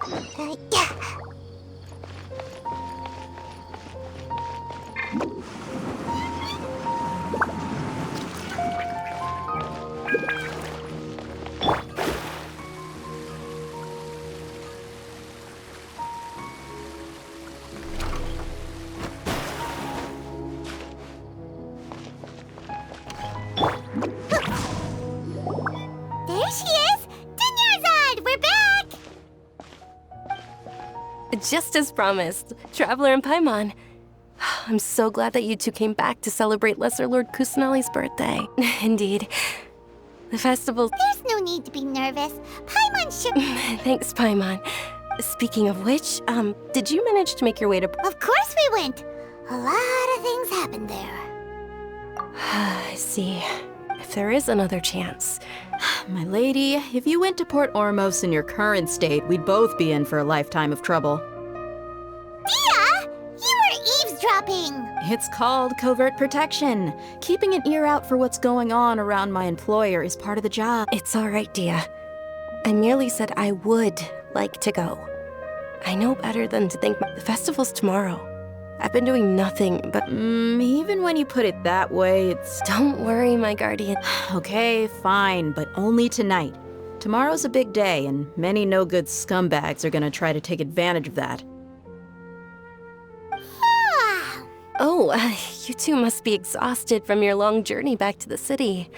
Yeah. There she is! Dunyarzad! We're back! Just as promised, Traveler and Paimon. I'm so glad that you two came back to celebrate Lesser Lord Kusanali's birthday. Indeed. The festival... There's no need to be nervous. Paimon should... Thanks, Paimon. Speaking of which, did you manage to make your way to... Of course we went! A lot of things happened there. I see. If there is another chance... My lady, if you went to Port Ormos in your current state, we'd both be in for a lifetime of trouble. Dia! You were eavesdropping! It's called covert protection. Keeping an ear out for what's going on around my employer is part of the job. It's all right, Dia. I merely said I would like to go. I know better than to think the festival's tomorrow. I've been doing nothing but... Even when you put it that way, it's... Don't worry, my guardian. Okay, fine, but only tonight. Tomorrow's a big day, and many no-good scumbags are gonna try to take advantage of that. Ah. Oh, you two must be exhausted from your long journey back to the city.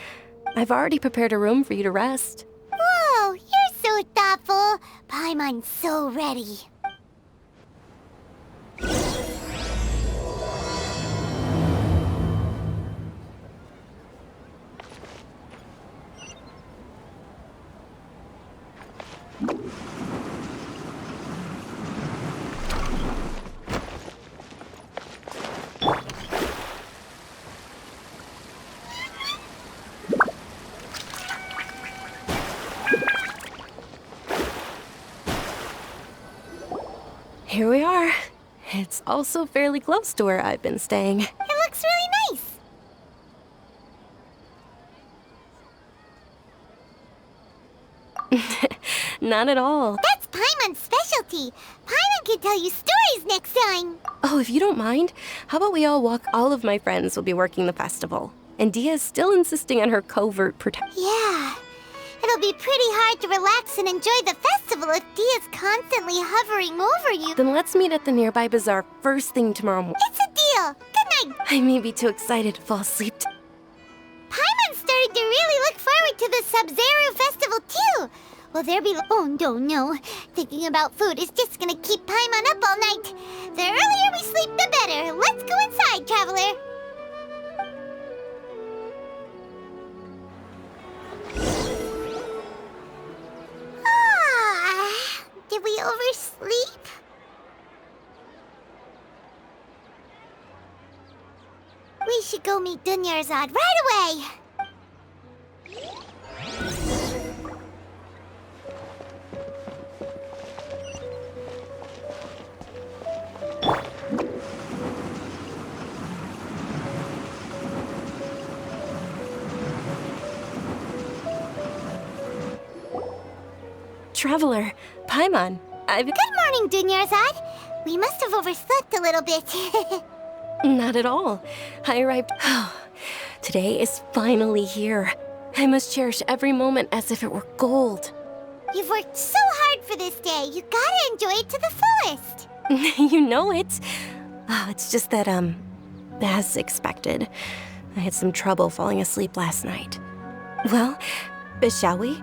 I've already prepared a room for you to rest. Whoa, you're so thoughtful. Paimon's so ready. Here we are. It's also fairly close to where I've been staying. It looks really nice. Not at all. That's Paimon's specialty. Paimon can tell you stories next time. Oh, if you don't mind, how about we all walk? All of my friends will be working the festival. And Dia's still insisting on her covert protection. Yeah. It'll be pretty hard to relax and enjoy the festival if Dia's constantly hovering over you. Then let's meet at the nearby bazaar first thing tomorrow morning. It's a deal. Good night. I may be too excited to fall asleep. Paimon's starting to really look forward to the Sub-Zero festival too. Will there be... Oh, no. Thinking about food is just gonna keep Paimon up all night. The earlier we sleep, the better. Let's go inside, Traveler. Did we oversleep? We should go meet Dunyarzad right away! Traveler, Paimon, Good morning, Dunyarzad. We must have overslept a little bit. Not at all. I arrived... Today is finally here. I must cherish every moment as if it were gold. You've worked so hard for this day. You gotta enjoy it to the fullest. You know it. Oh, it's just that, as expected, I had some trouble falling asleep last night. Well, shall we?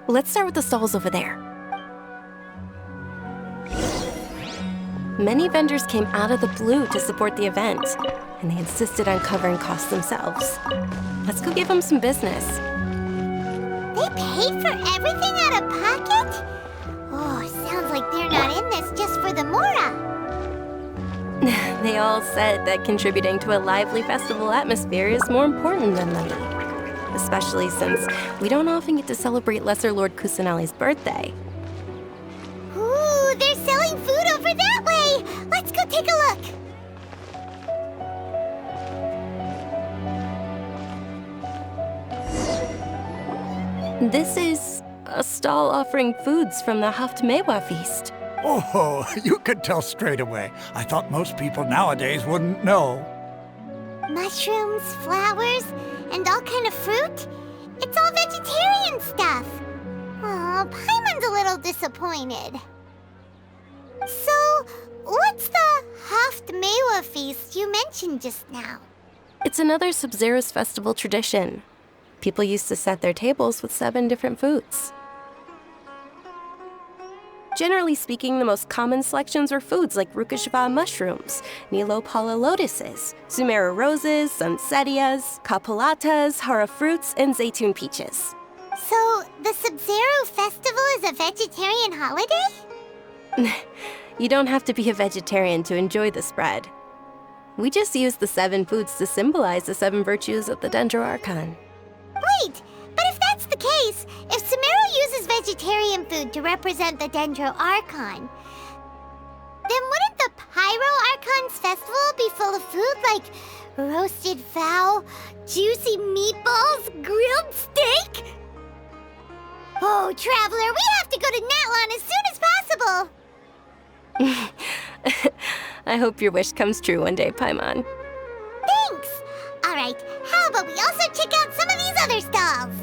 Let's start with the stalls over there. Many vendors came out of the blue to support the event, and they insisted on covering costs themselves. Let's go give them some business. They paid for everything out of pocket? Oh, sounds like they're not in this just for the Mora. They all said that contributing to a lively festival atmosphere is more important than money. Especially since we don't often get to celebrate Lesser Lord Kusanali's birthday. Ooh, they're selling food over that way! Let's go take a look! This is a stall offering foods from the Haftmewa feast. Oh, you could tell straight away. I thought most people nowadays wouldn't know. Mushrooms, flowers, and all kind of fruit? It's all vegetarian stuff. Oh, Paimon's a little disappointed. So, what's the Haftmewa feast you mentioned just now? It's another Sub-Zero's festival tradition. People used to set their tables with 7 different foods. Generally speaking, the most common selections were foods like Rukashava mushrooms, Nilopala lotuses, Sumeru roses, Sunsetias, Kapulatas, Hara fruits, and Zaytun peaches. So, the Sub-Zero festival is a vegetarian holiday? You don't have to be a vegetarian to enjoy the spread. We just use the 7 foods to symbolize the 7 virtues of the Dendro Archon. Wait, but if that's the case, if Sumeru uses vegetarian food to represent the Dendro Archon, then wouldn't the Pyro Archon's festival be full of food like roasted fowl, juicy meatballs, grilled steak? Oh, Traveler, we have to go to Natlan as soon as possible! I hope your wish comes true one day, Paimon. Thanks! Alright, how about we also check out some of these other stalls?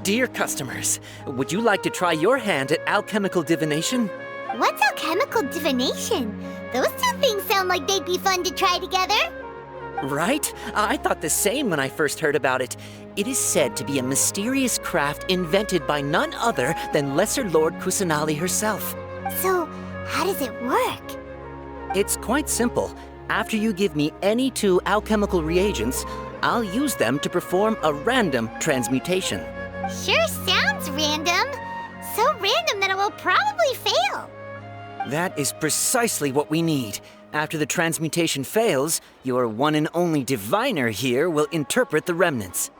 Dear customers, would you like to try your hand at alchemical divination? What's alchemical divination? Those two things sound like they'd be fun to try together. Right? I thought the same when I first heard about it. It is said to be a mysterious craft invented by none other than Lesser Lord Kusanali herself. So, how does it work? It's quite simple. After you give me any 2 alchemical reagents, I'll use them to perform a random transmutation. Sure sounds random. So random that it will probably fail. That is precisely what we need. After the transmutation fails, your one and only diviner here will interpret the remnants.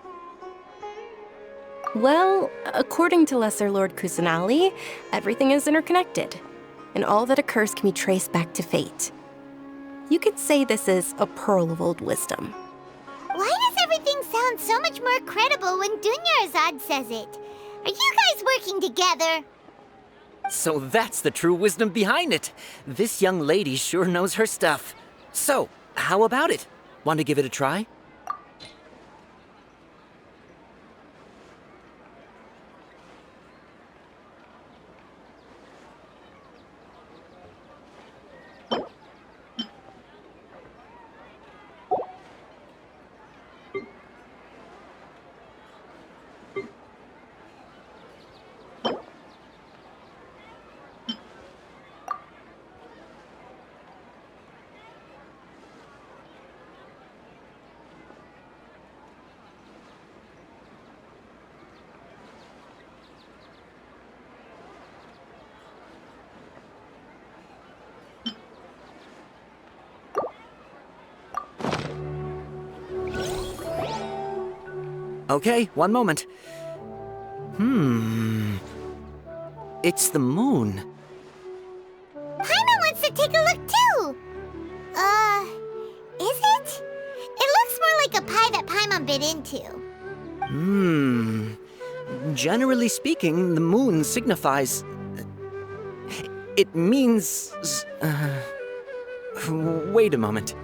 Well, according to Lesser Lord Kusanali, everything is interconnected, and all that occurs can be traced back to fate. You could say this is a pearl of old wisdom. Why does everything sound so much more credible when Dunyarzad says it? Are you guys working together? So that's the true wisdom behind it. This young lady sure knows her stuff. So, how about it? Want to give it a try? Okay, one moment. It's the moon. Paimon wants to take a look too! Is it? It looks more like a pie that Paimon bit into. Generally speaking, the moon signifies... It means... Wait a moment.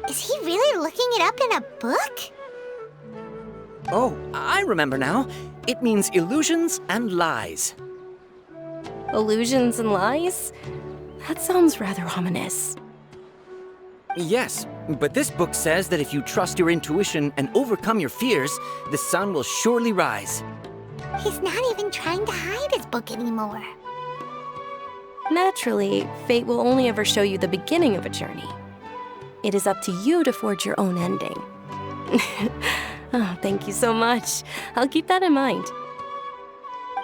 Is he really looking it up in a book? Oh, I remember now. It means illusions and lies. Illusions and lies? That sounds rather ominous. Yes, but this book says that if you trust your intuition and overcome your fears, the sun will surely rise. He's not even trying to hide his book anymore. Naturally, fate will only ever show you the beginning of a journey. It is up to you to forge your own ending. Oh, thank you so much. I'll keep that in mind.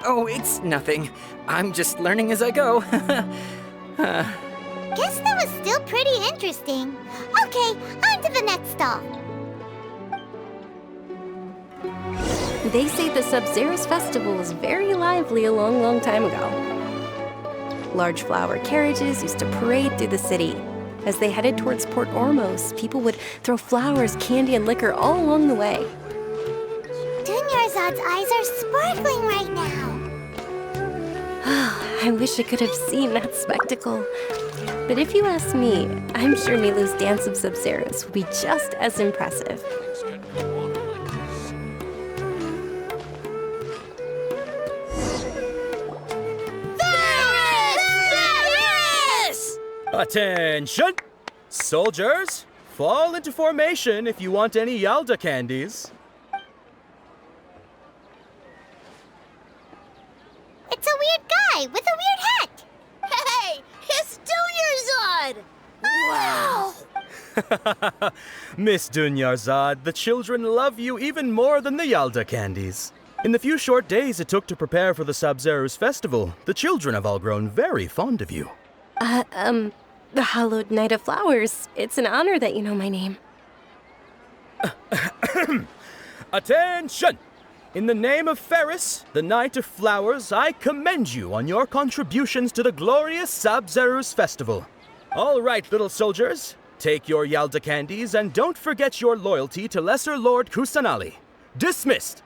Oh, it's nothing. I'm just learning as I go. Guess that was still pretty interesting. Okay, on to the next stall. They say the Sub-Zero's festival was very lively a long time ago. Large flower carriages used to parade through the city, As they headed towards Port Ormos, people would throw flowers, candy, and liquor all along the way. Dunyarzad's eyes are sparkling right now. I wish I could have seen that spectacle. But if you ask me, I'm sure Milu's Dance of Sub-Zeros will be just as impressive. Attention! Soldiers, fall into formation if you want any Yalda candies. It's a weird guy with a weird hat. Hey, it's Dunyarzad! Wow! Miss Dunyarzad, the children love you even more than the Yalda candies. In the few short days it took to prepare for the Sub-Zero's festival, the children have all grown very fond of you. The Hallowed Knight of Flowers. It's an honor that you know my name. Attention! In the name of Ferris, the Knight of Flowers, I commend you on your contributions to the glorious Sub-Zero's festival. All right, little soldiers, take your Yalda candies and don't forget your loyalty to Lesser Lord Kusanali. Dismissed!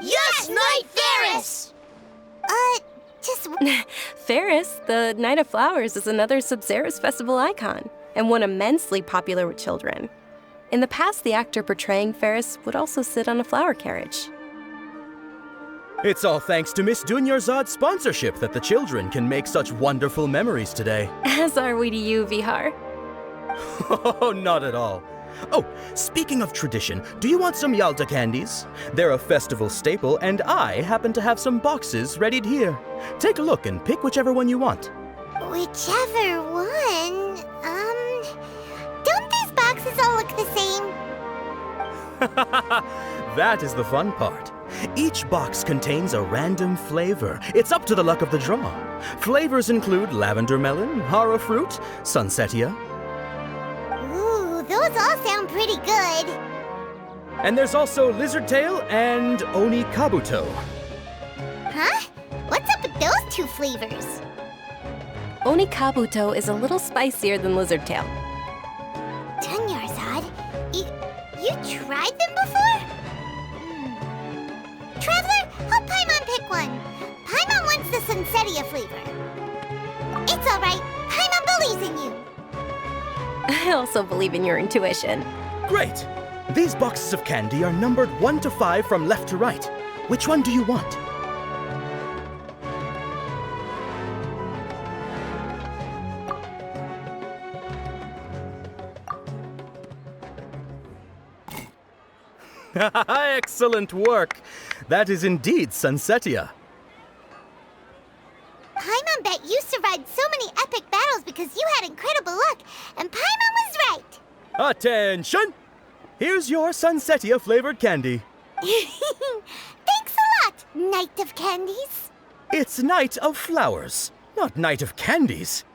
Yes, Knight Ferris! Ferris, the Knight of Flowers, is another Sub-Zero's festival icon, and one immensely popular with children. In the past, the actor portraying Ferris would also sit on a flower carriage. It's all thanks to Miss Dunyarzad's sponsorship that the children can make such wonderful memories today. As are we to you, Vihar. Oh, not at all. Oh, speaking of tradition, do you want some Yalda candies? They're a festival staple, and I happen to have some boxes readied here. Take a look and pick whichever one you want. Whichever one? Don't these boxes all look the same? That is the fun part. Each box contains a random flavor. It's up to the luck of the draw. Flavors include lavender melon, hara fruit, sunsetia. Ooh, those all sound pretty good. And there's also lizard tail and oni kabuto. Huh? What's up with those two flavors? Oni Kabuto is a little spicier than Lizard Tail. Dunyarzad, you tried them before? Traveler, help Paimon pick one. Paimon wants the Sunsetia flavor. It's all right. Paimon believes in you. I also believe in your intuition. Great! These boxes of candy are numbered 1 to 5 from left to right. Which one do you want? Excellent work! That is indeed Sunsetia. Paimon bet you survived so many epic battles because you had incredible luck, and Paimon was right. Attention! Here's your Sunsetia flavored candy. Thanks a lot, Knight of Candies. It's Knight of Flowers, not Knight of Candies.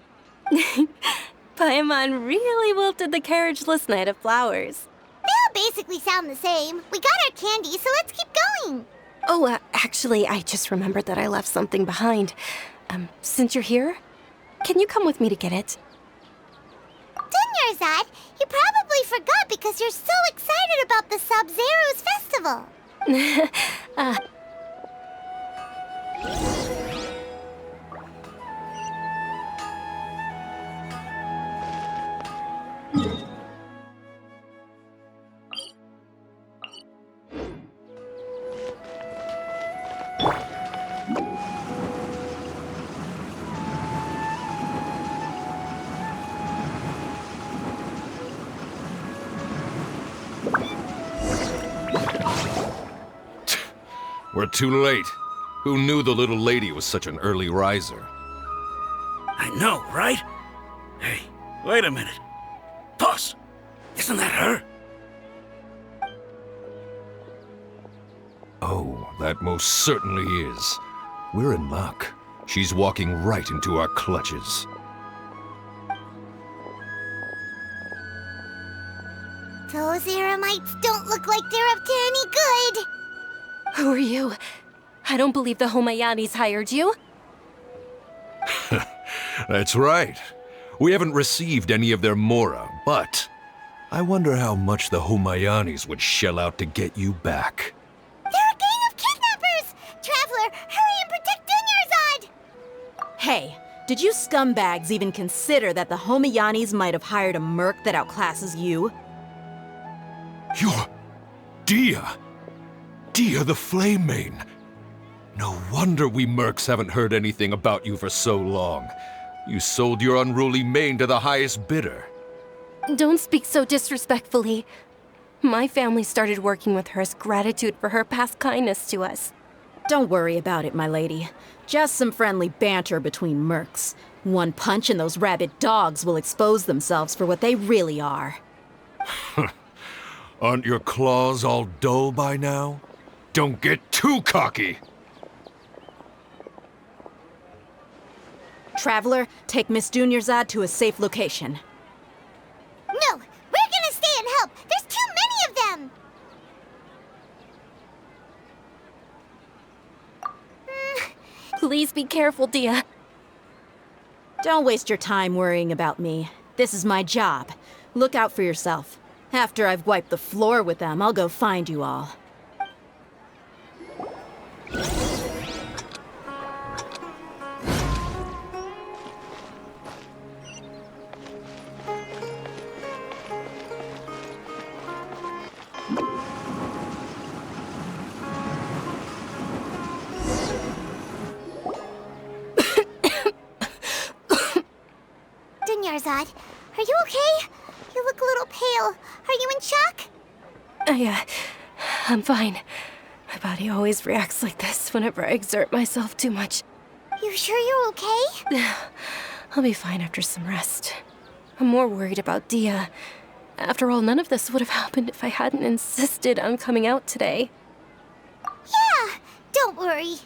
Paimon really wilted the carriageless Knight of Flowers. They all basically sound the same. We got our candy, so let's keep going. Oh, actually, I just remembered that I left something behind. Since you're here, can you come with me to get it? Dunyarzad, you probably forgot because you're so excited about the Sub-Zero's festival. We're too late. Who knew the little lady was such an early riser? I know, right? Hey, wait a minute. Boss, isn't that her? Oh, that most certainly is. We're in luck. She's walking right into our clutches. Those Eremites don't look like they're up to any good. Who are you? I don't believe the Homayanis hired you. That's right. We haven't received any of their Mora, but I wonder how much the Homayanis would shell out to get you back. They're a gang of kidnappers! Traveler, hurry and protect Dunyarzad! Hey, did you scumbags even consider that the Homayanis might have hired a merc that outclasses you? You're... Dia! Dia the Flame Mane! No wonder we mercs haven't heard anything about you for so long. You sold your unruly mane to the highest bidder. Don't speak so disrespectfully. My family started working with her as gratitude for her past kindness to us. Don't worry about it, my lady. Just some friendly banter between mercs. One punch and those rabid dogs will expose themselves for what they really are. Aren't your claws all dull by now? Don't get too cocky! Traveler, take Miss Dunyarzad to a safe location. No, we're gonna stay and help. There's too many of them. Please be careful, Dia. Don't waste your time worrying about me. This is my job. Look out for yourself. After I've wiped the floor with them, I'll go find you all. Dunyarzad, are you okay? You look a little pale. Are you in shock? I'm fine. My body always reacts like this whenever I exert myself too much. You sure you're okay? I'll be fine after some rest. I'm more worried about Dia. After all, none of this would have happened if I hadn't insisted on coming out today. Yeah, don't worry.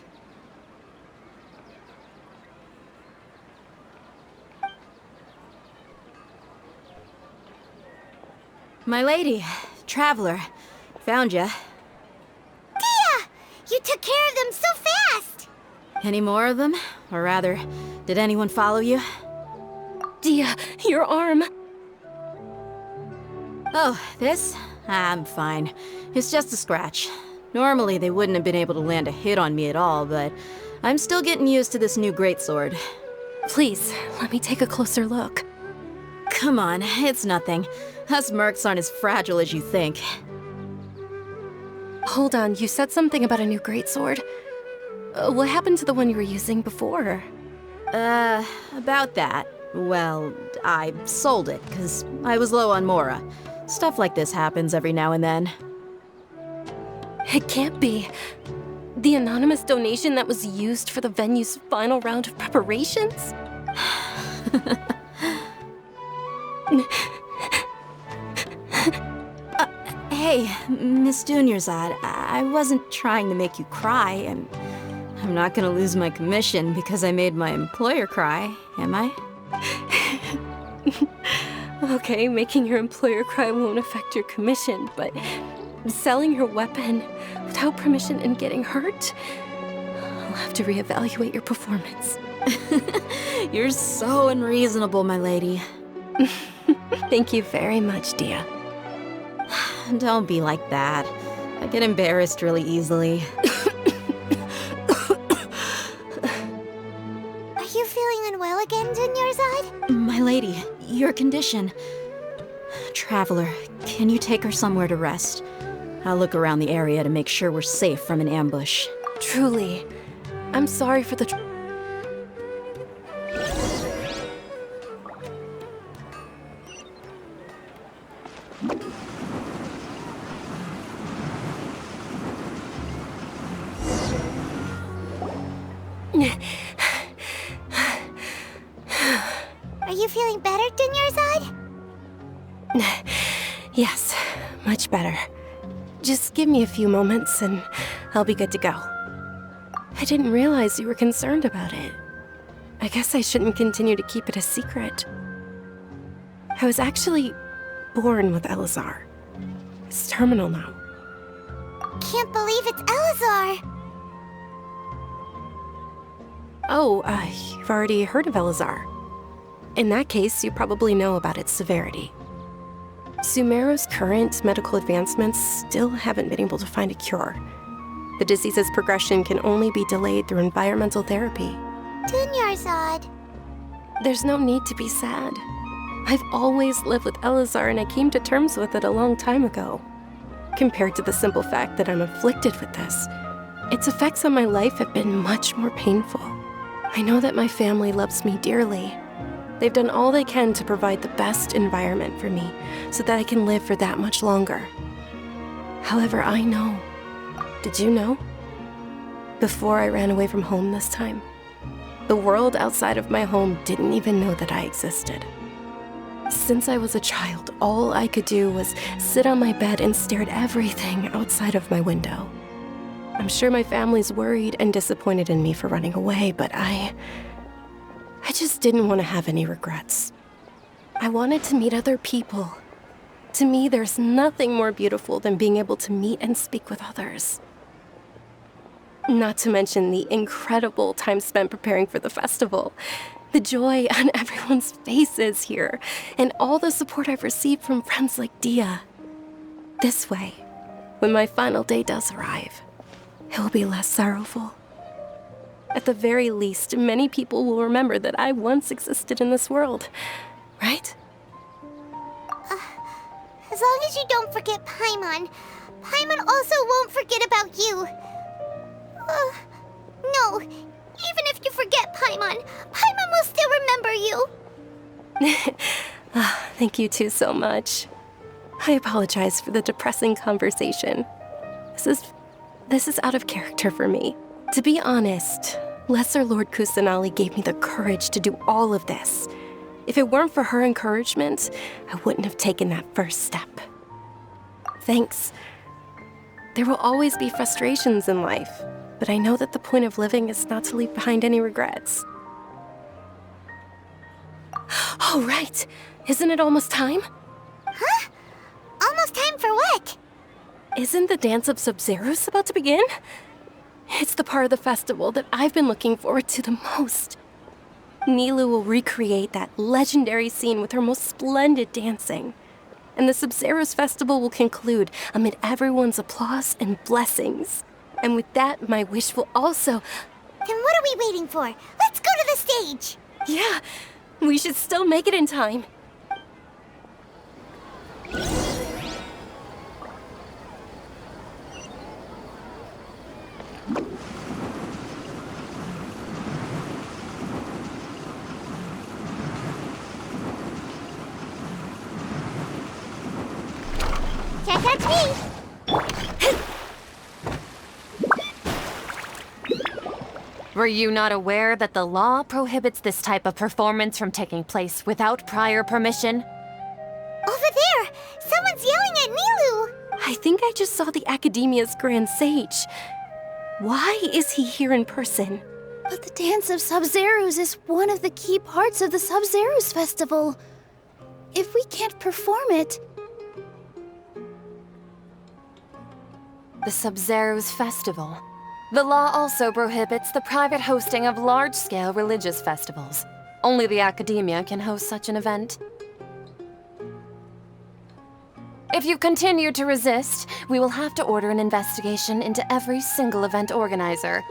My lady, Traveler, found ya. Dia! You took care of them so fast! Any more of them? Or rather, did anyone follow you? Dia, your arm! Oh, this? I'm fine. It's just a scratch. Normally, they wouldn't have been able to land a hit on me at all, but I'm still getting used to this new greatsword. Please, let me take a closer look. Come on, it's nothing. Us mercs aren't as fragile as you think. Hold on, you said something about a new greatsword. What happened to the one you were using before? About that. Well, I sold it, because I was low on Mora. Stuff like this happens every now and then. It can't be. The anonymous donation that was used for the venue's final round of preparations? Hey, Miss Dunyarzad, I wasn't trying to make you cry, and I'm not gonna lose my commission because I made my employer cry, am I? Okay, making your employer cry won't affect your commission, but selling your weapon without permission and getting hurt? I'll have to reevaluate your performance. You're so unreasonable, my lady. Thank you very much, Dia. Don't be like that. I get embarrassed really easily. Are you feeling unwell again, Dunyarzad? My lady, your condition. Traveler, can you take her somewhere to rest? I'll look around the area to make sure we're safe from an ambush. Truly, I'm sorry for the... Are you feeling better, Dunyarzad? Yes, much better. Just give me a few moments and I'll be good to go. I didn't realize you were concerned about it. I guess I shouldn't continue to keep it a secret. I was actually born with Elazar. It's terminal now. Can't believe it's Elazar! Oh, you've already heard of Elazar. In that case, you probably know about its severity. Sumeru's current medical advancements still haven't been able to find a cure. The disease's progression can only be delayed through environmental therapy. Dunyarzad. There's no need to be sad. I've always lived with Elazar, and I came to terms with it a long time ago. Compared to the simple fact that I'm afflicted with this, its effects on my life have been much more painful. I know that my family loves me dearly. They've done all they can to provide the best environment for me so that I can live for that much longer. However, I know. Did you know? Before I ran away from home this time, the world outside of my home didn't even know that I existed. Since I was a child, all I could do was sit on my bed and stare at everything outside of my window. I'm sure my family's worried and disappointed in me for running away, but I just didn't want to have any regrets. I wanted to meet other people. To me, there's nothing more beautiful than being able to meet and speak with others. Not to mention the incredible time spent preparing for the festival. The joy on everyone's faces here, and all the support I've received from friends like Dia. This way, when my final day does arrive, it will be less sorrowful. At the very least, many people will remember that I once existed in this world, right? As long as you don't forget Paimon, Paimon also won't forget about you. No, even if you forget Paimon, Paimon will still remember you. Thank you two so much. I apologize for the depressing conversation. This is out of character for me. To be honest, Lesser Lord Kusanali gave me the courage to do all of this. If it weren't for her encouragement, I wouldn't have taken that first step. Thanks. There will always be frustrations in life, but I know that the point of living is not to leave behind any regrets. Oh, right. Isn't it almost time? Huh? Almost time for what? Isn't the Dance of Sub-Zeros about to begin? It's the part of the festival that I've been looking forward to the most. Nilu will recreate that legendary scene with her most splendid dancing. And the Sub-Zeros festival will conclude amid everyone's applause and blessings. And with that, my wish will also... Then what are we waiting for? Let's go to the stage! Yeah, we should still make it in time. Can't catch me! Were you not aware that the law prohibits this type of performance from taking place without prior permission? Over there! Someone's yelling at Nilu! I think I just saw the Academia's Grand Sage. Why is he here in person? But the Dance of Sub-Zeros is one of the key parts of the Sub-Zeros festival. If we can't perform it... The Sub-Zeros festival. The law also prohibits the private hosting of large-scale religious festivals. Only the Academia can host such an event. If you continue to resist, we will have to order an investigation into every single event organizer.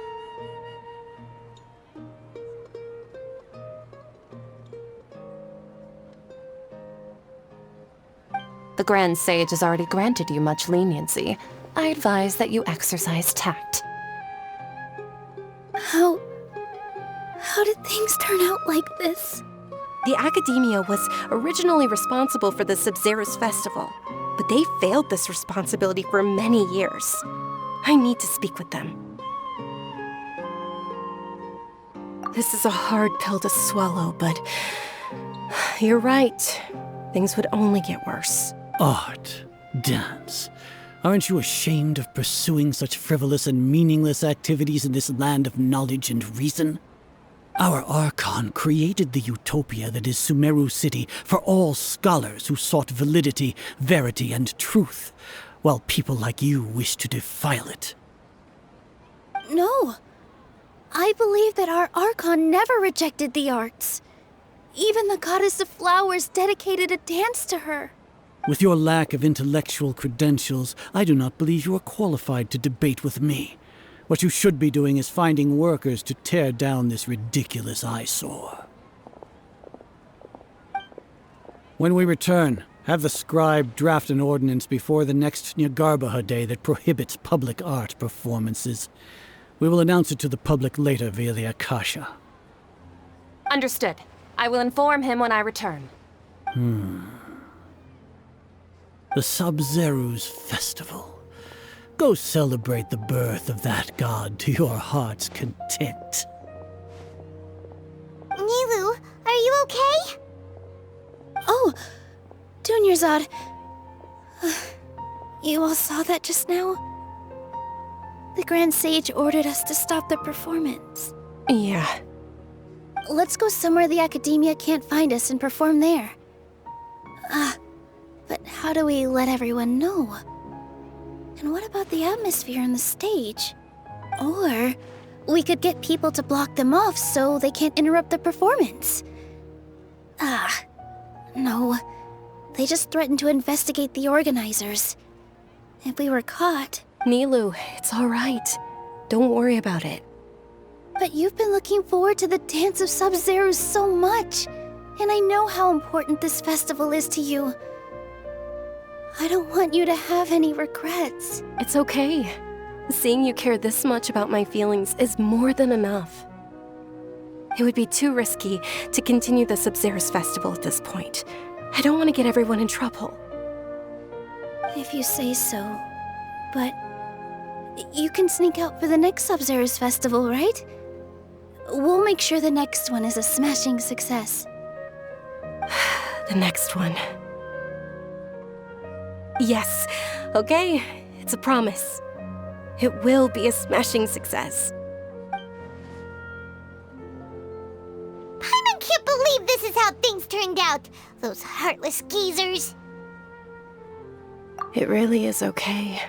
The Grand Sage has already granted you much leniency. I advise that you exercise tact. How did things turn out like this? The Academia was originally responsible for the Sub-Zeros festival, but they failed this responsibility for many years. I need to speak with them. This is a hard pill to swallow, but you're right. Things would only get worse. Art, dance. Aren't you ashamed of pursuing such frivolous and meaningless activities in this land of knowledge and reason? Our Archon created the utopia that is Sumeru City for all scholars who sought validity, verity, and truth, while people like you wish to defile it. No. I believe that our Archon never rejected the arts. Even the goddess of flowers dedicated a dance to her. With your lack of intellectual credentials, I do not believe you are qualified to debate with me. What you should be doing is finding workers to tear down this ridiculous eyesore. When we return, have the scribe draft an ordinance before the next Nyagarbha day that prohibits public art performances. We will announce it to the public later via the Akasha. Understood. I will inform him when I return. The Sub-Zeru's festival. Go celebrate the birth of that god to your heart's content. Nilu, are you okay? Oh, Dunyarzad. You all saw that just now? The Grand Sage ordered us to stop the performance. Yeah. Let's go somewhere the Academia can't find us and perform there. But how do we let everyone know? And what about the atmosphere on the stage? Or we could get people to block them off so they can't interrupt the performance. No. They just threatened to investigate the organizers. If we were caught... Nilu, it's all right. Don't worry about it. But you've been looking forward to the Dance of Sub-Zero so much. And I know how important this festival is to you. I don't want you to have any regrets. It's okay. Seeing you care this much about my feelings is more than enough. It would be too risky to continue the Sub-Zero's festival at this point. I don't want to get everyone in trouble. If you say so. But you can sneak out for the next Sub-Zero's festival, right? We'll make sure the next one is a smashing success. The next one. Yes, okay, it's a promise. It will be a smashing success. Paimon can't believe this is how things turned out. Those heartless geezers. It really is okay.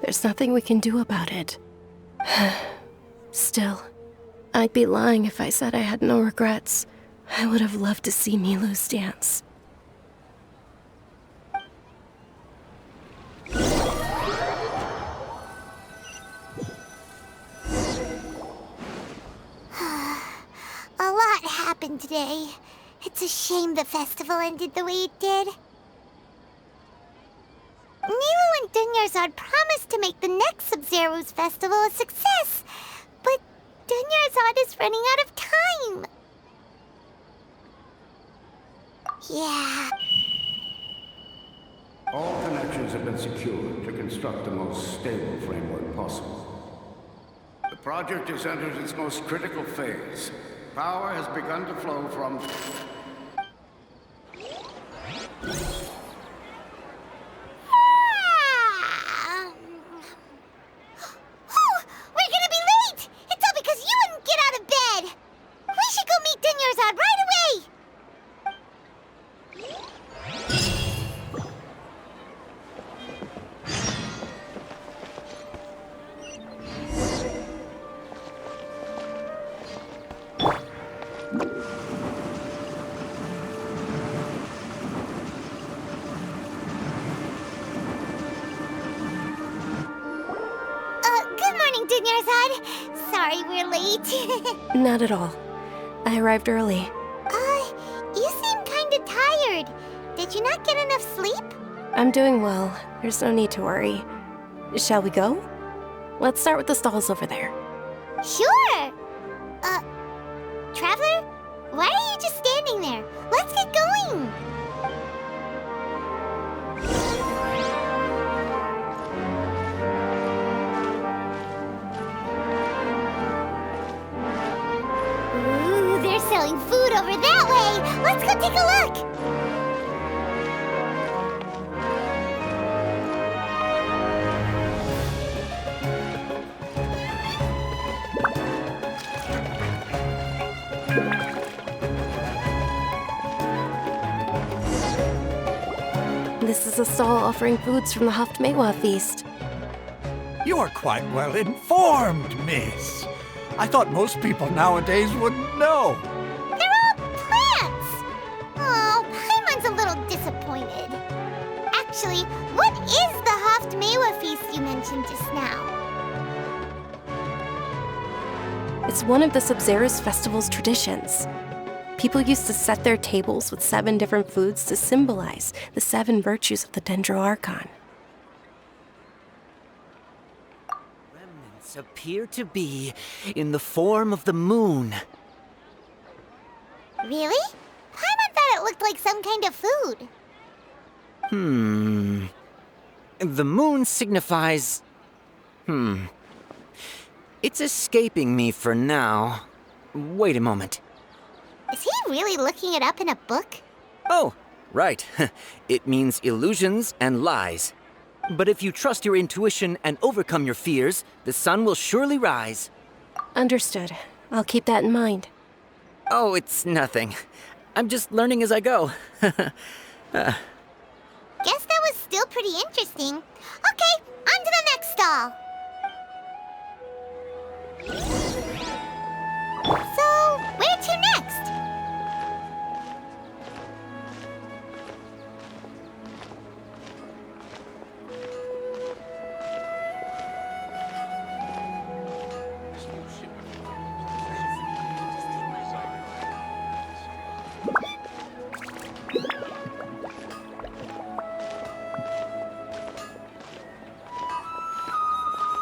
There's nothing we can do about it. Still, I'd be lying if I said I had no regrets. I would have loved to see Nilu's dance. A lot happened today. It's a shame the festival ended the way it did. Nilu and Dunyarzad promised to make the next Sub-Zero's festival a success, but Dunyarzad is running out of time. Yeah. All connections have been secured to construct the most stable framework possible. The project has entered its most critical phase. Power has begun to flow from... Oh, we're gonna be late! It's all because you wouldn't get out of bed! We should go meet Dunyarzad right away! Good morning, Dunyarzad. Sorry we're late. Not at all. I arrived early. You seem kinda tired. Did you not get enough sleep? I'm doing well. There's no need to worry. Shall we go? Let's start with the stalls over there. Sure! Traveler? Why are you just standing there? Let's get going! Ooh, they're selling food over that way! Let's go take a look! This is a stall offering foods from the Haftmewa feast. You are quite well informed, miss. I thought most people nowadays wouldn't know. They're all plants! Actually, what is the Haft-Mewa feast you mentioned just now? It's one of the Sub-Zero's festival's traditions. People used to set their tables with 7 different foods to symbolize the 7 virtues of the Dendro Archon. Remnants appear to be in the form of the moon. Really? Paimon thought it looked like some kind of food. The moon signifies... It's escaping me for now. Wait a moment. Is he really looking it up in a book? Oh, right. It means illusions and lies. But if you trust your intuition and overcome your fears, the sun will surely rise. Understood. I'll keep that in mind. Oh, it's nothing. I'm just learning as I go. Guess that was still pretty interesting. Okay, on to the next stall. So, where to next?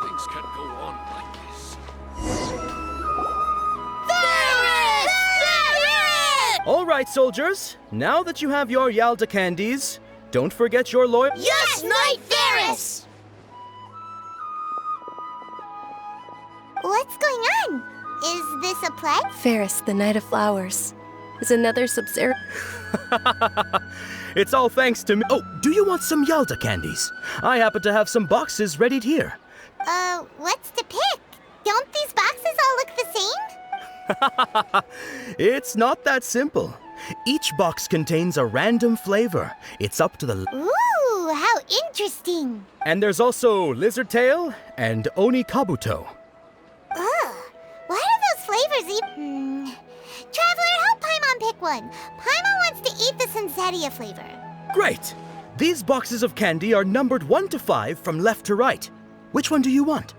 Things can't go on like this. All right, soldiers. Now that you have your Yalda candies, don't forget your loyal... Yes, Knight Varus! What's going on? Is this a play? Ferris, the Knight of Flowers, is another Sub-Zero... It's all thanks to me. Oh, do you want some Yalda candies? I happen to have some boxes ready here. What's to pick? Don't these boxes all look the same? It's not that simple. Each box contains a random flavor. It's up to the... Ooh, how interesting. And there's also lizard tail and oni kabuto. Ugh, why do those flavors Traveler, help Paimon pick one. Paimon wants to eat the Sunsettia flavor. Great! These boxes of candy are numbered 1 to 5 from left to right. Which one do you want?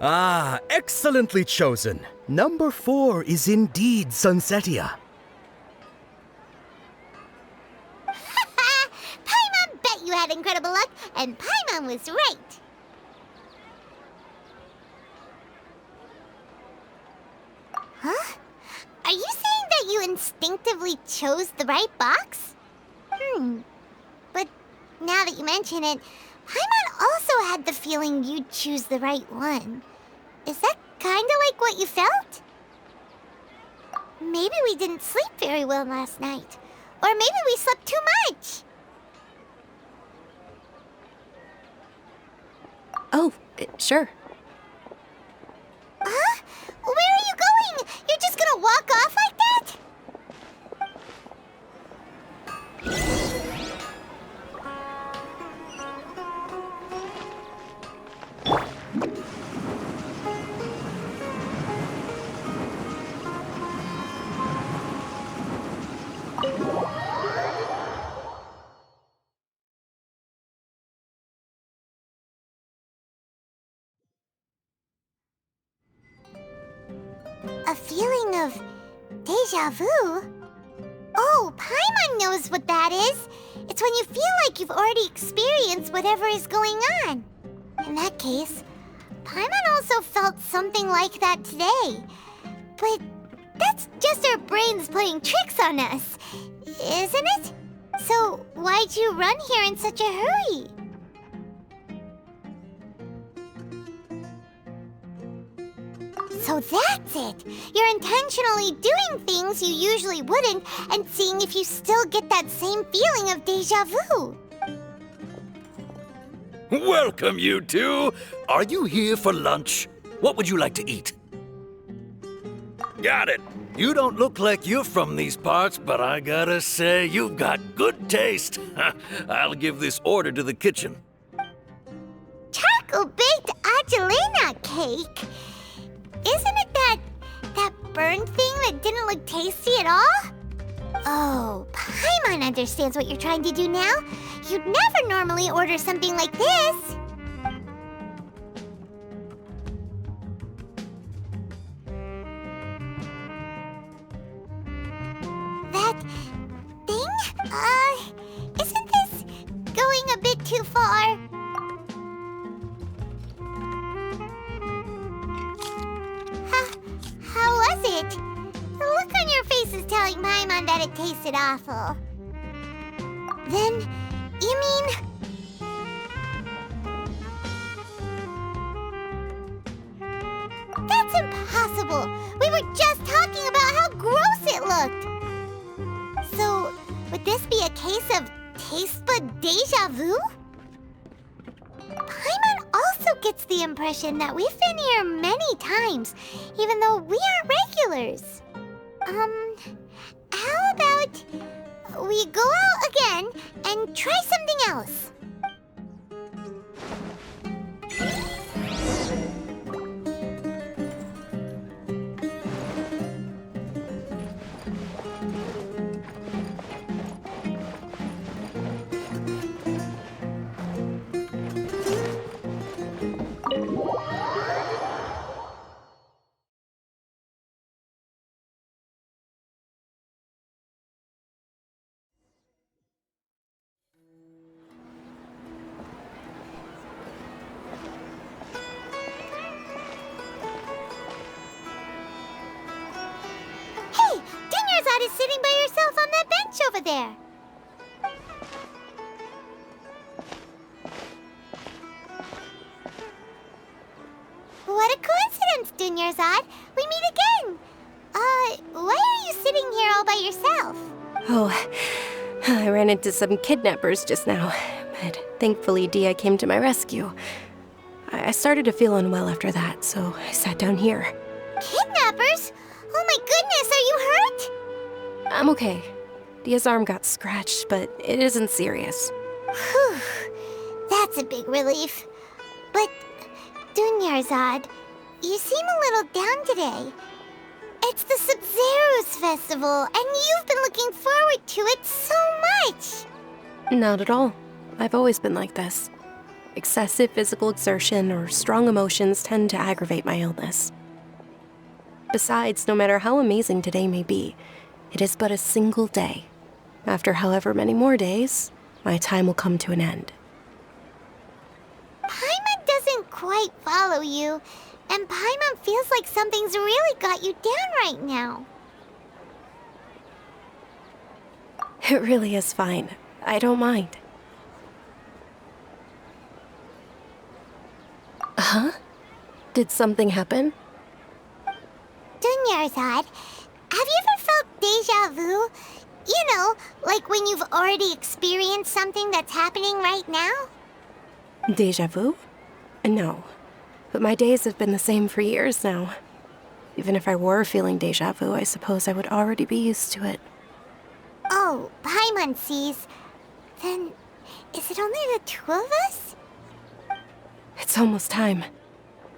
Ah, excellently chosen. Number 4 is indeed Sunsettia. Paimon bet you had incredible luck, and Paimon was right. Huh? Are you saying that you instinctively chose the right box? But now that you mention it, Paimon also had the feeling you'd choose the right one. Is that kinda like what you felt? Maybe we didn't sleep very well last night. Or maybe we slept too much. Oh, sure. Huh? Where are you going? You're just gonna walk off like that? A feeling of déjà vu? Oh, Paimon knows what that is. It's when you feel like you've already experienced whatever is going on. In that case, Paimon also felt something like that today. But that's just our brains playing tricks on us, isn't it? So why'd you run here in such a hurry? So that's it! You're intentionally doing things you usually wouldn't and seeing if you still get that same feeling of déjà vu. Welcome, you two. Are you here for lunch? What would you like to eat? Got it. You don't look like you're from these parts, but I gotta say, you've got good taste. I'll give this order to the kitchen. Charcoal-baked Angelina cake? Isn't it that That burned thing that didn't look tasty at all? Oh, Paimon understands what you're trying to do now. You'd never normally order something like this. That thing? Isn't this going a bit too far? How was it? The look on your face is telling Paimon that it tasted awful. Then, you mean... That's impossible! We were just talking about how gross it looked! So, would this be a case of taste bud deja vu? Paimon also gets the impression that we've been here many times, even though we aren't regulars. How about we go out again and try something else? Hey, Dunyarzad is sitting by herself on that bench over there. What a coincidence, Dunyarzad. We meet again. Why are you sitting here all by yourself? Oh, I ran into some kidnappers just now, but thankfully Dia came to my rescue. I started to feel unwell after that, so I sat down here. Kidnappers? Oh my goodness, are you hurt? I'm okay. Dia's arm got scratched, but it isn't serious. Whew, that's a big relief. But, Dunyarzad, you seem a little down today. It's the Sub-Zero's festival, and you've been looking forward to it so much! Not at all. I've always been like this. Excessive physical exertion or strong emotions tend to aggravate my illness. Besides, no matter how amazing today may be, it is but a single day. After however many more days, my time will come to an end. Paimon doesn't quite follow you, and Paimon feels like something's really got you down right now. It really is fine. I don't mind. Huh? Did something happen? Dunyarzad, have you ever felt deja vu? You know, like when you've already experienced something that's happening right now? Deja vu? No. But my days have been the same for years now. Even if I were feeling deja vu, I suppose I would already be used to it. Oh, Paimon sees. Then, is it only the two of us? It's almost time.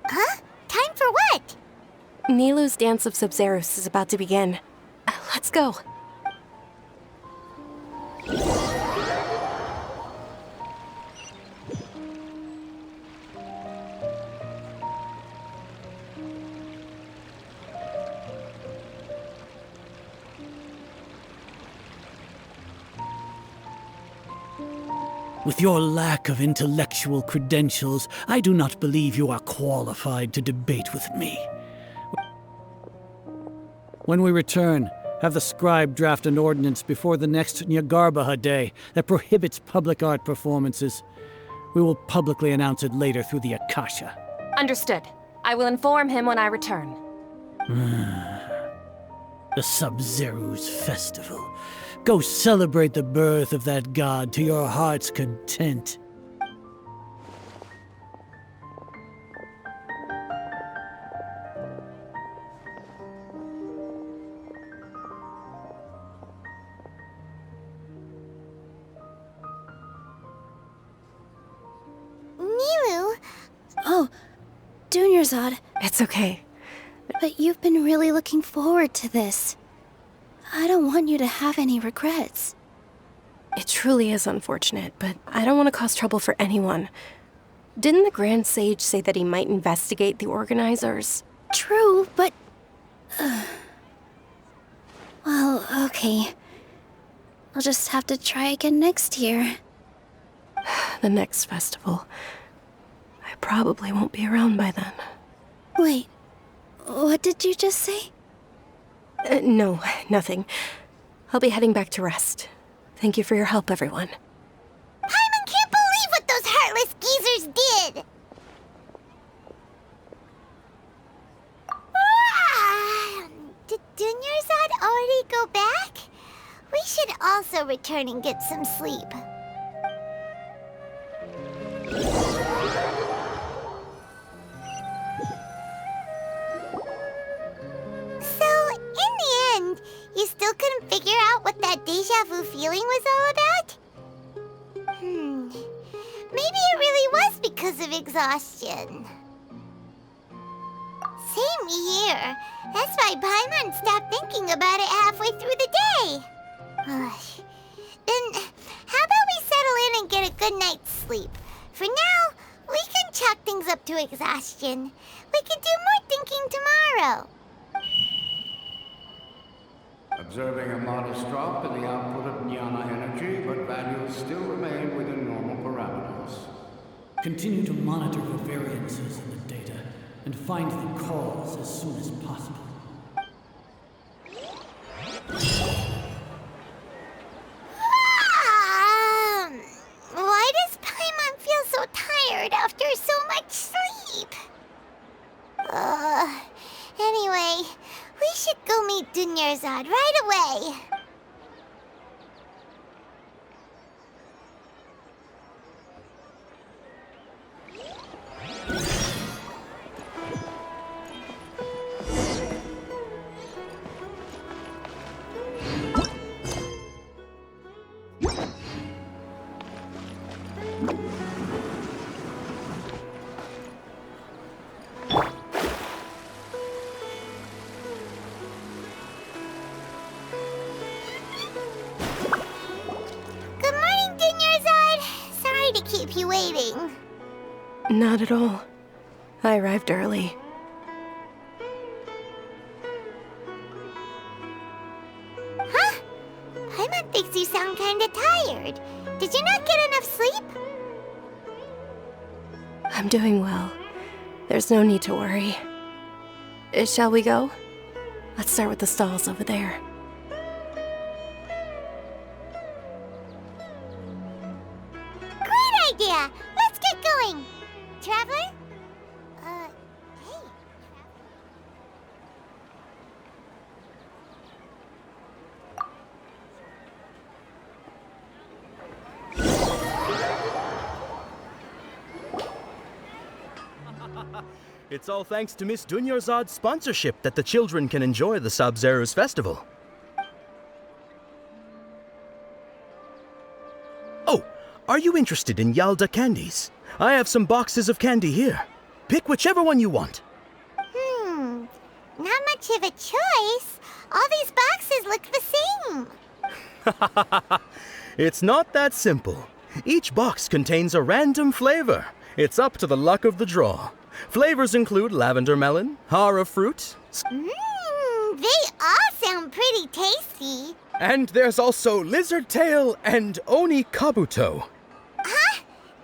Huh? Time for what? Nilou's Dance of Sub-Zeros is about to begin. Let's go. With your lack of intellectual credentials, I do not believe you are qualified to debate with me. When we return, have the scribe draft an ordinance before the next Nyagarbaha Day that prohibits public art performances. We will publicly announce it later through the Akasha. Understood. I will inform him when I return. The Sub-Zero's festival. Go celebrate the birth of that god to your heart's content. Nilou? Oh, Dunyarzad. It's okay. But you've been really looking forward to this. I don't want you to have any regrets. It truly is unfortunate, but I don't want to cause trouble for anyone. Didn't the Grand Sage say that he might investigate the organizers? True, but... Well, okay. I'll just have to try again next year. The next festival. I probably won't be around by then. Wait, what did you just say? No, nothing. I'll be heading back to rest. Thank you for your help, everyone. Paimon can't believe what those heartless geezers did! Did Dunyarzad already go back? We should also return and get some sleep. So, in the end, you still couldn't figure out what that deja vu feeling was all about? Maybe it really was because of exhaustion. Same here. That's why Paimon stopped thinking about it halfway through the day. Then, how about we settle in and get a good night's sleep? For now, we can chalk things up to exhaustion. We can do more thinking tomorrow. Observing a modest drop in the output of jnana energy, but values still remain within normal parameters. Continue to monitor for variances in the data and find the cause as soon as possible. Why does Paimon feel so tired after so much sleep? Anyway, we should go meet Dunyarzad right away. Keep you waiting. Not at all. I arrived early. Huh? Paimon thinks you sound kinda tired. Did you not get enough sleep? I'm doing well. There's no need to worry. Shall we go? Let's start with the stalls over there. Idea! Let's get going! Traveler? Hey. It's all thanks to Miss Dunyarzad's sponsorship that the children can enjoy the Sub-Zero's festival. Oh! Are you interested in Yalda candies? I have some boxes of candy here. Pick whichever one you want. Not much of a choice. All these boxes look the same. It's not that simple. Each box contains a random flavor. It's up to the luck of the draw. Flavors include lavender melon, hara fruit. They all sound pretty tasty. And there's also lizard tail and oni kabuto. Huh?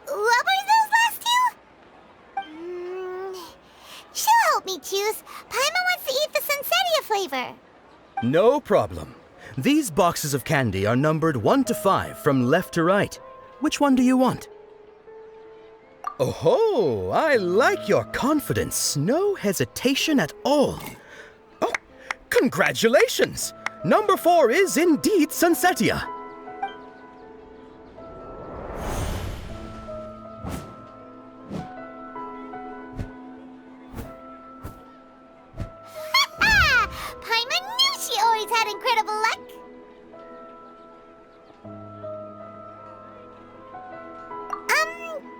What were those last two? She'll help me choose. Paimon wants to eat the Sunsetia flavor. No problem. These boxes of candy are numbered 1 to 5 from left to right. Which one do you want? Oh, I like your confidence. No hesitation at all. Oh, congratulations! Number 4 is indeed Sunsetia. Paimon knew she always had incredible luck.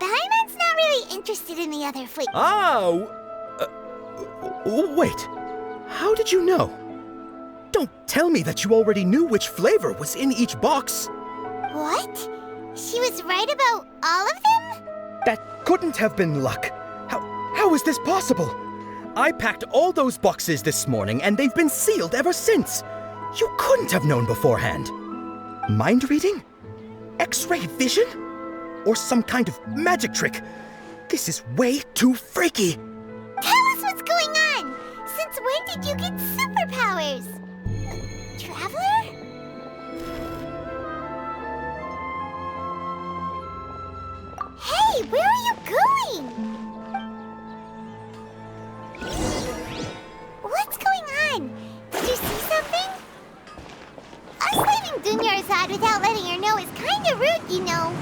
Paimon's not really interested in the other flavor. Wait. How did you know? Don't tell me that you already knew which flavor was in each box. What? She was right about all of them? That couldn't have been luck. How is this possible? I packed all those boxes this morning and they've been sealed ever since. You couldn't have known beforehand. Mind reading? X-ray vision? Or some kind of magic trick? This is way too freaky. Tell us what's going on! Since when did you get superpowers? Traveler? Hey, where are you going? What's going on? Did you see something? Us leaving Dunyarzad without letting her know is kinda rude, you know.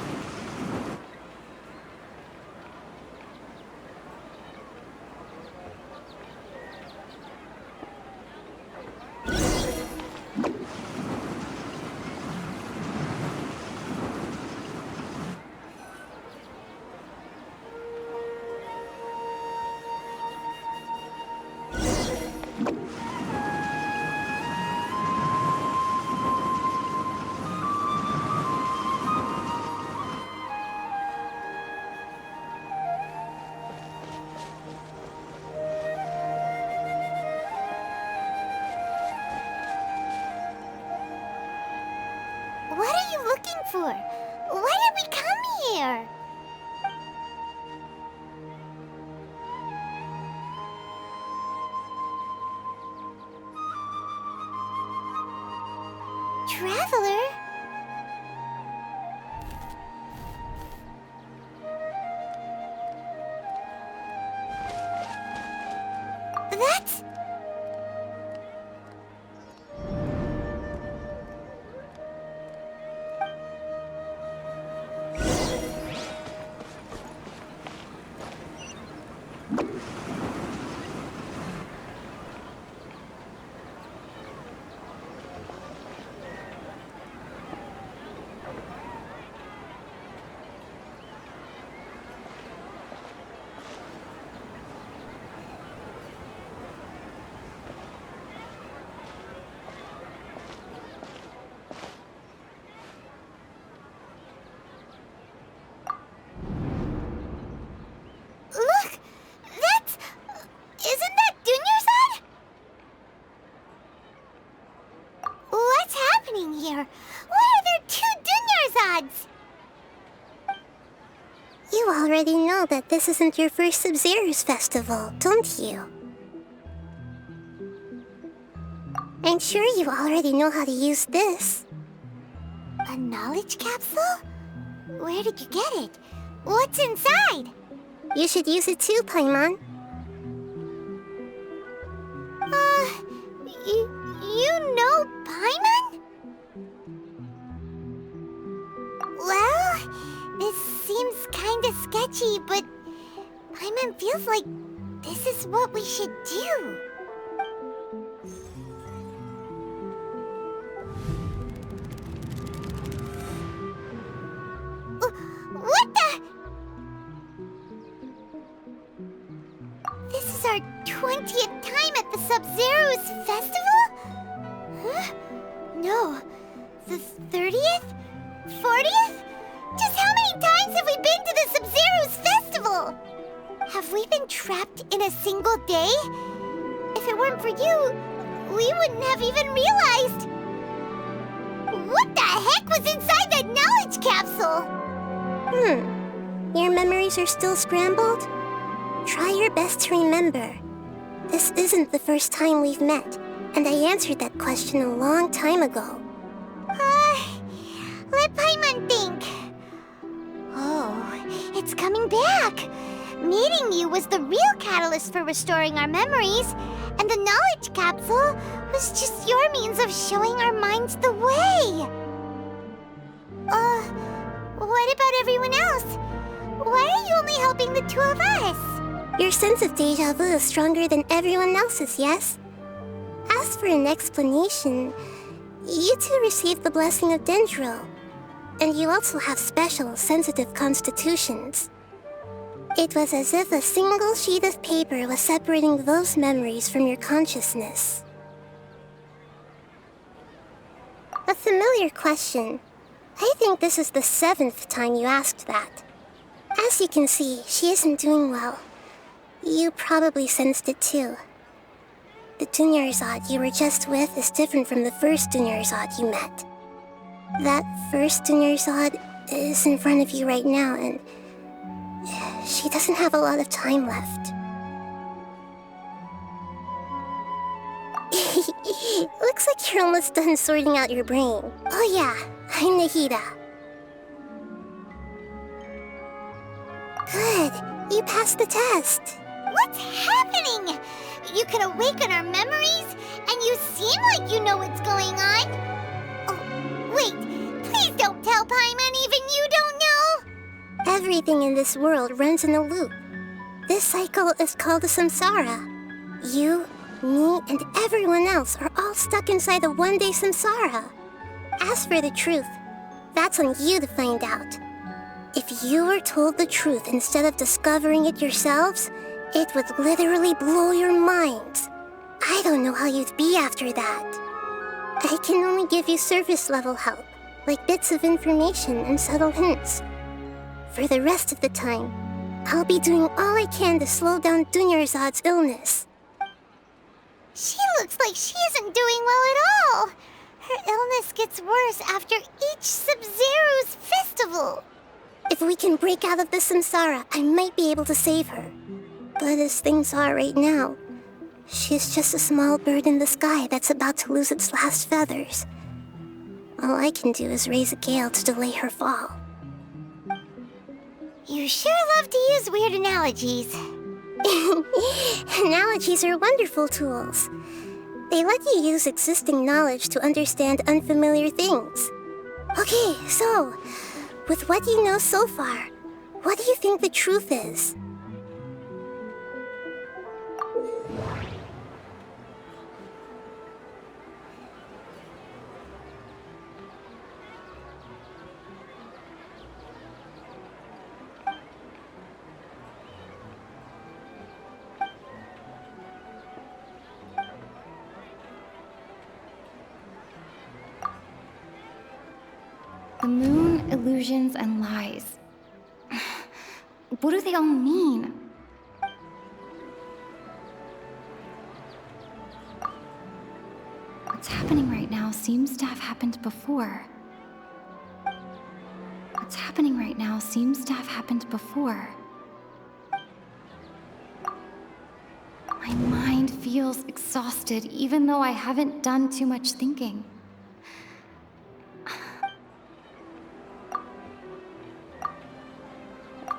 What are you looking for? Why did we come here? Traveler? That's... Look! That's... Isn't that Dunyarzad? What's happening here? Why are there two Dunyarzads? You already know that this isn't your first Sub-Zero's festival, don't you? I'm sure you already know how to use this. A knowledge capsule? Where did you get it? What's inside? You should use it too, Paimon. You know Paimon? Well, this seems kinda sketchy, but Paimon feels like this is what we should do. What the? This is our 20th time at the Sub-Zero's festival? Huh? No. The 30th? 40th? Just how many times have we been to the Sub-Zero's festival? Have we been trapped in a single day? If it weren't for you, we wouldn't have even realized. What the heck was inside that knowledge capsule? Your memories are still scrambled? Try your best to remember. This isn't the first time we've met, and I answered that question a long time ago. Let Paimon think. Oh, it's coming back. Meeting you was the real catalyst for restoring our memories, and the knowledge capsule was just your means of showing our minds the way. What about everyone else? Why are you only helping the two of us? Your sense of deja vu is stronger than everyone else's, yes? As for an explanation, you two received the blessing of Dendro, and you also have special, sensitive constitutions. It was as if a single sheet of paper was separating those memories from your consciousness. A familiar question. I think this is the 7th time you asked that. As you can see, she isn't doing well. You probably sensed it too. The Dunyarzad you were just with is different from the first Dunyarzad you met. That first Dunyarzad is in front of you right now, and she doesn't have a lot of time left. Looks like you're almost done sorting out your brain. Oh yeah, I'm Nahida. Good, you passed the test. What's happening? You can awaken our memories, and you seem like you know what's going on. Oh, wait, please don't tell Paimon even you don't know. Everything in this world runs in a loop. This cycle is called the samsara. You, me, and everyone else are all stuck inside the one-day samsara. As for the truth, that's on you to find out. If you were told the truth instead of discovering it yourselves, it would literally blow your minds. I don't know how you'd be after that. I can only give you surface-level help, like bits of information and subtle hints. For the rest of the time, I'll be doing all I can to slow down Dunyarzad's illness. She looks like she isn't doing well at all. Her illness gets worse after each Sub-Zero's festival. If we can break out of the samsara, I might be able to save her. But as things are right now, she's just a small bird in the sky that's about to lose its last feathers. All I can do is raise a gale to delay her fall. You sure love to use weird analogies. Analogies are wonderful tools. They let you use existing knowledge to understand unfamiliar things. Okay, so, with what you know so far, what do you think the truth is? The moon, illusions, and lies. What do they all mean? What's happening right now seems to have happened before. What's happening right now seems to have happened before. My mind feels exhausted, even though I haven't done too much thinking.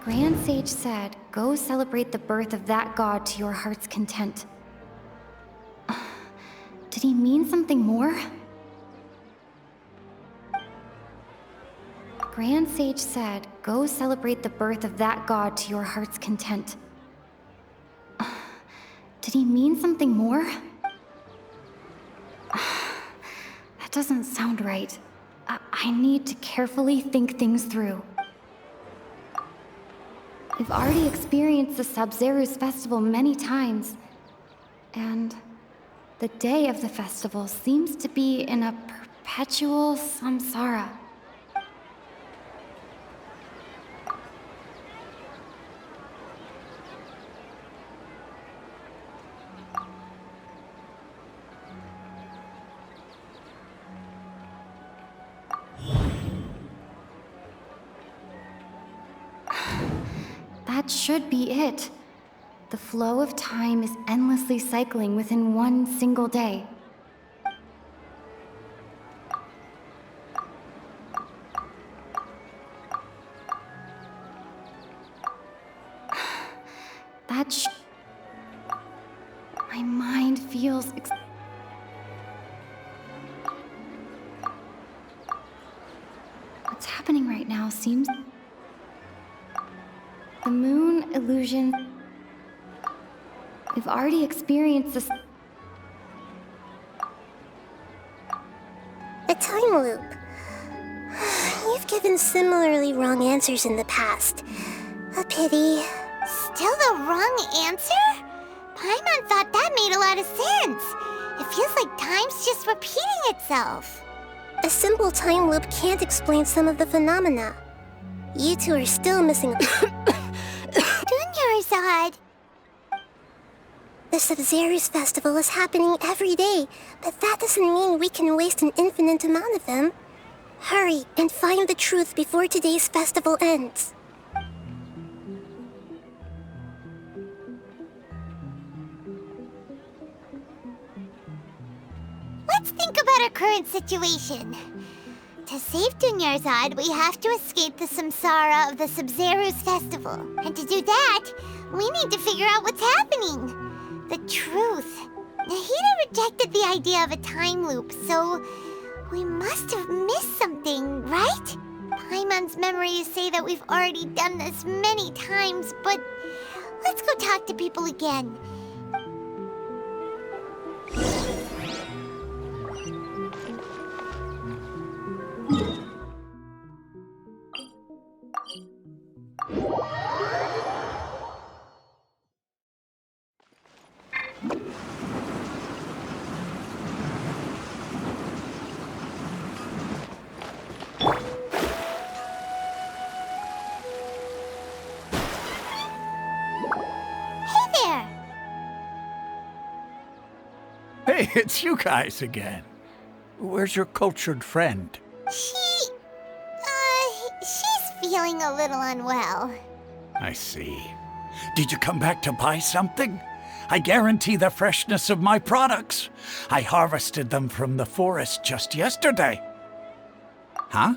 Grand Sage said, go celebrate the birth of that god to your heart's content. Did he mean something more? Grand Sage said, go celebrate the birth of that god to your heart's content. Did he mean something more? That doesn't sound right. I need to carefully think things through. We've already experienced the Sub-Zeru's festival many times, and the day of the festival seems to be in a perpetual samsara. That should be it. The flow of time is endlessly cycling within one single day. My mind feels What's happening right now seems... The moon, illusion... We've already experienced this... A time loop. You've given similarly wrong answers in the past. A pity. Still the wrong answer? Paimon thought that made a lot of sense. It feels like time's just repeating itself. A simple time loop can't explain some of the phenomena. You two are still missing. Dunyarzad. The Sub-Zeru's festival is happening every day, but that doesn't mean we can waste an infinite amount of them. Hurry and find the truth before today's festival ends. Let's think about our current situation. To save Dunyarzad, we have to escape the samsara of the Sub-Zeru's festival. And to do that, we need to figure out what's happening. The truth. Nahida rejected the idea of a time loop, so we must have missed something, right? Paimon's memories say that we've already done this many times, but let's go talk to people again. Hey, it's you guys again. Where's your cultured friend? She's feeling a little unwell. I see. Did you come back to buy something? I guarantee the freshness of my products. I harvested them from the forest just yesterday. Huh?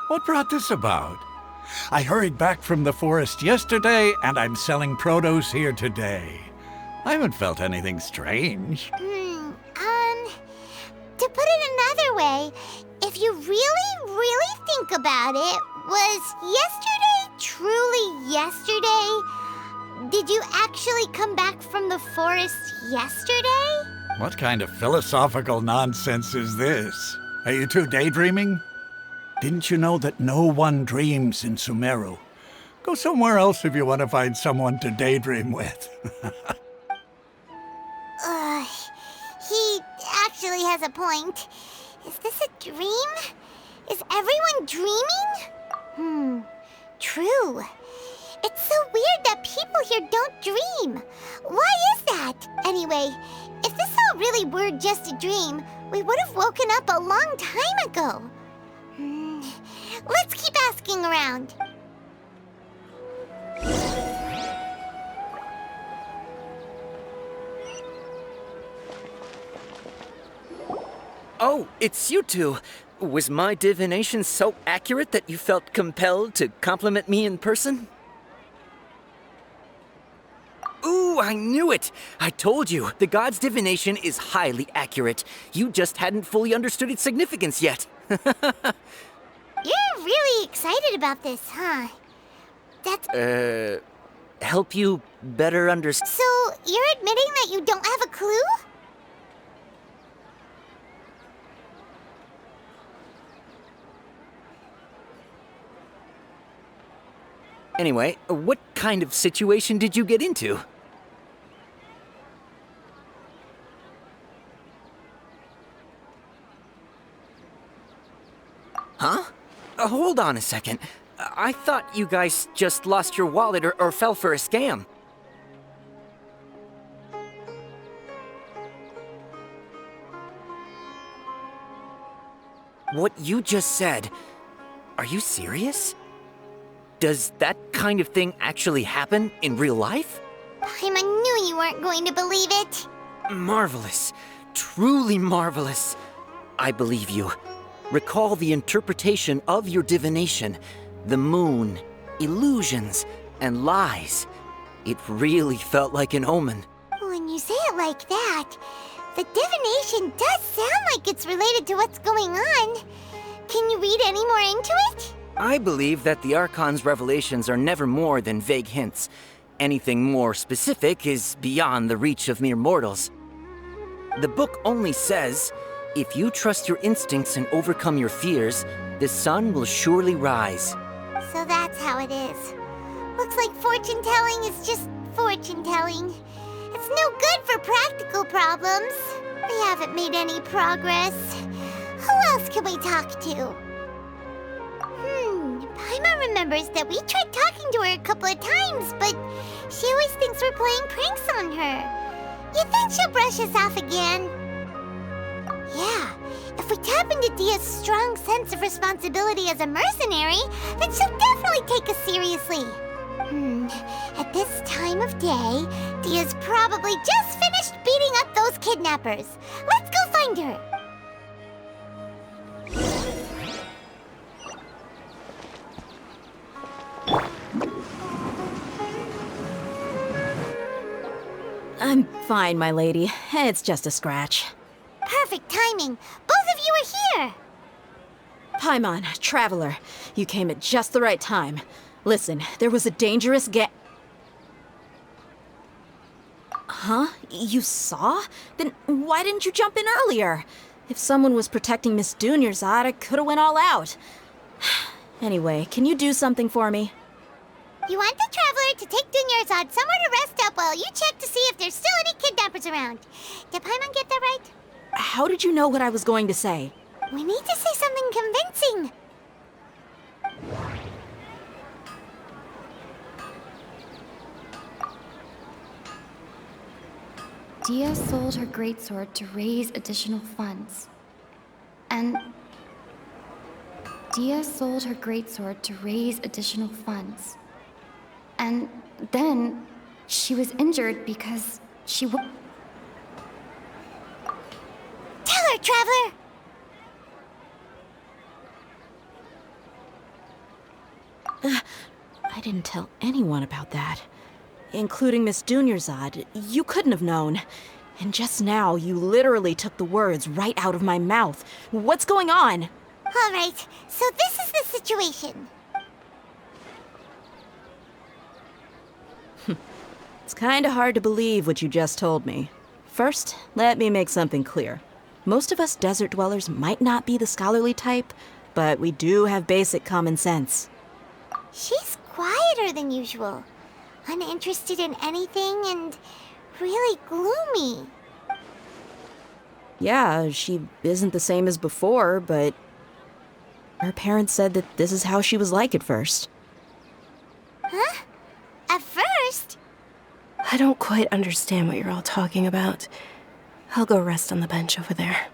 What brought this about? I hurried back from the forest yesterday, and I'm selling produce here today. I haven't felt anything strange. To put it another way, if you really think about it, was yesterday truly yesterday? Did you actually come back from the forest yesterday? What kind of philosophical nonsense is this? Are you two daydreaming? Didn't you know that no one dreams in Sumeru? Go somewhere else if you want to find someone to daydream with. He actually has a point. Is this a dream? Is everyone dreaming? True. It's so weird that people here don't dream. Why is that? Anyway, if this all really were just a dream, we would have woken up a long time ago. Let's keep asking around. Oh, it's you two. Was my divination so accurate that you felt compelled to compliment me in person? Ooh, I knew it! I told you, the god's divination is highly accurate. You just hadn't fully understood its significance yet. You're really excited about this, huh? That's... help you better understand. So, you're admitting that you don't have a clue? Anyway, what kind of situation did you get into? Huh? Hold on a second. I thought you guys just lost your wallet or fell for a scam. What you just said, are you serious? Does that kind of thing actually happen in real life? Paimon knew you weren't going to believe it. Marvelous. Truly marvelous. I believe you. Recall the interpretation of your divination, the moon, illusions, and lies. It really felt like an omen. When you say it like that, the divination does sound like it's related to what's going on. Can you read any more into it? I believe that the Archon's revelations are never more than vague hints. Anything more specific is beyond the reach of mere mortals. The book only says, if you trust your instincts and overcome your fears, the sun will surely rise. So that's how it is. Looks like fortune-telling is just fortune-telling. It's no good for practical problems. We haven't made any progress. Who else can we talk to? Paimon remembers that we tried talking to her a couple of times, but she always thinks we're playing pranks on her. You think she'll brush us off again? Yeah, if we tap into Dia's strong sense of responsibility as a mercenary, then she'll definitely take us seriously. At this time of day, Dia's probably just finished beating up those kidnappers. Let's go find her. I'm fine, my lady. It's just a scratch. Perfect timing. Both of you are here. Paimon, Traveler, you came at just the right time. Listen, there was a dangerous Huh? You saw? Then why didn't you jump in earlier? If someone was protecting Miss Dunyarzad, I could have went all out. Anyway, can you do something for me? You want the Traveler to take Dunyarzad somewhere to rest up while you check to see if there's still any kidnappers around. Did Paimon get that right? How did you know what I was going to say? We need to say something convincing. Dia sold her greatsword to raise additional funds. And then she was injured because she Tell her, Traveler! I didn't tell anyone about that. Including Miss Dunyarzad. You couldn't have known. And just now, you literally took the words right out of my mouth. What's going on? All right, so this is the situation. It's kinda hard to believe what you just told me. First, let me make something clear. Most of us desert dwellers might not be the scholarly type, but we do have basic common sense. She's quieter than usual. Uninterested in anything and really gloomy. Yeah, she isn't the same as before, but her parents said that this is how she was like at first. Huh? At first? I don't quite understand what you're all talking about. I'll go rest on the bench over there.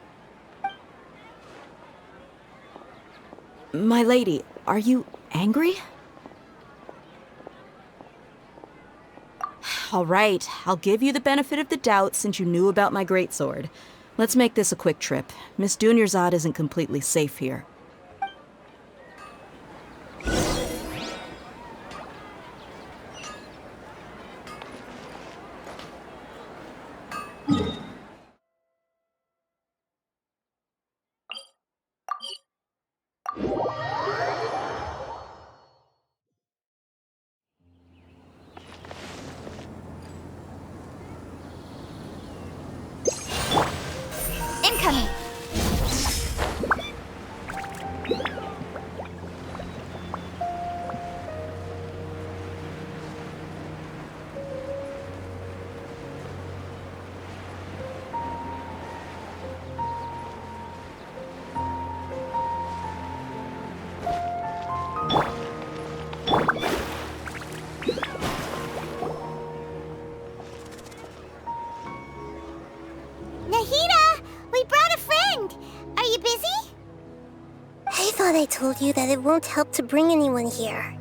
My lady, are you angry? All right, I'll give you the benefit of the doubt since you knew about my greatsword. Let's make this a quick trip. Miss Dunyarzad isn't completely safe here. Incoming! Nahida! We brought a friend! Are you busy? I thought I told you that it won't help to bring anyone here.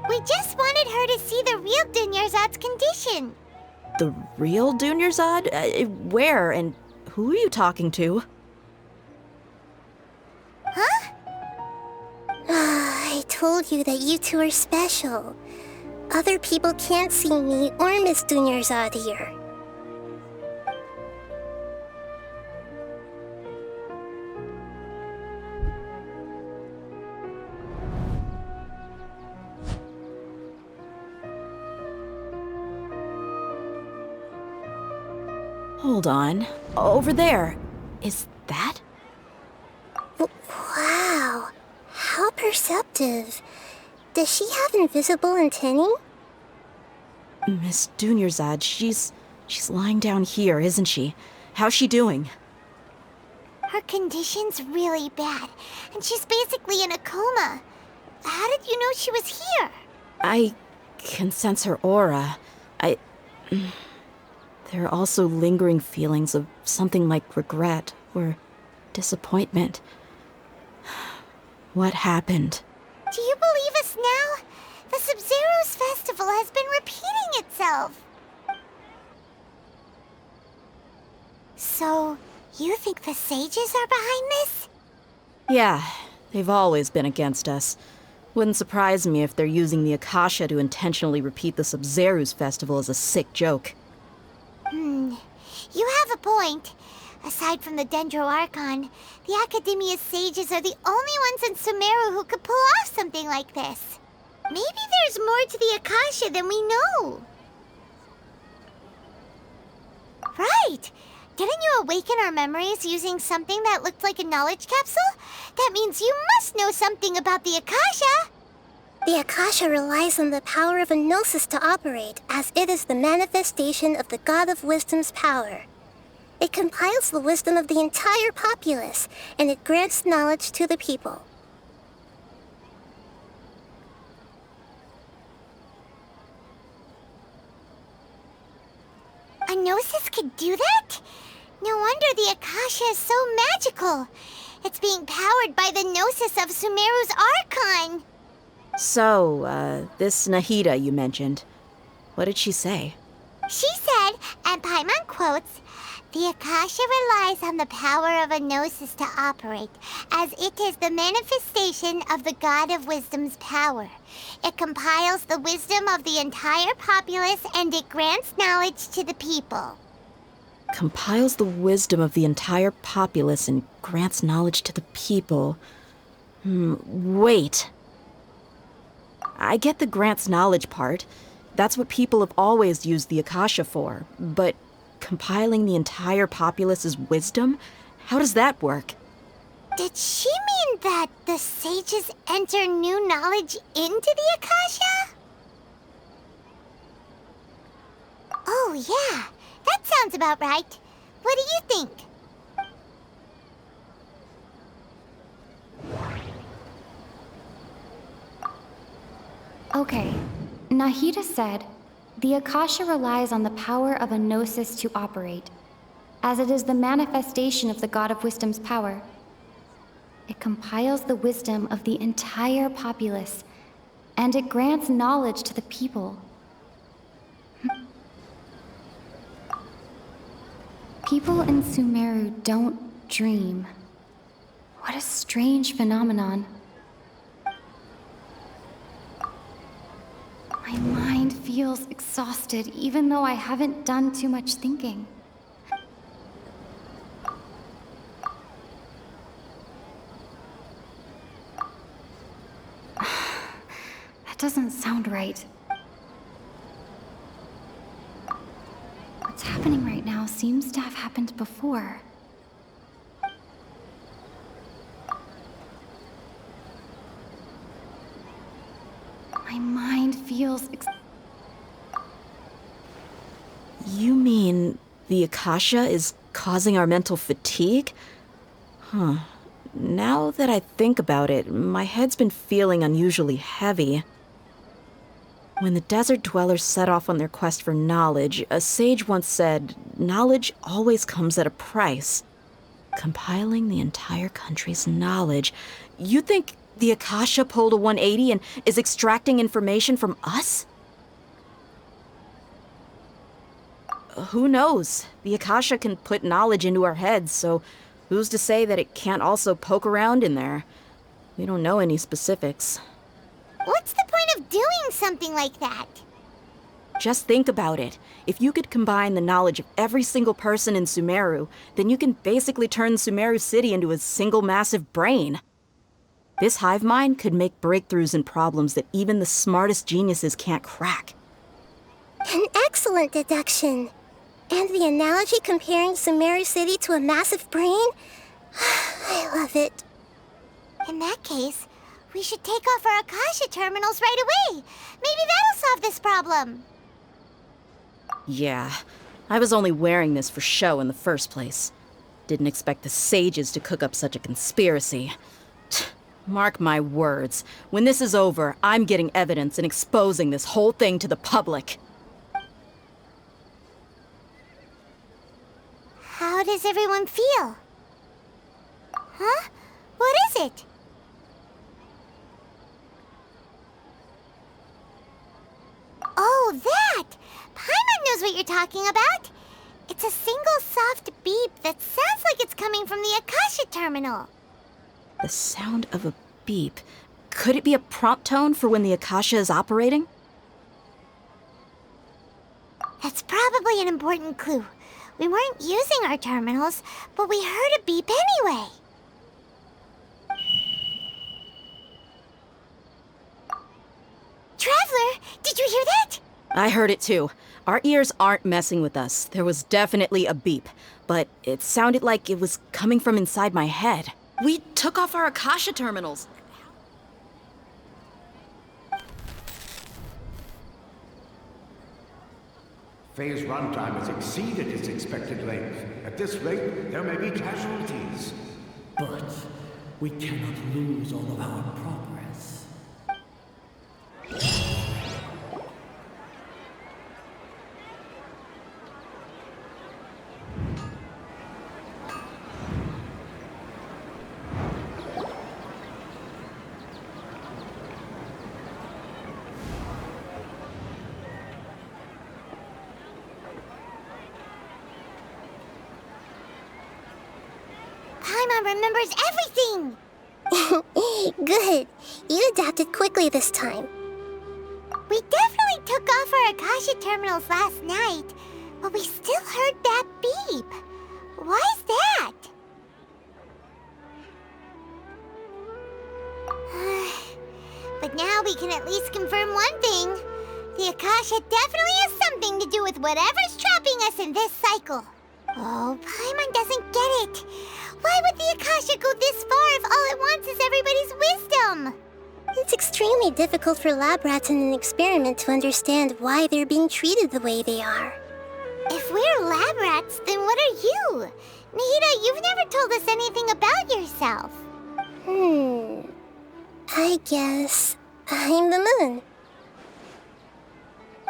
We just wanted her to see the real Dunyarzad's condition. The real Dunyarzad? Where and who are you talking to? Huh? I told you that you two are special. Other people can't see me or Miss Dunyarzad here. Hold on. Over there. Is that? Wow. How perceptive. Does she have invisible antennae? Miss Dunyarzad, she's lying down here, isn't she? How's she doing? Her condition's really bad, and she's basically in a coma. How did you know she was here? I can sense her aura. There are also lingering feelings of something like regret or disappointment. What happened? Do you believe us now? The Sub-Zero's festival has been repeating itself. So, you think the sages are behind this? Yeah, they've always been against us. Wouldn't surprise me if they're using the Akasha to intentionally repeat the Sub-Zero's festival as a sick joke. You have a point. Aside from the Dendro Archon, the Academia's sages are the only ones in Sumeru who could pull off something like this. Maybe there's more to the Akasha than we know. Right! Didn't you awaken our memories using something that looked like a knowledge capsule? That means you must know something about the Akasha! The Akasha relies on the power of a gnosis to operate, as it is the manifestation of the God of Wisdom's power. It compiles the wisdom of the entire populace, and it grants knowledge to the people. A gnosis could do that? No wonder the Akasha is so magical. It's being powered by the gnosis of Sumeru's Archon. So, this Nahida you mentioned, what did she say? She said, and Paimon quotes, "The Akasha relies on the power of a gnosis to operate, as it is the manifestation of the God of Wisdom's power. It compiles the wisdom of the entire populace and it grants knowledge to the people." Compiles the wisdom of the entire populace and grants knowledge to the people. Wait. I get the grants knowledge part. That's what people have always used the Akasha for. But compiling the entire populace's wisdom? How does that work? Did she mean that the sages enter new knowledge into the Akasha? Oh, yeah. That sounds about right. What do you think? Okay, Nahida said, the Akasha relies on the power of a gnosis to operate, as it is the manifestation of the God of Wisdom's power. It compiles the wisdom of the entire populace, and it grants knowledge to the people. People in Sumeru don't dream. What a strange phenomenon. My mind feels exhausted, even though I haven't done too much thinking. That doesn't sound right. What's happening right now seems to have happened before. My mind feels You mean the Akasha is causing our mental fatigue? Huh. Now that I think about it, my head's been feeling unusually heavy. When the desert dwellers set off on their quest for knowledge, a sage once said, knowledge always comes at a price. Compiling the entire country's knowledge. You think the Akasha pulled a 180 and is extracting information from us? Who knows? The Akasha can put knowledge into our heads, so who's to say that it can't also poke around in there? We don't know any specifics. What's the point of doing something like that? Just think about it. If you could combine the knowledge of every single person in Sumeru, then you can basically turn Sumeru City into a single massive brain. This hive mind could make breakthroughs in problems that even the smartest geniuses can't crack. An excellent deduction. And the analogy comparing Sumeru City to a massive brain? I love it. In that case, We should take off our Akasha terminals right away. Maybe that'll solve this problem. Yeah, I was only wearing this for show in the first place. Didn't expect the sages to cook up such a conspiracy. Mark my words, when this is over, I'm getting evidence and exposing this whole thing to the public. How does everyone feel? Huh? What is it? Oh, that! Paimon knows what you're talking about. It's a single soft beep that sounds like it's coming from the Akasha terminal. The sound of a beep. Could it be a prompt tone for when the Akasha is operating? That's probably an important clue. We weren't using our terminals, but we heard a beep anyway. Traveler, did you hear that? I heard it too. Our ears aren't messing with us. There was definitely a beep, but it sounded like it was coming from inside my head. We took off our Akasha terminals. Phase runtime has exceeded its expected length. At this rate, there may be casualties. But we cannot lose all of our progress. Paimon remembers everything! Good. You adapted quickly this time. We definitely took off our Akasha terminals last night, but we still heard that beep. Why is that? But now we can at least confirm one thing. The Akasha definitely has something to do with whatever's trapping us in this cycle. Oh, Paimon doesn't get it. Why would the Akasha go this far if all it wants is everybody's wisdom? It's extremely difficult for lab rats in an experiment to understand why they're being treated the way they are. If we're lab rats, then what are you? Nahida, you've never told us anything about yourself. I guess I'm the moon.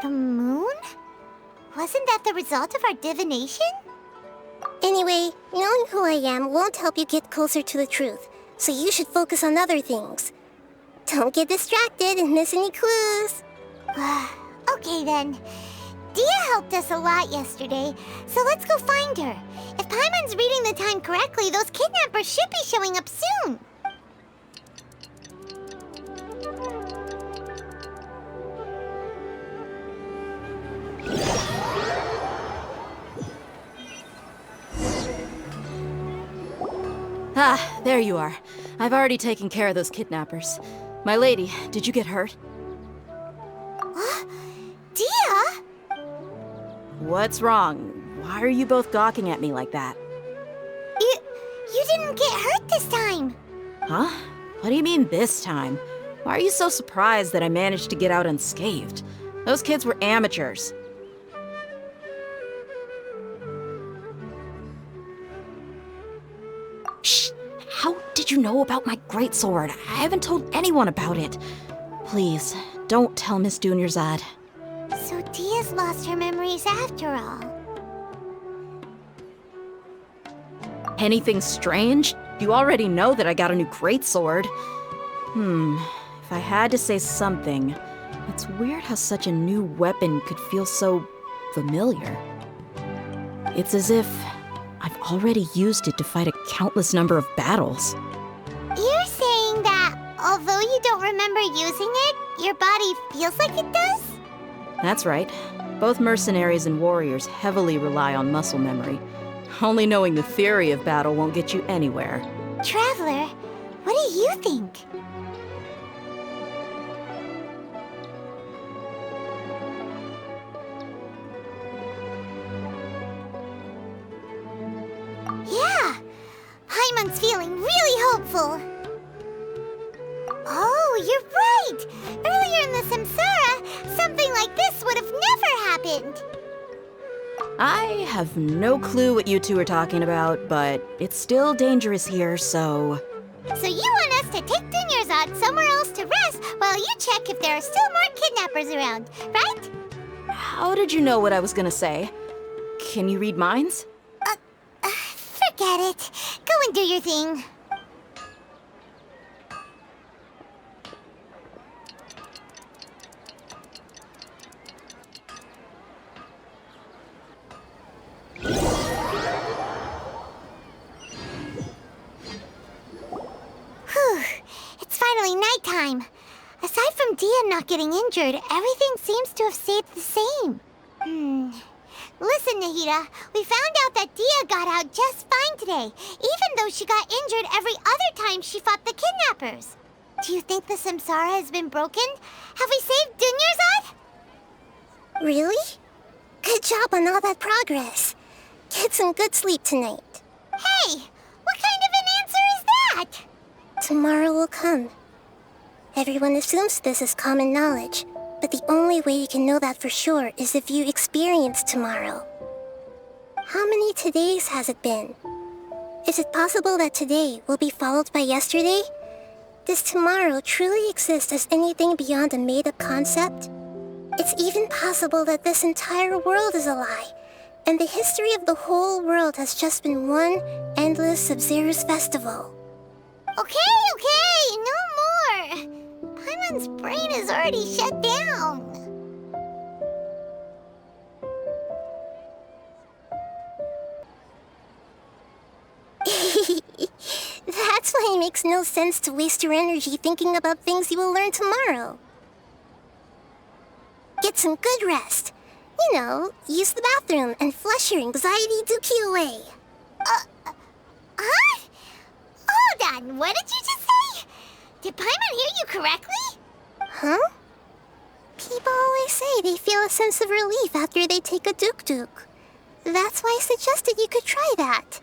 The moon? Wasn't that the result of our divination? Anyway, knowing who I am won't help you get closer to the truth, so you should focus on other things. Don't get distracted and miss any clues. Okay then. Dia helped us a lot yesterday, so let's go find her. If Paimon's reading the time correctly, those kidnappers should be showing up soon. Ah, there you are. I've already taken care of those kidnappers. My lady, did you get hurt? Dia? What's wrong? Why are you both gawking at me like that? You didn't get hurt this time. Huh? What do you mean this time? Why are you so surprised that I managed to get out unscathed? Those kids were amateurs. Shh! How did you know about my greatsword? I haven't told anyone about it. Please, don't tell Miss Dunyarzad. So Dia's lost her memories after all. Anything strange? You already know that I got a new greatsword. If I had to say something, it's weird how such a new weapon could feel so familiar. It's as if I've already used it to fight a countless number of battles. You're saying that although you don't remember using it, your body feels like it does? That's right. Both mercenaries and warriors heavily rely on muscle memory. Only knowing the theory of battle won't get you anywhere. Traveler, what do you think? Yeah! Paimon's feeling really hopeful. Oh! happened? I have no clue what you two are talking about, but it's still dangerous here, so... So you want us to take Dunyarzad somewhere else to rest while you check if there are still more kidnappers around, right? How did you know what I was gonna say? Can you read minds? Forget it. Go and do your thing. Whew. It's finally nighttime. Aside from Dia not getting injured, everything seems to have stayed the same. Listen, Nahida, we found out that Dia got out just fine today, even though she got injured every other time she fought the kidnappers. Do you think the Samsara has been broken? Have we saved Dunyarzad? Really? Good job on all that progress. Get some good sleep tonight. Hey, what kind of an answer is that? Tomorrow will come. Everyone assumes this is common knowledge, but the only way you can know that for sure is if you experience tomorrow. How many todays has it been? Is it possible that today will be followed by yesterday? Does tomorrow truly exist as anything beyond a made-up concept? It's even possible that this entire world is a lie, and the history of the whole world has just been one endless Sub-Zero's festival. Okay, no more. Paimon's brain is already shut down. That's why it makes no sense to waste your energy thinking about things you will learn tomorrow. Get some good rest. You know, use the bathroom and flush your anxiety dookie away. Huh? Hold on, what did you just say? Did Paimon hear you correctly? Huh? People always say they feel a sense of relief after they take a duk-duk. That's why I suggested you could try that.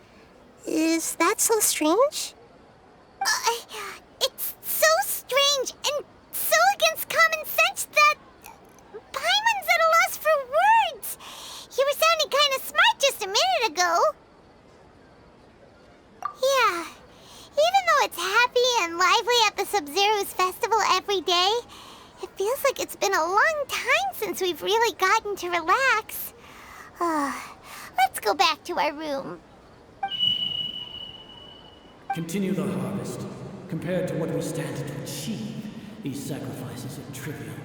Is that so strange? It's so strange and so against common sense that Paimon's at a loss for words. You were sounding kind of smart just a minute ago. Yeah, even though it's happy and lively at the Sub-Zero's festival every day, it feels like it's been a long time since we've really gotten to relax. Let's go back to our room. Continue the harvest. Compared to what we stand to achieve, these sacrifices are trivial.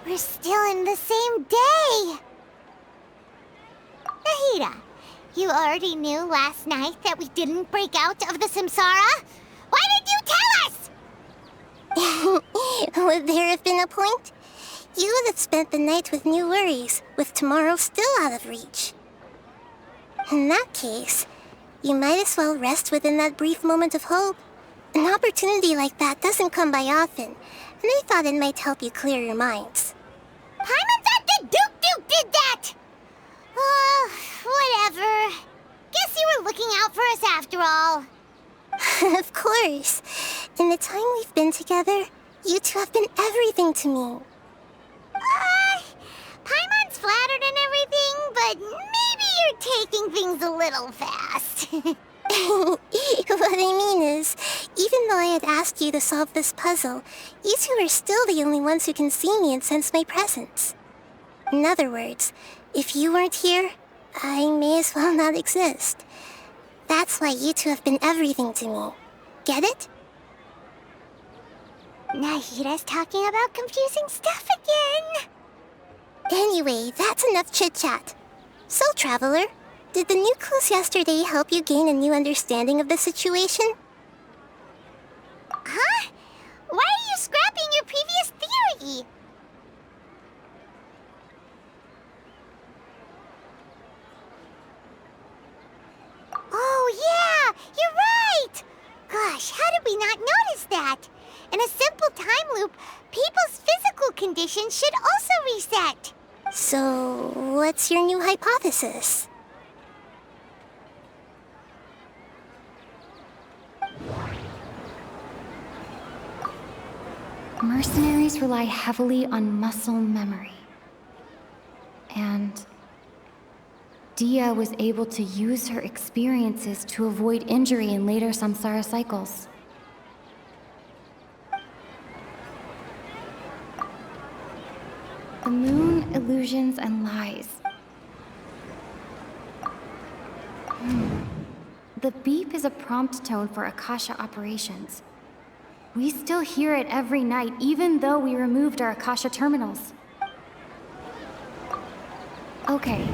We're still in the same day! Nahida, you already knew last night that we didn't break out of the Samsara? Why did you tell us? Would there have been a point? You would have spent the night with new worries, with tomorrow still out of reach. In that case, you might as well rest within that brief moment of hope. An opportunity like that doesn't come by often, and I thought it might help you clear your minds. Paimon thought the Duke did that! Whatever. Guess you were looking out for us after all. Of course. In the time we've been together, you two have been everything to me. Paimon's flattered and everything, but maybe you're taking things a little fast. What I mean is, even though I had asked you to solve this puzzle, you two are still the only ones who can see me and sense my presence. In other words, if you weren't here, I may as well not exist. That's why you two have been everything to me. Get it? Nahida's talking about confusing stuff again. Anyway, that's enough chit-chat. So, Traveler, did the new clues yesterday help you gain a new understanding of the situation? Huh? Why are you scrapping your previous theory? Oh yeah, you're right! Gosh, how did we not notice that? In a simple time loop, people's physical conditions should also reset. So, what's your new hypothesis? Mercenaries rely heavily on muscle memory. And Dia was able to use her experiences to avoid injury in later samsara cycles. The moon, illusions, and lies. The beep is a prompt tone for Akasha operations. We still hear it every night, even though we removed our Akasha terminals. Okay,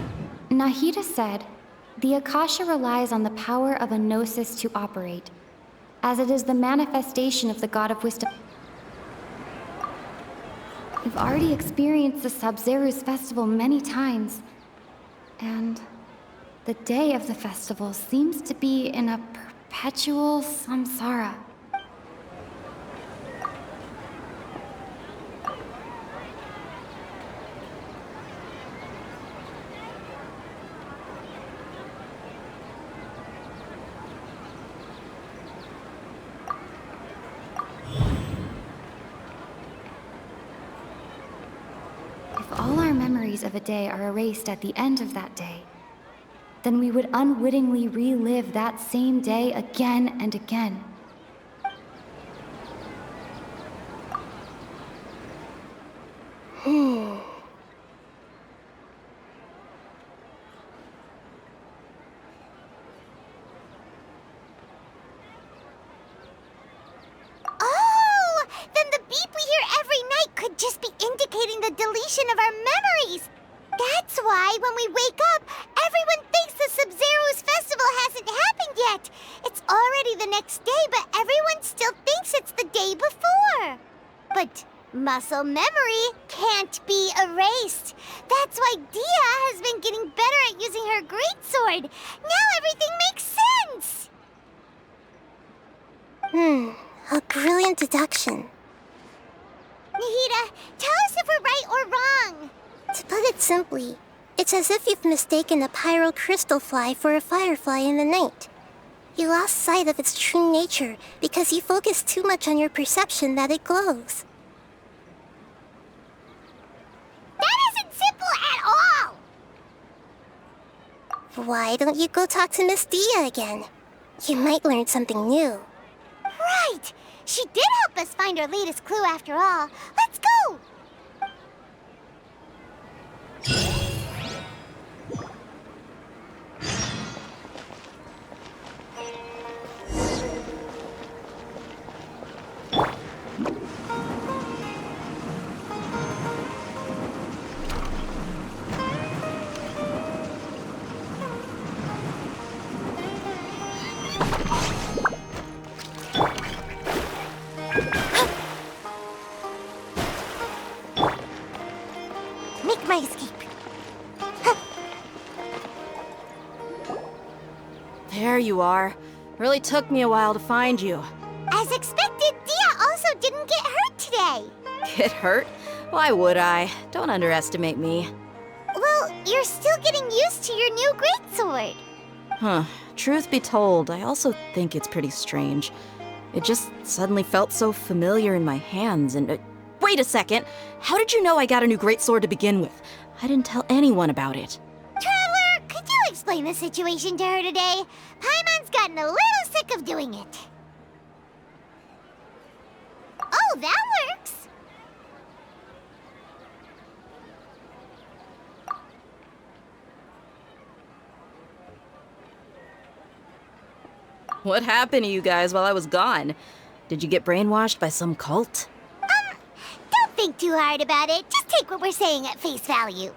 Nahida said, the Akasha relies on the power of a gnosis to operate, as it is the manifestation of the God of Wisdom. We've already experienced the Sub-Zeru's festival many times, and the day of the festival seems to be in a perpetual samsara. If all our memories of a day are erased at the end of that day, then we would unwittingly relive that same day again and again. Oh! Then the beep we hear every night could just be indicating the deletion of our memories! That's why, when we wake up, everyone thinks the Sub-Zeru's festival hasn't happened yet. It's already the next day, but everyone still thinks it's the day before. But muscle memory can't be erased. That's why Dia has been getting better at using her greatsword. Now everything makes sense. A brilliant deduction. Nahida, tell us if we're right or wrong. To put it simply, it's as if you've mistaken a pyro crystal fly for a firefly in the night. You lost sight of its true nature because you focused too much on your perception that it glows. That isn't simple at all! Why don't you go talk to Miss Dia again? You might learn something new. Right! She did help us find our latest clue after all. Let's go! Make my escape. There you are. Really took me a while to find you. As expected, Dia also didn't get hurt today. Get hurt? Why would I? Don't underestimate me. Well, you're still getting used to your new greatsword. Huh. Truth be told, I also think it's pretty strange. It just suddenly felt so familiar in my hands and... wait a second! How did you know I got a new greatsword to begin with? I didn't tell anyone about it. Traveler, could you explain the situation to her today? Paimon's gotten a little sick of doing it. Oh, that works! What happened to you guys while I was gone? Did you get brainwashed by some cult? Don't think too hard about it. Just take what we're saying at face value.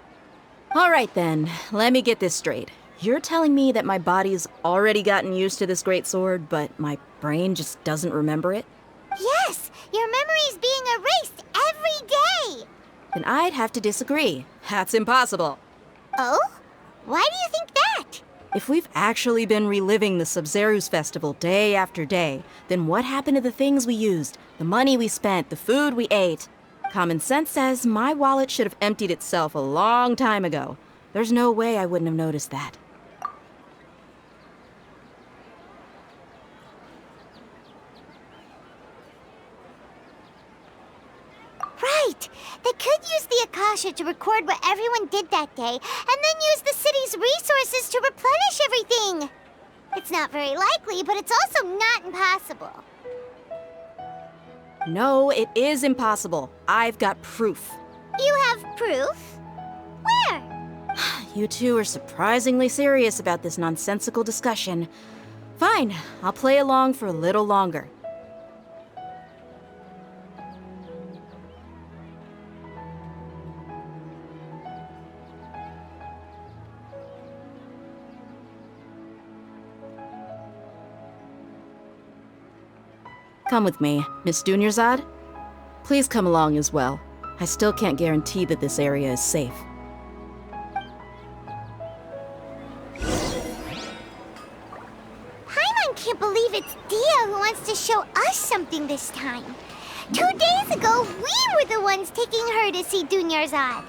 All right then, let me get this straight. You're telling me that my body's already gotten used to this greatsword, but my brain just doesn't remember it? Yes, your memory's being erased every day. Then I'd have to disagree. That's impossible. Oh? Why do you think that? If we've actually been reliving the Sub-Zeru's festival day after day, then what happened to the things we used, the money we spent, the food we ate? Common sense says my wallet should have emptied itself a long time ago. There's no way I wouldn't have noticed that. right! They could use the Akasha to record what everyone did that day, and then use the city's resources to replenish everything! It's not very likely, but it's also not impossible. No, it is impossible. I've got proof. You have proof? Where? You two are surprisingly serious about this nonsensical discussion. Fine, I'll play along for a little longer. Come with me, Miss Dunyarzad. Please come along as well. I still can't guarantee that this area is safe. Paimon can't believe it's Dia who wants to show us something this time. 2 days ago, we were the ones taking her to see Dunyarzad.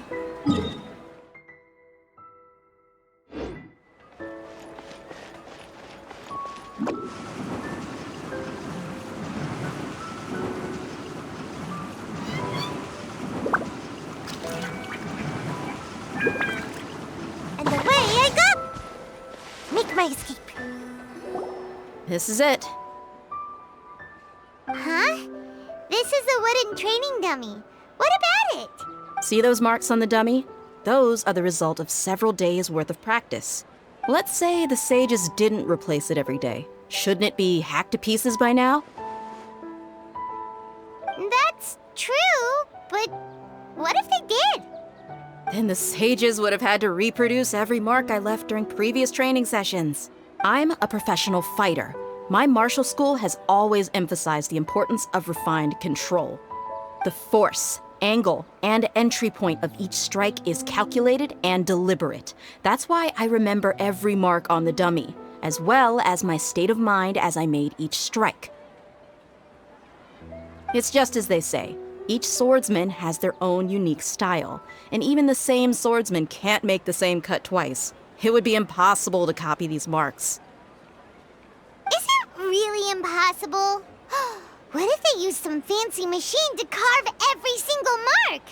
And the way I go! Make my escape. This is it. Huh? This is a wooden training dummy. What about it? See those marks on the dummy? Those are the result of several days' worth of practice. Let's say the sages didn't replace it every day. Shouldn't it be hacked to pieces by now? That's true, but what if they did? Then the sages would have had to reproduce every mark I left during previous training sessions. I'm a professional fighter. My martial school has always emphasized the importance of refined control. The force, angle, and entry point of each strike is calculated and deliberate. That's why I remember every mark on the dummy, as well as my state of mind as I made each strike. It's just as they say. Each swordsman has their own unique style, and even the same swordsman can't make the same cut twice. It would be impossible to copy these marks. Is it really impossible? What if they used some fancy machine to carve every single mark?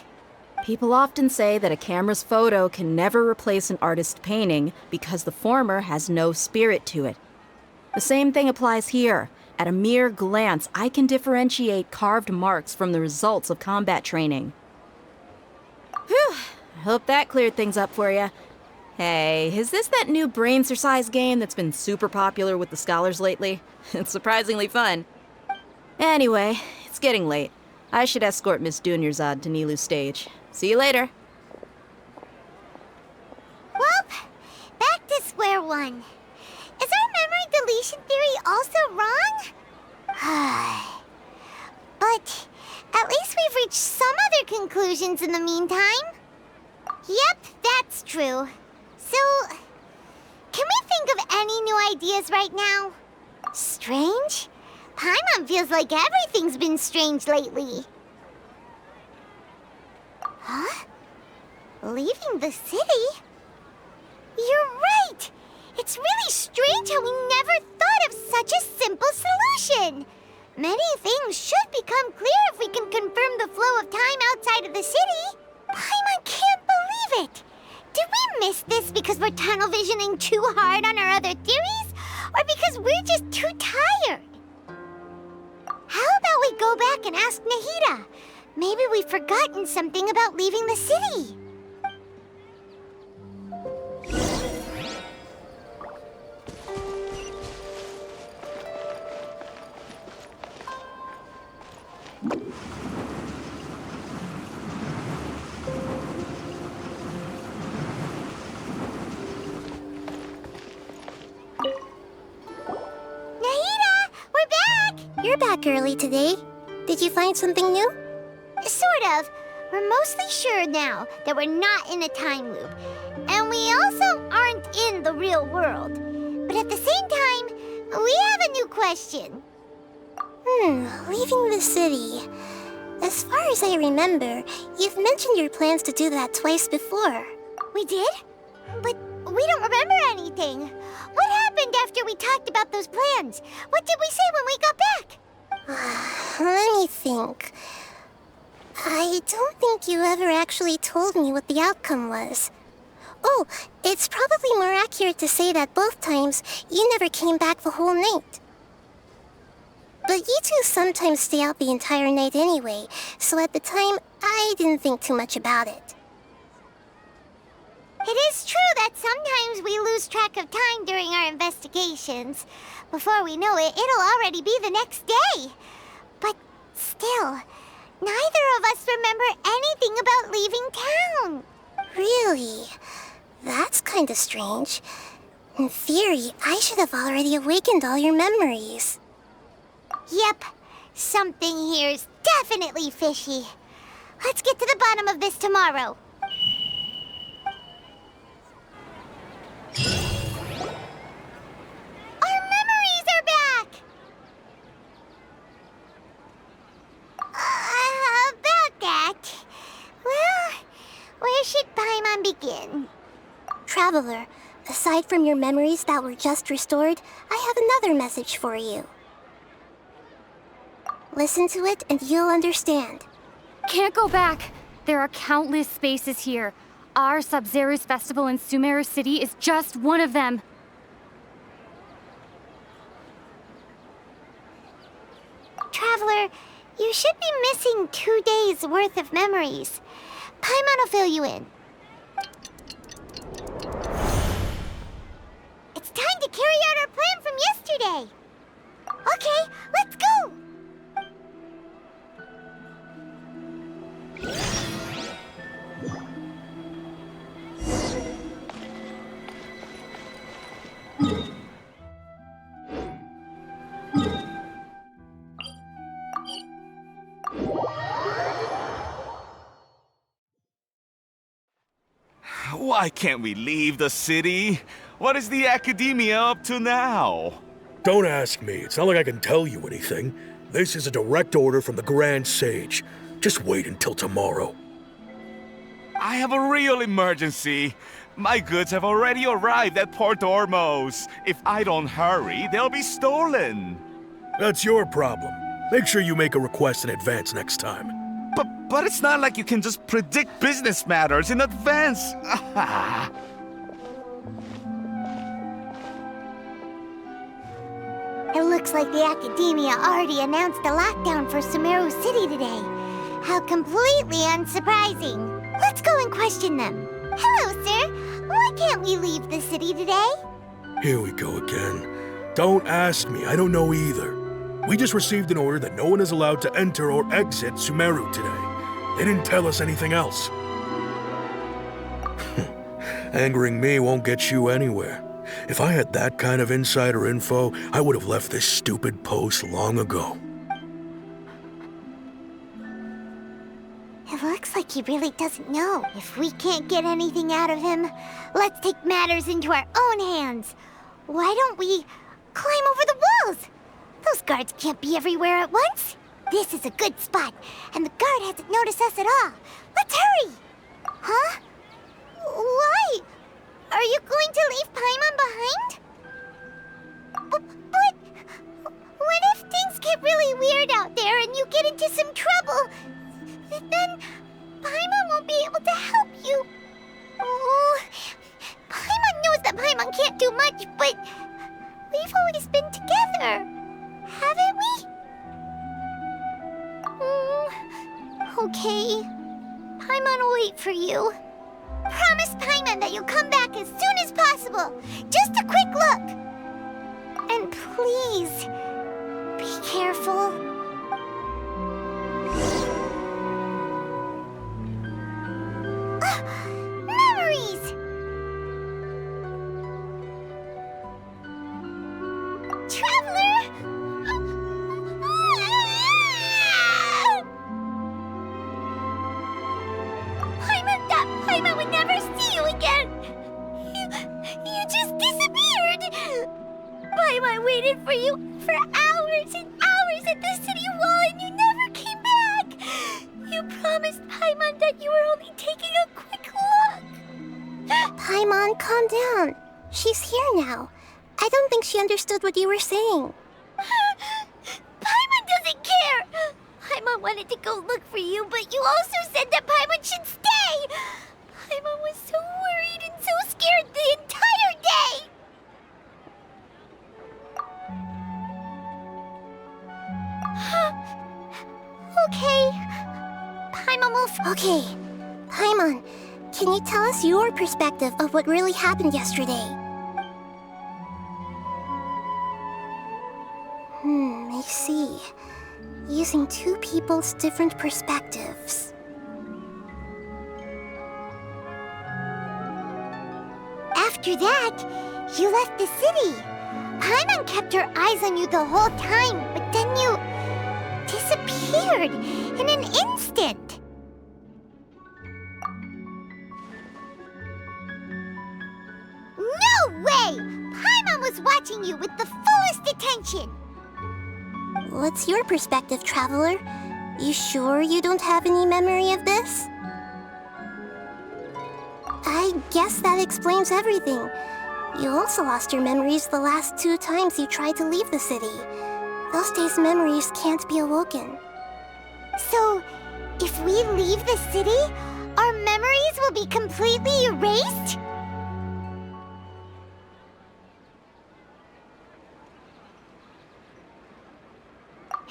People often say that a camera's photo can never replace an artist's painting because the former has no spirit to it. The same thing applies here. At a mere glance, I can differentiate carved marks from the results of combat training. Whew, I hope that cleared things up for you. Hey, is this that new brain exercise game that's been super popular with the scholars lately? It's surprisingly fun. Anyway, it's getting late. I should escort Miss Dunyarzad to Nilu's stage. See you later. Well, back to square one. Is our memory deletion theory also wrong? But at least we've reached some other conclusions in the meantime. Yep, that's true. So, can we think of any new ideas right now? Strange? Paimon feels like everything's been strange lately. Huh? Leaving the city? You're right! It's really strange how we never thought of such a simple solution! Many things should become clear if we can confirm the flow of time outside of the city. Paimon can't believe it! Did we miss this because we're tunnel visioning too hard on our other theories? Or because we're just too tired? How about we go back and ask Nahida? Maybe we've forgotten something about leaving the city. You're back early today. Did you find something new? Sort of. We're mostly sure now that we're not in a time loop. And we also aren't in the real world. But at the same time, we have a new question. Leaving the city. As far as I remember, you've mentioned your plans to do that twice before. We did? But we don't remember anything. What happened after we talked about those plans? What did we say when we got back? Let me think. I don't think you ever actually told me what the outcome was. Oh, it's probably more accurate to say that both times you never came back the whole night. But you two sometimes stay out the entire night anyway, so at the time, I didn't think too much about it. It is true that sometimes we lose track of time during our investigations. Before we know it, it'll already be the next day. But still, neither of us remember anything about leaving town. Really? That's kinda strange. In theory, I should have already awakened all your memories. Yep, something here is definitely fishy. Let's get to the bottom of this tomorrow. Our memories are back! About that. Well, where should Paimon begin? Traveler, aside from your memories that were just restored, I have another message for you. Listen to it and you'll understand. Can't go back. There are countless spaces here. Our Sub-Zeru's festival in Sumeru City is just one of them. Traveler, you should be missing 2 days' worth of memories. Paimon will fill you in. It's time to carry out our plan from yesterday. Okay, let's go! Why can't we leave the city? What is the Academia up to now? Don't ask me. It's not like I can tell you anything. This is a direct order from the Grand Sage. Just wait until tomorrow. I have a real emergency. My goods have already arrived at Port Ormos. If I don't hurry, they'll be stolen. That's your problem. Make sure you make a request in advance next time. But it's not like you can just predict business matters in advance. It looks like the Academia already announced a lockdown for Sumeru City today. How completely unsurprising. Let's go and question them. Hello, sir. Why can't we leave the city today? Here we go again. Don't ask me. I don't know either. We just received an order that no one is allowed to enter or exit Sumeru today. They didn't tell us anything else. Angering me won't get you anywhere. If I had that kind of insider info, I would have left this stupid post long ago. It looks like he really doesn't know. If we can't get anything out of him, let's take matters into our own hands. Why don't we climb over the walls? Those guards can't be everywhere at once. This is a good spot, and the guard hasn't noticed us at all. Let's hurry! Huh? Why? Are you going to leave Paimon behind? But what if things get really weird out there and you get into some trouble? Then Paimon won't be able to help you. Oh, Paimon knows that Paimon can't do much, but we've always been together, haven't we? Okay. Paimon will wait for you. Promise Paimon that you'll come back as soon as possible. Just a quick look. And please, be careful. Memories! Traveler! Paimon would never see you again! You just disappeared! Paimon waited for you for hours and hours at the city wall and you never came back! You promised Paimon that you were only taking a quick look! Paimon, calm down. She's here now. I don't think she understood what you were saying. Paimon doesn't care! Paimon wanted wanted to go look for you, but you also said that Paimon should stay! Paimon was so worried and so scared the entire day! Okay. Paimon will Okay. Paimon, can you tell us your perspective of what really happened yesterday? I see. Using two people's different perspectives. After that, you left the city. Paimon kept her eyes on you the whole time, but then you disappeared in an instant. No way! Paimon was watching you with the fullest attention. What's your perspective, Traveler? You sure you don't have any memory of this? I guess that explains everything. You also lost your memories the last 2 times you tried to leave the city. Those days' memories can't be awoken. So, if we leave the city, our memories will be completely erased?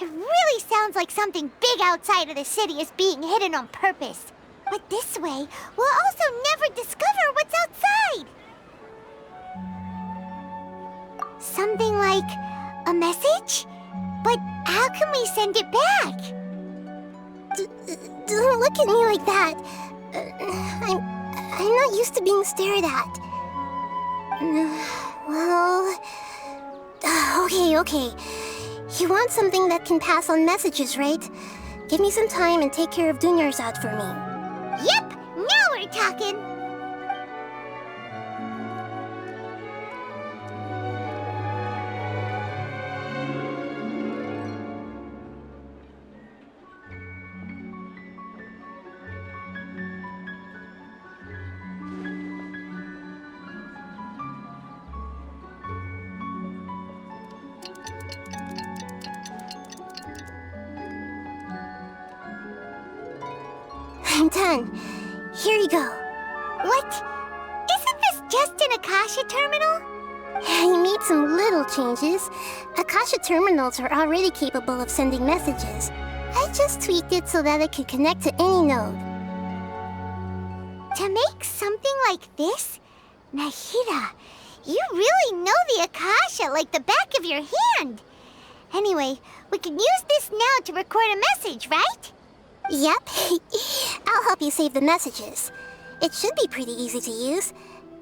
It really sounds like something big outside of the city is being hidden on purpose. But this way, we'll also never discover what's outside. Something like a message? But how can we send it back? Don't look at me like that. I'm not used to being stared at. Well... Okay. You want something that can pass on messages, right? Give me some time and take care of Dunyarzad for me. Yep! Now we're talking! I'm done. Here you go. What? Isn't this just an Akasha terminal? You made some little changes. Akasha terminals are already capable of sending messages. I just tweaked it so that it could connect to any node. To make something like this? Nahida, you really know the Akasha like the back of your hand. Anyway, we can use this now to record a message, right? Yep. I'll help you save the messages. It should be pretty easy to use.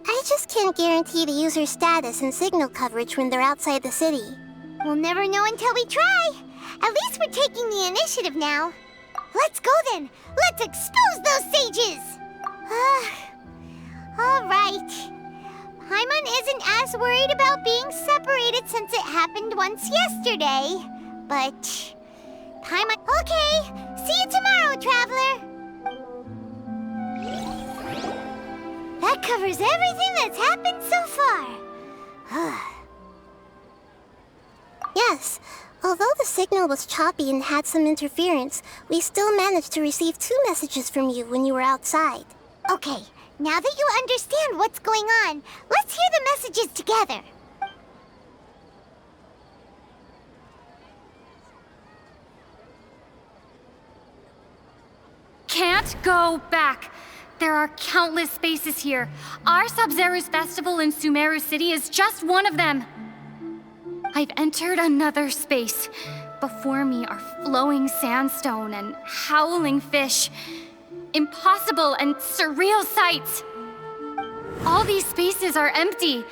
I just can't guarantee the user's status and signal coverage when they're outside the city. We'll never know until we try. At least we're taking the initiative now. Let's go then. Let's expose those sages. All right. Paimon isn't as worried about being separated since it happened once yesterday. But Paimon... Okay. See you tomorrow, Traveler. That covers everything that's happened so far. Yes. Although the signal was choppy and had some interference, we still managed to receive 2 messages from you when you were outside. Okay, now that you understand what's going on, let's hear the messages together. Can't go back. There are countless spaces here. Our Sub-Zeru's festival in Sumeru City is just one of them. I've entered another space. Before me are flowing sandstone and howling fish. Impossible and surreal sights. All these spaces are empty,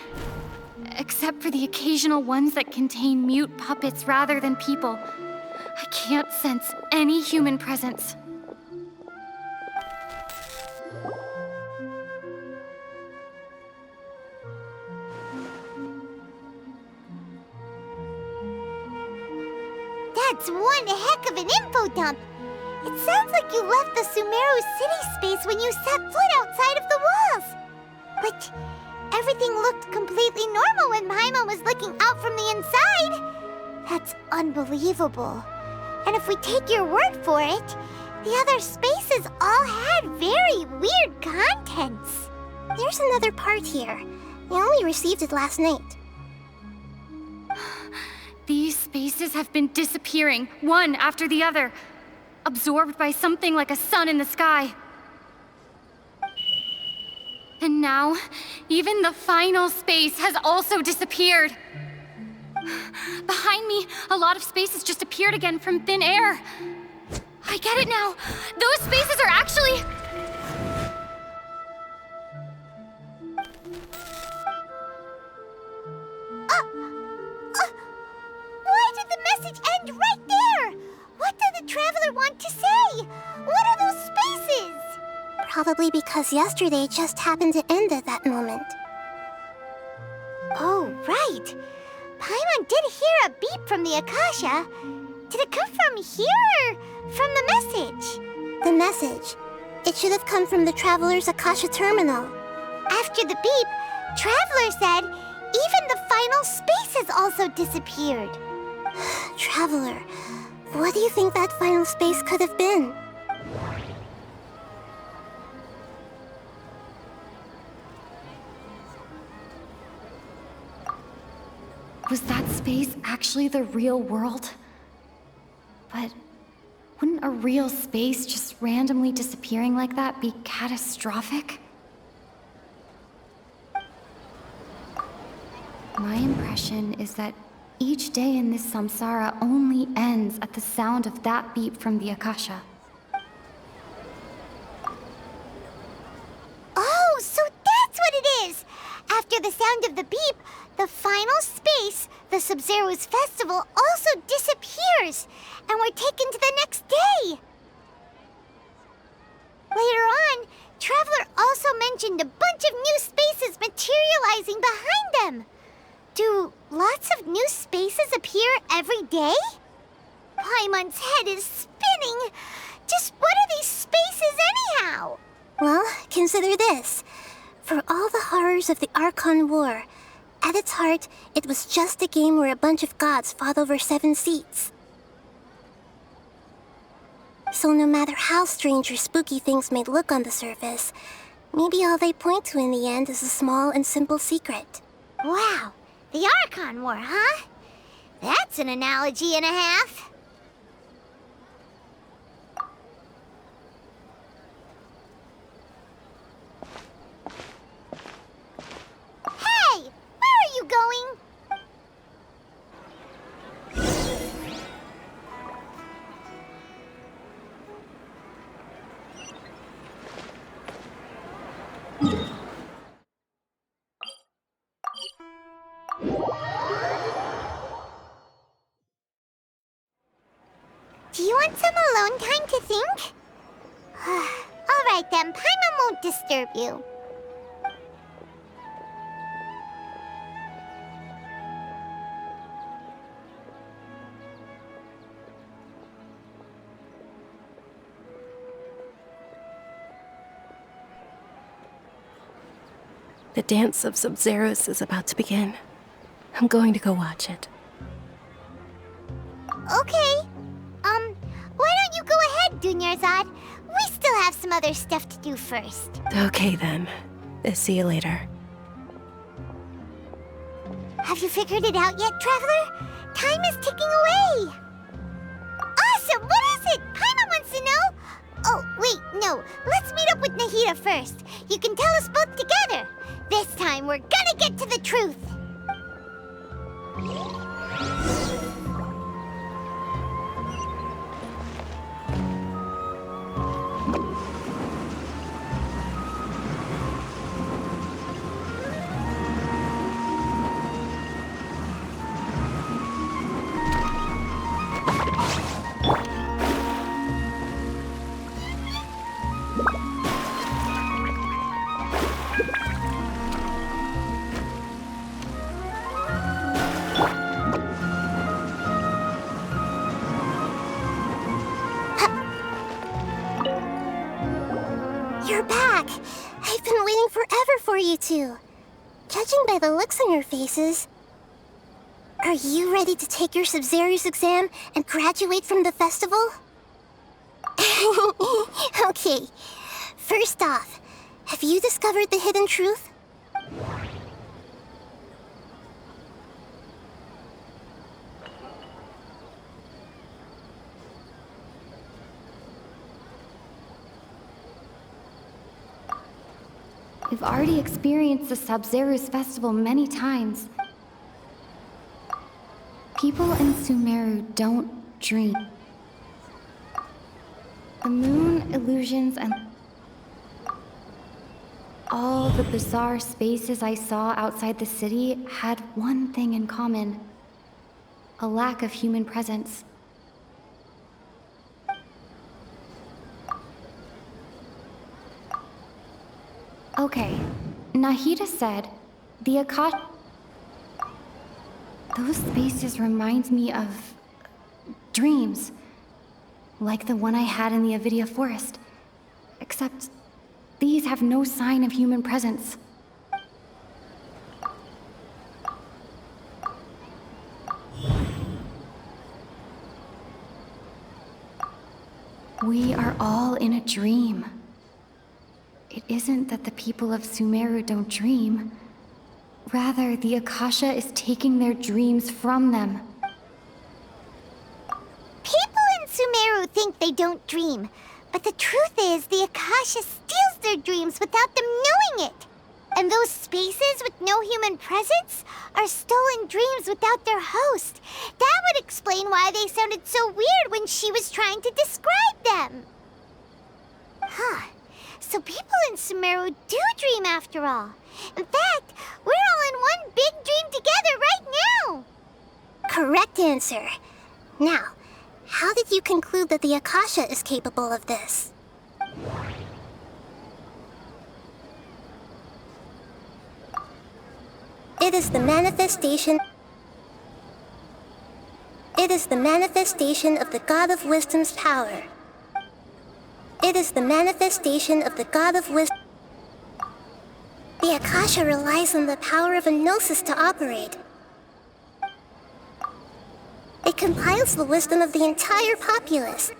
except for the occasional ones that contain mute puppets rather than people. I can't sense any human presence. That's one heck of an info dump. It sounds like you left the Sumeru city space when you set foot outside of the walls. But everything looked completely normal when Paimon was looking out from the inside. That's unbelievable. And if we take your word for it, the other spaces all had very weird contents. There's another part here. We only received it last night. These spaces have been disappearing, one after the other, absorbed by something like a sun in the sky. And now, even the final space has also disappeared. Behind me, a lot of spaces just appeared again from thin air. I get it now. Those spaces are actually... Why did the message end right there? What did the traveler want to say? What are those spaces? Probably because yesterday just happened to end at that moment. Oh, right. Paimon did hear a beep from the Akasha. Did it come from here or from the message? The message. It should have come from the Traveler's Akasha terminal. After the beep, Traveler said even the final spaces also disappeared. Traveler, what do you think that final space could have been? Was that space actually the real world? But wouldn't a real space just randomly disappearing like that be catastrophic? My impression is that each day in this samsara only ends at the sound of that beep from the Akasha. Oh, so that's what it is! After the sound of the beep, the final space, the Sub-Zero's festival, also disappears, and we're taken to the next day. Later on, Traveler also mentioned a bunch of new spaces materializing behind them. Do lots of new spaces appear every day? Paimon's head is spinning. Just what are these spaces anyhow? Well, consider this. For all the horrors of the Archon War, at its heart, it was just a game where a bunch of gods fought over 7 seats. So no matter how strange or spooky things may look on the surface, maybe all they point to in the end is a small and simple secret. Wow, the Archon War, huh? That's an analogy and a half. Hey, where are you going? Do you want some alone time to think? All right then, Paimon won't disturb you. The dance of Sub-Zeros is about to begin. I'm going to go watch it. Okay. Why don't you go ahead, Dunyarzad? We still have some other stuff to do first. Okay then. See you later. Have you figured it out yet, Traveler? Time is ticking away. Awesome! What is it? Paimon wants to know. Oh, wait, no. Let's meet up with Nahida first. You can tell us both together. This time, we're gonna get to the truth. You're back! I've been waiting forever for you two. Judging by the looks on your faces, Are you ready to take your Sub-Zeru's exam and graduate from the festival? Okay. First off, have you discovered the hidden truth? We've already experienced the Sub-Zeru's festival many times. People in Sumeru don't dream. The moon, illusions, and all the bizarre spaces I saw outside the city had one thing in common: a lack of human presence. Okay, Nahida said the Akash... Those spaces remind me of... dreams. Like the one I had in the Avidia Forest. Except, these have no sign of human presence. We are all in a dream. It isn't that the people of Sumeru don't dream. Rather, the Akasha is taking their dreams from them. People in Sumeru think they don't dream, but the truth is the Akasha steals their dreams without them knowing it. And those spaces with no human presence are stolen dreams without their host. That would explain why they sounded so weird when she was trying to describe them. Huh. So people in Sumeru do dream after all. In fact, we're all in one big dream together right now. Correct answer. Now, how did you conclude that the Akasha is capable of this? It is the manifestation... It is the manifestation of the God of Wisdom's power. It is the manifestation of the God of Wisdom. The Akasha relies on the power of a gnosis to operate. It compiles the wisdom of the entire populace.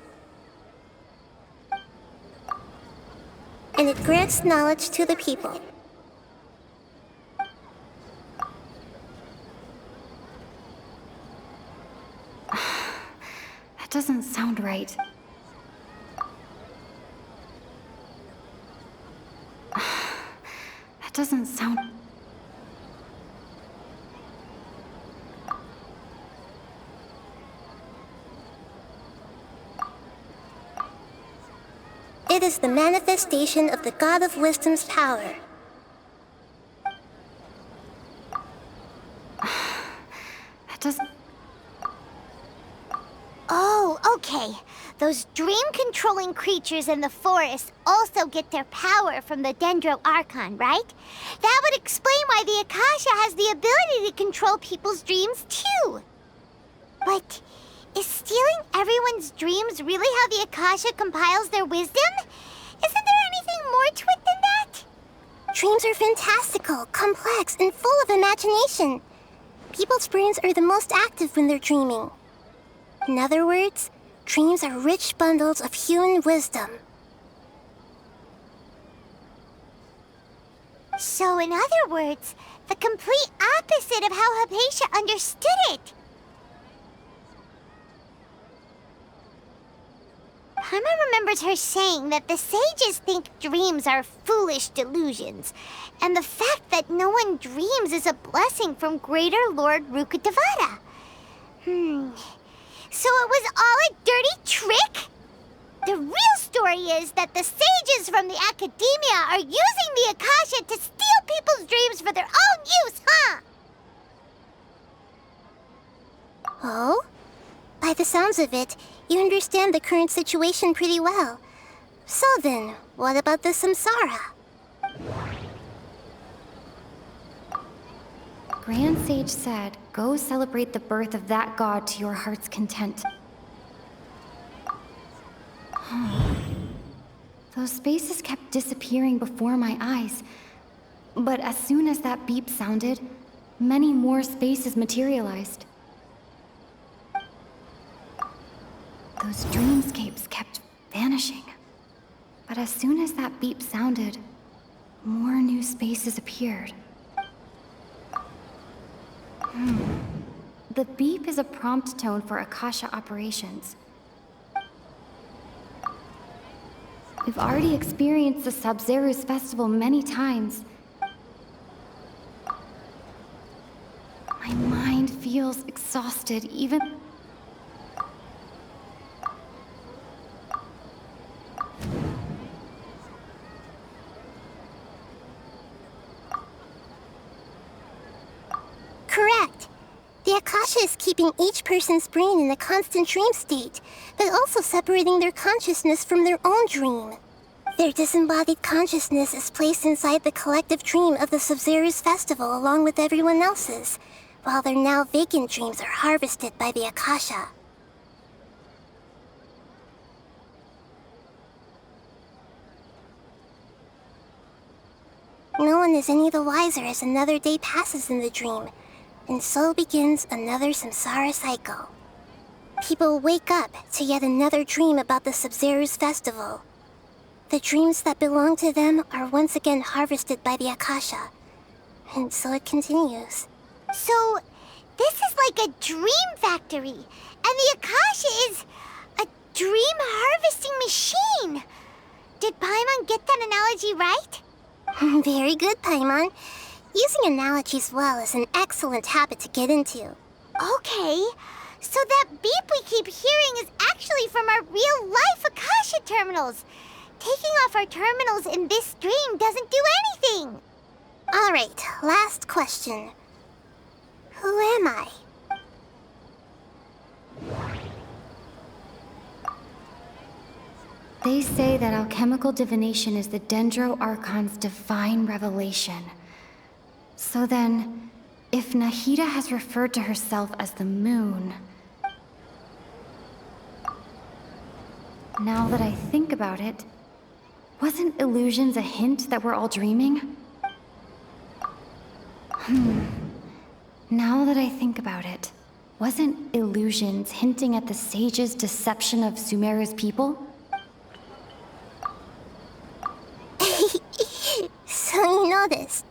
And it grants knowledge to the people. That doesn't sound right. That doesn't sound... It is the manifestation of the God of Wisdom's power. That doesn't... Oh, okay. Those dream-controlling creatures in the forest also get their power from the Dendro Archon, right? That would explain why the Akasha has the ability to control people's dreams, too. But is stealing everyone's dreams really how the Akasha compiles their wisdom? Isn't there anything more to it than that? Dreams are fantastical, complex, and full of imagination. People's brains are the most active when they're dreaming. In other words, dreams are rich bundles of human wisdom. So, in other words, the complete opposite of how Hypatia understood it. Paimon remembers her saying that the sages think dreams are foolish delusions, and the fact that no one dreams is a blessing from Greater Lord Rukkhadevata. So it was all a dirty trick? The real story is that the sages from the Academia are using the Akasha to steal people's dreams for their own use, huh? Oh? By the sounds of it, you understand the current situation pretty well. So then, what about the Samsara? Grand Sage said, go celebrate the birth of that god to your heart's content. Those spaces kept disappearing before my eyes. But as soon as that beep sounded, many more spaces materialized. Those dreamscapes kept vanishing. But as soon as that beep sounded, more new spaces appeared. The beep is a prompt tone for Akasha operations. We've already experienced the Sub-Zeru's festival many times. My mind feels exhausted even... Correct. The Akasha is keeping each person's brain in a constant dream state, but also separating their consciousness from their own dream. Their disembodied consciousness is placed inside the collective dream of the Sub-Zeru's festival along with everyone else's, while their now vacant dreams are harvested by the Akasha. No one is any the wiser as another day passes in the dream, and so begins another samsara cycle. People wake up to yet another dream about the Sub-Zeru's festival. The dreams that belong to them are once again harvested by the Akasha, and so it continues. So, this is like a dream factory, and the Akasha is a dream harvesting machine. Did Paimon get that analogy right? Very good, Paimon. Using analogies well is an excellent habit to get into. Okay, so that beep we keep hearing is actually from our real-life Akasha terminals. Taking off our terminals in this dream doesn't do anything. All right, last question. Who am I? They say that alchemical divination is the Dendro Archon's divine revelation. So then, if Nahida has referred to herself as the moon... Now that I think about it, wasn't illusions a hint that we're all dreaming? Now that I think about it, wasn't illusions hinting at the sage's deception of Sumeru's people? So you noticed.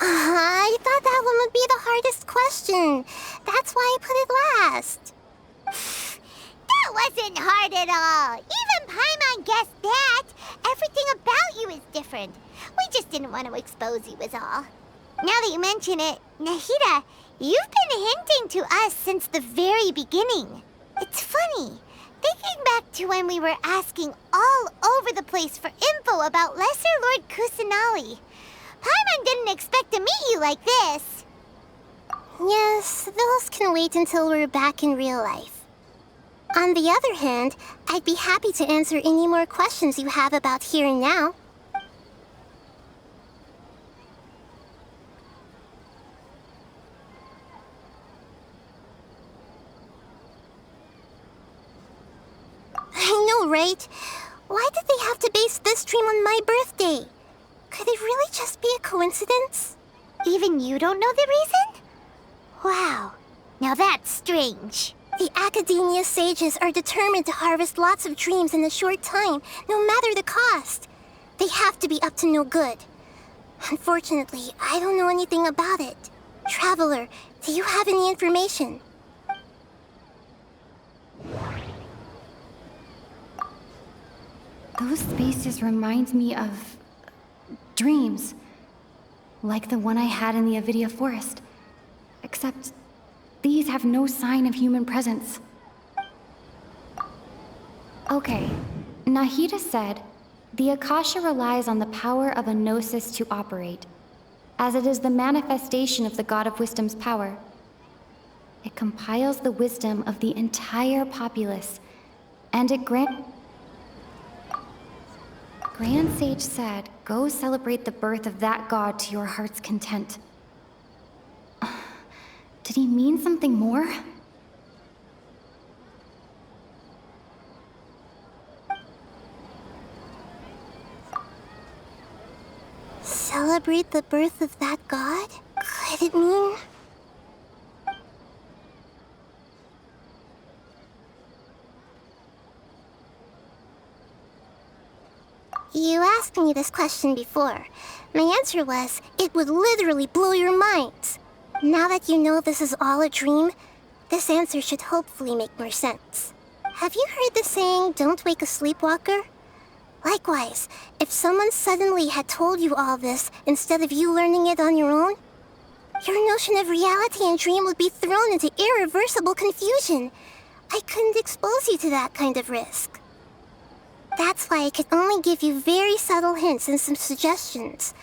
I thought that one would be the hardest question. That's why I put it last. That wasn't hard at all. Even Paimon guessed that. Everything about you is different. We just didn't want to expose you is all. Now that you mention it, Nahida, you've been hinting to us since the very beginning. It's funny. Thinking back to when we were asking all over the place for info about Lesser Lord Kusanali, Paimon didn't expect to meet you like this. Yes, those can wait until we're back in real life. On the other hand, I'd be happy to answer any more questions you have about here and now. I know, right? Why did they have to base this dream on my birthday? Could it really just be a coincidence? Even you don't know the reason? Wow, now that's strange. The Academia sages are determined to harvest lots of dreams in a short time, no matter the cost. They have to be up to no good. Unfortunately, I don't know anything about it. Traveler, do you have any information? Those spaces remind me of... dreams. Like the one I had in the Avidia forest. Except... these have no sign of human presence. Okay, Nahida said, the Akasha relies on the power of a gnosis to operate, as it is the manifestation of the God of Wisdom's power. It compiles the wisdom of the entire populace, and it Grand Sage said, go celebrate the birth of that god to your heart's content. Did he mean something more? Celebrate the birth of that god? Could it mean... You asked me this question before. My answer was, it would literally blow your minds. Now that you know this is all a dream, this answer should hopefully make more sense. Have you heard the saying, don't wake a sleepwalker? Likewise, if someone suddenly had told you all this instead of you learning it on your own, your notion of reality and dream would be thrown into irreversible confusion. I couldn't expose you to that kind of risk. That's why I could only give you very subtle hints and some suggestions.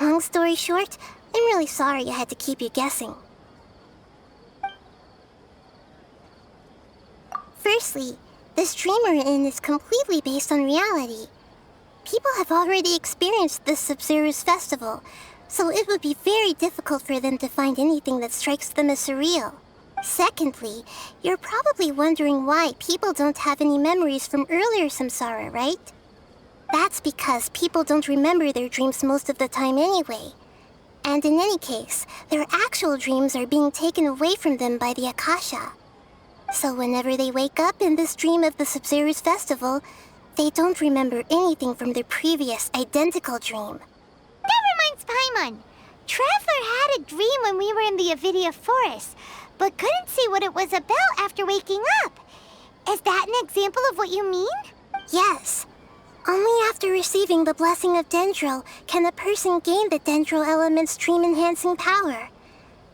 Long story short, I'm really sorry I had to keep you guessing. Firstly, this dream we're in is completely based on reality. People have already experienced this Sub-Zero's festival, so it would be very difficult for them to find anything that strikes them as surreal. Secondly, you're probably wondering why people don't have any memories from earlier samsara, right? That's because people don't remember their dreams most of the time anyway. And in any case, their actual dreams are being taken away from them by the Akasha. So whenever they wake up in this dream of the Sub-Zero's festival, they don't remember anything from their previous identical dream. That reminds Paimon. Traveler had a dream when we were in the Avidia Forest, but couldn't see what it was about after waking up. Is that an example of what you mean? Yes. Only after receiving the blessing of Dendro can a person gain the Dendro element's dream-enhancing power.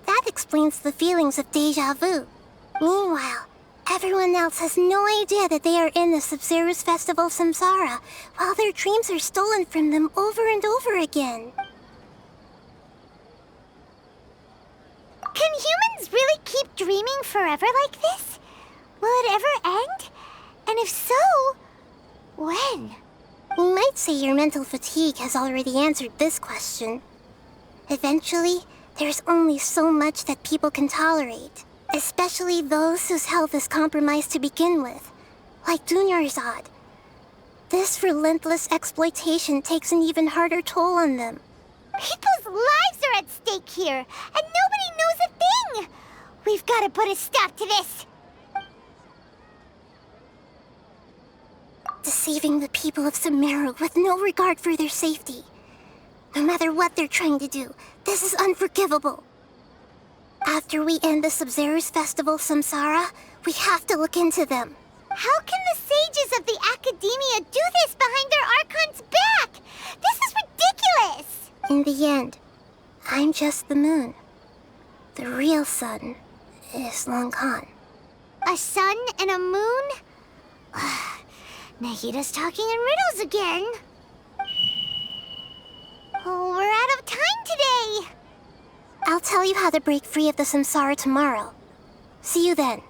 That explains the feelings of deja vu. Meanwhile, everyone else has no idea that they are in the Sub-Zero's festival samsara, while their dreams are stolen from them over and over again. Can humans really keep dreaming forever like this? Will it ever end? And if so, when? We might say your mental fatigue has already answered this question. Eventually, there's only so much that people can tolerate, especially those whose health is compromised to begin with, like Dunyarzad. This relentless exploitation takes an even harder toll on them. People's lives are at stake here, and nobody knows a thing! We've got to put a stop to this! Deceiving the people of Sumeru with no regard for their safety. No matter what they're trying to do, this is unforgivable. After we end the Sub-Zero's festival samsara, we have to look into them. How can the sages of the Academia do this behind their Archon's back? This is ridiculous! In the end, I'm just the moon. The real sun is long gone. A sun and a moon? Nahida's talking in riddles again. Oh, we're out of time today. I'll tell you how to break free of the samsara tomorrow. See you then.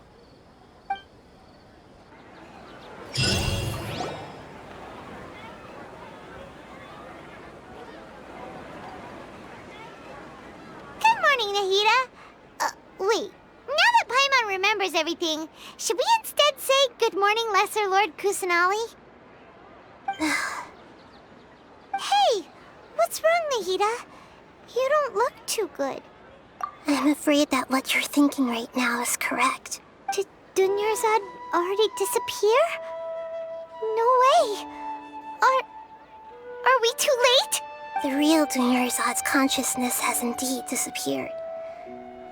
Good morning, Nahida. Wait. Now that Paimon remembers everything, should we instead say good morning, Lesser Lord Kusanali? Hey, what's wrong, Nahida? You don't look too good. I'm afraid that what you're thinking right now is correct. Did Dunyarzad already disappear? No way. Are we too late? The real Dunyarzad's consciousness has indeed disappeared.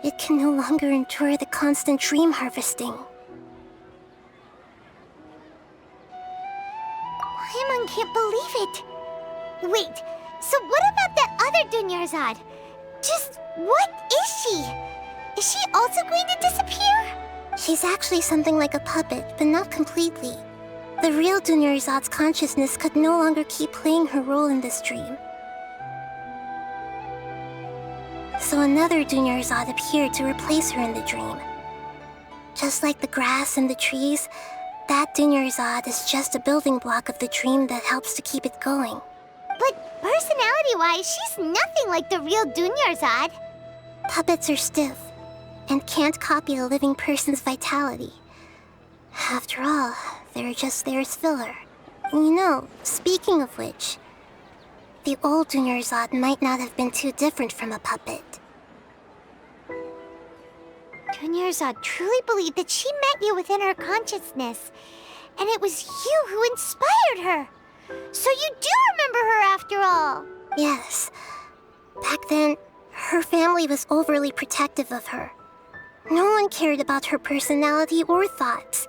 It can no longer endure the constant dream harvesting. Paimon can't believe it. Wait, so what about that other Dunyarzad? Just what is she? Is she also going to disappear? She's actually something like a puppet, but not completely. The real Dunyarzad's consciousness could no longer keep playing her role in this dream. So another Dunyarzad appeared to replace her in the dream. Just like the grass and the trees, that Dunyarzad is just a building block of the dream that helps to keep it going. But personality-wise, she's nothing like the real Dunyarzad. Puppets are stiff and can't copy a living person's vitality. After all, they're just there as filler. And you know, speaking of which, the old Dunyarzad might not have been too different from a puppet. Dunyarzad truly believed that she met you within her consciousness, and it was you who inspired her. So you do remember her after all? Yes. Back then, her family was overly protective of her. No one cared about her personality or thoughts.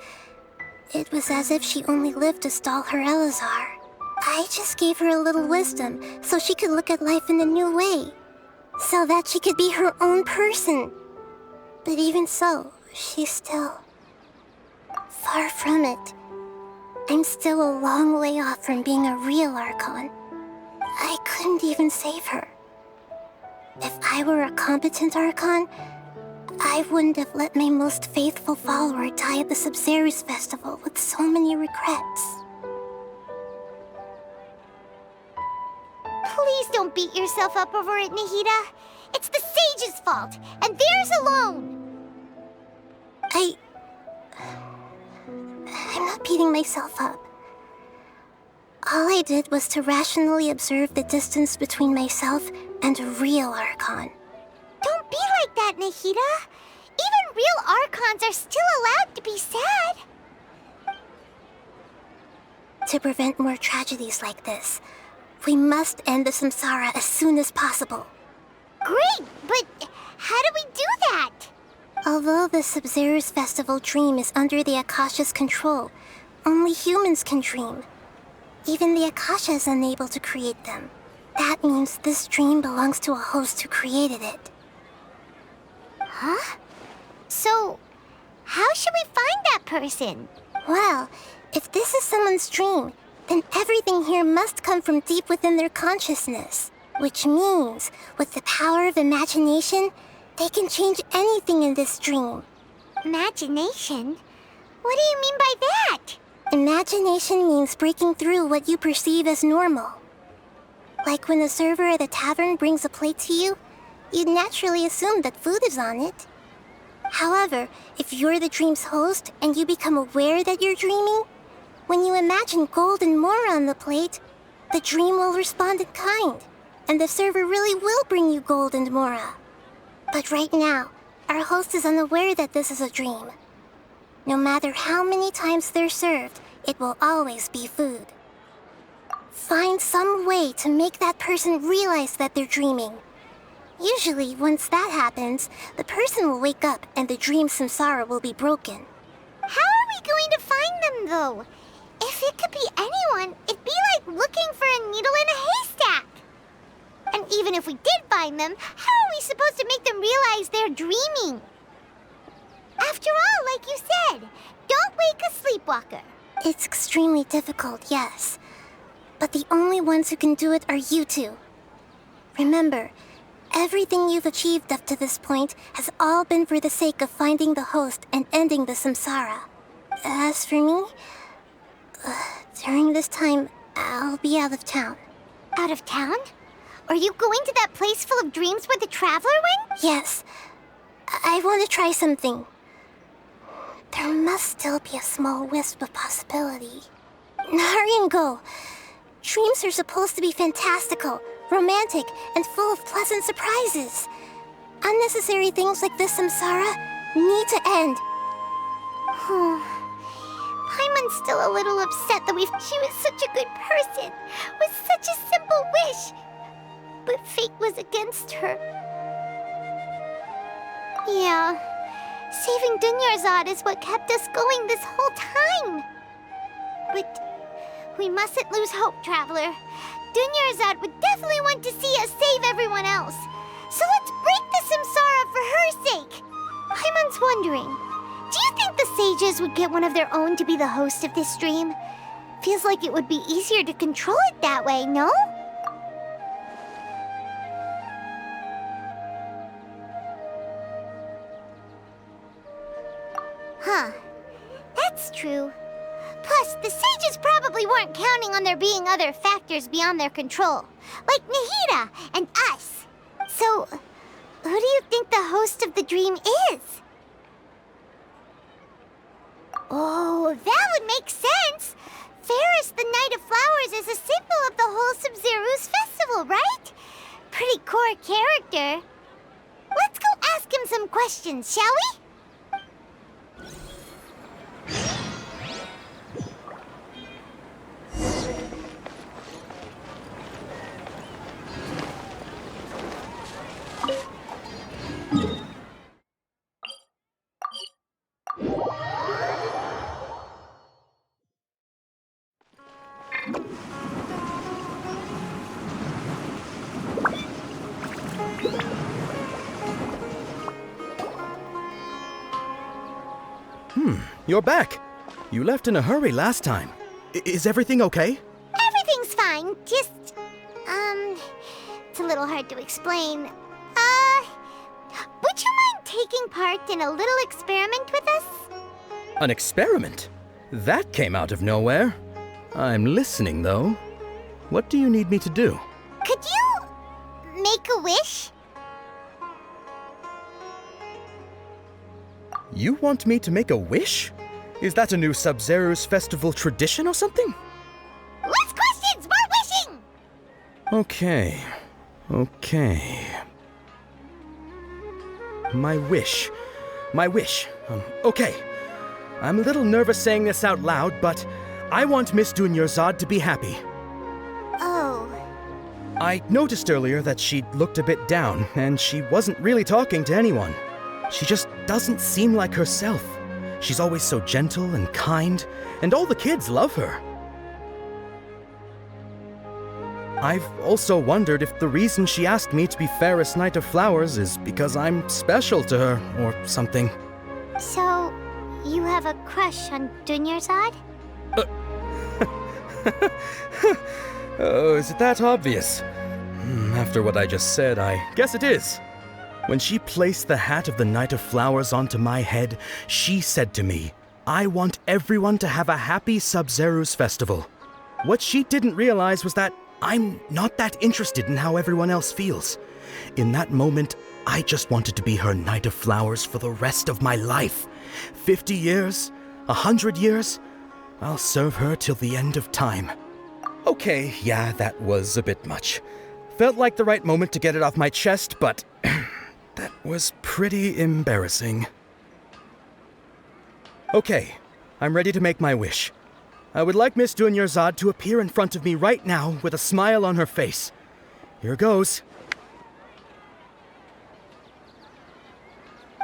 It was as if she only lived to stall her Elazar. I just gave her a little wisdom so she could look at life in a new way. So that she could be her own person. But even so, she's still far from it. I'm still a long way off from being a real Archon. I couldn't even save her. If I were a competent Archon, I wouldn't have let my most faithful follower die at the Sumeru's festival with so many regrets. Please don't beat yourself up over it, Nahida. It's the sage's fault, and theirs alone. I'm not beating myself up. All I did was to rationally observe the distance between myself and a real Archon. Don't be like that, Nahida. Even real Archons are still allowed to be sad. To prevent more tragedies like this, we must end the samsara as soon as possible. Great, but how do we do that? Although the Sumeru's festival dream is under the Akasha's control, only humans can dream. Even the Akasha is unable to create them. That means this dream belongs to a host who created it. Huh? So, how should we find that person? Well, if this is someone's dream, then everything here must come from deep within their consciousness. Which means, with the power of imagination, they can change anything in this dream. Imagination? What do you mean by that? Imagination means breaking through what you perceive as normal. Like when a server at a tavern brings a plate to you, you'd naturally assume that food is on it. However, if you're the dream's host and you become aware that you're dreaming, when you imagine gold and more on the plate, the dream will respond in kind, and the server really will bring you gold and mora. But right now, our host is unaware that this is a dream. No matter how many times they're served, it will always be food. Find some way to make that person realize that they're dreaming. Usually, once that happens, the person will wake up and the dream samsara will be broken. How are we going to find them, though? If it could be anyone, it'd be like looking for a needle in a haystack. And even if we did find them, how are we supposed to make them realize they're dreaming? After all, like you said, don't wake a sleepwalker. It's extremely difficult, yes. But the only ones who can do it are you two. Remember, everything you've achieved up to this point has all been for the sake of finding the host and ending the samsara. As for me, during this time, I'll be out of town. Out of town? Are you going to that place full of dreams where the traveler went? Yes. I want to try something. There must still be a small wisp of possibility. Hurry and go. Dreams are supposed to be fantastical, romantic, and full of pleasant surprises. Unnecessary things like this samsara need to end. Paimon's still a little upset that she was such a good person, with such a simple wish. But fate was against her. Yeah, saving Dunyarzad is what kept us going this whole time. But we mustn't lose hope, Traveler. Dunyarzad would definitely want to see us save everyone else. So let's break the samsara for her sake. Paimon's wondering, do you think the sages would get one of their own to be the host of this stream? Feels like it would be easier to control it that way, no? Huh. That's true. Plus, the sages probably weren't counting on there being other factors beyond their control, like Nahida and us. So, who do you think the host of the dream is? Oh, that would make sense. Ferris, the Knight of Flowers, is a symbol of the whole Sumeru's festival, right? Pretty core character. Let's go ask him some questions, shall we? you're back. You left in a hurry last time. Is everything okay? Everything's fine, just, it's a little hard to explain. Would you mind taking part in a little experiment with us? An experiment? That came out of nowhere. I'm listening, though. What do you need me to do? Could you make a wish? You want me to make a wish? Is that a new Sub-Zeru's festival tradition or something? Less questions, more wishing! Okay. My wish. Okay. I'm a little nervous saying this out loud, but I want Miss Dunyarzad to be happy. Oh. I noticed earlier that she looked a bit down, and she wasn't really talking to anyone. She just doesn't seem like herself. She's always so gentle and kind, and all the kids love her. I've also wondered if the reason she asked me to be Fairest Knight of Flowers is because I'm special to her, or something. So, you have a crush on Dunyarzad? Oh, is it that obvious? After what I just said, I guess it is. When she placed the hat of the Knight of Flowers onto my head, she said to me, I want everyone to have a happy Sub-Zeru's festival. What she didn't realize was that I'm not that interested in how everyone else feels. In that moment, I just wanted to be her Knight of Flowers for the rest of my life. 50 years? 100 years? I'll serve her till the end of time. Okay, yeah, that was a bit much. Felt like the right moment to get it off my chest, but that was pretty embarrassing. Okay, I'm ready to make my wish. I would like Miss Dunyarzad to appear in front of me right now with a smile on her face. Here goes.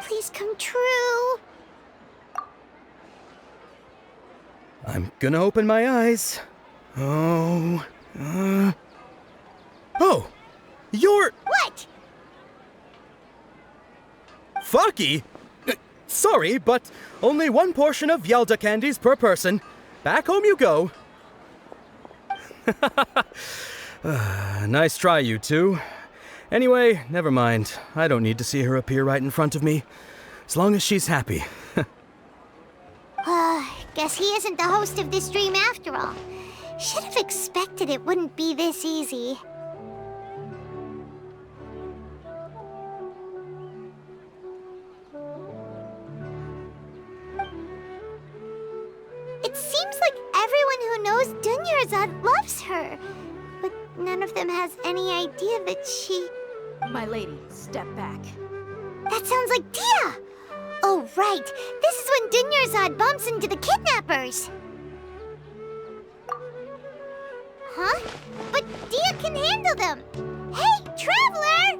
Please come true. I'm gonna open my eyes. Oh, you're... What? Fucky? Sorry, but only one portion of Yalda candies per person. Back home you go. Nice try, you two. Anyway, never mind. I don't need to see her appear right in front of me. As long as she's happy. Guess he isn't the host of this dream after all. Should have expected it wouldn't be this easy. It seems like everyone who knows Dunyarzad loves her, but none of them has any idea that she... My lady, step back. That sounds like Dia! Oh, right. This is when Dunyarzad bumps into the kidnappers. Huh? But Dia can handle them. Hey, Traveler!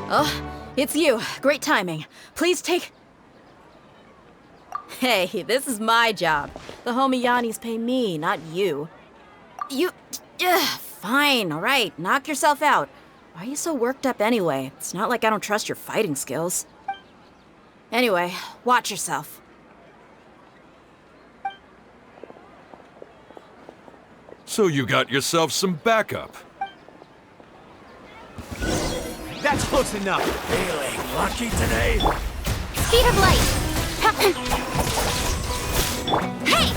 Oh, it's you. Great timing. Please take... Hey, this is my job. The homie Yannis pay me, not you. You... fine, all right. Knock yourself out. Why are you so worked up anyway? It's not like I don't trust your fighting skills. Anyway, watch yourself. So you got yourself some backup. That's close enough. Feeling lucky today? Speed of light! Hey!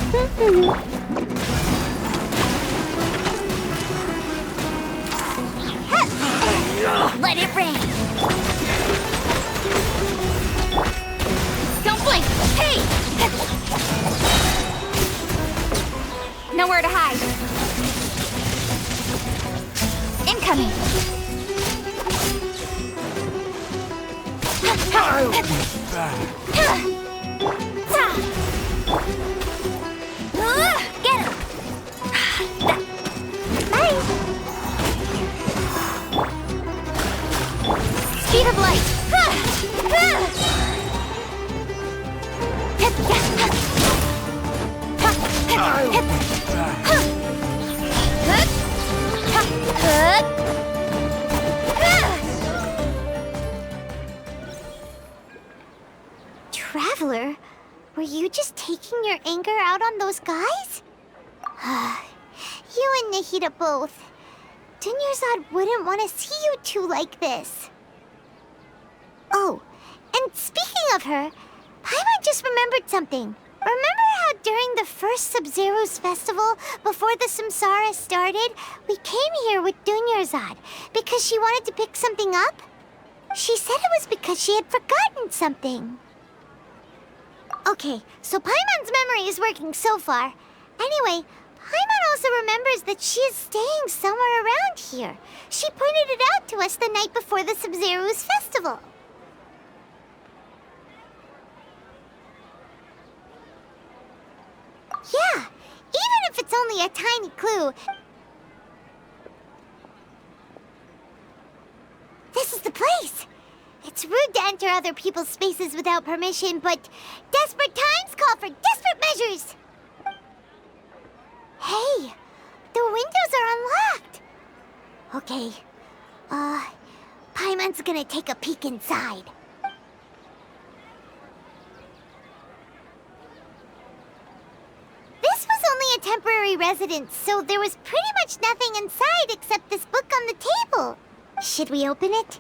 Let it rain! Don't blink! Hey! Nowhere to hide. Incoming! I'll be back. Get him! Bye! Speed of light! Traveler, were you just taking your anger out on those guys? You and Nahida both. Dunyarzad wouldn't want to see you two like this. Oh, and speaking of her, Paimon just remembered something. Remember how during the first Sub-Zero's festival, before the Samsara started, we came here with Dunyarzad because she wanted to pick something up? She said it was because she had forgotten something. Okay, so Paimon's memory is working so far. Anyway, Paimon also remembers that she is staying somewhere around here. She pointed it out to us the night before the Sub-Zero's festival. Yeah, even if it's only a tiny clue. This is the place. It's rude to enter other people's spaces without permission, but desperate times call for desperate measures. Hey, the windows are unlocked. Okay, Paimon's gonna take a peek inside. This was only a temporary residence, so there was pretty much nothing inside except this book on the table. Should we open it?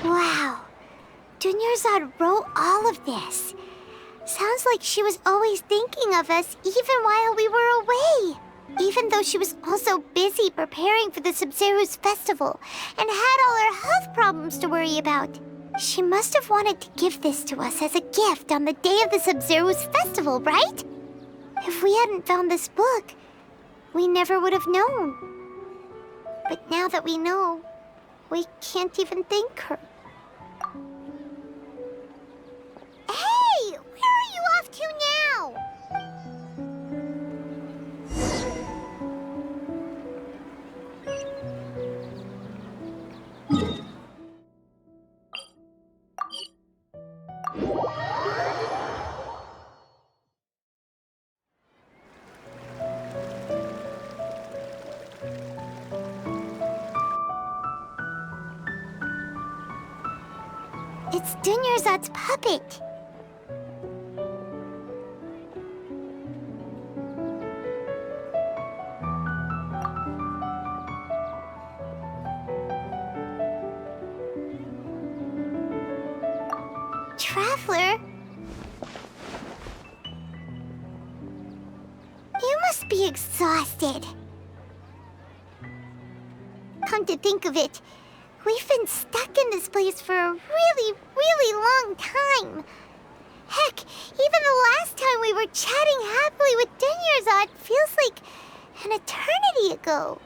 Wow, Dunyarzad wrote all of this. Sounds like she was always thinking of us even while we were away. Even though she was also busy preparing for the Sub-Zero's festival and had all her health problems to worry about. She must have wanted to give this to us as a gift on the day of the Sub-Zero's festival, right? If we hadn't found this book, we never would have known. But now that we know, we can't even thank her. Hey! Where are you off to now? It's Dunyarzad's puppet. Traveler? You must be exhausted. Come to think of it, we've been stuck in this place for a really long time. Heck, even the last time we were chatting happily with Dunyarzad feels like an eternity ago.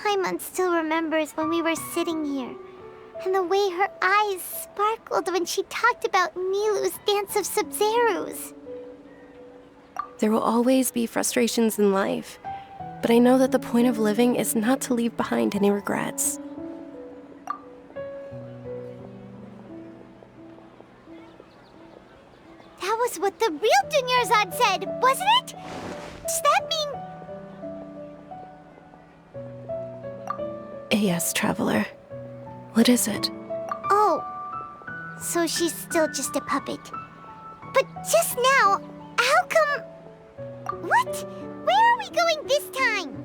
Paimon still remembers when we were sitting here, and the way her eyes sparkled when she talked about Nilu's dance of Sub-Zerus. There will always be frustrations in life, but I know that the point of living is not to leave behind any regrets. That was what the real Dunyarzad said, wasn't it? Does that mean... Yes, Traveler. What is it? Oh, so she's still just a puppet. But just now, how come... What? Where are we going this time?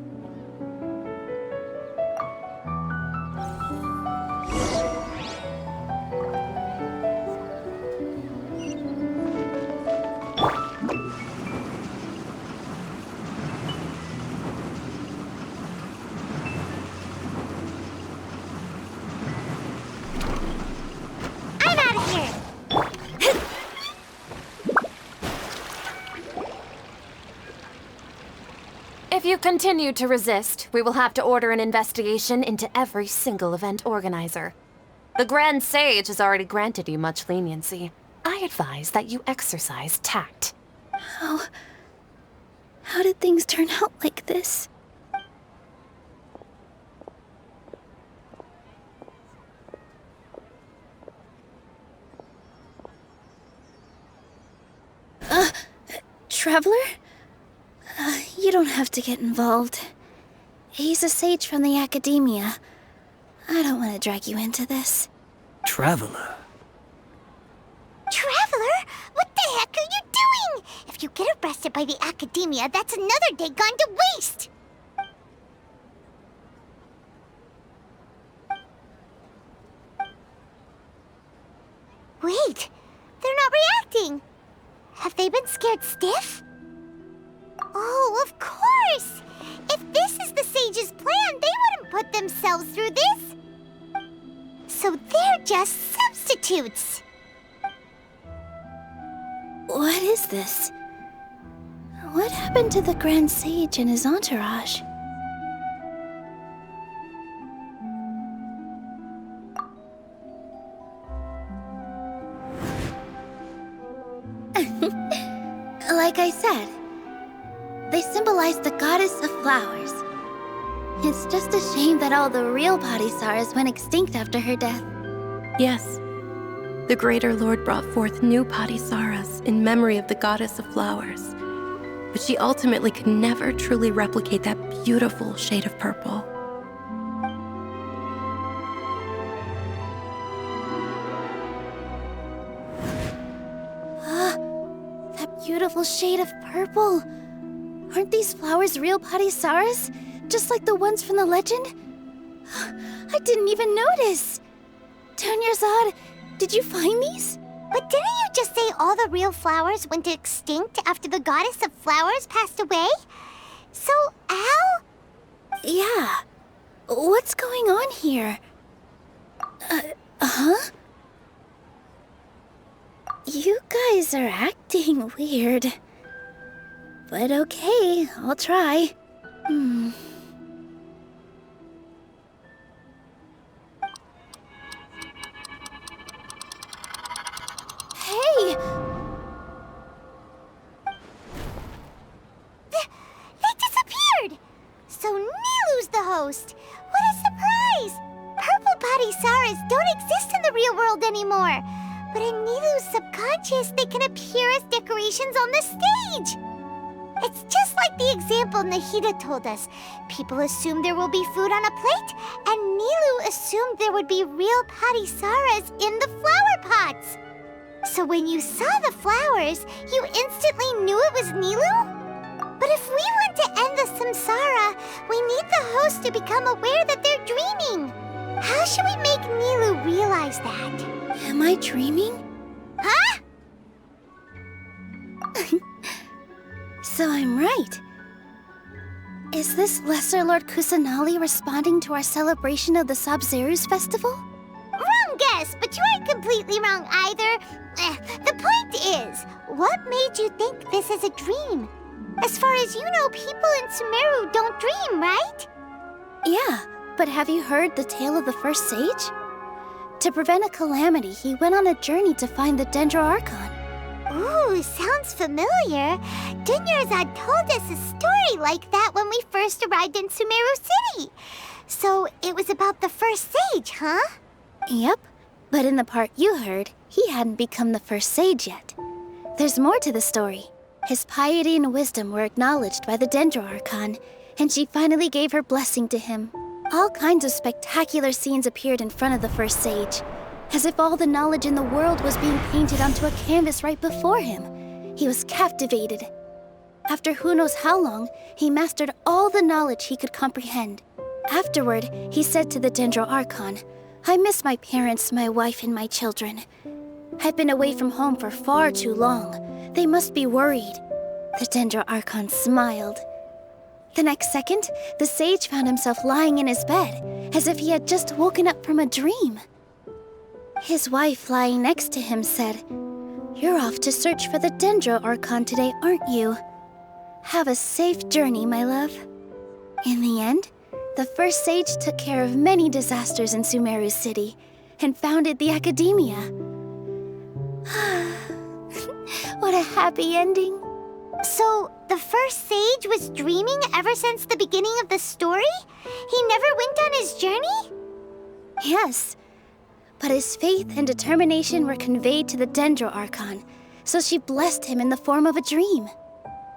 I'm out of here! If you continue to resist, we will have to order an investigation into every single event organizer. The Grand Sage has already granted you much leniency. I advise that you exercise tact. How did things turn out like this? Traveler? You don't have to get involved. He's a sage from the Academia. I don't want to drag you into this. Traveler? Traveler? What the heck are you doing? If you get arrested by the Academia, that's another day gone to waste! Wait, they're not reacting. Have they been scared stiff? Oh, of course! If this is the Sage's plan, they wouldn't put themselves through this! So they're just substitutes! What is this? What happened to the Grand Sage and his entourage? Like I said, they symbolize the goddess of flowers. It's just a shame that all the real Padisarahs went extinct after her death. Yes. The Greater Lord brought forth new Padisarahs in memory of the goddess of flowers. But she ultimately could never truly replicate that beautiful shade of purple. That beautiful shade of purple. Aren't these flowers real Padisarahs? Just like the ones from the legend? I didn't even notice. Dunyarzad, did you find these? But didn't you just say all the real flowers went extinct after the goddess of flowers passed away? So, how? Yeah. What's going on here? Huh? You guys are acting weird. But okay, I'll try. Hey! They disappeared! So Nilu's the host! What a surprise! Purple Padisarahs don't exist in the real world anymore. But in Nilu's subconscious, they can appear as decorations on the stage! It's just like the example Nahida told us. People assume there will be food on a plate, and Nilu assumed there would be real Padisarahs in the flower pots. So when you saw the flowers, you instantly knew it was Nilu? But if we want to end the samsara, we need the host to become aware that they're dreaming. How should we make Nilu realize that? Am I dreaming? Huh? So I'm right. Is this Lesser Lord Kusanali responding to our celebration of the Sabzeruz festival? Wrong guess, but you aren't completely wrong either. The point is, what made you think this is a dream? As far as you know, people in Sumeru don't dream, right? Yeah, but have you heard the tale of the first sage? To prevent a calamity, he went on a journey to find the Archon. Ooh, sounds familiar. Dunyarzad told us a story like that when we first arrived in Sumeru City. So it was about the first sage, huh? Yep, but in the part you heard, he hadn't become the first sage yet. There's more to the story. His piety and wisdom were acknowledged by the Archon, and she finally gave her blessing to him. All kinds of spectacular scenes appeared in front of the first sage, as if all the knowledge in the world was being painted onto a canvas right before him. He was captivated. After who knows how long, he mastered all the knowledge he could comprehend. Afterward, he said to the Archon, "I miss my parents, my wife, and my children. I've been away from home for far too long. They must be worried." The Archon smiled. The next second, the sage found himself lying in his bed, as if he had just woken up from a dream. His wife lying next to him said, "You're off to search for the Archon today, aren't you? Have a safe journey, my love." In the end, the first sage took care of many disasters in Sumeru City and founded the Academia. What a happy ending. So, the first sage was dreaming ever since the beginning of the story? He never went on his journey? Yes, but his faith and determination were conveyed to the Archon, so she blessed him in the form of a dream.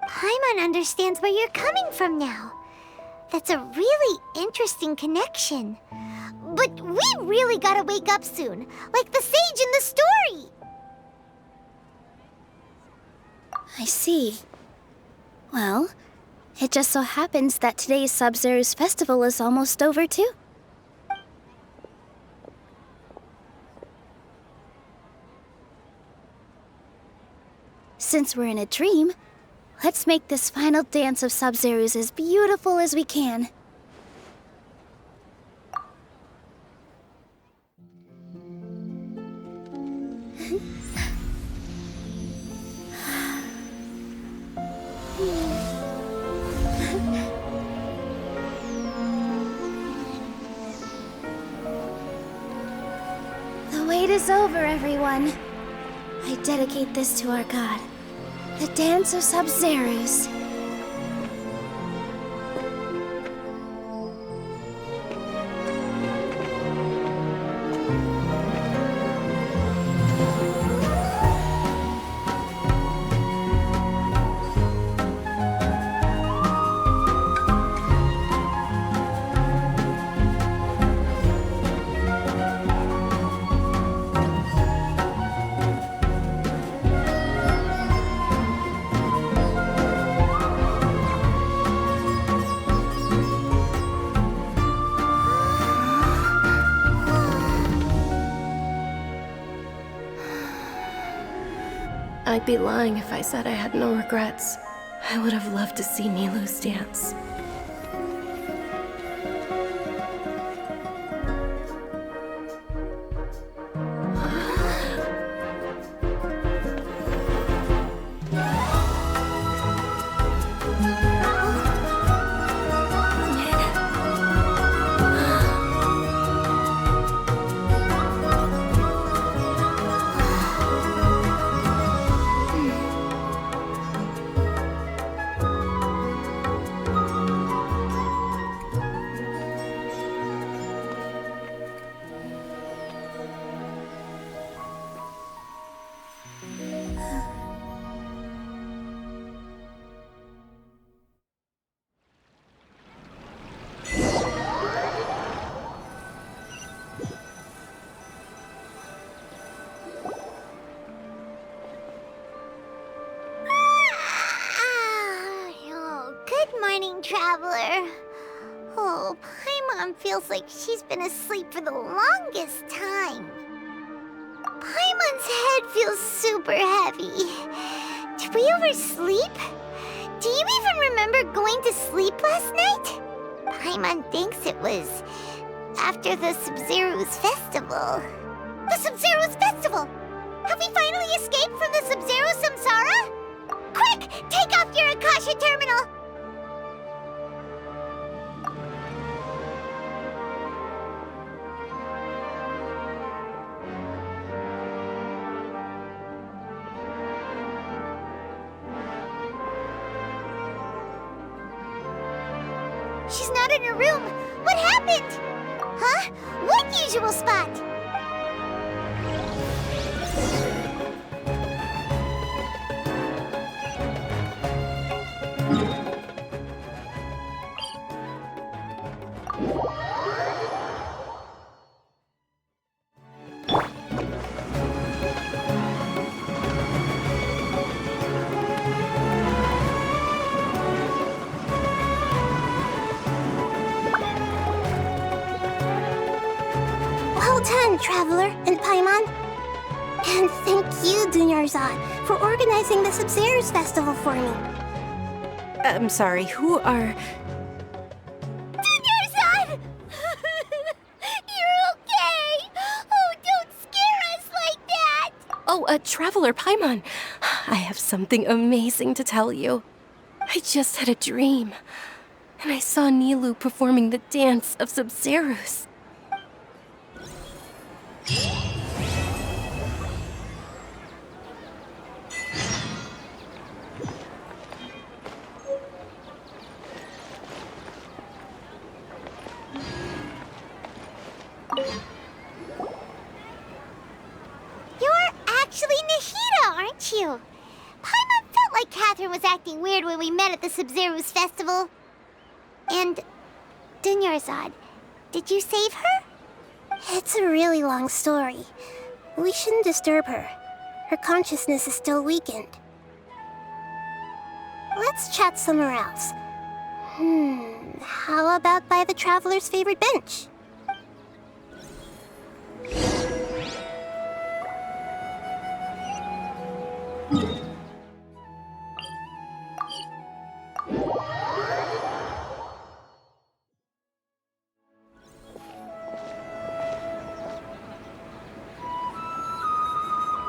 Paimon understands where you're coming from now. That's a really interesting connection. But we really gotta wake up soon, like the sage in the story! I see. Well, it just so happens that today's Sub-Zero's festival is almost over too. Since we're in a dream, let's make this final dance of Sub-Zero's as beautiful as we can. The wait is over, everyone. I dedicate this to our god, the dance of Sub-Zero's. I'd be lying if I said I had no regrets. I would have loved to see Nilou's dance. Traveler. Oh, Paimon feels like she's been asleep for the longest time. Paimon's head feels super heavy. Did we oversleep? Do you even remember going to sleep last night? Paimon thinks it was after the Sub-Zero's festival. The Sub-Zero's festival! Have we finally escaped from the Sub-Zero samsara? Quick! Take off your Akasha terminal! She's not in her room. What happened? Huh? What usual spot? Well done, Traveler and Paimon. And thank you, Dunyarzad, for organizing the Sub-Zero's festival for me. I'm sorry, who are... Dunyarzad! You're okay! Oh, don't scare us like that! Oh, Traveler Paimon. I have something amazing to tell you. I just had a dream, and I saw Nilou performing the dance of Sub-Zerus. You're actually Nahida, aren't you? Paimon felt like Catherine was acting weird when we met at the Sub-Zero's festival. And Dunyarzad, did you save her? It's a really long story. We shouldn't disturb her. Her consciousness is still weakened. Let's chat somewhere else. How about by the Traveler's favorite bench?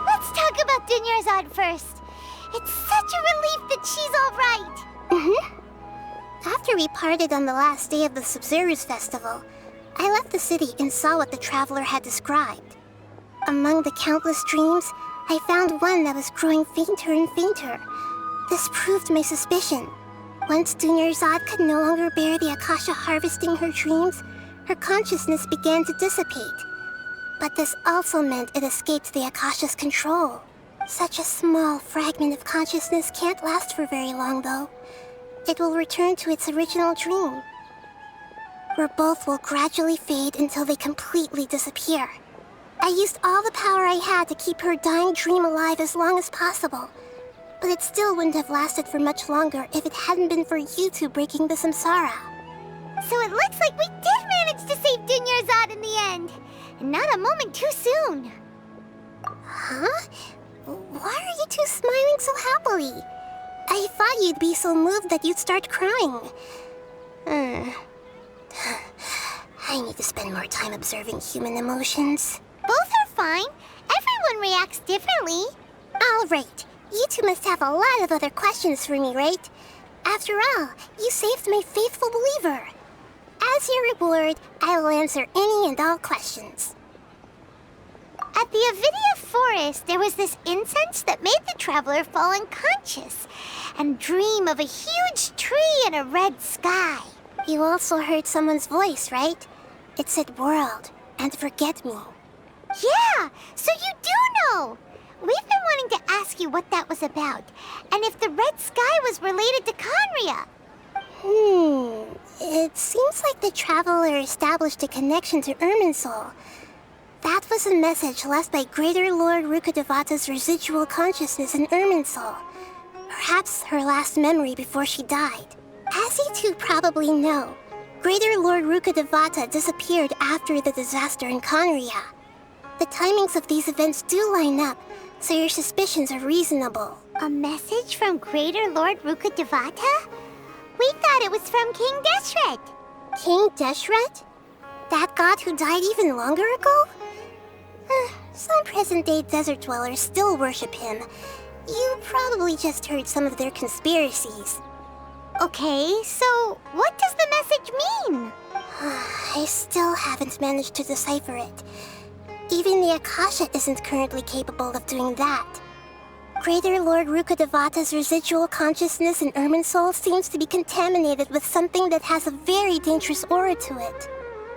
Let's talk about Dunyarzad first. It's such a relief that she's all right. After we parted on the last day of the Sub-Zero's festival, I left the city and saw what the Traveler had described. Among the countless dreams, I found one that was growing fainter and fainter. This proved my suspicion. Once Dunyarzad could no longer bear the Akasha harvesting her dreams, her consciousness began to dissipate. But this also meant it escaped the Akasha's control. Such a small fragment of consciousness can't last for very long, though. It will return to its original dream, where both will gradually fade until they completely disappear. I used all the power I had to keep her dying dream alive as long as possible, but it still wouldn't have lasted for much longer if it hadn't been for you two breaking the samsara. So it looks like we did manage to save Dunyarzad in the end, and not a moment too soon. Huh? Why are you two smiling so happily? I thought you'd be so moved that you'd start crying. I need to spend more time observing human emotions. Both are fine. Everyone reacts differently. All right. You two must have a lot of other questions for me, right? After all, you saved my faithful believer. As your reward, I will answer any and all questions. At the Avidia forest, there was this incense that made the Traveler fall unconscious and dream of a huge tree and a red sky. You also heard someone's voice, right? It said world and forget me. Yeah, so you do know! We've been wanting to ask you what that was about, and if the red sky was related to Khaenri'ah. It seems like the Traveler established a connection to Irminsul. That was a message left by Greater Lord Rukkhadevata's residual consciousness in Irminsul. Perhaps her last memory before she died. As you two probably know, Greater Lord Rukkhadevata disappeared after the disaster in Khaenri'ah. The timings of these events do line up, so your suspicions are reasonable. A message from Greater Lord Rukkhadevata? We thought it was from King Deshret. King Deshret? That god who died even longer ago? Some present-day desert dwellers still worship him. You probably just heard some of their conspiracies. Okay, so what does the message mean? I still haven't managed to decipher it. Even the Akasha isn't currently capable of doing that. Greater Lord Rukkhadevata's residual consciousness in Irminsul seems to be contaminated with something that has a very dangerous aura to it.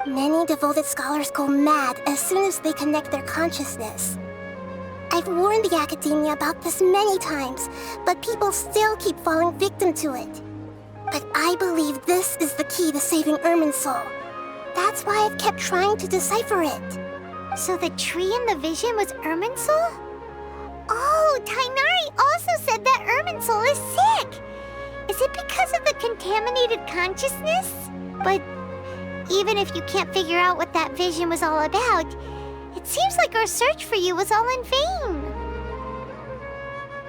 Many devoted scholars go mad as soon as they connect their consciousness. I've warned the academia about this many times, but people still keep falling victim to it. But I believe this is the key to saving Irminsul. That's why I've kept trying to decipher it. So the tree in the vision was Irminsul? Oh, Tainari also said that Irminsul is sick! Is it because of the contaminated consciousness? But even if you can't figure out what that vision was all about, it seems like our search for you was all in vain.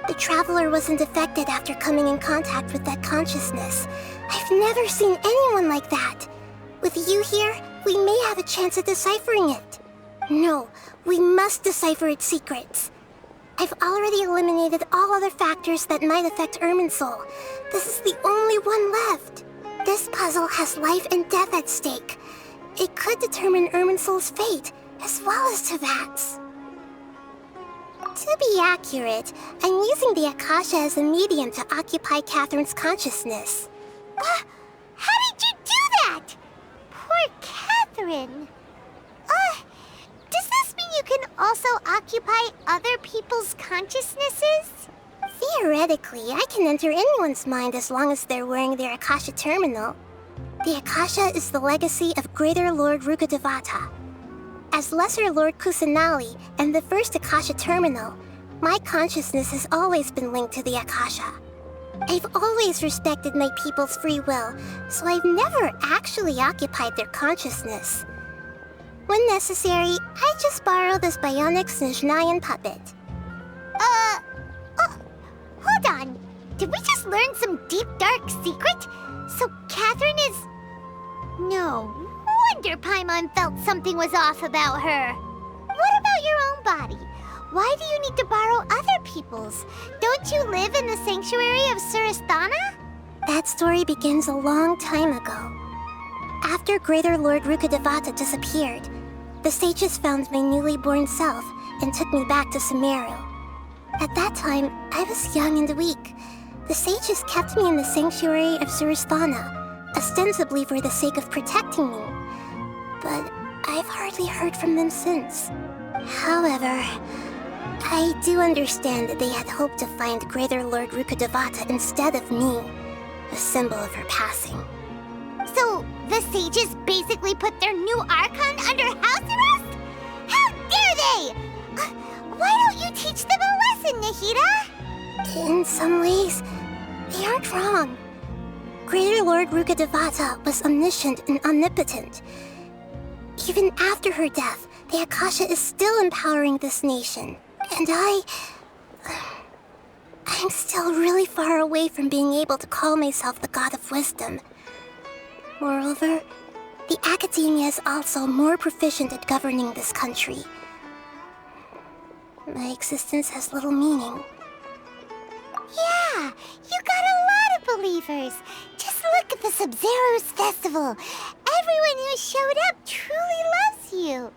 The Traveler wasn't affected after coming in contact with that consciousness. I've never seen anyone like that. With you here, we may have a chance at deciphering it. No, we must decipher its secrets. I've already eliminated all other factors that might affect Irminsul. This is the only one left. This puzzle has life and death at stake. It could determine Irminsul's fate, as well as Tevat's. To be accurate, I'm using the Akasha as a medium to occupy Catherine's consciousness. How did you do that? Poor Catherine. Does this mean you can also occupy other people's consciousnesses? Theoretically, I can enter anyone's mind as long as they're wearing their Akasha terminal. The Akasha is the legacy of Greater Lord Rukkhadevata. As Lesser Lord Kusanali and the first Akasha terminal, my consciousness has always been linked to the Akasha. I've always respected my people's free will, so I've never actually occupied their consciousness. When necessary, I just borrow this bionic Snezhnayan puppet. Hold on. Did we just learn some deep, dark secret? So Catherine is... No wonder Paimon felt something was off about her. What about your own body? Why do you need to borrow other people's? Don't you live in the sanctuary of Surasthana? That story begins a long time ago. After Greater Lord Rukkhadevata disappeared, the sages found my newly born self and took me back to Sumeru. At that time, I was young and weak. The sages kept me in the sanctuary of Surasthana, ostensibly for the sake of protecting me. But I've hardly heard from them since. However, I do understand that they had hoped to find Greater Lord Rukkhadevata instead of me, a symbol of her passing. So, the sages basically put their new Archon under house arrest? How dare they! Why don't you teach them a lesson, Nahida? In some ways, they aren't wrong. Greater Lord Rukkhadevata was omniscient and omnipotent. Even after her death, the Akasha is still empowering this nation. And I'm still really far away from being able to call myself the God of Wisdom. Moreover, the academia is also more proficient at governing this country. My existence has little meaning. Yeah, you got a lot of believers. Just look at the Sub-Zero's festival. Everyone who showed up truly loves you.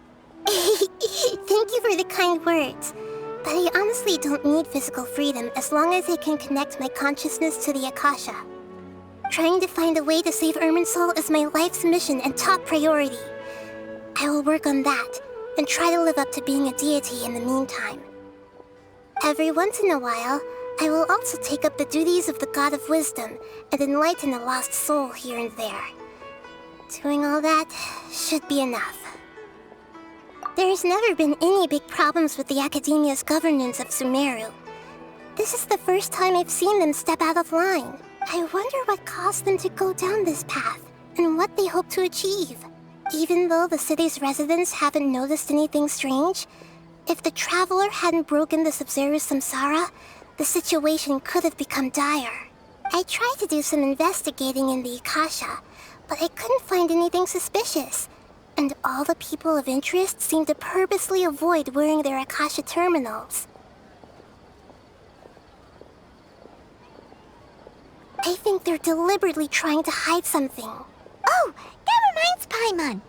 Thank you for the kind words. But I honestly don't need physical freedom as long as I can connect my consciousness to the Akasha. Trying to find a way to save Irminsul is my life's mission and top priority. I will work on that, and try to live up to being a deity in the meantime. Every once in a while, I will also take up the duties of the God of Wisdom and enlighten a lost soul here and there. Doing all that should be enough. There's never been any big problems with the Academia's governance of Sumeru. This is the first time I've seen them step out of line. I wonder what caused them to go down this path, and what they hope to achieve. Even though the city's residents haven't noticed anything strange, if the Traveler hadn't broken the Sub-Zero's samsara, the situation could have become dire. I tried to do some investigating in the Akasha, but I couldn't find anything suspicious. And all the people of interest seemed to purposely avoid wearing their Akasha terminals. I think they're deliberately trying to hide something. Oh, that reminds Paimon.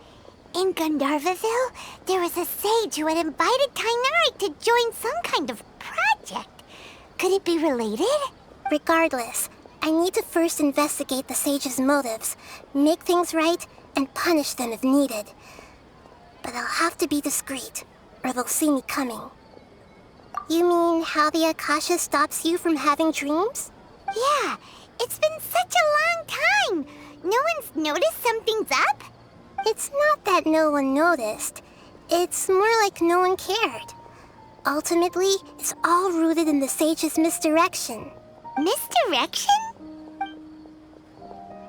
In Gandharvaville, there was a sage who had invited Tainari to join some kind of project. Could it be related? Regardless, I need to first investigate the sage's motives, make things right, and punish them if needed. But I'll have to be discreet, or they'll see me coming. You mean how the Akasha stops you from having dreams? Yeah, it's been such a long time. No one's noticed something's up? It's not that no one noticed. It's more like no one cared. Ultimately, it's all rooted in the sage's misdirection. Misdirection?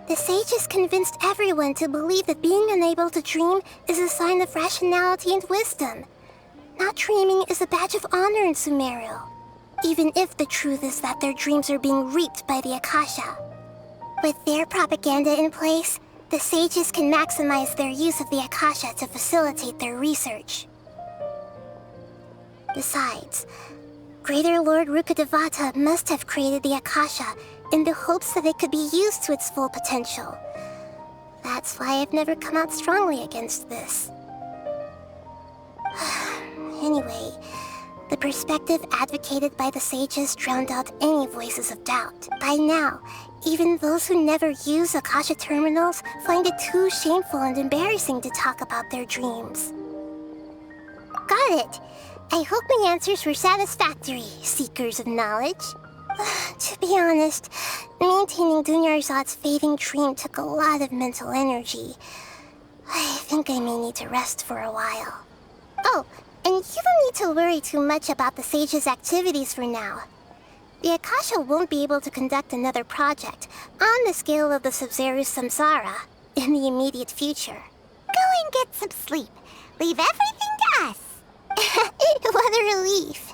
The sages convinced everyone to believe that being unable to dream is a sign of rationality and wisdom. Not dreaming is a badge of honor in Sumeru, even if the truth is that their dreams are being reaped by the Akasha. With their propaganda in place, the sages can maximize their use of the Akasha to facilitate their research. Besides, Greater Lord Rukkhadevata must have created the Akasha in the hopes that it could be used to its full potential. That's why I've never come out strongly against this. Anyway, the perspective advocated by the sages drowned out any voices of doubt. By now, even those who never use Akasha terminals find it too shameful and embarrassing to talk about their dreams. Got it! I hope my answers were satisfactory, seekers of knowledge. To be honest, maintaining Dunyarzad's fading dream took a lot of mental energy. I think I may need to rest for a while. Oh, and you don't need to worry too much about the sage's activities for now. The Akasha won't be able to conduct another project on the scale of the Sumeru Samsara in the immediate future. Go and get some sleep. Leave everything to us. What a relief.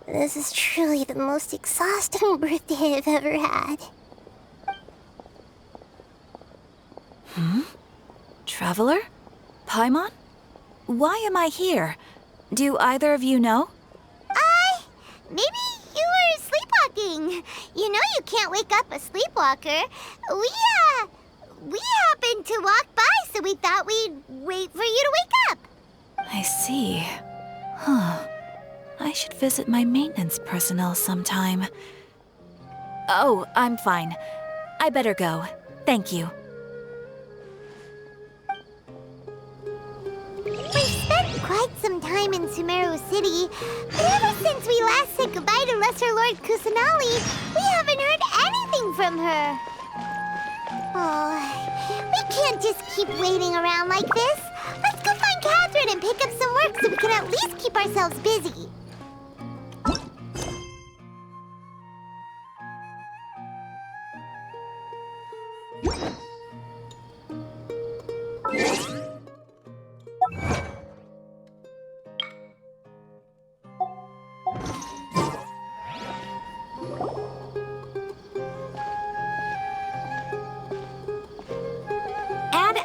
This is truly the most exhausting birthday I've ever had. Traveler? Paimon? Why am I here? Do either of you know? Maybe you were sleepwalking. You know you can't wake up a sleepwalker. We happened to walk by, so we thought we'd wait for you to wake up. I see. I should visit my maintenance personnel sometime. Oh, I'm fine. I better go. Thank you. We've spent quite some time in Sumeru City, but ever since we last said goodbye to Lesser Lord Kusanali, we haven't heard anything from her. Oh, we can't just keep waiting around like this. Let's go find Catherine and pick up some work so we can at least keep ourselves busy.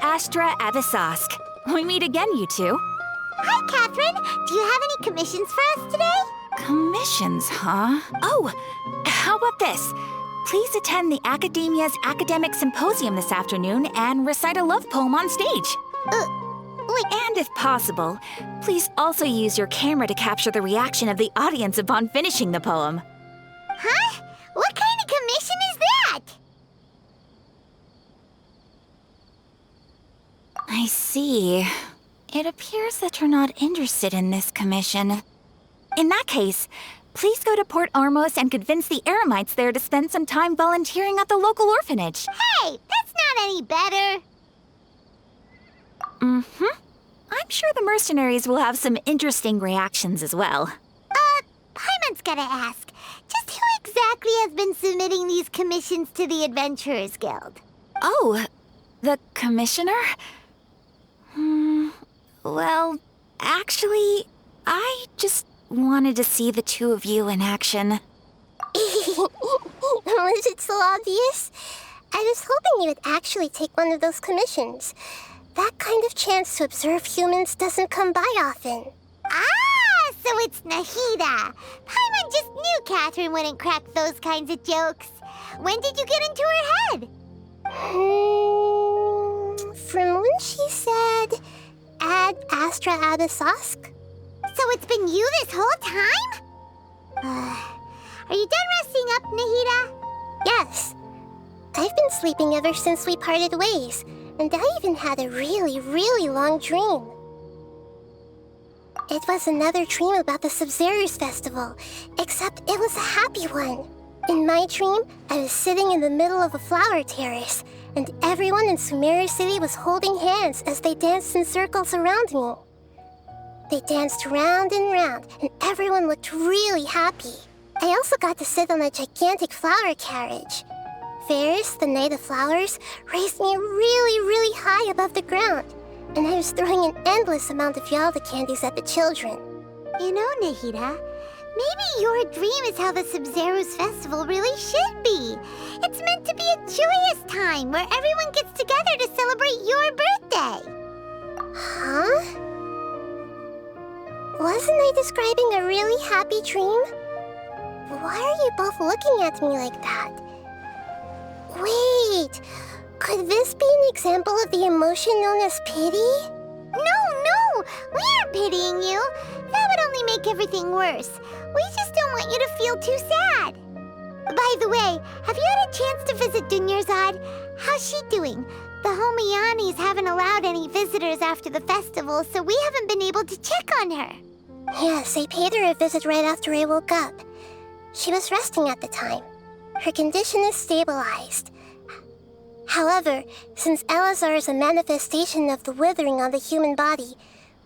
Astra Avisask. We meet again, you two. Hi, Catherine. Do you have any commissions for us today? Commissions, huh? Oh, how about this? Please attend the Academia's Academic Symposium this afternoon and recite a love poem on stage. And if possible, please also use your camera to capture the reaction of the audience upon finishing the poem. Huh? What kind of commission is that? I see. It appears that you're not interested in this commission. In that case, please go to Port Ormos and convince the Eremites there to spend some time volunteering at the local orphanage. Hey, that's not any better. I'm sure the mercenaries will have some interesting reactions as well. Paimon's gotta ask. Just who exactly has been submitting these commissions to the Adventurers Guild? Oh, the commissioner? Well, actually, I just wanted to see the two of you in action. Was it so obvious? I was hoping you would actually take one of those commissions. That kind of chance to observe humans doesn't come by often. Ah, so it's Nahida. Paimon just knew Catherine wouldn't crack those kinds of jokes. When did you get into her head? From when she said, Ad Astra Abisask? So it's been you this whole time? Are you done resting up, Nahida? Yes. I've been sleeping ever since we parted ways, and I even had a really, really long dream. It was another dream about the Sub-Zeru's festival, except it was a happy one. In my dream, I was sitting in the middle of a flower terrace, and everyone in Sumeru City was holding hands as they danced in circles around me. They danced round and round, and everyone looked really happy. I also got to sit on a gigantic flower carriage. Ferris, the Knight of Flowers, raised me really, really high above the ground, and I was throwing an endless amount of Yalda candies at the children. You know, Nahida, maybe your dream is how the Sub-Zeru's festival really should be. It's meant to be a joyous time where everyone gets together to celebrate your birthday. Huh? Wasn't I describing a really happy dream? Why are you both looking at me like that? Wait, could this be an example of the emotion known as pity? No, we aren't pitying you. That would only make everything worse. We just don't want you to feel too sad. By the way, have you had a chance to visit Dunyarzad? How's she doing? The Homiyanis haven't allowed any visitors after the festival, so we haven't been able to check on her. Yes, I paid her a visit right after I woke up. She was resting at the time. Her condition is stabilized. However, since Elazar is a manifestation of the withering on the human body,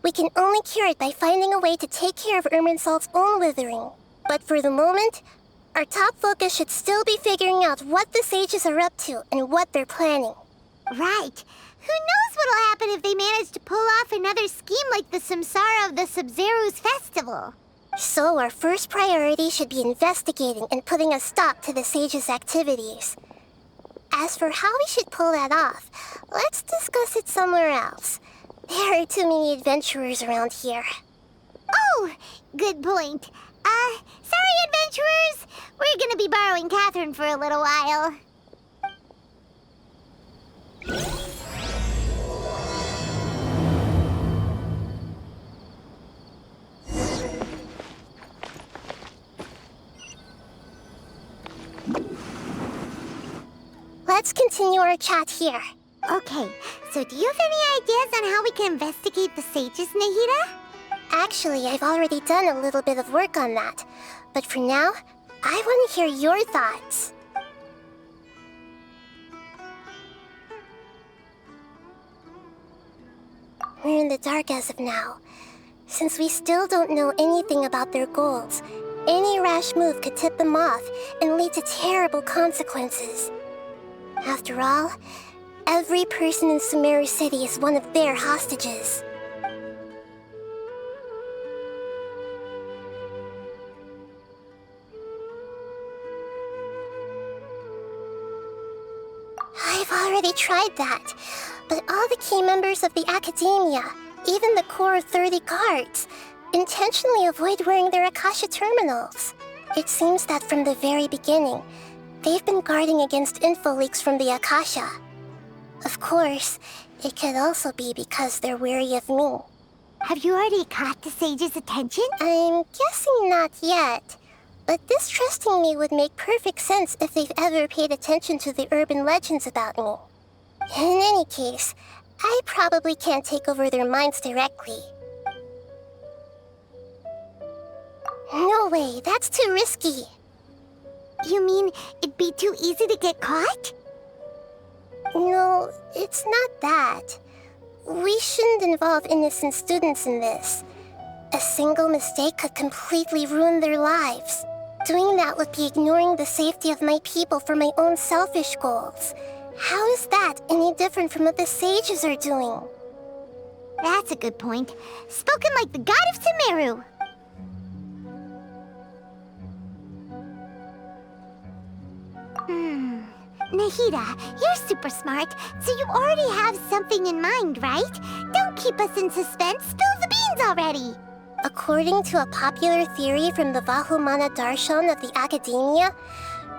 we can only cure it by finding a way to take care of Irminsul's own withering. But for the moment, our top focus should still be figuring out what the sages are up to and what they're planning. Right. Who knows what'll happen if they manage to pull off another scheme like the Samsara of the Sub-Zeru's festival. So our first priority should be investigating and putting a stop to the sages' activities. As for how we should pull that off, let's discuss it somewhere else. There are too many adventurers around here. Oh, good point. Sorry, adventurers. We're gonna be borrowing Catherine for a little while. Let's continue our chat here. Okay, so do you have any ideas on how we can investigate the sages, Nahida? Actually, I've already done a little bit of work on that. But for now, I want to hear your thoughts. We're in the dark as of now. Since we still don't know anything about their goals, any rash move could tip them off and lead to terrible consequences. After all, every person in Sumeru City is one of their hostages. I've already tried that, but all the key members of the Academia, even the core of 30 guards, intentionally avoid wearing their Akasha terminals. It seems that from the very beginning, they've been guarding against info leaks from the Akasha. Of course, it could also be because they're wary of me. Have you already caught the sage's attention? I'm guessing not yet. But distrusting me would make perfect sense if they've ever paid attention to the urban legends about me. In any case, I probably can't take over their minds directly. No way, that's too risky. You mean it'd be too easy to get caught? No, it's not that. We shouldn't involve innocent students in this. A single mistake could completely ruin their lives. Doing that would be ignoring the safety of my people for my own selfish goals. How is that any different from what the sages are doing? That's a good point. Spoken like the god of Sumeru. Nahida, you're super smart, so you already have something in mind, right? Don't keep us in suspense. Spill the beans already. According to a popular theory from the Vahumana Darshan of the Academia,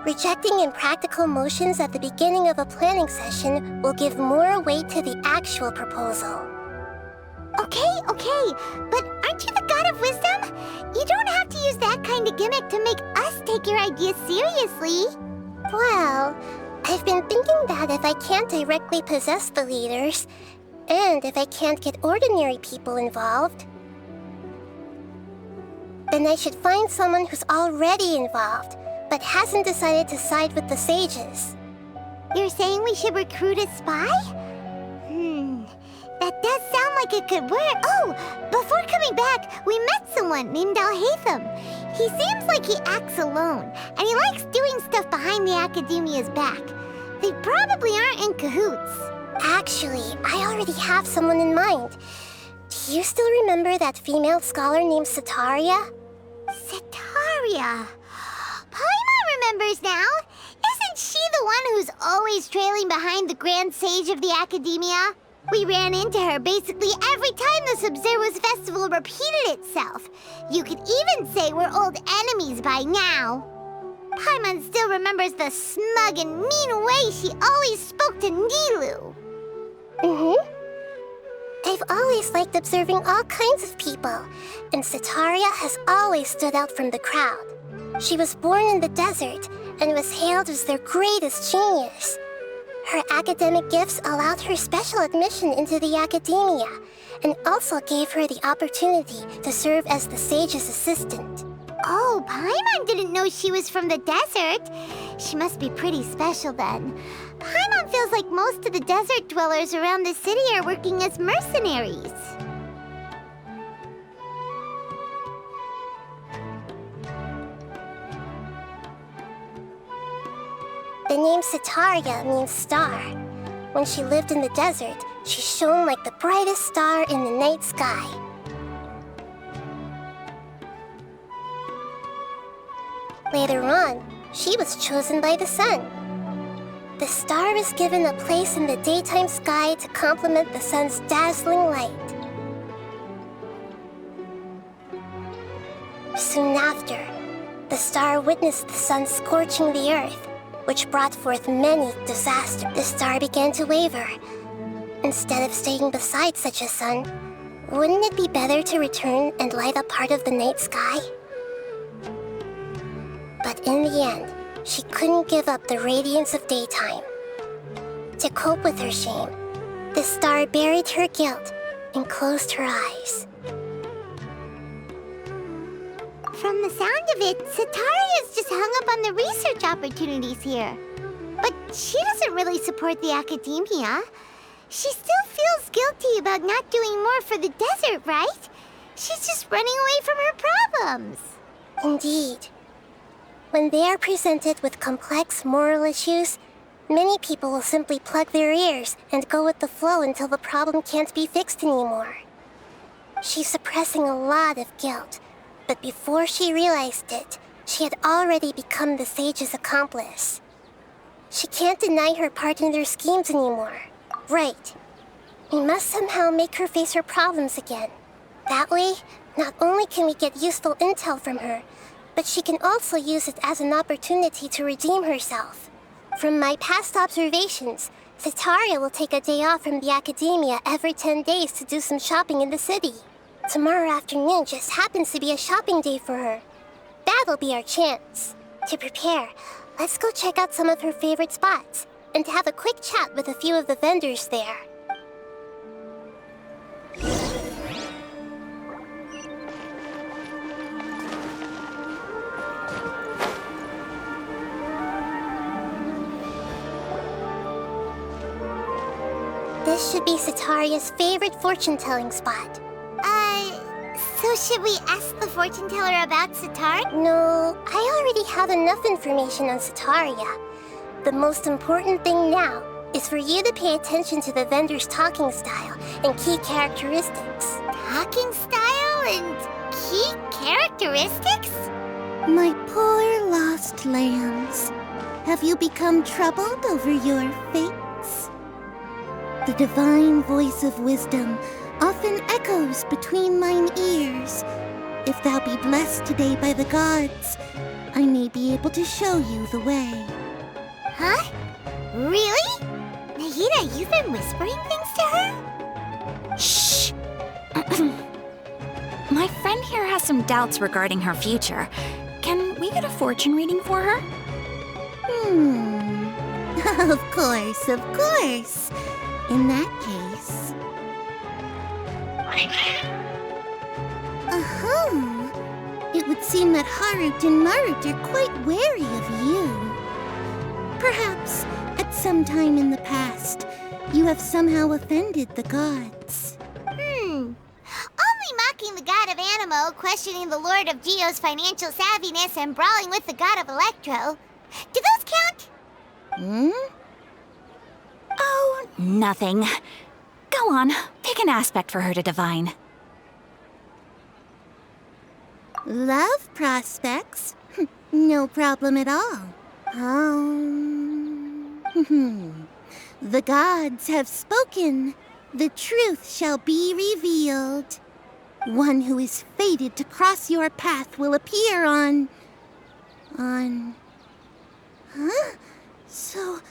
rejecting impractical motions at the beginning of a planning session will give more weight to the actual proposal. Okay, but aren't you the god of wisdom? You don't have to use that kind of gimmick to make us take your ideas seriously. Well, I've been thinking that if I can't directly possess the leaders, and if I can't get ordinary people involved, then I should find someone who's already involved, but hasn't decided to side with the sages. You're saying we should recruit a spy? That does sound like it could work. Oh, before coming back, we met someone named Alhaitham. He seems like he acts alone, and he likes doing stuff behind the Academia's back. They probably aren't in cahoots. Actually, I already have someone in mind. Do you still remember that female scholar named Setaria? Setaria? Paimon remembers now. Isn't she the one who's always trailing behind the Grand Sage of the Academia? We ran into her basically every time the Sub-Zero's festival repeated itself. You could even say we're old enemies by now. Paimon still remembers the smug and mean way she always spoke to Nilou. I've always liked observing all kinds of people, and Setaria has always stood out from the crowd. She was born in the desert and was hailed as their greatest genius. Her academic gifts allowed her special admission into the Academia, and also gave her the opportunity to serve as the sage's assistant. Oh, Paimon didn't know she was from the desert. She must be pretty special then. Paimon feels like most of the desert dwellers around the city are working as mercenaries. The name Setaria means star. When she lived in the desert, she shone like the brightest star in the night sky. Later on, she was chosen by the sun. The star was given a place in the daytime sky to complement the sun's dazzling light. Soon after, the star witnessed the sun scorching the earth, which brought forth many disasters. The star began to waver. Instead of staying beside such a sun, wouldn't it be better to return and light up part of the night sky? But in the end, she couldn't give up the radiance of daytime. To cope with her shame, the star buried her guilt and closed her eyes. From the sound of it, Setaria's just hung up on the research opportunities here. But she doesn't really support the Academia. She still feels guilty about not doing more for the desert, right? She's just running away from her problems. Indeed. When they are presented with complex moral issues, many people will simply plug their ears and go with the flow until the problem can't be fixed anymore. She's suppressing a lot of guilt, but before she realized it, she had already become the sage's accomplice. She can't deny her part in their schemes anymore. Right. We must somehow make her face her problems again. That way, not only can we get useful intel from her, but she can also use it as an opportunity to redeem herself. From my past observations, Setaria will take a day off from the Academia every 10 days to do some shopping in the city. Tomorrow afternoon just happens to be a shopping day for her. That'll be our chance. To prepare, let's go check out some of her favorite spots, and have a quick chat with a few of the vendors there. This should be Setaria's favorite fortune-telling spot. So should we ask the fortune teller about Setaria? No, I already have enough information on Setaria. The most important thing now is for you to pay attention to the vendor's talking style and key characteristics. Talking style and key characteristics? My poor lost lambs, have you become troubled over your fates? The divine voice of wisdom often echoes between mine ears. If thou be blessed today by the gods, I may be able to show you the way. Huh? Really? Nahida, you've been whispering things to her? Shh! My friend here has some doubts regarding her future. Can we get a fortune reading for her? Of course, of course. In that case... It would seem that Harut and Marut are quite wary of you. Perhaps, at some time in the past, you have somehow offended the gods. Only mocking the god of Animo, questioning the Lord of Geo's financial savviness, and brawling with the god of Electro. Do those count? Oh, nothing. Go on, pick an aspect for her to divine. Love prospects? No problem at all. The gods have spoken. The truth shall be revealed. One who is fated to cross your path will appear on... Huh? So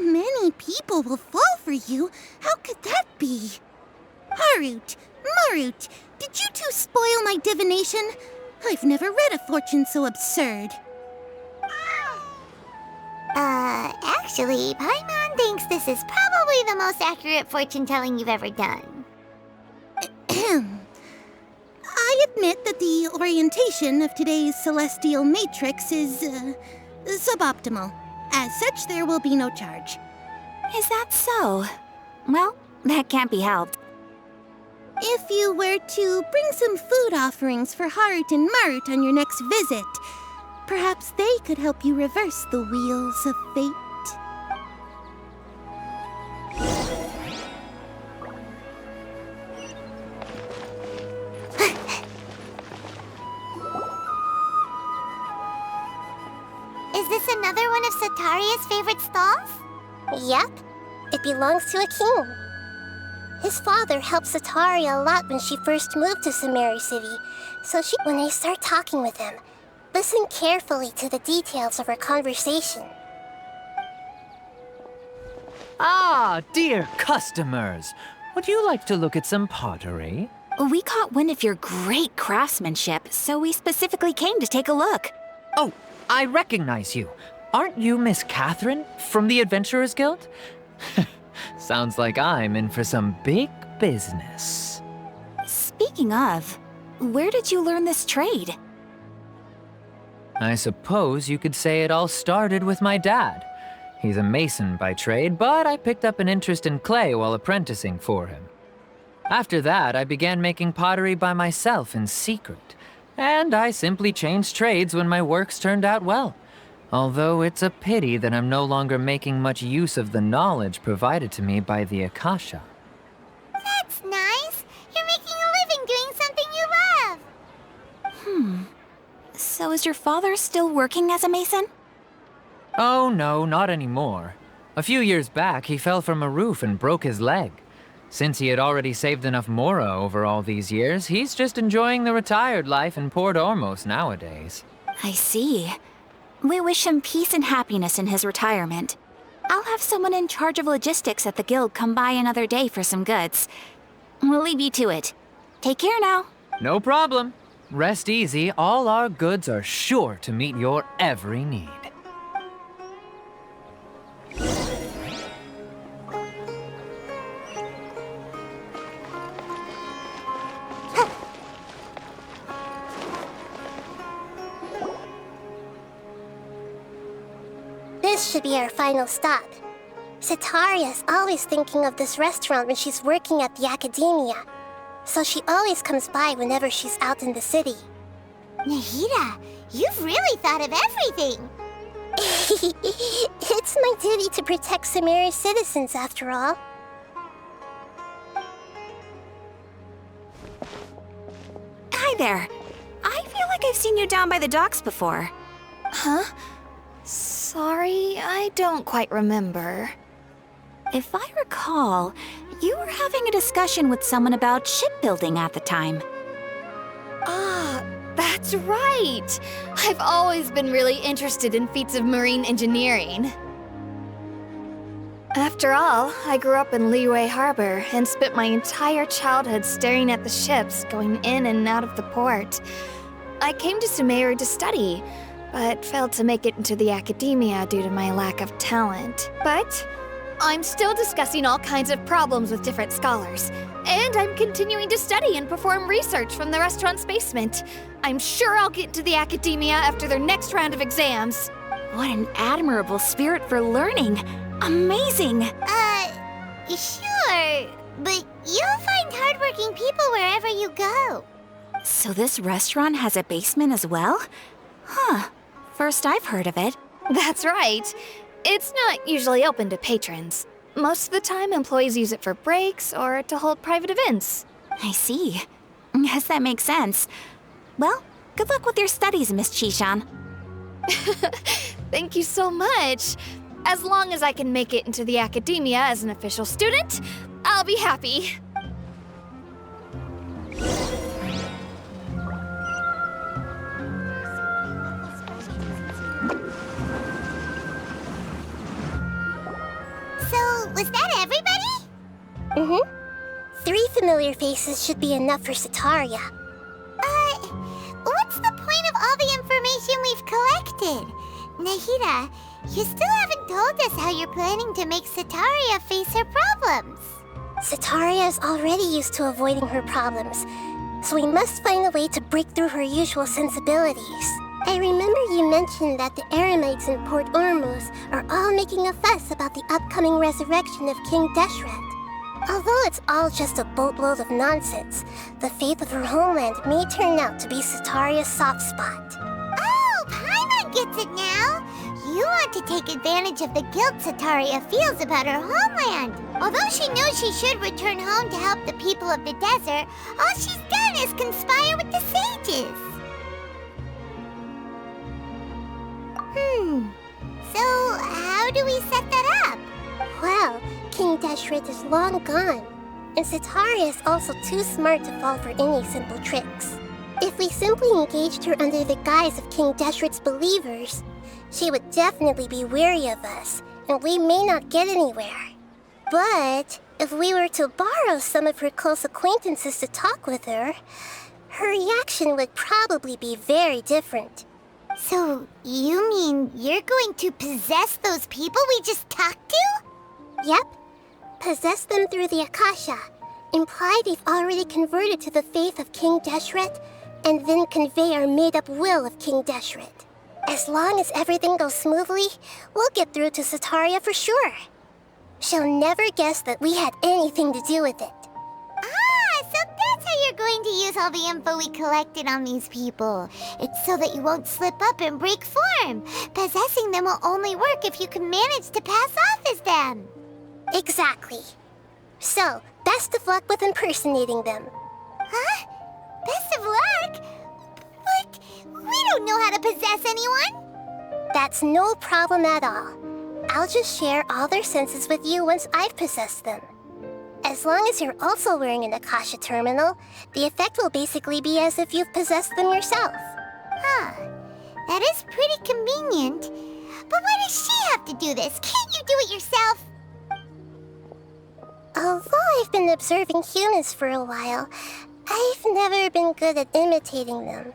many people will fall for you. How could that be? Harut, Marut, did you two spoil my divination? I've never read a fortune so absurd. Actually, Paimon thinks this is probably the most accurate fortune-telling you've ever done. I admit that the orientation of today's celestial matrix is, suboptimal. As such, there will be no charge. Is that so? Well, that can't be helped. If you were to bring some food offerings for Harut and Marut on your next visit, perhaps they could help you reverse the wheels of fate. Is this another one of Sataria's favorite stalls? Yep. It belongs to a king. His father helped Sataria a lot when she first moved to Sumeru City, so when I start talking with him, listen carefully to the details of our conversation. Ah, dear customers. Would you like to look at some pottery? We caught wind of your great craftsmanship, so we specifically came to take a look. Oh, I recognize you. Aren't you Miss Catherine from the Adventurers Guild? Sounds like I'm in for some big business. Speaking of, where did you learn this trade? I suppose you could say it all started with my dad. He's a mason by trade, but I picked up an interest in clay while apprenticing for him. After that, I began making pottery by myself in secret, and I simply changed trades when my works turned out well. Although it's a pity that I'm no longer making much use of the knowledge provided to me by the Akasha. That's nice. You're making a living doing something you love. So is your father still working as a mason? Oh no, not anymore. A few years back, he fell from a roof and broke his leg. Since he had already saved enough mora over all these years, he's just enjoying the retired life in Port Ormos nowadays. I see. We wish him peace and happiness in his retirement. I'll have someone in charge of logistics at the guild come by another day for some goods. We'll leave you to it. Take care now. No problem. Rest easy, all our goods are sure to meet your every need. This should be our final stop. Sataria's always thinking of this restaurant when she's working at the academia, so she always comes by whenever she's out in the city. Nahida, you've really thought of everything. It's my duty to protect Sumeru's citizens, after all. Hi there. I feel like I've seen you down by the docks before. Huh? Sorry, I don't quite remember. If I recall, you were having a discussion with someone about shipbuilding at the time. Ah, that's right! I've always been really interested in feats of marine engineering. After all, I grew up in Liyue Harbor and spent my entire childhood staring at the ships going in and out of the port. I came to Sumeru to study, but failed to make it into the academia due to my lack of talent. But I'm still discussing all kinds of problems with different scholars, and I'm continuing to study and perform research from the restaurant's basement. I'm sure I'll get into the academia after their next round of exams. What an admirable spirit for learning. Amazing! Sure, but you'll find hardworking people wherever you go. So this restaurant has a basement as well? Huh. First I've heard of it. That's right. It's not usually open to patrons. Most of the time, employees use it for breaks or to hold private events. I see. Guess that makes sense. Well, good luck with your studies, Miss Chishan. Thank you so much. As long as I can make it into the academia as an official student, I'll be happy. So, was that everybody? Mm-hmm. 3 familiar faces should be enough for Setaria. What's the point of all the information we've collected? Nahida, you still haven't told us how you're planning to make Setaria face her problems. Setaria is already used to avoiding her problems, so we must find a way to break through her usual sensibilities. I remember you mentioned that the Eremites in Port Ormuz are all making a fuss about the upcoming resurrection of King Deshret. Although it's all just a boatload of nonsense, the faith of her homeland may turn out to be Setaria's soft spot. Oh, Paimon gets it now! You want to take advantage of the guilt Setaria feels about her homeland. Although she knows she should return home to help the people of the desert, all she's done is conspire with the sages. So how do we set that up? Well, King Deshret is long gone, and Setaria is also too smart to fall for any simple tricks. If we simply engaged her under the guise of King Deshret's believers, she would definitely be wary of us, and we may not get anywhere. But if we were to borrow some of her close acquaintances to talk with her, her reaction would probably be very different. So, you mean you're going to possess those people we just talked to? Yep. Possess them through the Akasha. Imply they've already converted to the faith of King Deshret, and then convey our made-up will of King Deshret. As long as everything goes smoothly, we'll get through to Setaria for sure. She'll never guess that we had anything to do with it. So that's how you're going to use all the info we collected on these people. It's so that you won't slip up and break form. Possessing them will only work if you can manage to pass off as them. Exactly. So, best of luck with impersonating them. Huh? Best of luck? But we don't know how to possess anyone. That's no problem at all. I'll just share all their senses with you once I've possessed them. As long as you're also wearing an Akasha terminal, the effect will basically be as if you've possessed them yourself. Huh. That is pretty convenient. But why does she have to do this? Can't you do it yourself? Although I've been observing humans for a while, I've never been good at imitating them.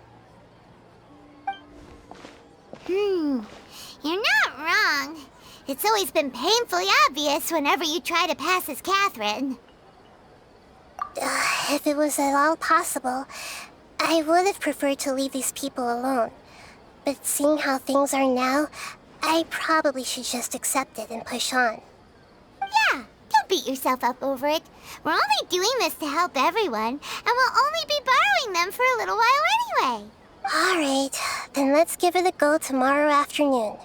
You're not wrong. It's always been painfully obvious whenever you try to pass as Catherine. If it was at all possible, I would have preferred to leave these people alone. But seeing how things are now, I probably should just accept it and push on. Yeah, don't beat yourself up over it. We're only doing this to help everyone, and we'll only be borrowing them for a little while anyway. Alright, then let's give it a go tomorrow afternoon.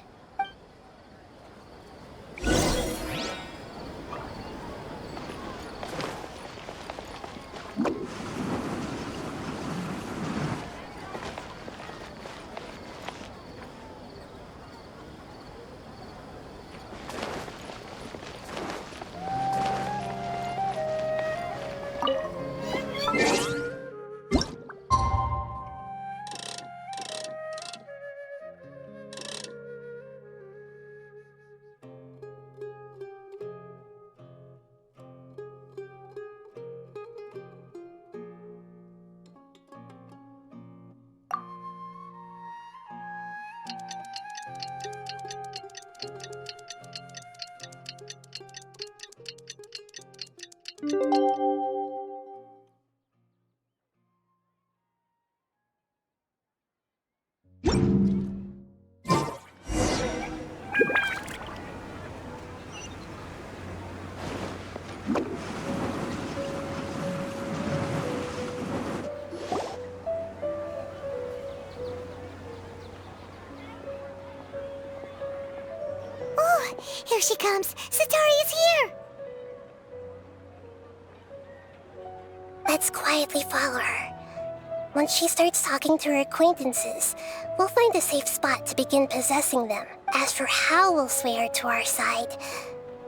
Oh, here she comes. Satori is here. Let's quietly follow her. Once she starts talking to her acquaintances, we'll find a safe spot to begin possessing them. As for how we'll sway her to our side,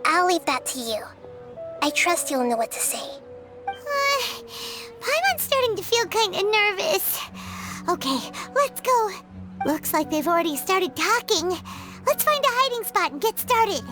I'll leave that to you. I trust you'll know what to say. Paimon's starting to feel kinda nervous. Okay, let's go. Looks like they've already started talking. Let's find a hiding spot and get started.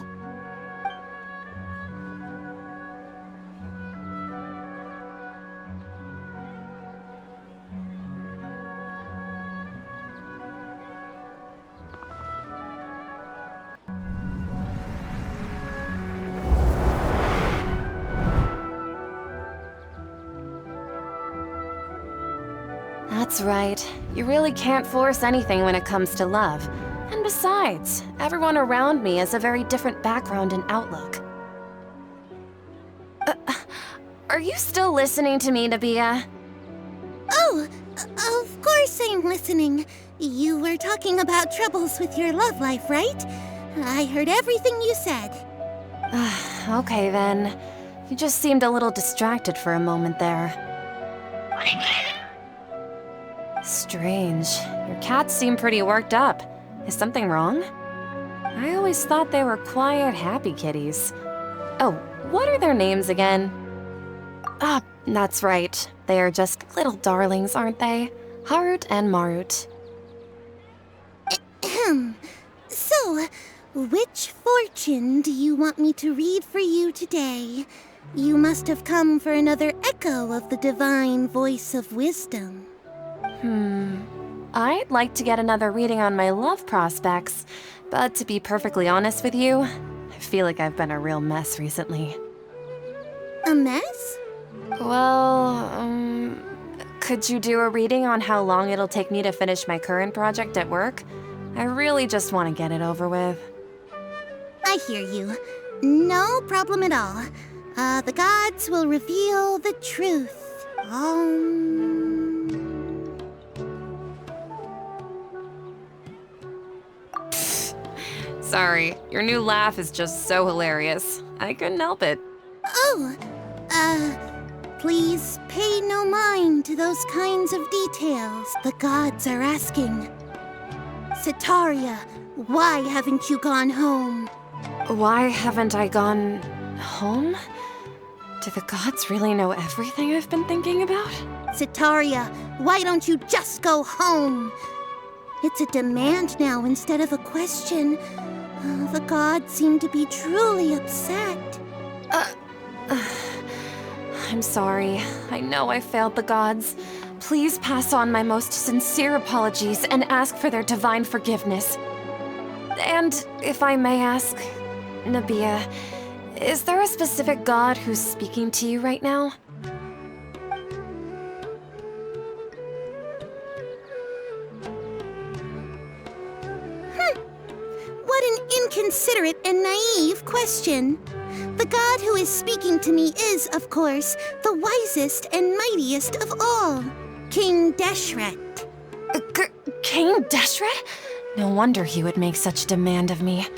That's right. You really can't force anything when it comes to love. And besides, everyone around me has a very different background and outlook. Are you still listening to me, Nabia? Oh, of course I'm listening. You were talking about troubles with your love life, right? I heard everything you said. Okay then. You just seemed a little distracted for a moment there. Strange. Your cats seem pretty worked up. Is something wrong? I always thought they were quiet, happy kitties. Oh, what are their names again? Ah, that's right. They are just little darlings, aren't they? Harut and Marut. So, which fortune do you want me to read for you today? You must have come for another echo of the divine voice of wisdom. I'd like to get another reading on my love prospects, but to be perfectly honest with you, I feel like I've been a real mess recently. A mess? Well, could you do a reading on how long it'll take me to finish my current project at work? I really just want to get it over with. I hear you. No problem at all. The gods will reveal the truth. Sorry, your new laugh is just so hilarious. I couldn't help it. Oh, please pay no mind to those kinds of details the gods are asking. Sitaria, why haven't you gone home? Why haven't I gone home? Do the gods really know everything I've been thinking about? Sitaria, why don't you just go home? It's a demand now instead of a question. The gods seem to be truly upset. I'm sorry. I know I failed the gods. Please pass on my most sincere apologies and ask for their divine forgiveness. And if I may ask, Nabia, is there a specific god who's speaking to you right now? What an inconsiderate and naive question. The god who is speaking to me is, of course, the wisest and mightiest of all, King Deshret. King Deshret? No wonder he would make such demand of me.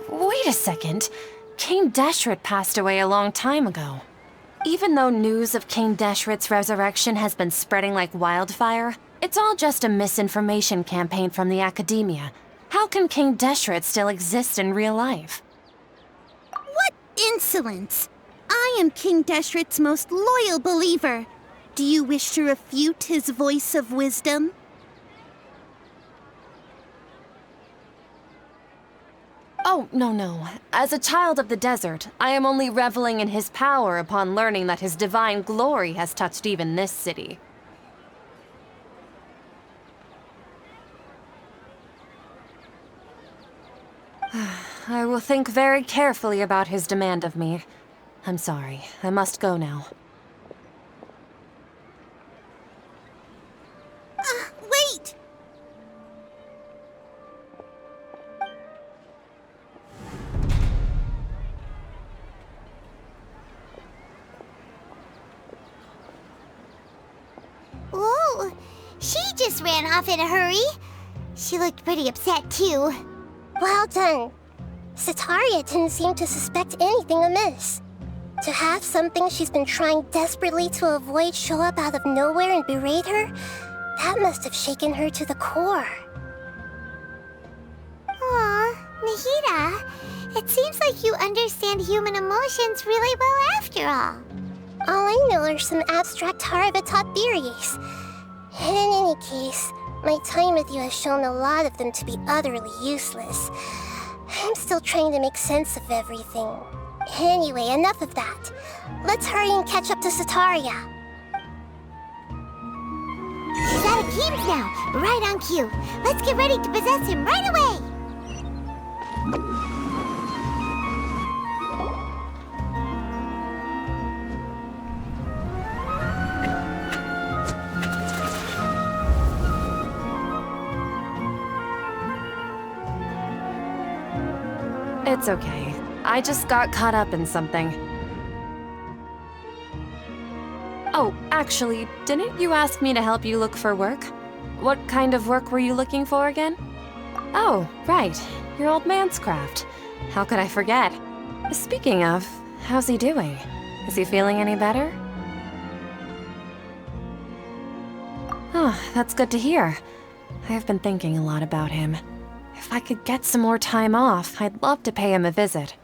Wait a second. King Deshret passed away a long time ago. Even though news of King Deshret's resurrection has been spreading like wildfire, it's all just a misinformation campaign from the academia. How can King Deshret still exist in real life? What insolence! I am King Deshret's most loyal believer. Do you wish to refute his voice of wisdom? Oh, no. As a child of the desert, I am only reveling in his power upon learning that his divine glory has touched even this city. I will think very carefully about his demand of me. I'm sorry. I must go now. Wait! Whoa! She just ran off in a hurry. She looked pretty upset, too. Well done. Sataria didn't seem to suspect anything amiss. To have something she's been trying desperately to avoid show up out of nowhere and berate her, that must have shaken her to the core. Aw, Nahida, it seems like you understand human emotions really well after all. All I know are some abstract Harvard-taught theories. And in any case, my time with you has shown a lot of them to be utterly useless. I'm still trying to make sense of everything. Anyway, enough of that. Let's hurry and catch up to Sataria. He's at Akeem's now, right on cue. Let's get ready to possess him right away! It's okay. I just got caught up in something. Oh, actually, didn't you ask me to help you look for work? What kind of work were you looking for again? Oh, right. Your old man's craft. How could I forget? Speaking of, how's he doing? Is he feeling any better? Oh, that's good to hear. I have been thinking a lot about him. If I could get some more time off, I'd love to pay him a visit.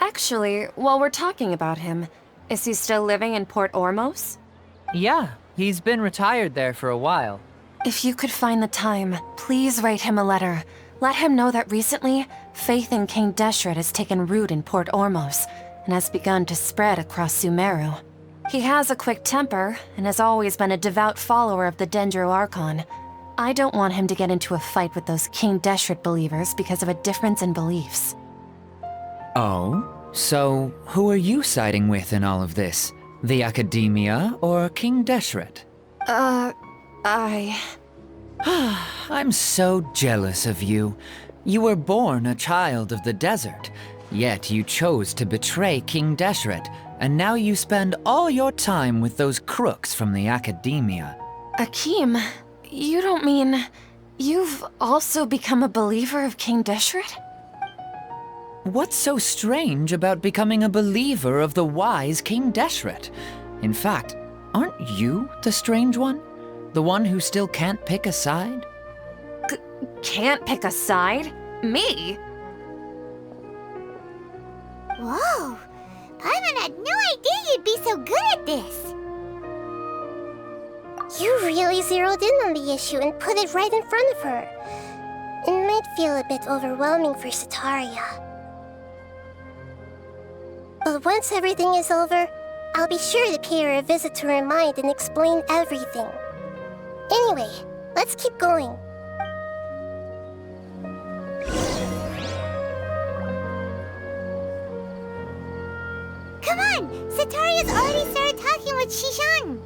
Actually, while we're talking about him, is he still living in Port Ormos? Yeah, he's been retired there for a while. If you could find the time, please write him a letter. Let him know that recently, faith in King Deshret has taken root in Port Ormos and has begun to spread across Sumeru. He has a quick temper and has always been a devout follower of the Dendro Archon. I don't want him to get into a fight with those King Deshret believers because of a difference in beliefs. Oh? So, who are you siding with in all of this? The Academia or King Deshret? I'm so jealous of you. You were born a child of the desert, yet you chose to betray King Deshret, and now you spend all your time with those crooks from the Academia. Akeem, you don't mean you've also become a believer of King Deshret? What's so strange about becoming a believer of the wise King Deshret? In fact, aren't you the strange one? The one who still can't pick a side? Can't pick a side? Me? Whoa! Paimon had no idea you'd be so good at this! You really zeroed in on the issue and put it right in front of her. It might feel a bit overwhelming for Sataria. But once everything is over, I'll be sure to pay her a visit to her mind and explain everything. Anyway, let's keep going. Come on! Sataria's already started talking with Shishan!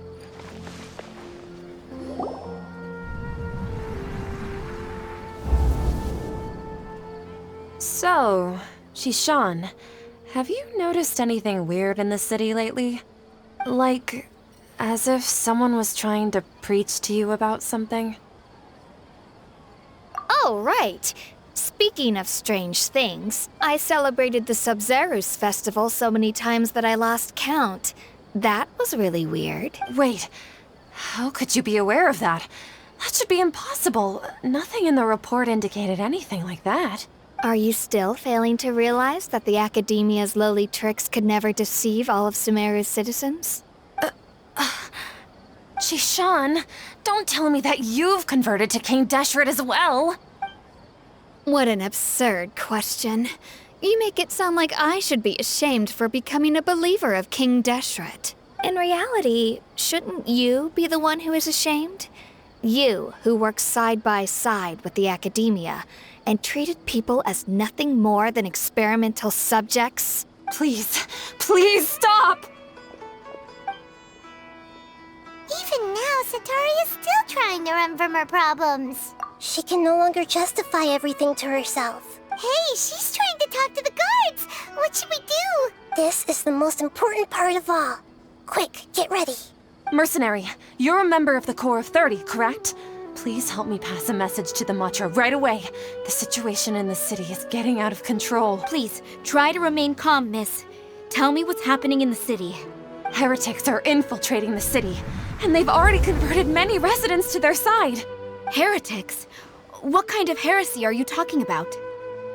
So, Shishan, have you noticed anything weird in the city lately? Like, as if someone was trying to preach to you about something? Oh, right. Speaking of strange things, I celebrated the Sub-Zerus festival so many times that I lost count. That was really weird. Wait, how could you be aware of that? That should be impossible. Nothing in the report indicated anything like that. Are you still failing to realize that the Academia's lowly tricks could never deceive all of Sumeru's citizens? Shishan, don't tell me that you've converted to King Deshret as well! What an absurd question. You make it sound like I should be ashamed for becoming a believer of King Deshret. In reality, shouldn't you be the one who is ashamed? You, who works side by side with the Academia, and treated people as nothing more than experimental subjects? Please, please stop! Even now, Satari is still trying to run from her problems. She can no longer justify everything to herself. Hey, she's trying to talk to the guards. What should we do? This is the most important part of all. Quick, get ready. Mercenary, you're a member of the Corps of 30, correct? Please help me pass a message to the Matra right away. The situation in the city is getting out of control. Please, try to remain calm, miss. Tell me what's happening in the city. Heretics are infiltrating the city, and they've already converted many residents to their side. Heretics? What kind of heresy are you talking about?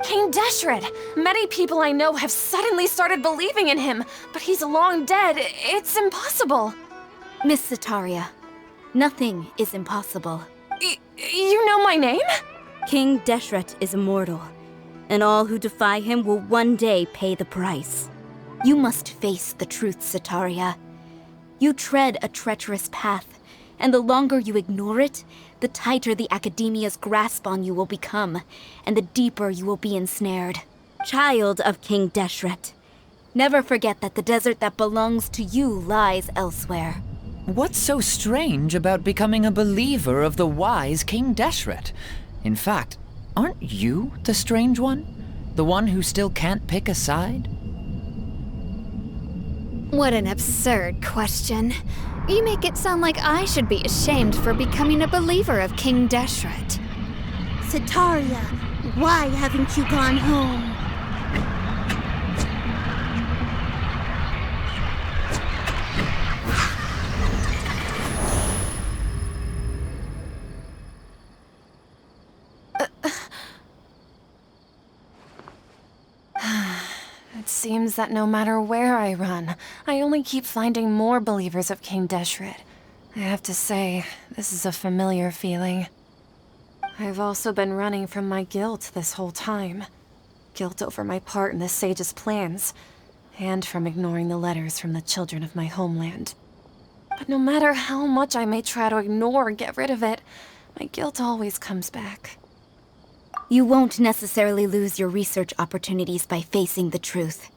King Deshret. Many people I know have suddenly started believing in him, but he's long dead. It's impossible. Miss Sataria, nothing is impossible. You know my name? King Deshret is immortal, and all who defy him will one day pay the price. You must face the truth, Sataria. You tread a treacherous path, and the longer you ignore it, the tighter the Academia's grasp on you will become, and the deeper you will be ensnared. Child of King Deshret, never forget that the desert that belongs to you lies elsewhere. What's so strange about becoming a believer of the wise King Deshret? In fact, aren't you the strange one? The one who still can't pick a side? What an absurd question. You make it sound like I should be ashamed for becoming a believer of King Deshret. Sataria, why haven't you gone home? It seems that no matter where I run, I only keep finding more believers of King Deshret. I have to say, this is a familiar feeling. I've also been running from my guilt this whole time. Guilt over my part in the sage's plans, and from ignoring the letters from the children of my homeland. But no matter how much I may try to ignore or get rid of it, my guilt always comes back. You won't necessarily lose your research opportunities by facing the truth.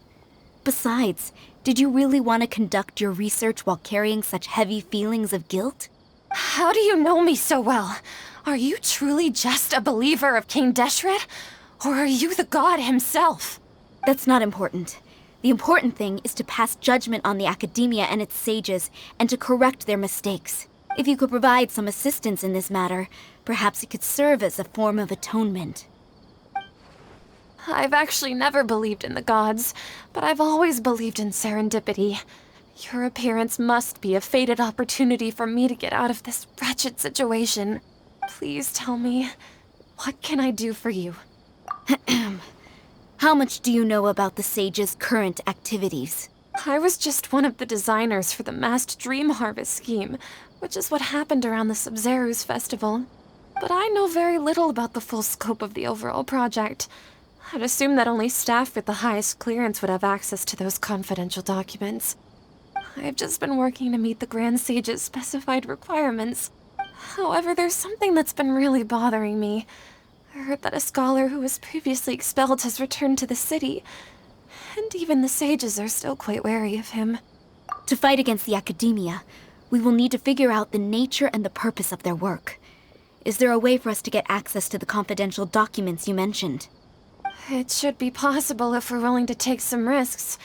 Besides, did you really want to conduct your research while carrying such heavy feelings of guilt? How do you know me so well? Are you truly just a believer of King Deshret? Or are you the god himself? That's not important. The important thing is to pass judgment on the Academia and its sages, and to correct their mistakes. If you could provide some assistance in this matter, perhaps it could serve as a form of atonement. I've actually never believed in the gods, but I've always believed in serendipity. Your appearance must be a fated opportunity for me to get out of this wretched situation. Please tell me, what can I do for you? How much do you know about the sage's current activities? I was just one of the designers for the massed dream harvest scheme, which is what happened around the Sub-Zeru's festival. But I know very little about the full scope of the overall project. I'd assume that only staff with the highest clearance would have access to those confidential documents. I've just been working to meet the Grand Sage's specified requirements. However, there's something that's been really bothering me. I heard that a scholar who was previously expelled has returned to the city, and even the sages are still quite wary of him. To fight against the Academia, we will need to figure out the nature and the purpose of their work. Is there a way for us to get access to the confidential documents you mentioned? It should be possible if we're willing to take some risks.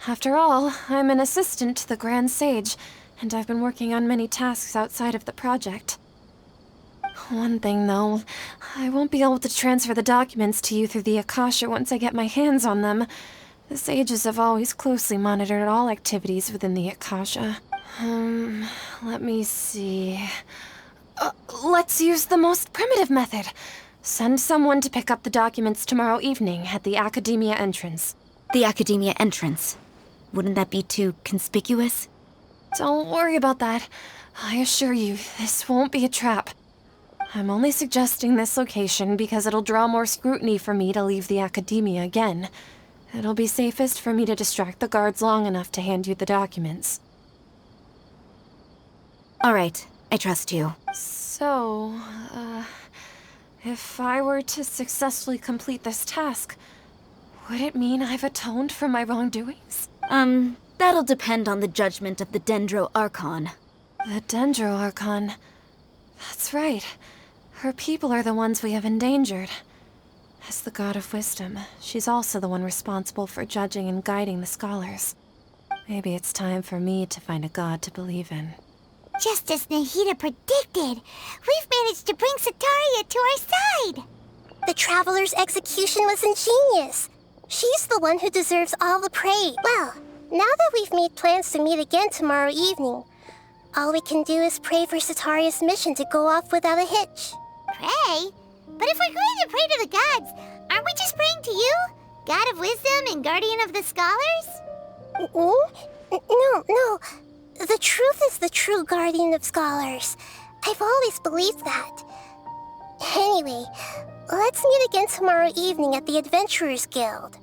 After all, I'm an assistant to the Grand Sage, and I've been working on many tasks outside of the project. One thing, though, I won't be able to transfer the documents to you through the Akasha once I get my hands on them. The sages have always closely monitored all activities within the Akasha. Let me see... let's use the most primitive method. Send someone to pick up the documents tomorrow evening at the Academia entrance. The Academia entrance? Wouldn't that be too conspicuous? Don't worry about that. I assure you, this won't be a trap. I'm only suggesting this location because it'll draw more scrutiny for me to leave the Academia again. It'll be safest for me to distract the guards long enough to hand you the documents. All right, I trust you. So, if I were to successfully complete this task, Would it mean I've atoned for my wrongdoings? That'll depend on the judgment of the Dendro Archon. The Dendro Archon. That's right. Her people are the ones we have endangered. As the God of Wisdom, she's also the one responsible for judging and guiding the scholars. Maybe it's time for me to find a god to believe in. Just as Nahida predicted, we've managed to bring Sataria to our side! The Traveler's execution was ingenious. She's the one who deserves all the praise. Well, now that we've made plans to meet again tomorrow evening, all we can do is pray for Sataria's mission to go off without a hitch. Pray? But if we're going to pray to the gods, aren't we just praying to you? God of Wisdom and Guardian of the Scholars? No. The truth is the true Guardian of Scholars. I've always believed that. Anyway, let's meet again tomorrow evening at the Adventurers Guild.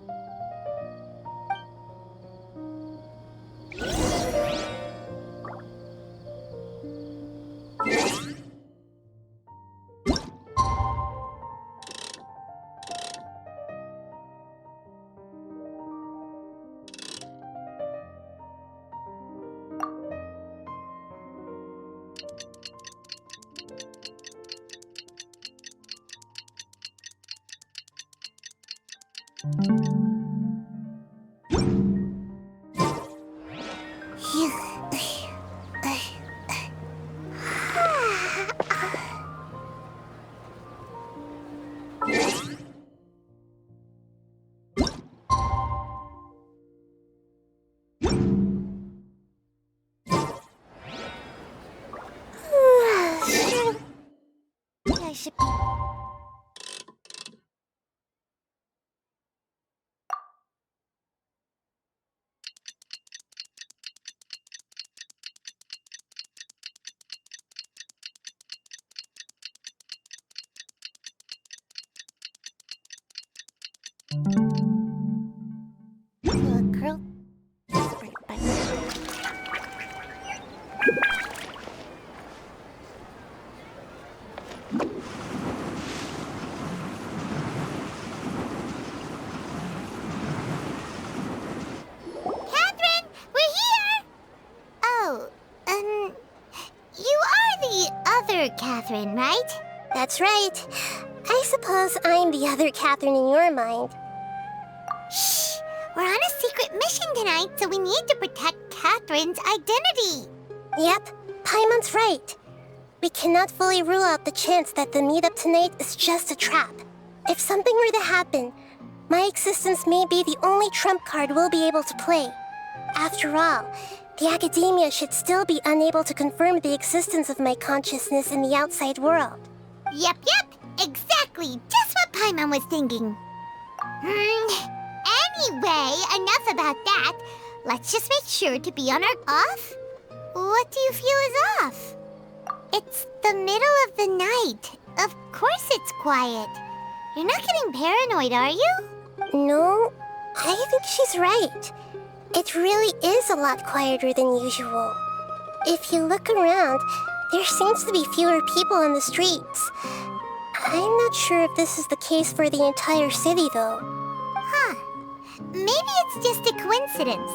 I should be... Girl. Catherine, we're here! Oh, you are the other Catherine, right? That's right. I suppose I'm the other Catherine in your mind. Shh! We're on a secret mission tonight, so we need to protect Catherine's identity. Yep, Paimon's right. We cannot fully rule out the chance that the meetup tonight is just a trap. If something were to happen, my existence may be the only trump card we'll be able to play. After all, the Academia should still be unable to confirm the existence of my consciousness in the outside world. Yep, exactly. Just what Paimon was thinking. Anyway, enough about that. Let's just make sure to be on our off. What do you feel is off? It's the middle of the night. Of course it's quiet. You're not getting paranoid, are you? No, I think she's right. It really is a lot quieter than usual. If you look around, there seems to be fewer people on the streets. I'm not sure if this is the case for the entire city, though. Huh. Maybe it's just a coincidence.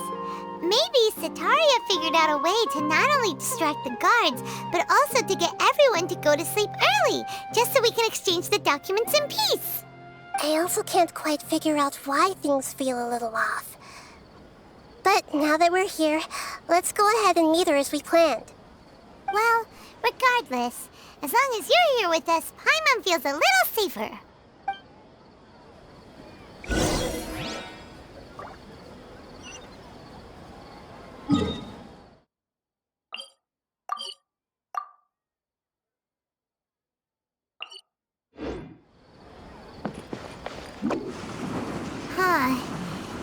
Maybe Sataria figured out a way to not only distract the guards, but also to get everyone to go to sleep early, just so we can exchange the documents in peace. I also can't quite figure out why things feel a little off. But now that we're here, let's go ahead and meet her as we planned. Well, regardless, as long as you're here with us, Paimon feels a little safer.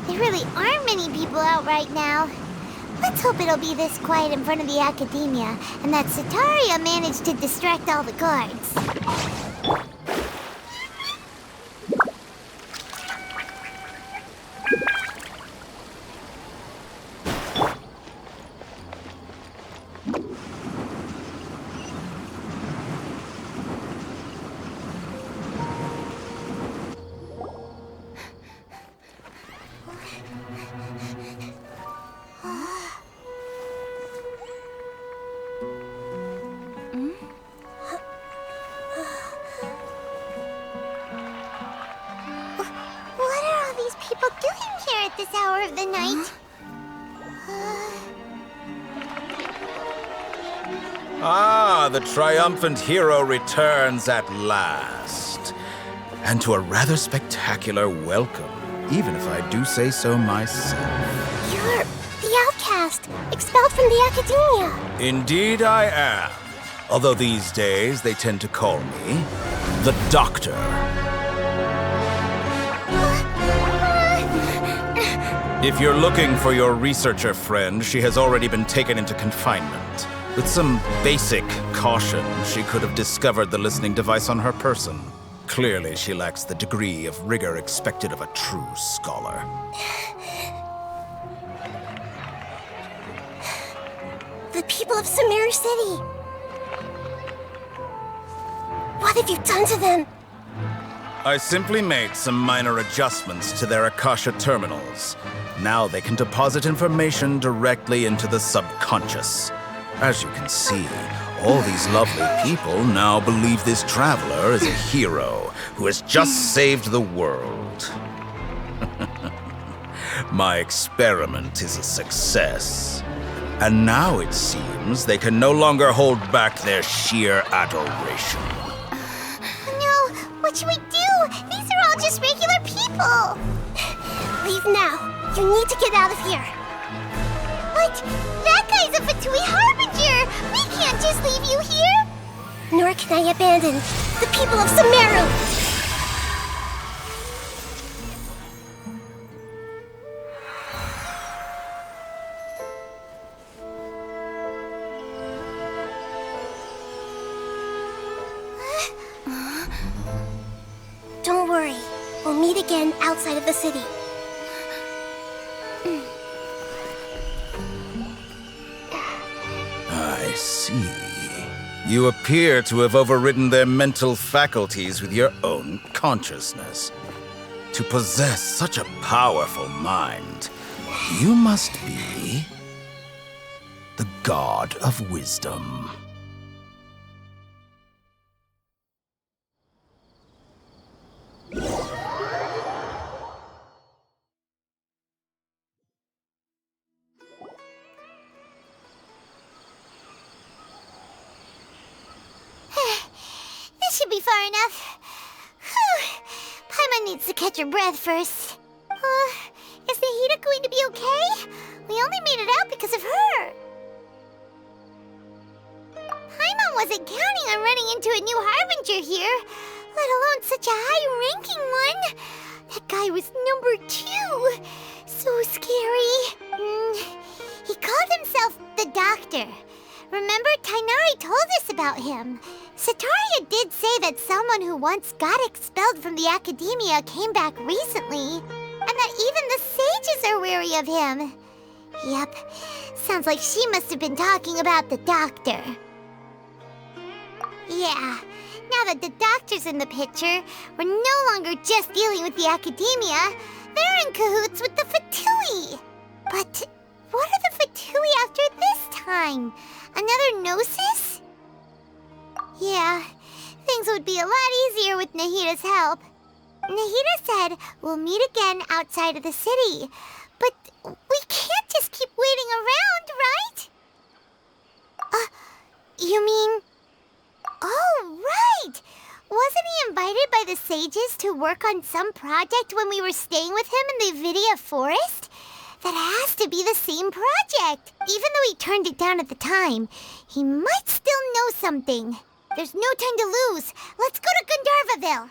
There really aren't many people out right now. Let's hope it'll be this quiet in front of the Academia, and that Sataria managed to distract all the guards. people doing here at this hour of the night? Ah, the triumphant hero returns at last. And to a rather spectacular welcome, even if I do say so myself. You're the outcast, expelled from the Academia. Indeed I am. Although these days they tend to call me the Doctor. If you're looking for your researcher friend, she has already been taken into confinement. With some basic caution, she could have discovered the listening device on her person. Clearly, she lacks the degree of rigor expected of a true scholar. The people of Sumeru City. What have you done to them? I simply made some minor adjustments to their Akasha terminals. Now they can deposit information directly into the subconscious. As you can see, all these lovely people now believe this traveler is a hero who has just saved the world. My experiment is a success. And now it seems they can no longer hold back their sheer adoration. No, what should we do? These are all just regular people. Leave now. You need to get out of here. But that guy's a Fatui Harbinger! We can't just leave you here! Nor can I abandon the people of Sumeru! Don't worry. We'll meet again outside of the city. I see. You appear to have overridden their mental faculties with your own consciousness. To possess such a powerful mind, you must be the God of Wisdom. This should be far enough. Whew. Paimon needs to catch her breath first. Is Nahida going to be okay? We only made it out because of her. Paimon wasn't counting on running into a new Harbinger here, let alone such a high-ranking one. That guy was number 2. So scary. He called himself the Doctor. Remember, Tainari told us about him. Sataria did say that someone who once got expelled from the Academia came back recently, and that even the sages are wary of him. Yep, sounds like she must have been talking about the Doctor. Yeah, now that the Doctor's in the picture, we're no longer just dealing with the Academia. They're in cahoots with the Fatui. But what are the Fatui after this time? Another Gnosis? Yeah, things would be a lot easier with Nahida's help. Nahida said we'll meet again outside of the city. But we can't just keep waiting around, right? You mean... Oh, right! Wasn't he invited by the sages to work on some project when we were staying with him in the Vidia Forest? That has to be the same project. Even though he turned it down at the time, he might still know something. There's no time to lose. Let's go to Gandharvaville.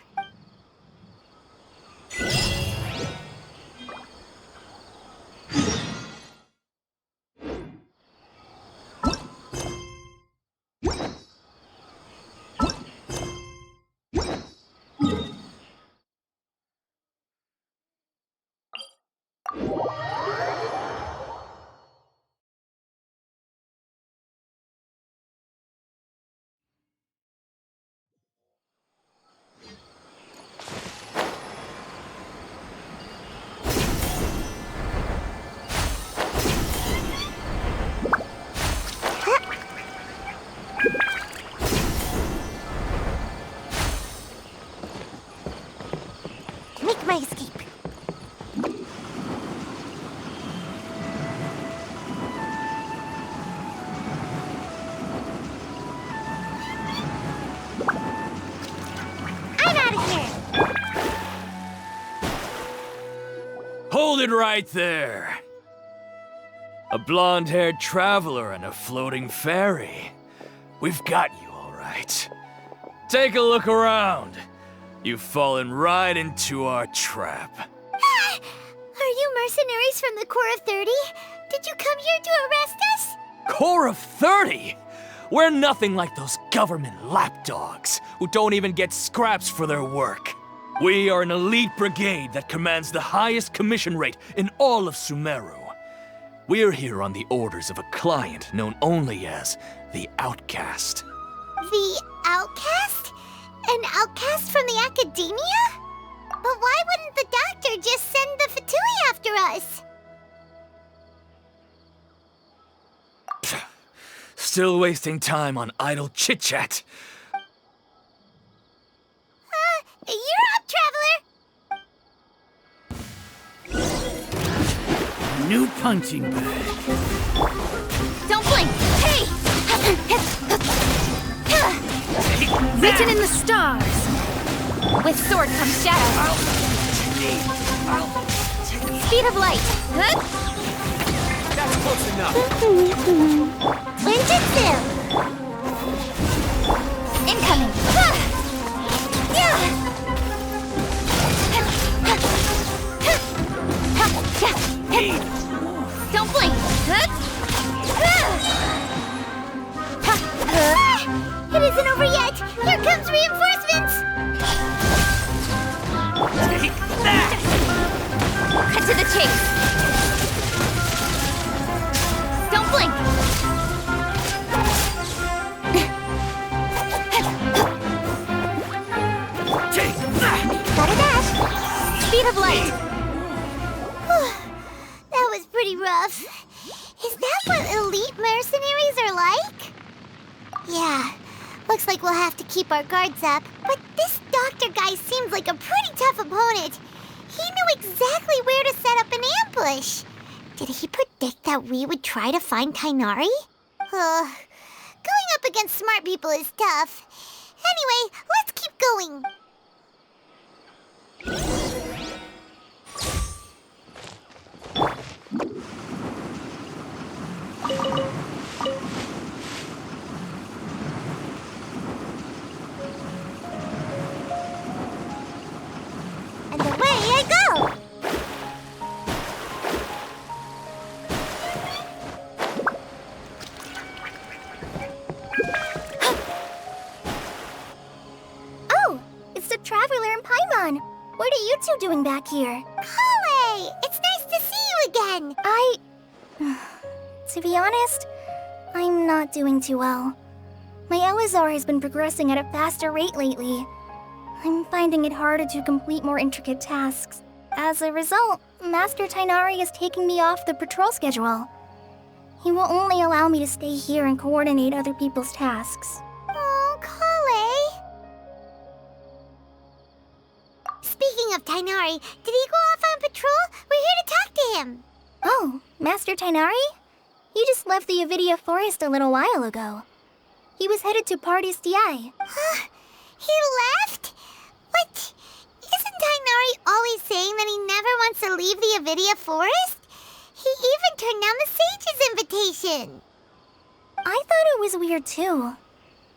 Make my escape. Hold it right there. A blonde-haired traveler and a floating fairy. We've got you, all right. Take a look around. You've fallen right into our trap. Are you mercenaries from the Corps of 30? Did you come here to arrest us? Corps of 30? We're nothing like those government lapdogs who don't even get scraps for their work. We are an elite brigade that commands the highest commission rate in all of Sumeru. We're here on the orders of a client known only as the Outcast. The Outcast? An outcast from the academia? But why wouldn't the doctor just send the Fatui after us? Still wasting time on idle chit-chat. You're up, traveler! New punching bag. Don't blink! Hey! Written in the stars. With sword comes shadow. Speed of light. That's close enough. Ninjutsu! Incoming! Don't blink! It isn't over yet! Here comes reinforcements! Take that! Cut to the chase! Don't blink! Take that! Got a dash! Speed of light! That was pretty rough. Is that what elite mercenaries are like? Yeah, looks like we'll have to keep our guards up. But this doctor guy seems like a pretty tough opponent. He knew exactly where to set up an ambush. Did he predict that we would try to find Tainari? Going up against smart people is tough. Anyway, let's keep going. And away I go! Oh, it's the Traveler and Paimon. What are you two doing back here? Kale! It's nice to see you again! To be honest, I'm not doing too well. My Elazar has been progressing at a faster rate lately. I'm finding it harder to complete more intricate tasks. As a result, Master Tainari is taking me off the patrol schedule. He will only allow me to stay here and coordinate other people's tasks. Oh, Kale! Speaking of Tainari, did he go off on patrol? We're here to talk to him! Oh, Master Tainari? He just left the Avidia Forest a little while ago. He was headed to Party's DI. He left? What? Isn't Tainari always saying that he never wants to leave the Avidia Forest? He even turned down the Sage's invitation. I thought it was weird too.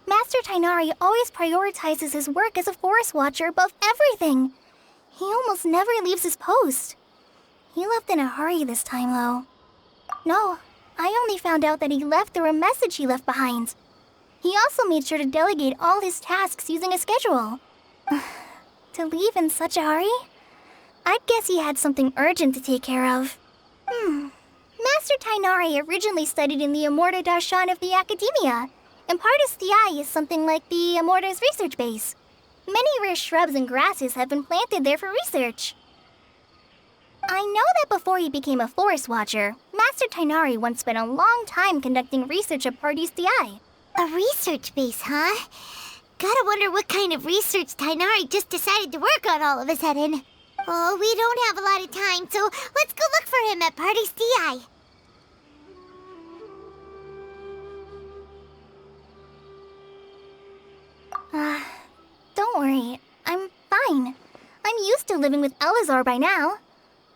Master Tainari always prioritizes his work as a forest watcher above everything. He almost never leaves his post. He left in a hurry this time, though. No, I only found out that he left through a message he left behind. He also made sure to delegate all his tasks using a schedule. To leave in such a hurry? I'd guess he had something urgent to take care of. Master Tainari originally studied in the Amorta Darshan of the Academia, and Partis DI is something like the Amorta's research base. Many rare shrubs and grasses have been planted there for research. I know that before he became a forest watcher, Master Tainari once spent a long time conducting research at Partis DI. A research base, huh? Gotta wonder what kind of research Tainari just decided to work on all of a sudden. Oh, we don't have a lot of time, so let's go look for him at Party's DI. Don't worry. I'm fine. I'm used to living with Elazar by now.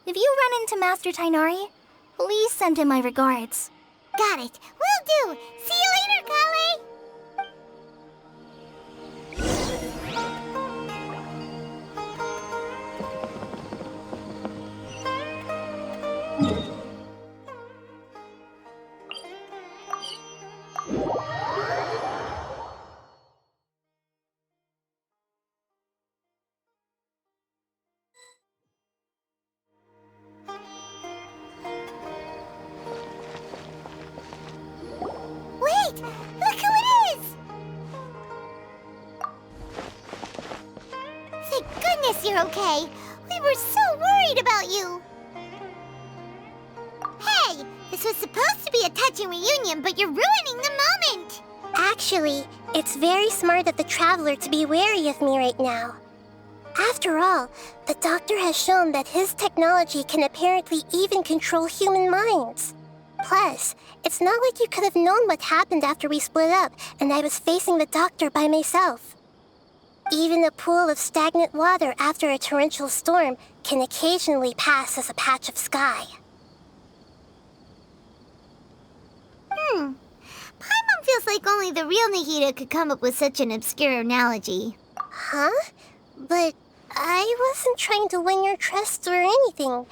If you run into Master Tainari, please send him my regards. Got it. Will do. See you later, Kale. Wait! Look who it is! Thank goodness you're okay. We were so worried about you. Hey! This was supposed to be a touching reunion, but you're ruining the moment! Actually, it's very smart of the Traveler to be wary of me right now. After all, the Doctor has shown that his technology can apparently even control human minds. Plus, it's not like you could have known what happened after we split up and I was facing the Doctor by myself. Even a pool of stagnant water after a torrential storm can occasionally pass as a patch of sky. Paimon feels like only the real Nahida could come up with such an obscure analogy. Huh? But I wasn't trying to win your trust or anything. All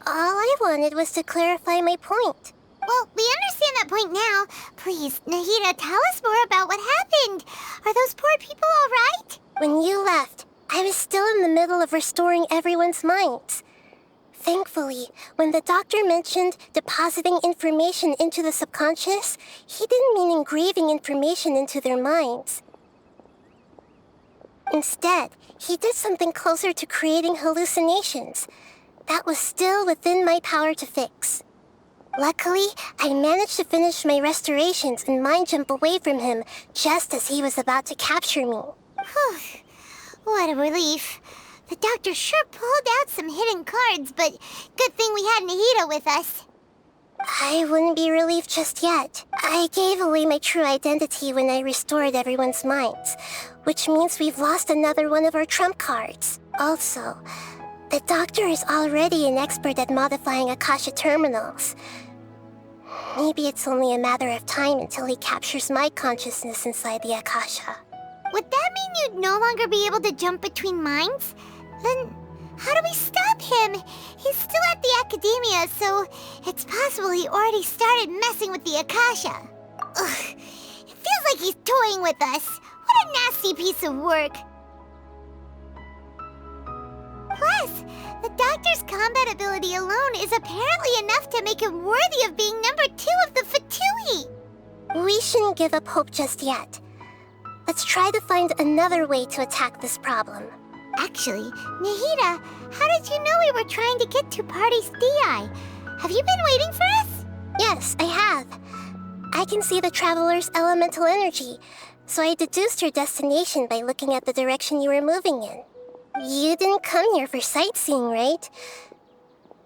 I wanted was to clarify my point. Well, we understand that point now. Please, Nahida, tell us more about what happened. Are those poor people all right? When you left, I was still in the middle of restoring everyone's minds. Thankfully, when the Doctor mentioned depositing information into the subconscious, he didn't mean engraving information into their minds. Instead, he did something closer to creating hallucinations. That was still within my power to fix. Luckily, I managed to finish my restorations and mind jump away from him just as he was about to capture me. What a relief. The Doctor sure pulled out some hidden cards, but good thing we had Nahida with us. I wouldn't be relieved just yet. I gave away my true identity when I restored everyone's minds, which means we've lost another one of our trump cards. Also, the Doctor is already an expert at modifying Akasha terminals. Maybe it's only a matter of time until he captures my consciousness inside the Akasha. Would that mean you'd no longer be able to jump between minds? Then how do we stop him? He's still at the Academia, so it's possible he already started messing with the Akasha. Ugh, it feels like he's toying with us. What a nasty piece of work. Plus, the Doctor's combat ability alone is apparently enough to make him worthy of being number 2 of the Fatui. We shouldn't give up hope just yet. Let's try to find another way to attack this problem. Actually, Nahida, how did you know we were trying to get to Party's DI? Have you been waiting for us? Yes, I have. I can see the Traveler's elemental energy, so I deduced your destination by looking at the direction you were moving in. You didn't come here for sightseeing, right?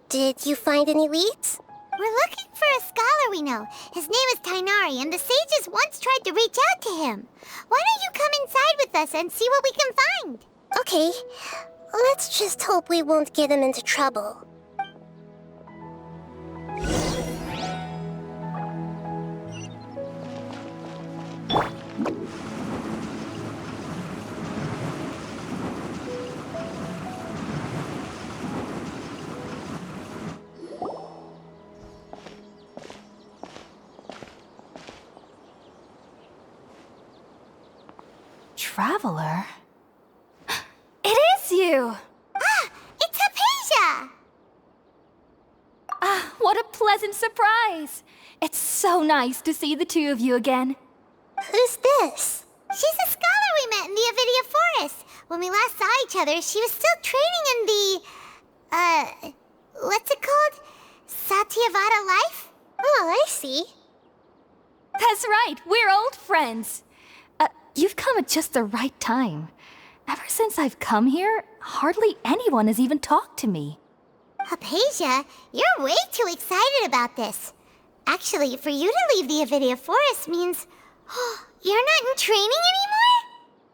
Did you find any leads? We're looking for a scholar we know. His name is Tainari, and the sages once tried to reach out to him. Why don't you come inside with us and see what we can find? Okay, let's just hope we won't get him into trouble. Traveler? It is you! Ah, it's Hypatia! Ah, what a pleasant surprise! It's so nice to see the two of you again. Who's this? She's a scholar we met in the Avidia Forest. When we last saw each other, she was still training in the... what's it called? Satyavada life? Oh, I see. That's right, we're old friends. You've come at just the right time. Ever since I've come here, hardly anyone has even talked to me. Hypatia, you're way too excited about this. Actually, for you to leave the Avidia Forest means... you're not in training anymore?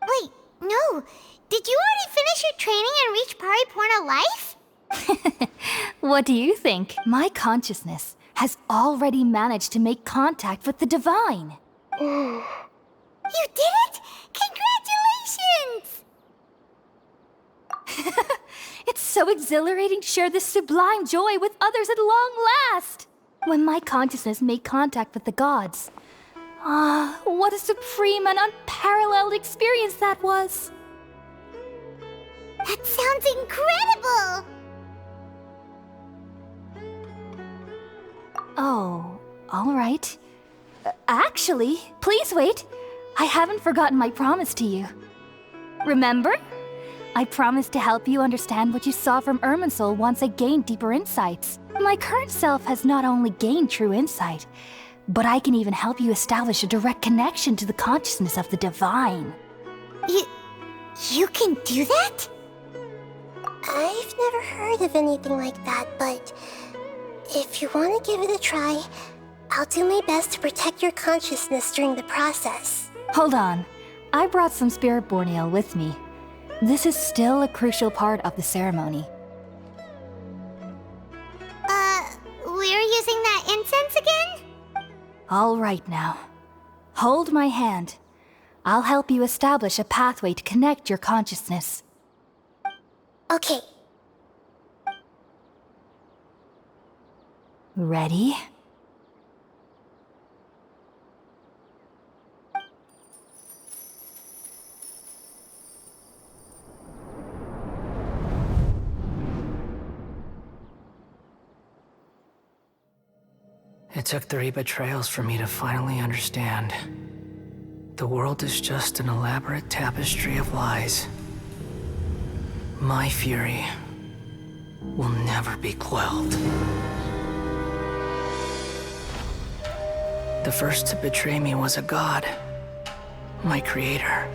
Wait, no. Did you already finish your training and reach Pariporna life? What do you think? My consciousness has already managed to make contact with the divine. You did it! Congratulations! It's so exhilarating to share this sublime joy with others at long last! When my consciousness made contact with the gods. Ah, what a supreme and unparalleled experience that was! That sounds incredible! Oh, all right. Actually, please wait. I haven't forgotten my promise to you. Remember? I promised to help you understand what you saw from Irminsul once I gained deeper insights. My current self has not only gained true insight, but I can even help you establish a direct connection to the consciousness of the divine. You can do that? I've never heard of anything like that, but if you want to give it a try, I'll do my best to protect your consciousness during the process. Hold on. I brought some spirit-born ale with me. This is still a crucial part of the ceremony. We're using that incense again? All right now. Hold my hand. I'll help you establish a pathway to connect your consciousness. Okay. Ready? It took 3 betrayals for me to finally understand. The world is just an elaborate tapestry of lies. My fury will never be quelled. The first to betray me was a god. My creator.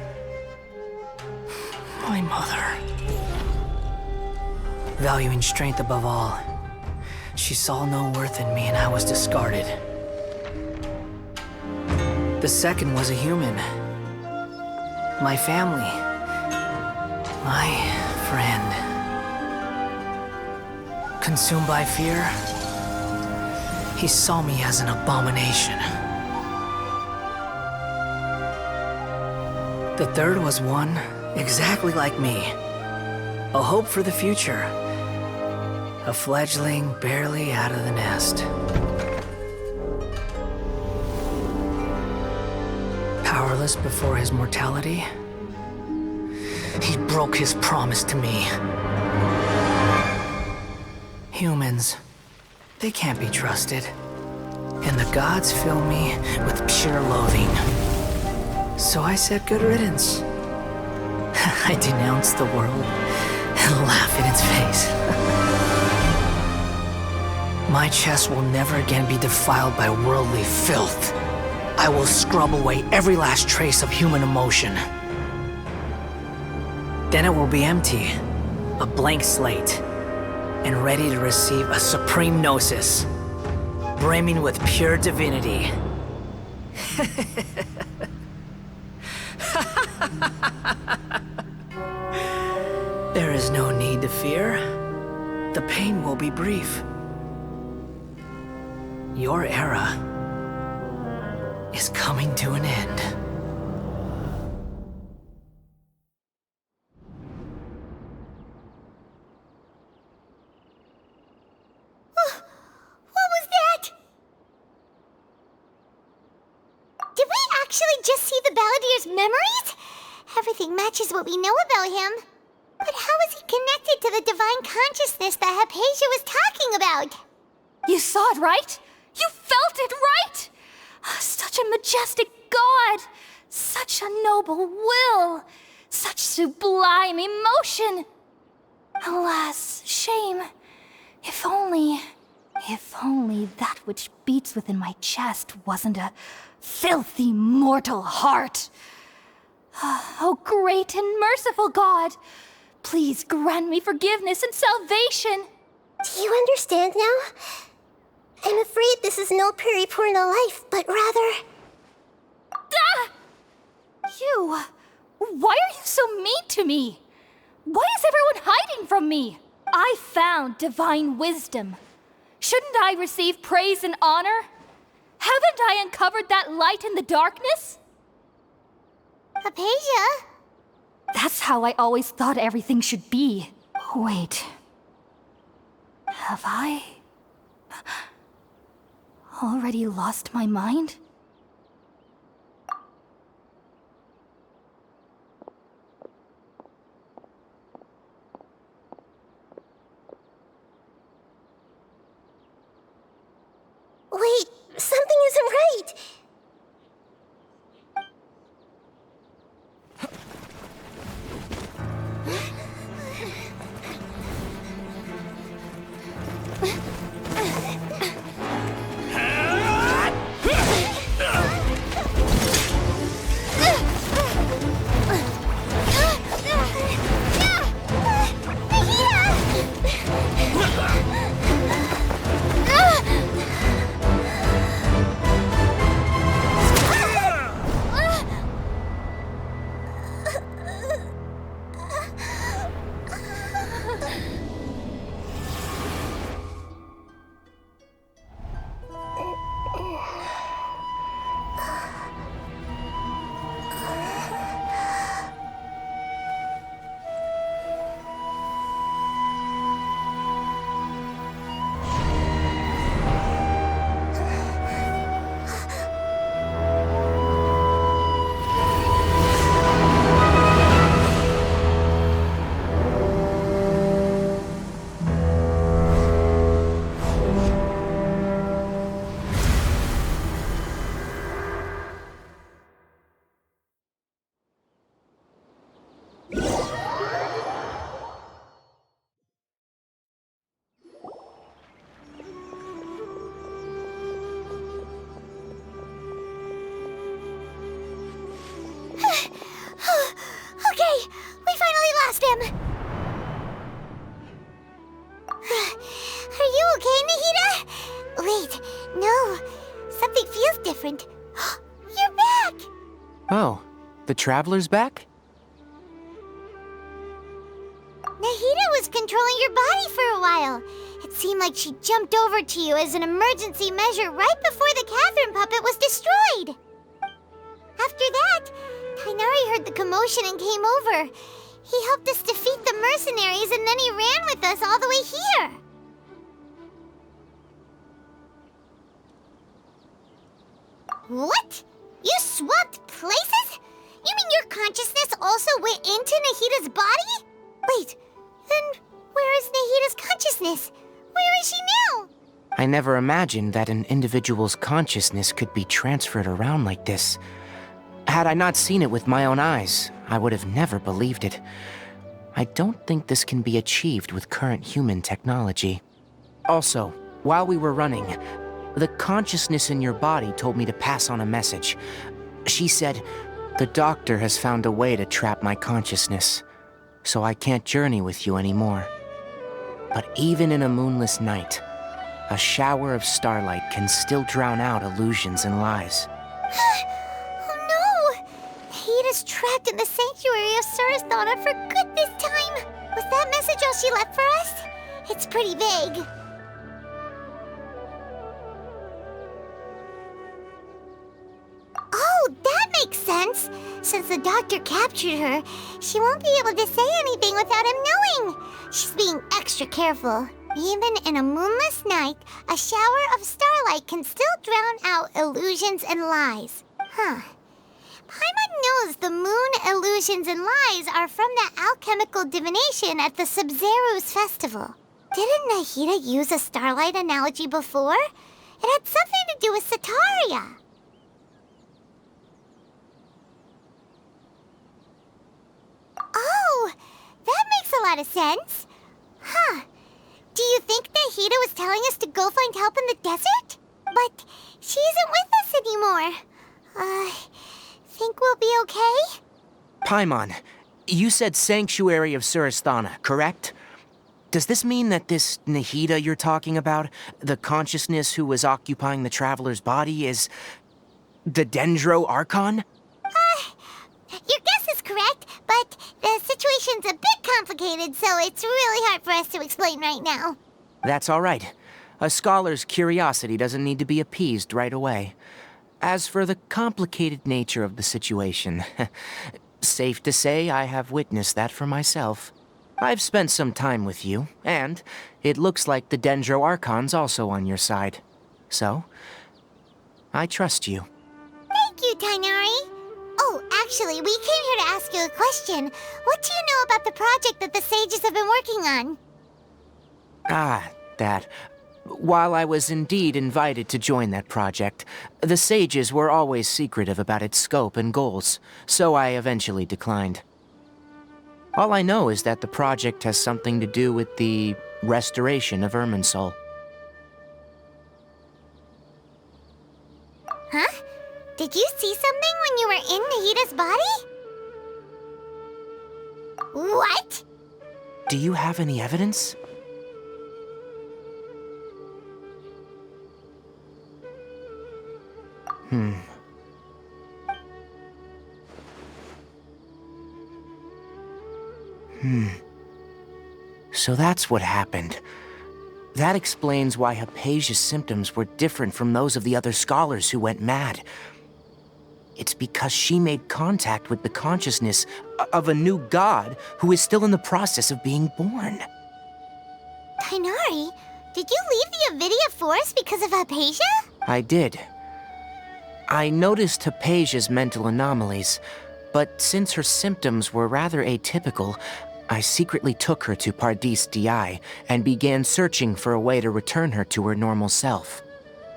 My mother. Valuing strength above all, she saw no worth in me and I was discarded. The second was a human. My family. My friend. Consumed by fear, he saw me as an abomination. The third was one exactly like me. A hope for the future. A fledgling barely out of the nest. Powerless before his mortality, he broke his promise to me. Humans, they can't be trusted. And the gods fill me with pure loathing. So I said good riddance. I denounce the world and laugh in its face. My chest will never again be defiled by worldly filth. I will scrub away every last trace of human emotion. Then it will be empty, a blank slate, and ready to receive a supreme gnosis, brimming with pure divinity. There is no need to fear. The pain will be brief. Your era is coming to an end. What was that? Did we actually just see the Balladier's memories? Everything matches what we know about him. But how is he connected to the divine consciousness that Hypatia was talking about? You saw it, right? You felt it, right? Such a majestic god! Such a noble will! Such sublime emotion! Alas, shame. If only that which beats within my chest wasn't a filthy mortal heart. Oh, great and merciful God! Please grant me forgiveness and salvation! Do you understand now? I'm afraid this is no Puripurna life, but rather... Ah! You! Why are you so mean to me? Why is everyone hiding from me? I found divine wisdom. Shouldn't I receive praise and honor? Haven't I uncovered that light in the darkness? Hypatia? That's how I always thought everything should be. Wait. Have I already lost my mind? Wait, something isn't right. Okay, we finally lost him. Are you okay, Nahida? Wait, no. Something feels different. You're back! Oh, the Traveler's back? Nahida was controlling your body for a while. It seemed like she jumped over to you as an emergency measure right before the Catherine puppet was destroyed. After that, Tainari heard the commotion and came over. He helped us defeat the mercenaries and then he ran with us all the way here. What? You swapped places? You mean your consciousness also went into Nahida's body? Wait, then where is Nahida's consciousness? Where is she now? I never imagined that an individual's consciousness could be transferred around like this. Had I not seen it with my own eyes, I would have never believed it. I don't think this can be achieved with current human technology. Also, while we were running, the consciousness in your body told me to pass on a message. She said, "The doctor has found a way to trap my consciousness, so I can't journey with you anymore." But even in a moonless night, a shower of starlight can still drown out illusions and lies. Oh no! Nahida's trapped in the sanctuary of Sumeru for good this time. Was that message all she left for us? It's pretty vague. Oh, that makes sense. Since the doctor captured her, she won't be able to say anything without him knowing. She's being extra careful. Even in a moonless night, a shower of starlight can still drown out illusions and lies. Huh. Paimon knows the moon illusions and lies are from that alchemical divination at the Sub-Zeru's festival. Didn't Nahida use a starlight analogy before? It had something to do with Sataria. Oh, that makes a lot of sense. Huh. Do you think Nahida was telling us to go find help in the desert? But she isn't with us anymore. Think we'll be okay? Paimon, you said Sanctuary of Sumeru, correct? Does this mean that this Nahida you're talking about, the consciousness who was occupying the Traveler's body, is the Dendro Archon? Your guess is correct, but the situation's a bit complicated, so it's really hard for us to explain right now. That's all right. A scholar's curiosity doesn't need to be appeased right away. As for the complicated nature of the situation, safe to say I have witnessed that for myself. I've spent some time with you, and it looks like the Dendro Archon's also on your side. So, I trust you. Thank you, Tainari. Oh, actually, we came here to ask you a question. What do you know about the project that the sages have been working on? That. While I was indeed invited to join that project, the sages were always secretive about its scope and goals, so I eventually declined. All I know is that the project has something to do with the restoration of Irminsul. Huh? Did you see something when you were in Nahida's body? What? Do you have any evidence? So that's what happened. That explains why Hypatia's symptoms were different from those of the other scholars who went mad. It's because she made contact with the consciousness of a new god who is still in the process of being born. Tainari, did you leave the Avidia Forest because of Hypatia? I did. I noticed Hypatia's mental anomalies, but since her symptoms were rather atypical, I secretly took her to Pardis Di and began searching for a way to return her to her normal self.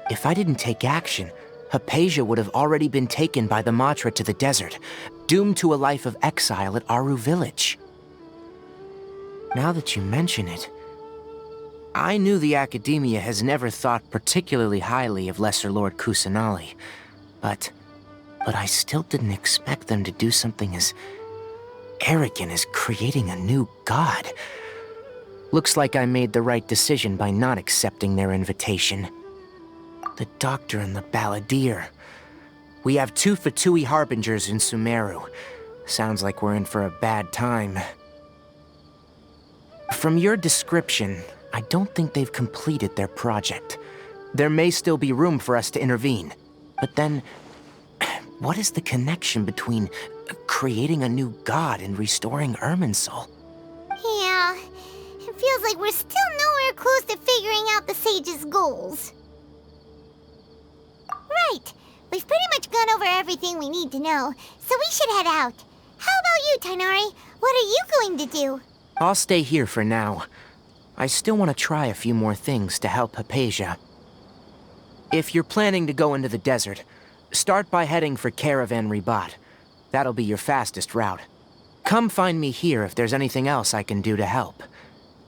If I didn't take action, Hypatia would have already been taken by the Matra to the desert, doomed to a life of exile at Aru village. Now that you mention it, I knew the Academia has never thought particularly highly of Lesser Lord Kusanali, but I still didn't expect them to do something as arrogant as creating a new god. Looks like I made the right decision by not accepting their invitation. The Doctor and the Balladeer. We have 2 Fatui Harbingers in Sumeru. Sounds like we're in for a bad time. From your description, I don't think they've completed their project. There may still be room for us to intervene. But then, what is the connection between creating a new god and restoring Irminsul? Yeah, it feels like we're still nowhere close to figuring out the sage's goals. Right, we've pretty much gone over everything we need to know, so we should head out. How about you, Tainari? What are you going to do? I'll stay here for now. I still want to try a few more things to help Hypatia. If you're planning to go into the desert, start by heading for Caravan Ribat. That'll be your fastest route. Come find me here if there's anything else I can do to help.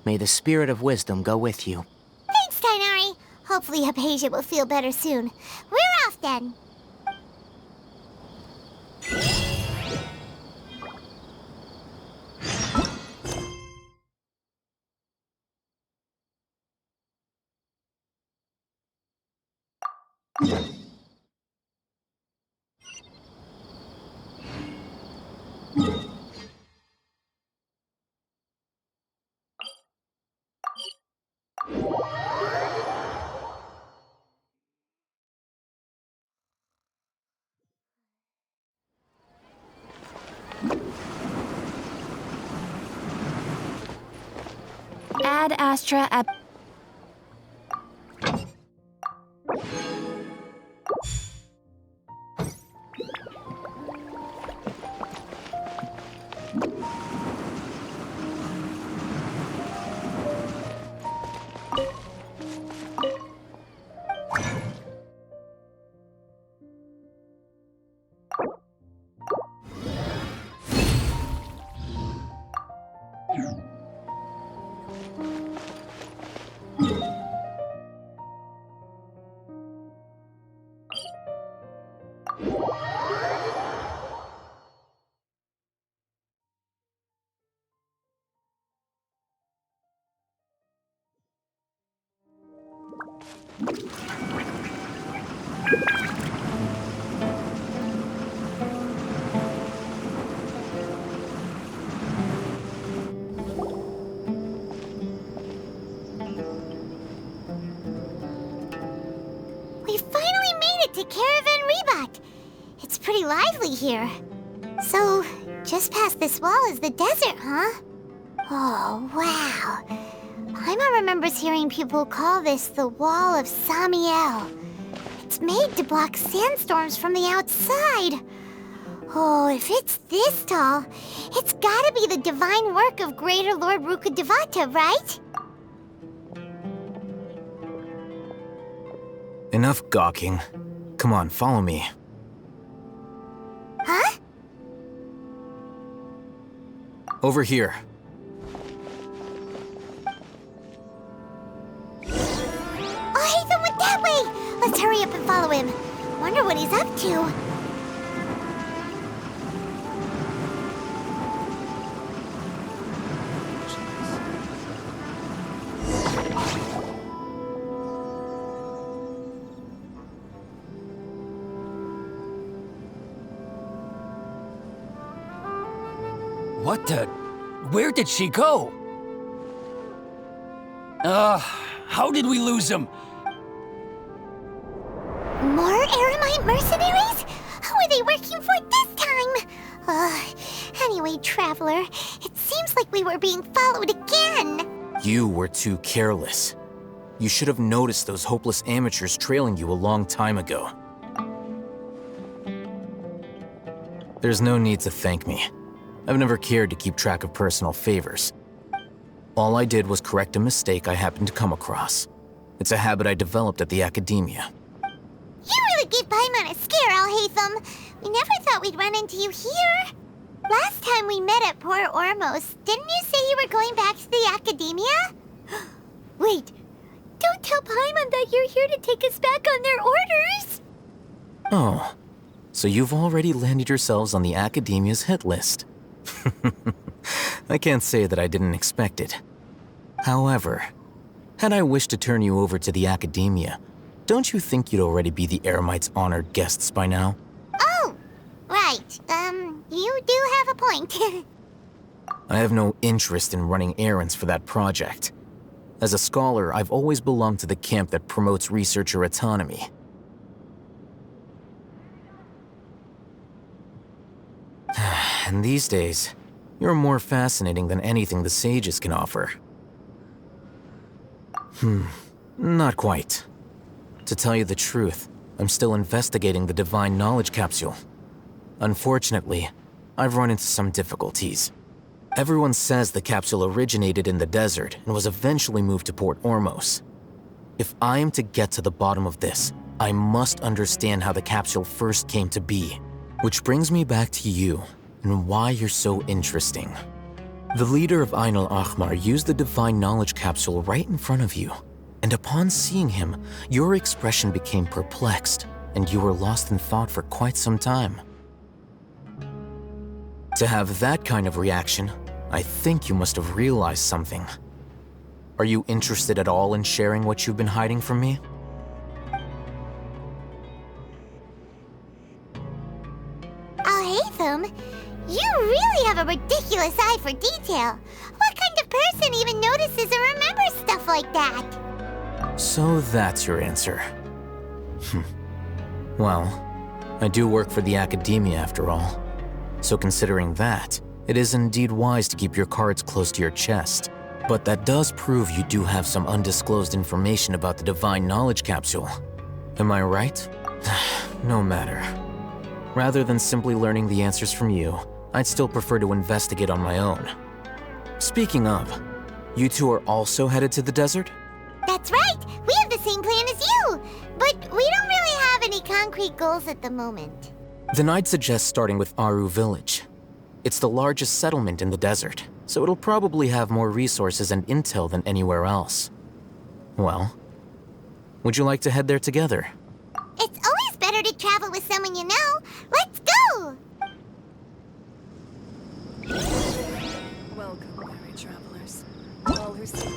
May the spirit of wisdom go with you. Thanks, Tainari. Hopefully Hypatia will feel better soon. We're off then. Ad Astra at... it to Caravan Rebot. It's pretty lively here. So, just past this wall is the desert, huh? Oh, wow. Paimon remembers hearing people call this the Wall of Samiel. It's made to block sandstorms from the outside. Oh, if it's this tall, it's gotta be the divine work of Greater Lord Rukkhadevata, right? Enough gawking. Come on, follow me. Huh? Over here. Oh, Hatham went that way! Let's hurry up and follow him. Wonder what he's up to. What the? Where did she go? How did we lose him? More Eremite mercenaries? Who are they working for this time? Anyway, Traveler, it seems like we were being followed again. You were too careless. You should have noticed those hopeless amateurs trailing you a long time ago. There's no need to thank me. I've never cared to keep track of personal favors. All I did was correct a mistake I happened to come across. It's a habit I developed at the academia. You really gave Paimon a scare, Alhaitham. We never thought we'd run into you here. Last time we met at Port Ormos, didn't you say you were going back to the academia? Wait, don't tell Paimon that you're here to take us back on their orders! Oh, so you've already landed yourselves on the academia's hit list. I can't say that I didn't expect it. However, had I wished to turn you over to the academia, don't you think you'd already be the Eremites' honored guests by now? Oh, right. You do have a point. I have no interest in running errands for that project. As a scholar, I've always belonged to the camp that promotes researcher autonomy. And these days, you're more fascinating than anything the sages can offer. Not quite. To tell you the truth, I'm still investigating the Divine Knowledge Capsule. Unfortunately, I've run into some difficulties. Everyone says the capsule originated in the desert and was eventually moved to Port Ormos. If I am to get to the bottom of this, I must understand how the capsule first came to be. Which brings me back to you, and why you're so interesting. The leader of Ain al-Ahmar used the Divine Knowledge Capsule right in front of you, and upon seeing him, your expression became perplexed, and you were lost in thought for quite some time. To have that kind of reaction, I think you must have realized something. Are you interested at all in sharing what you've been hiding from me? Alhaitham, you really have a ridiculous eye for detail. What kind of person even notices or remembers stuff like that? So that's your answer. Well, I do work for the academia after all. So considering that, it is indeed wise to keep your cards close to your chest. But that does prove you do have some undisclosed information about the Divine Knowledge Capsule. Am I right? No matter. Rather than simply learning the answers from you, I'd still prefer to investigate on my own. Speaking of, you two are also headed to the desert? That's right! We have the same plan as you! But we don't really have any concrete goals at the moment. Then I'd suggest starting with Aru Village. It's the largest settlement in the desert, so it'll probably have more resources and intel than anywhere else. Well, would you like to head there together? It's always better to travel with someone you know. Let's go! Welcome, weary travelers. All who still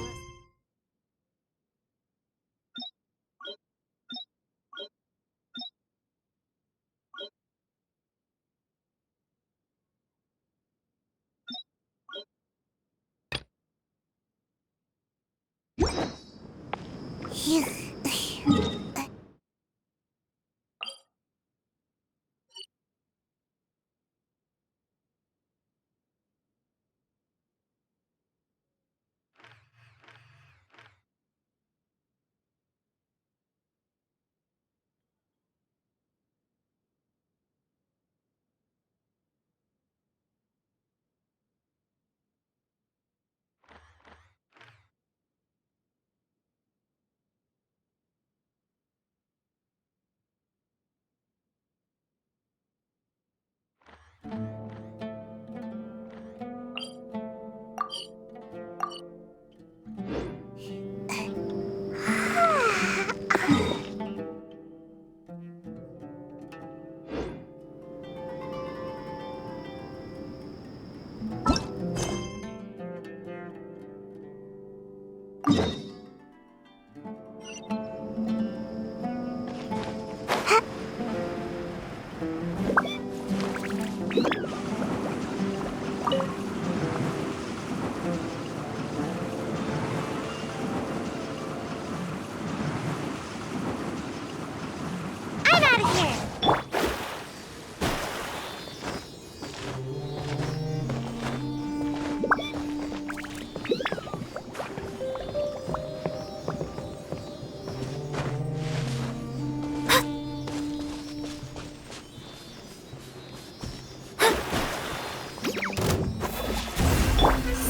I'm out of here!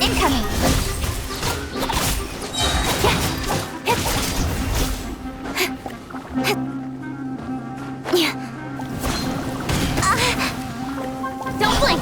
Incoming! Don't blink!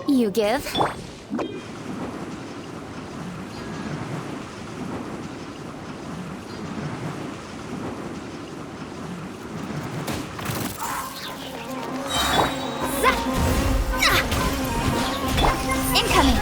You give? Incoming!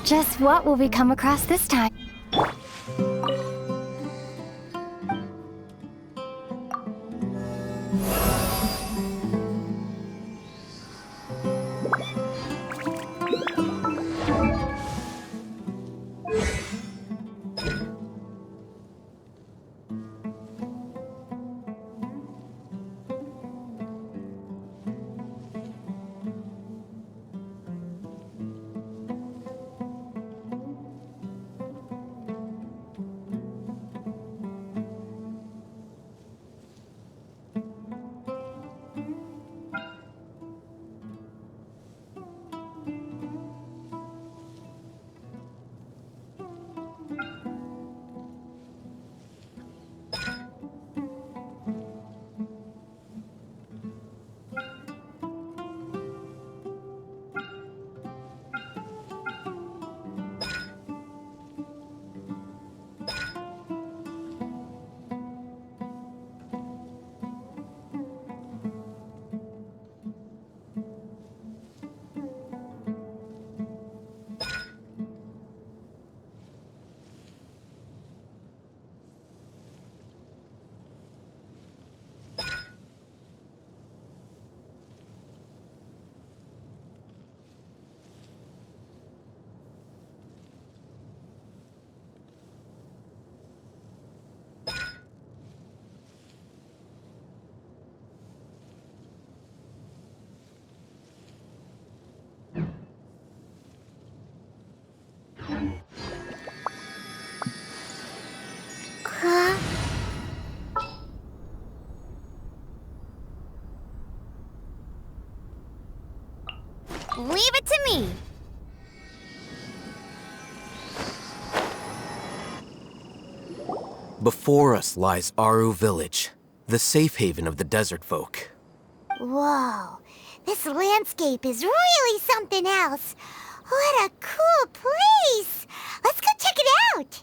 Just what will we come across this time? Leave it to me. Before us lies Aru Village, the safe haven of the desert folk. Whoa, this landscape is really something else. What a cool place! Let's go check it out!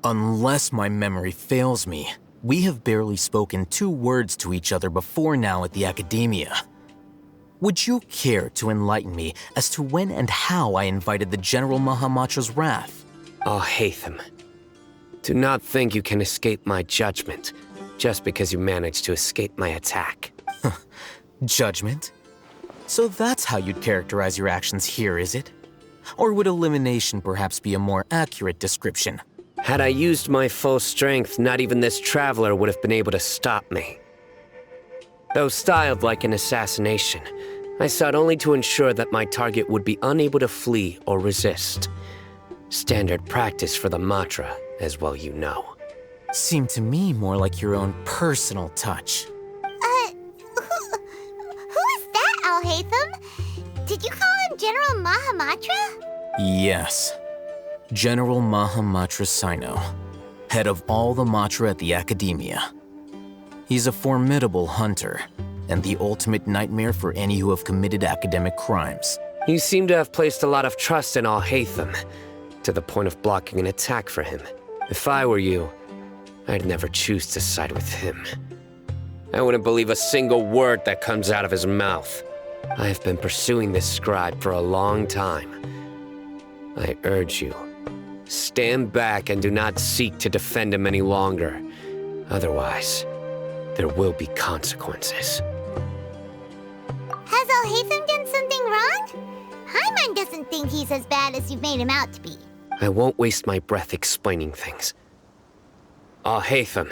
Unless my memory fails me, we have barely spoken 2 words to each other before now at the Academia. Would you care to enlighten me as to when and how I invited the General Mahamatra's wrath? Oh, Hatham. Do not think you can escape my judgment just because you managed to escape my attack. Judgment? So that's how you'd characterize your actions here, is it? Or would elimination perhaps be a more accurate description? Had I used my full strength, not even this traveler would have been able to stop me. Though styled like an assassination, I sought only to ensure that my target would be unable to flee or resist. Standard practice for the Matra, as well you know. Seemed to me more like your own personal touch. Who is that, Al-Hatham? Did you call him General Mahamatra? Yes. General Mahamatra Sino, head of all the Matra at the Academia. He's a formidable hunter, and the ultimate nightmare for any who have committed academic crimes. You seem to have placed a lot of trust in Al-Hatham, to the point of blocking an attack for him. If I were you, I'd never choose to side with him. I wouldn't believe a single word that comes out of his mouth. I have been pursuing this scribe for a long time. I urge you, stand back and do not seek to defend him any longer. Otherwise, there will be consequences. Has Al-Hatham done something wrong? Paimon doesn't think he's as bad as you've made him out to be. I won't waste my breath explaining things. Al-Hatham,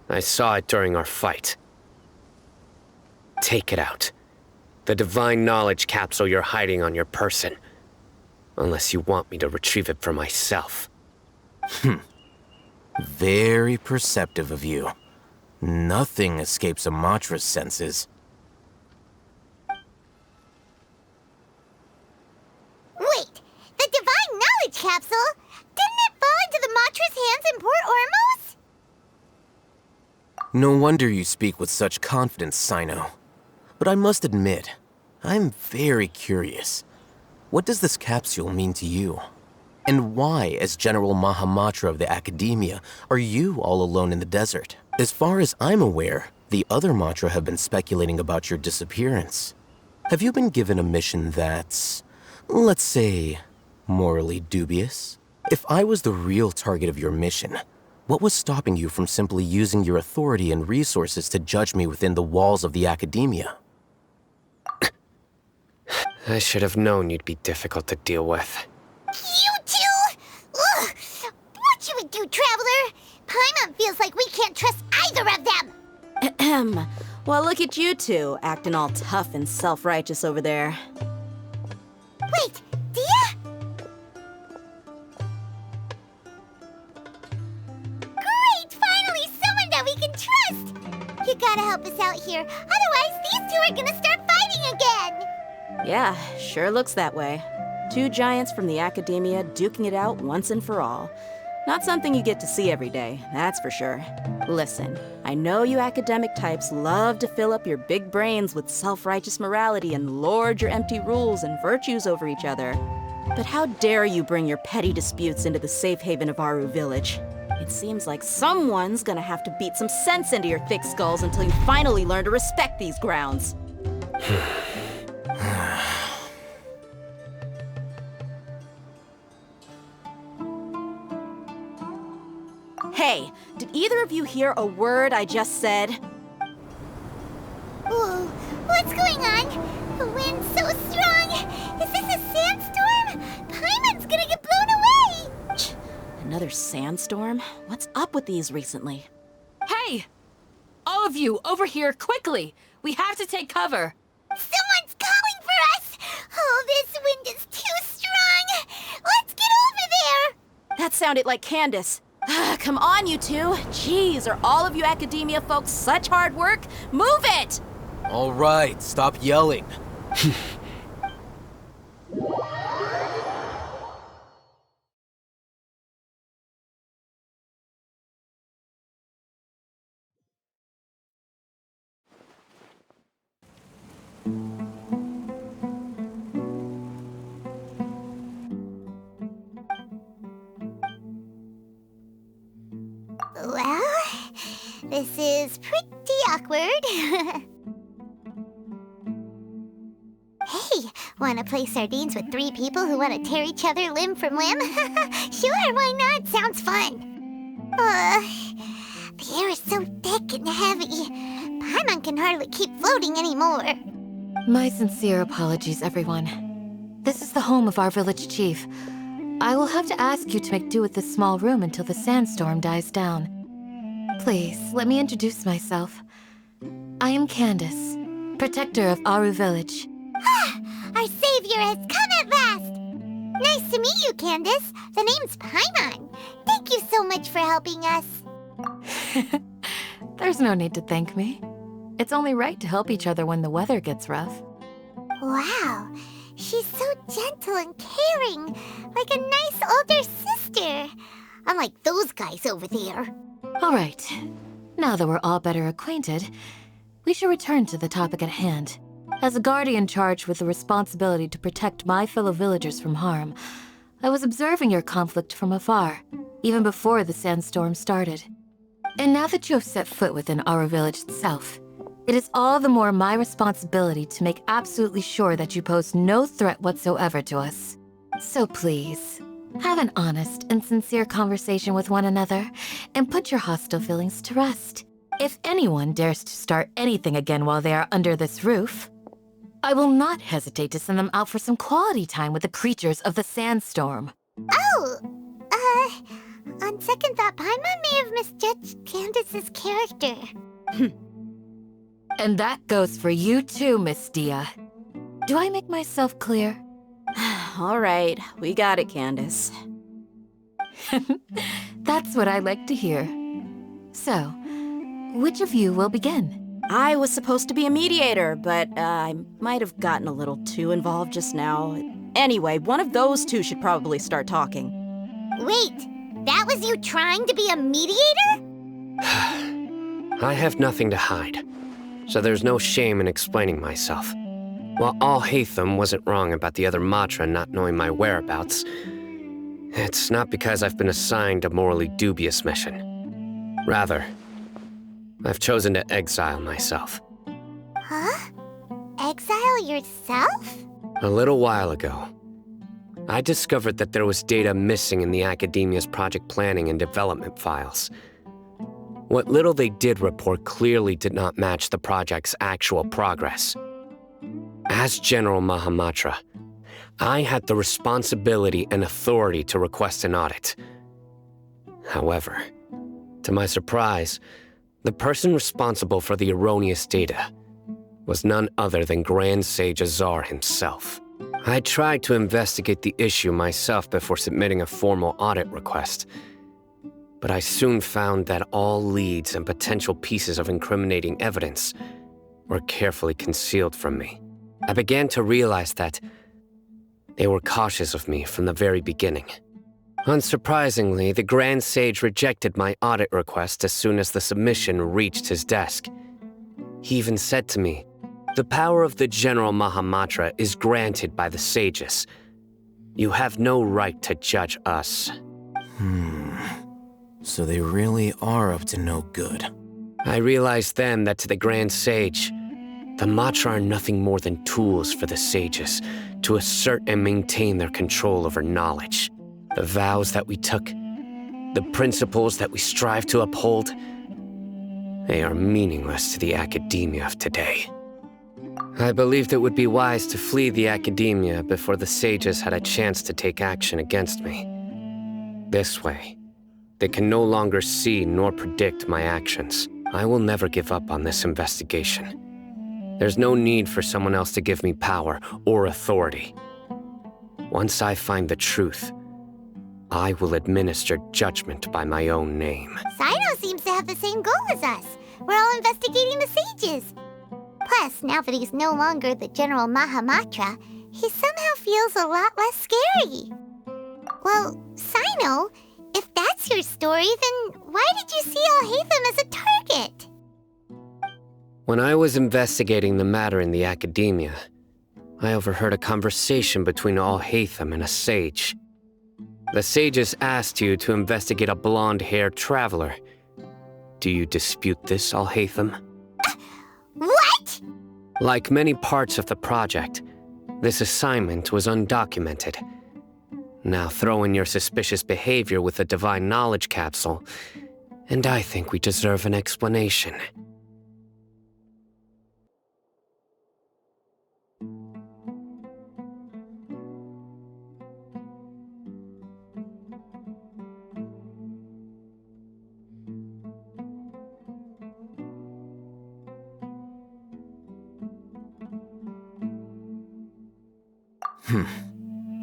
I saw it during our fight. Take it out. The divine knowledge capsule you're hiding on your person. Unless you want me to retrieve it for myself. Very perceptive of you. Nothing escapes a Matra's senses. Wait, the divine knowledge capsule? Didn't it fall into the Matra's hands in Port Ormos? No wonder you speak with such confidence, Sino. But I must admit, I'm very curious. What does this capsule mean to you? And why, as General Mahamatra of the Academia, are you all alone in the desert? As far as I'm aware, the other Matra have been speculating about your disappearance. Have you been given a mission that's, let's say, morally dubious? If I was the real target of your mission, what was stopping you from simply using your authority and resources to judge me within the walls of the Academia? I should have known you'd be difficult to deal with. You two? Ugh! What should we do, Traveler? Paimon feels like we can't trust either of them! Ahem. Well, look at you two, acting all tough and self-righteous over there. Wait, Dia? Great! Finally, someone that we can trust! You gotta help us out here, otherwise these two are gonna start fighting again! Yeah, sure looks that way. 2 giants from the Academia duking it out once and for all. Not something you get to see every day, that's for sure. Listen, I know you academic types love to fill up your big brains with self-righteous morality and lord your empty rules and virtues over each other. But how dare you bring your petty disputes into the safe haven of Aru Village? It seems like someone's gonna have to beat some sense into your thick skulls until you finally learn to respect these grounds. Hey, did either of you hear a word I just said? Whoa, what's going on? The wind's so strong! Is this a sandstorm? Paimon's gonna get blown away! Another sandstorm? What's up with these recently? Hey! All of you, over here, quickly! We have to take cover! Someone's calling for us! Oh, this wind is too strong! Let's get over there! That sounded like Candace. Come on, you two. Jeez, are all of you academia folks such hard work? Move it! All right, stop yelling. Well, this is pretty awkward. Hey, wanna play sardines with 3 people who wanna tear each other limb from limb? Sure, why not? Sounds fun. The air is so thick and heavy. Paimon can hardly keep floating anymore. My sincere apologies, everyone. This is the home of our village chief. I will have to ask you to make do with this small room until the sandstorm dies down. Please, let me introduce myself. I am Candace, protector of Aru Village. Our savior has come at last! Nice to meet you, Candace. The name's Paimon. Thank you so much for helping us. There's no need to thank me. It's only right to help each other when the weather gets rough. Wow, she's so gentle and caring, like a nice older sister. Unlike those guys over there. All right, now that we're all better acquainted, we should return to the topic at hand. As a guardian charged with the responsibility to protect my fellow villagers from harm, I was observing your conflict from afar, even before the sandstorm started. And now that you have set foot within our village itself, it is all the more my responsibility to make absolutely sure that you pose no threat whatsoever to us. So please, have an honest and sincere conversation with one another, and put your hostile feelings to rest. If anyone dares to start anything again while they are under this roof, I will not hesitate to send them out for some quality time with the creatures of the sandstorm. Oh, on second thought, Paimon may have misjudged Candace's character. And that goes for you too, Miss Dia. Do I make myself clear? All right, we got it, Candace. That's what I like to hear. So, which of you will begin? I was supposed to be a mediator, but I might have gotten a little too involved just now. Anyway, one of those two should probably start talking. Wait, that was you trying to be a mediator? I have nothing to hide, so there's no shame in explaining myself. While Al-Haytham wasn't wrong about the other Matra not knowing my whereabouts, it's not because I've been assigned a morally dubious mission. Rather, I've chosen to exile myself. Huh? Exile yourself? A little while ago, I discovered that there was data missing in the Academia's project planning and development files. What little they did report clearly did not match the project's actual progress. As General Mahamatra, I had the responsibility and authority to request an audit. However, to my surprise, the person responsible for the erroneous data was none other than Grand Sage Azar himself. I tried to investigate the issue myself before submitting a formal audit request, but I soon found that all leads and potential pieces of incriminating evidence were carefully concealed from me. I began to realize that they were cautious of me from the very beginning. Unsurprisingly, the Grand Sage rejected my audit request as soon as the submission reached his desk. He even said to me, "The power of the General Mahamatra is granted by the sages. You have no right to judge us. So they really are up to no good. I realized then that to the Grand Sage, the Matra are nothing more than tools for the sages to assert and maintain their control over knowledge. The vows that we took, the principles that we strive to uphold, they are meaningless to the academia of today. I believed it would be wise to flee the academia before the sages had a chance to take action against me. This way, they can no longer see nor predict my actions. I will never give up on this investigation. There's no need for someone else to give me power or authority. Once I find the truth, I will administer judgment by my own name. Sino seems to have the same goal as us. We're all investigating the sages. Plus, now that he's no longer the General Mahamatra, he somehow feels a lot less scary. Well, Sino, if that's your story, then why did you see Alhaitham as a target? When I was investigating the matter in the academia, I overheard a conversation between Alhaitham and a sage. The sages asked you to investigate a blonde-haired traveler. Do you dispute this, Alhaitham? What? Like many parts of the project, this assignment was undocumented. Now throw in your suspicious behavior with the Divine Knowledge Capsule, and I think we deserve an explanation.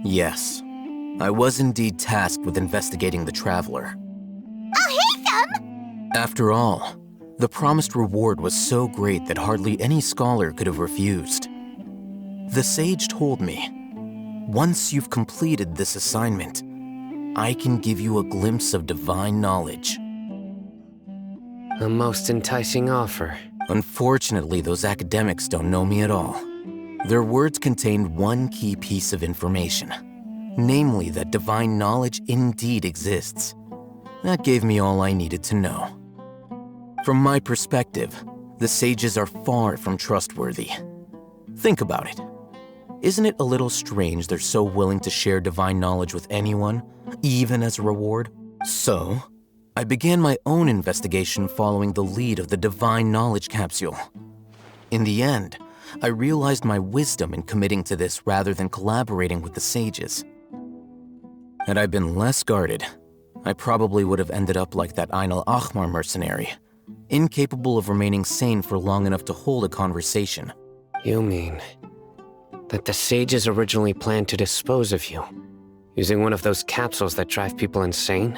Yes. I was indeed tasked with investigating the Traveler. Alhaitham! After all, the promised reward was so great that hardly any scholar could have refused. The sage told me, once you've completed this assignment, I can give you a glimpse of divine knowledge. A most enticing offer. Unfortunately, those academics don't know me at all. Their words contained one key piece of information, namely that divine knowledge indeed exists. That gave me all I needed to know. From my perspective, the sages are far from trustworthy. Think about it. Isn't it a little strange they're so willing to share divine knowledge with anyone, even as a reward? So, I began my own investigation following the lead of the Divine Knowledge Capsule. In the end, I realized my wisdom in committing to this rather than collaborating with the sages. Had I been less guarded, I probably would have ended up like that Ain al-Ahmar mercenary, incapable of remaining sane for long enough to hold a conversation. You mean that the sages originally planned to dispose of you, using one of those capsules that drive people insane?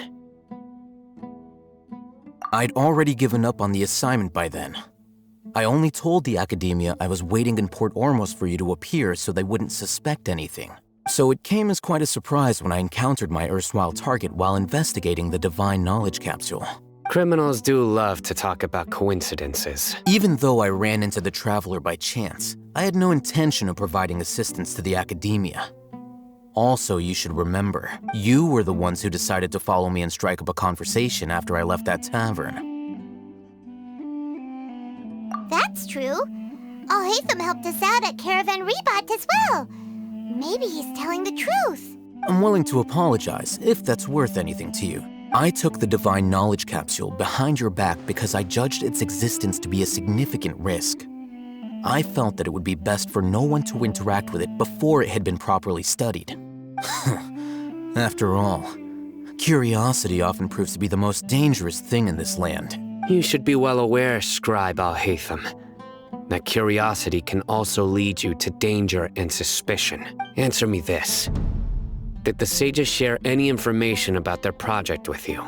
I'd already given up on the assignment by then. I only told the academia I was waiting in Port Ormos for you to appear so they wouldn't suspect anything. So it came as quite a surprise when I encountered my erstwhile target while investigating the Divine Knowledge Capsule. Criminals do love to talk about coincidences. Even though I ran into the Traveler by chance, I had no intention of providing assistance to the academia. Also, you should remember, you were the ones who decided to follow me and strike up a conversation after I left that tavern. That's true. Alhaitham helped us out at Caravan Rebat as well. Maybe he's telling the truth. I'm willing to apologize, if that's worth anything to you. I took the Divine Knowledge Capsule behind your back because I judged its existence to be a significant risk. I felt that it would be best for no one to interact with it before it had been properly studied. After all, curiosity often proves to be the most dangerous thing in this land. You should be well aware, Scribe Alhaitham, that curiosity can also lead you to danger and suspicion. Answer me this. Did the sages share any information about their project with you?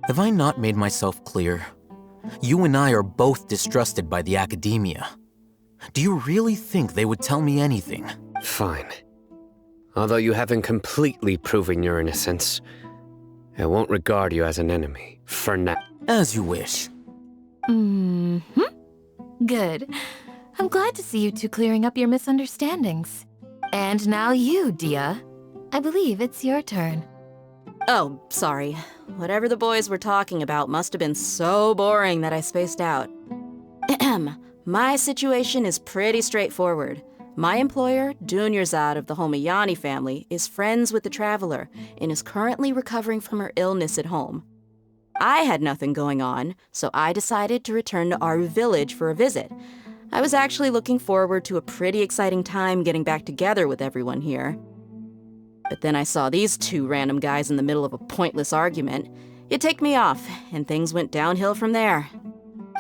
Have I not made myself clear? You and I are both distrusted by the academia. Do you really think they would tell me anything? Fine. Although you haven't completely proven your innocence, I won't regard you as an enemy, for now. As you wish. Good. I'm glad to see you two clearing up your misunderstandings. And now you, Dia. I believe it's your turn. Oh, sorry. Whatever the boys were talking about must have been so boring that I spaced out. My situation is pretty straightforward. My employer, Dunyarzad of the Homayani family, is friends with the Traveler and is currently recovering from her illness at home. I had nothing going on, so I decided to return to Aru village for a visit. I was actually looking forward to a pretty exciting time getting back together with everyone here. But then I saw these two random guys in the middle of a pointless argument. It ticked me off, and things went downhill from there.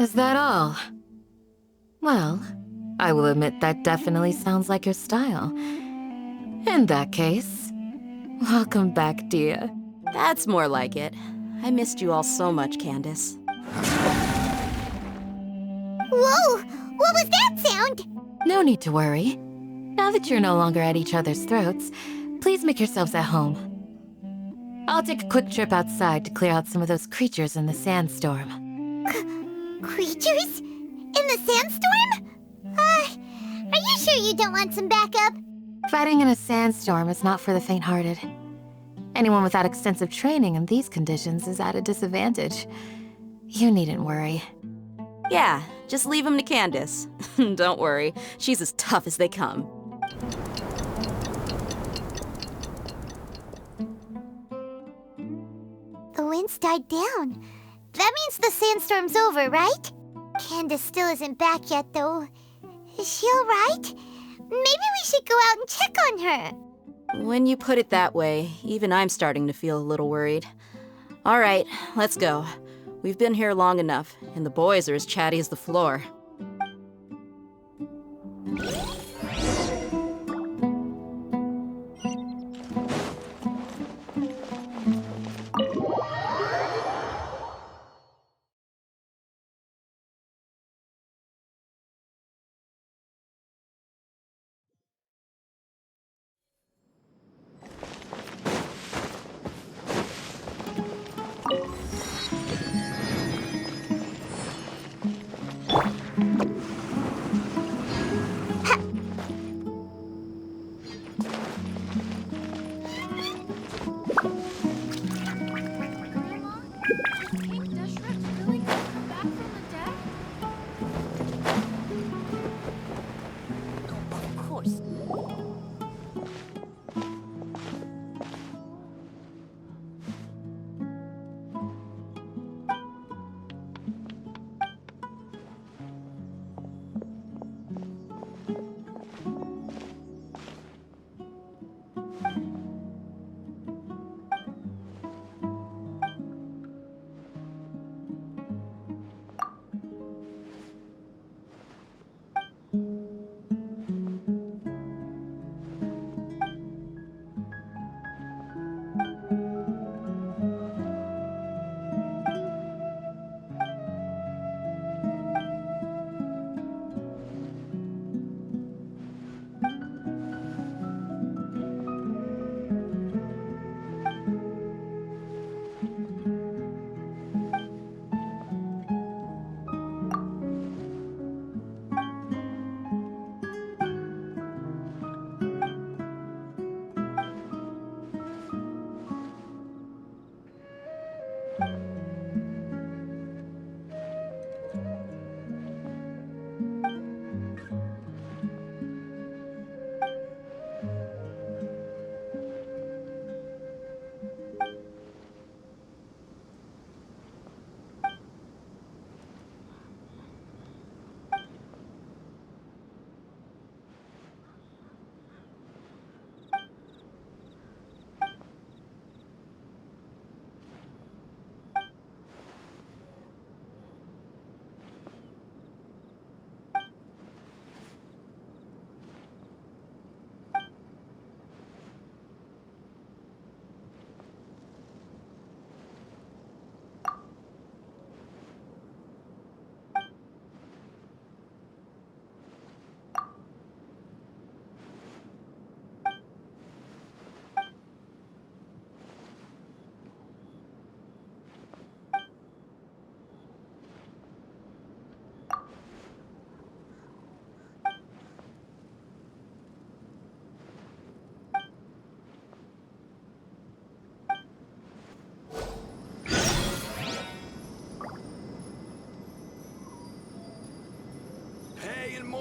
Is that all? Well, I will admit that definitely sounds like your style. In that case, welcome back, dear. That's more like it. I missed you all so much, Candace. Whoa! What was that sound? No need to worry. Now that you're no longer at each other's throats, please make yourselves at home. I'll take a quick trip outside to clear out some of those creatures in the sandstorm. Creatures? In the sandstorm? Are you sure you don't want some backup? Fighting in a sandstorm is not for the faint-hearted. Anyone without extensive training in these conditions is at a disadvantage. You needn't worry. Yeah, just leave him to Candace. Don't worry, she's as tough as they come. The wind's died down. That means the sandstorm's over, right? Candace still isn't back yet, though. Is she alright? Maybe we should go out and check on her. When you put it that way, even I'm starting to feel a little worried. All right, let's go. We've been here long enough, and the boys are as chatty as the floor.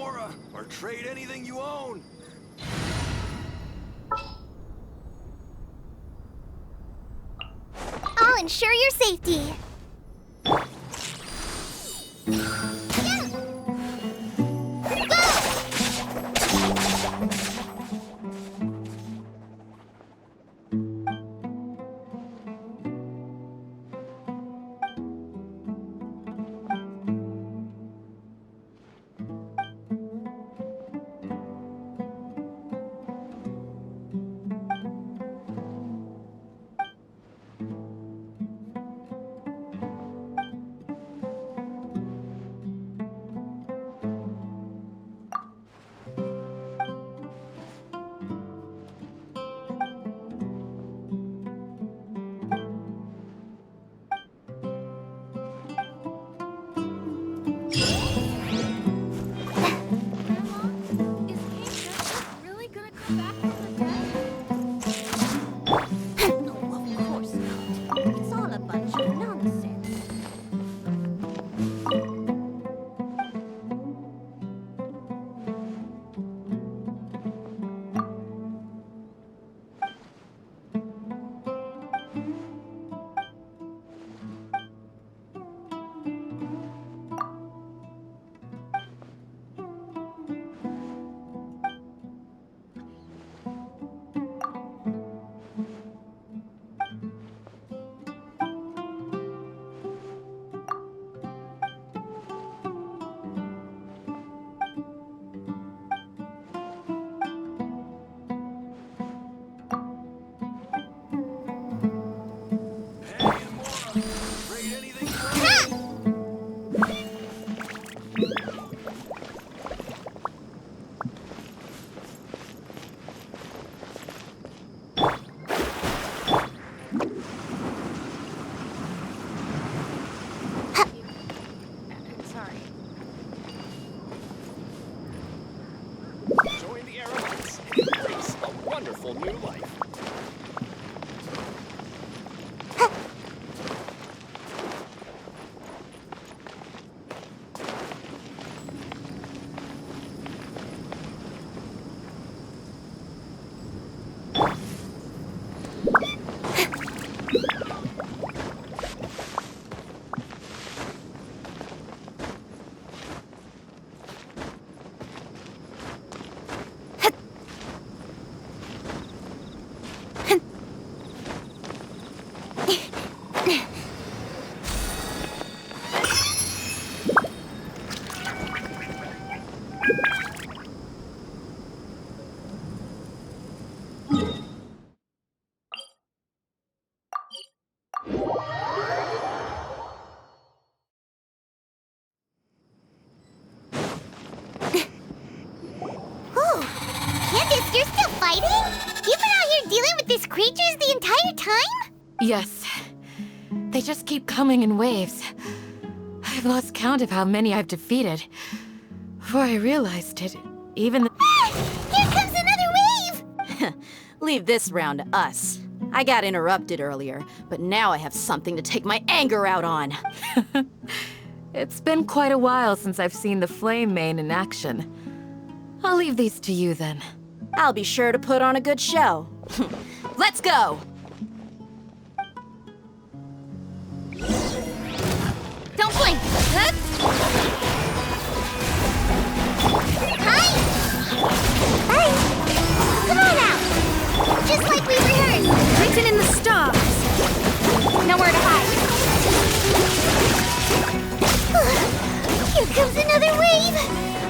aura, or trade anything you own. I'll ensure your safety. Creatures the entire time? Yes. They just keep coming in waves. I've lost count of how many I've defeated. Before I realized it, even Here comes another wave! Leave this round to us. I got interrupted earlier, but now I have something to take my anger out on. It's been quite a while since I've seen the Flame Mane in action. I'll leave these to you then. I'll be sure to put on a good show. Let's go! Don't blink! Huh? Hi! Hi! Come on out! Just like we rehearsed! Written in the stars! Nowhere to hide. Here comes another wave!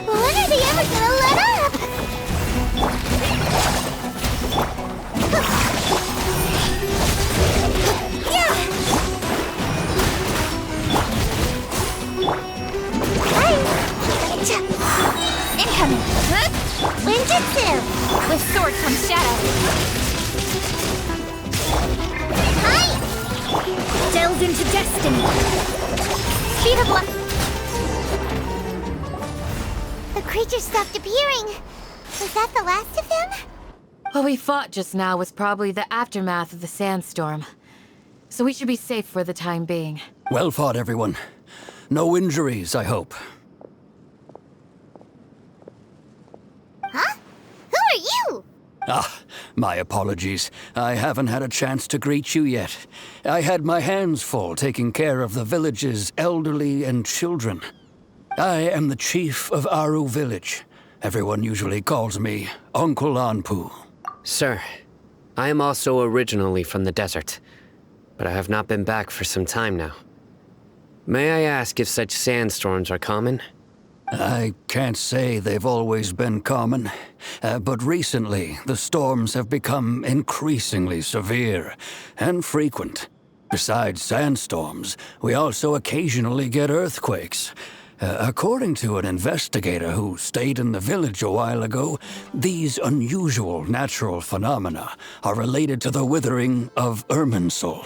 When are they ever gonna let up? Incoming! Ninjutsu! With sword from shadow. Hi! Delve into destiny. Speed of one. The creature stopped appearing. Was that the last of them? What we fought just now was probably the aftermath of the sandstorm. So we should be safe for the time being. Well fought, everyone. No injuries, I hope. Ah, my apologies. I haven't had a chance to greet you yet. I had my hands full taking care of the village's elderly and children. I am the chief of Aru Village. Everyone usually calls me Uncle Anpu. Sir, I am also originally from the desert, but I have not been back for some time now. May I ask if such sandstorms are common? I can't say they've always been common, but recently the storms have become increasingly severe and frequent. Besides sandstorms, we also occasionally get earthquakes. According to an investigator who stayed in the village a while ago, these unusual natural phenomena are related to the withering of Irminsul.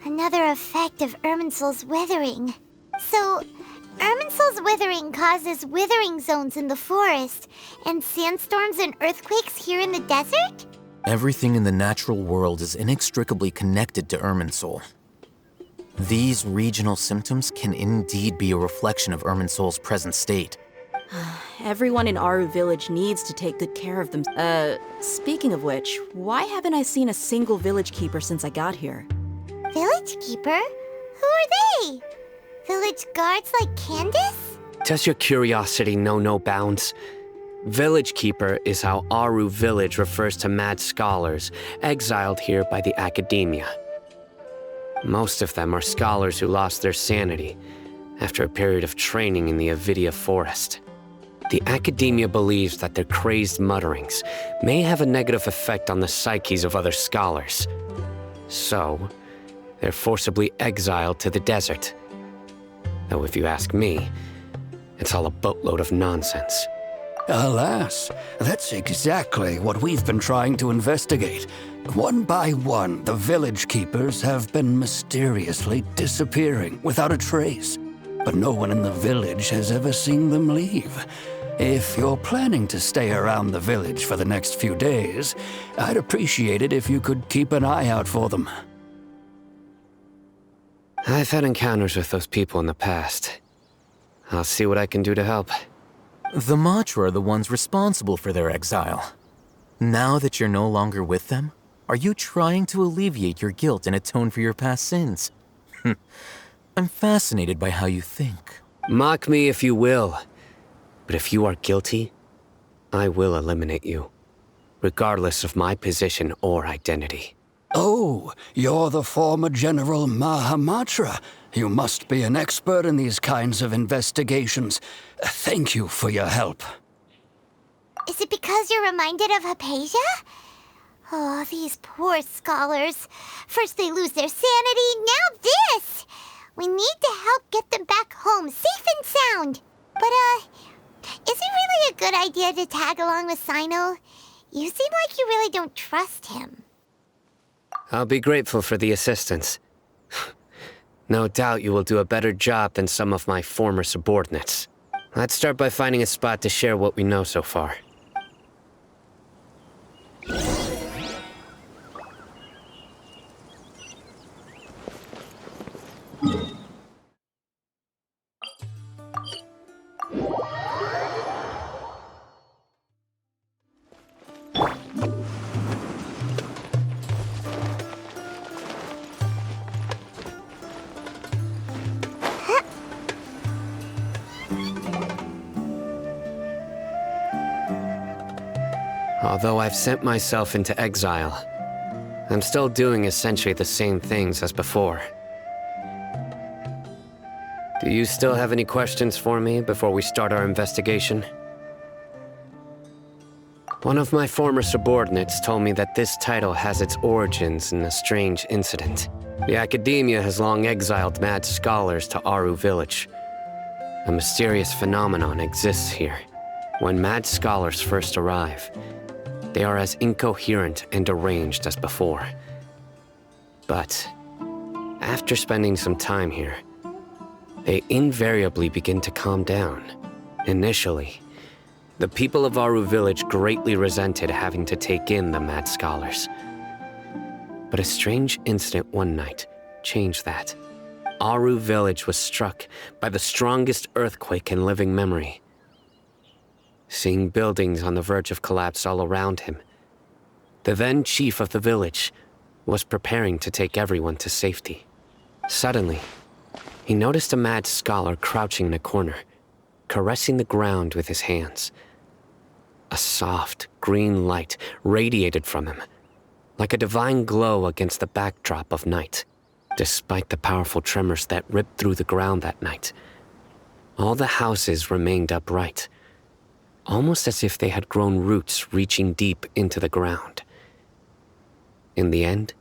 Another effect of Irminsul's withering. So, Irminsul's withering causes withering zones in the forest, and sandstorms and earthquakes here in the desert? Everything in the natural world is inextricably connected to Irminsul. These regional symptoms can indeed be a reflection of Irminsul's present state. Everyone in Aru Village needs to take good care of them. Speaking of which, why haven't I seen a single village keeper since I got here? Village keeper? Who are they? Village guards like Candace? Does your curiosity know no bounds? Village Keeper is how Aru Village refers to mad scholars exiled here by the academia. Most of them are scholars who lost their sanity after a period of training in the Avidia forest. The academia believes that their crazed mutterings may have a negative effect on the psyches of other scholars. So, they're forcibly exiled to the desert. Though if you ask me, it's all a boatload of nonsense. Alas, that's exactly what we've been trying to investigate. One by one, the village keepers have been mysteriously disappearing without a trace. But no one in the village has ever seen them leave. If you're planning to stay around the village for the next few days, I'd appreciate it if you could keep an eye out for them. I've had encounters with those people in the past. I'll see what I can do to help. The Matra are the ones responsible for their exile. Now that you're no longer with them, are you trying to alleviate your guilt and atone for your past sins? I'm fascinated by how you think. Mock me if you will, but if you are guilty, I will eliminate you, regardless of my position or identity. Oh, you're the former General Mahamatra. You must be an expert in these kinds of investigations. Thank you for your help. Is it because you're reminded of Hypatia? Oh, these poor scholars. First they lose their sanity, now this! We need to help get them back home, safe and sound. But, is it really a good idea to tag along with Sino? You seem like you really don't trust him. I'll be grateful for the assistance. No doubt you will do a better job than some of my former subordinates. Let's start by finding a spot to share what we know so far. Although I've sent myself into exile, I'm still doing essentially the same things as before. Do you still have any questions for me before we start our investigation? One of my former subordinates told me that this title has its origins in a strange incident. The academia has long exiled mad scholars to Aru Village. A mysterious phenomenon exists here. When mad scholars first arrive, they are as incoherent and deranged as before. But after spending some time here, they invariably begin to calm down. Initially, the people of Aru Village greatly resented having to take in the mad scholars. But a strange incident one night changed that. Aru Village was struck by the strongest earthquake in living memory. seeing buildings on the verge of collapse all around him. The then chief of the village was preparing to take everyone to safety. Suddenly, he noticed a mad scholar crouching in a corner, caressing the ground with his hands. A soft, green light radiated from him, like a divine glow against the backdrop of night. Despite the powerful tremors that ripped through the ground that night, all the houses remained upright, almost as if they had grown roots reaching deep into the ground. In the end,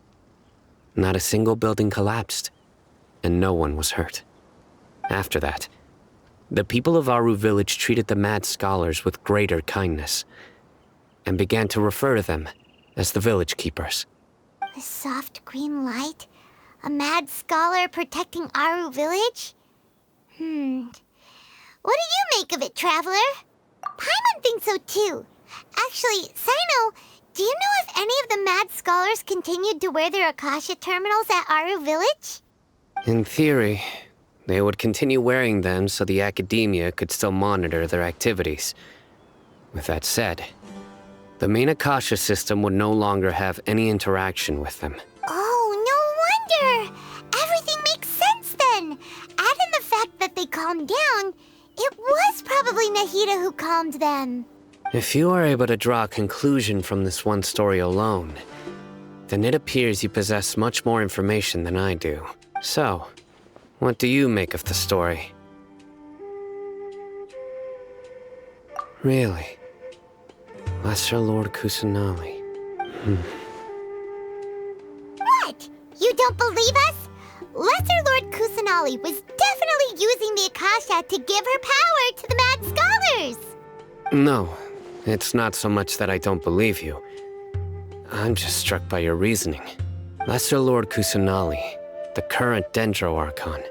not a single building collapsed, and no one was hurt. After that, the people of Aru village treated the mad scholars with greater kindness, and began to refer to them as the village keepers. The soft green light? A mad scholar protecting Aru village? What do you make of it, Traveler? Paimon thinks so too. Actually, Sino, do you know if any of the mad scholars continued to wear their Akasha terminals at Aru village? In theory, they would continue wearing them so the academia could still monitor their activities. With that said, the main Akasha system would no longer have any interaction with them. Oh, no wonder! Everything makes sense then! Add in the fact that they calmed down, it was probably Nahida who calmed them. If you are able to draw a conclusion from this one story alone, then it appears you possess much more information than I do. So, what do you make of the story? Really? Lesser Lord Kusanali. What? You don't believe us? Lesser Lord Kusanali was definitely using the Akasha to give her power to the mad scholars! No, it's not so much that I don't believe you. I'm just struck by your reasoning. Lesser Lord Kusanali, the current Dendro Archon.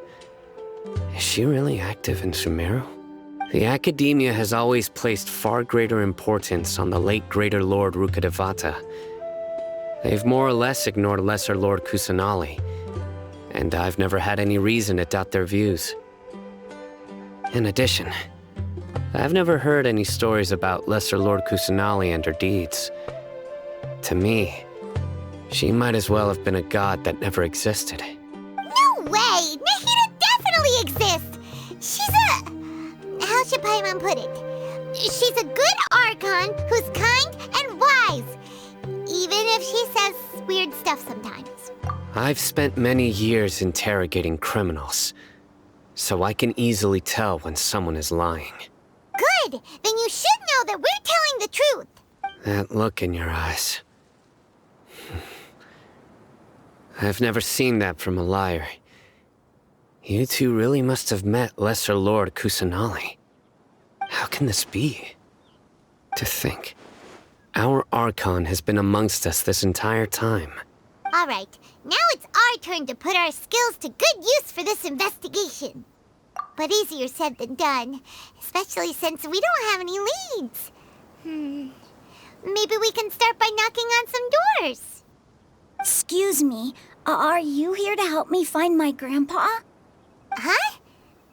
Is she really active in Sumeru? The Academia has always placed far greater importance on the late Greater Lord Rukkhadevata. They've more or less ignored Lesser Lord Kusanali, and I've never had any reason to doubt their views. In addition, I've never heard any stories about Lesser Lord Kusanali and her deeds. To me, she might as well have been a god that never existed. No way! Nahida definitely exists! She's a... how should Paimon put it? She's a good Archon who's kind and wise, even if she says weird stuff sometimes. I've spent many years interrogating criminals, so I can easily tell when someone is lying. Good! Then you should know that we're telling the truth! That look in your eyes. I've never seen that from a liar. You two really must have met Lesser Lord Kusanali. How can this be? To think, our Archon has been amongst us this entire time. Alright, now it's our turn to put our skills to good use for this investigation. But easier said than done, especially since we don't have any leads. Maybe we can start by knocking on some doors. Excuse me, are you here to help me find my grandpa? Huh?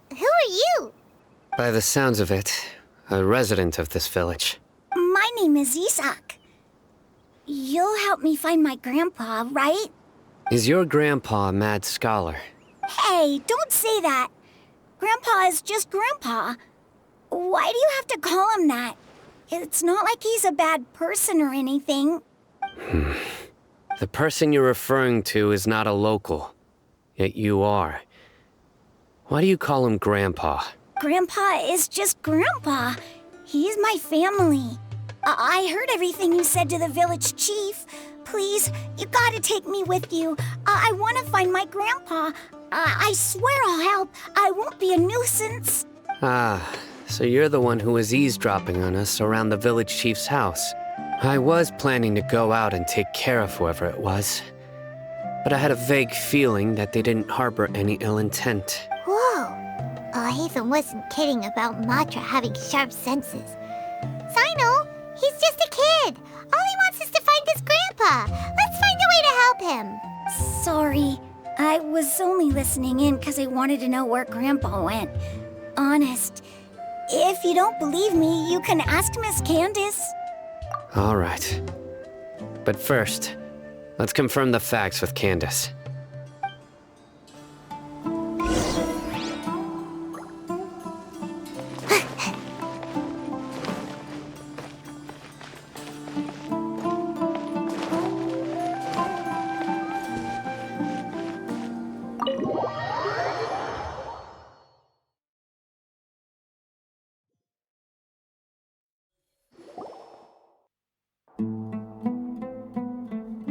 Who are you? By the sounds of it, a resident of this village. My name is Isak. You'll help me find my grandpa, right? Is your grandpa a mad scholar? Hey, don't say that. Grandpa is just Grandpa. Why do you have to call him that? It's not like he's a bad person or anything. The person you're referring to is not a local, yet you are. Why do you call him Grandpa? Grandpa is just Grandpa. He's my family. I heard everything you said to the village chief. Please, you gotta take me with you. I want to find my grandpa. I swear I'll help. I won't be a nuisance. Ah, so you're the one who was eavesdropping on us around the village chief's house. I was planning to go out and take care of whoever it was, but I had a vague feeling that they didn't harbor any ill intent. Whoa. Haven wasn't kidding about Matra having sharp senses. Sino, he's just a kid. All he wants is to find his grandpa. Let's find a way to help him. Sorry. I was only listening in because I wanted to know where Grandpa went. Honest, If you don't believe me, you can ask Miss Candace. All right. But first, let's confirm the facts with Candace.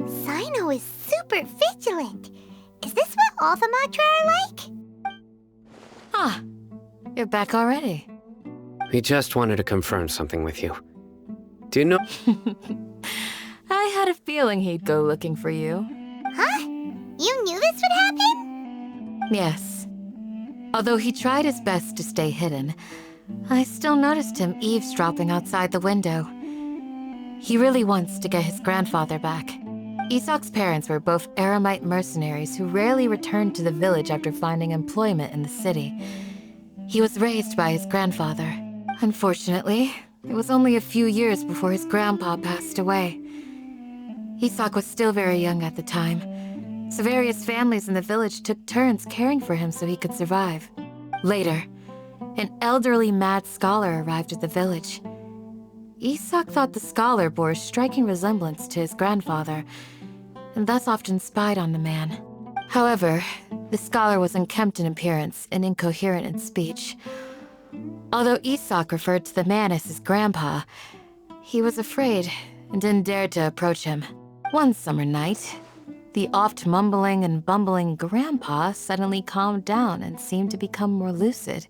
Cyno is super vigilant. Is this what all the Matra are like? Ah, you're back already. We just wanted to confirm something with you. Do you know? I had a feeling he'd go looking for you. Huh? You knew this would happen? Yes. Although he tried his best to stay hidden, I still noticed him eavesdropping outside the window. He really wants to get his grandfather back. Isak's parents were both Aramite mercenaries who rarely returned to the village after finding employment in the city. He was raised by his grandfather. Unfortunately, it was only a few years before his grandpa passed away. Isak was still very young at the time, so various families in the village took turns caring for him so he could survive. Later, an elderly mad scholar arrived at the village. Isak thought the scholar bore a striking resemblance to his grandfather, and thus often spied on the man. However, the scholar was unkempt in appearance and incoherent in speech. Although Isak referred to the man as his grandpa, he was afraid and didn't dare to approach him. One summer night, the oft mumbling and bumbling grandpa suddenly calmed down and seemed to become more lucid.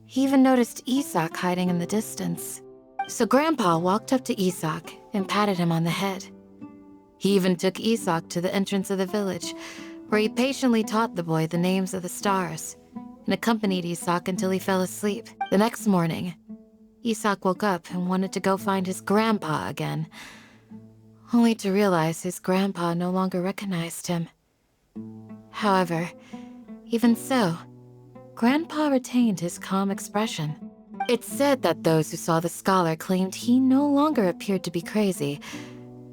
He even noticed Isak hiding in the distance. So Grandpa walked up to Isak and patted him on the head. He even took Isak to the entrance of the village, where he patiently taught the boy the names of the stars, and accompanied Isak until he fell asleep. The next morning, Isak woke up and wanted to go find his grandpa again, only to realize his grandpa no longer recognized him. However, even so, Grandpa retained his calm expression. It's said that those who saw the scholar claimed he no longer appeared to be crazy,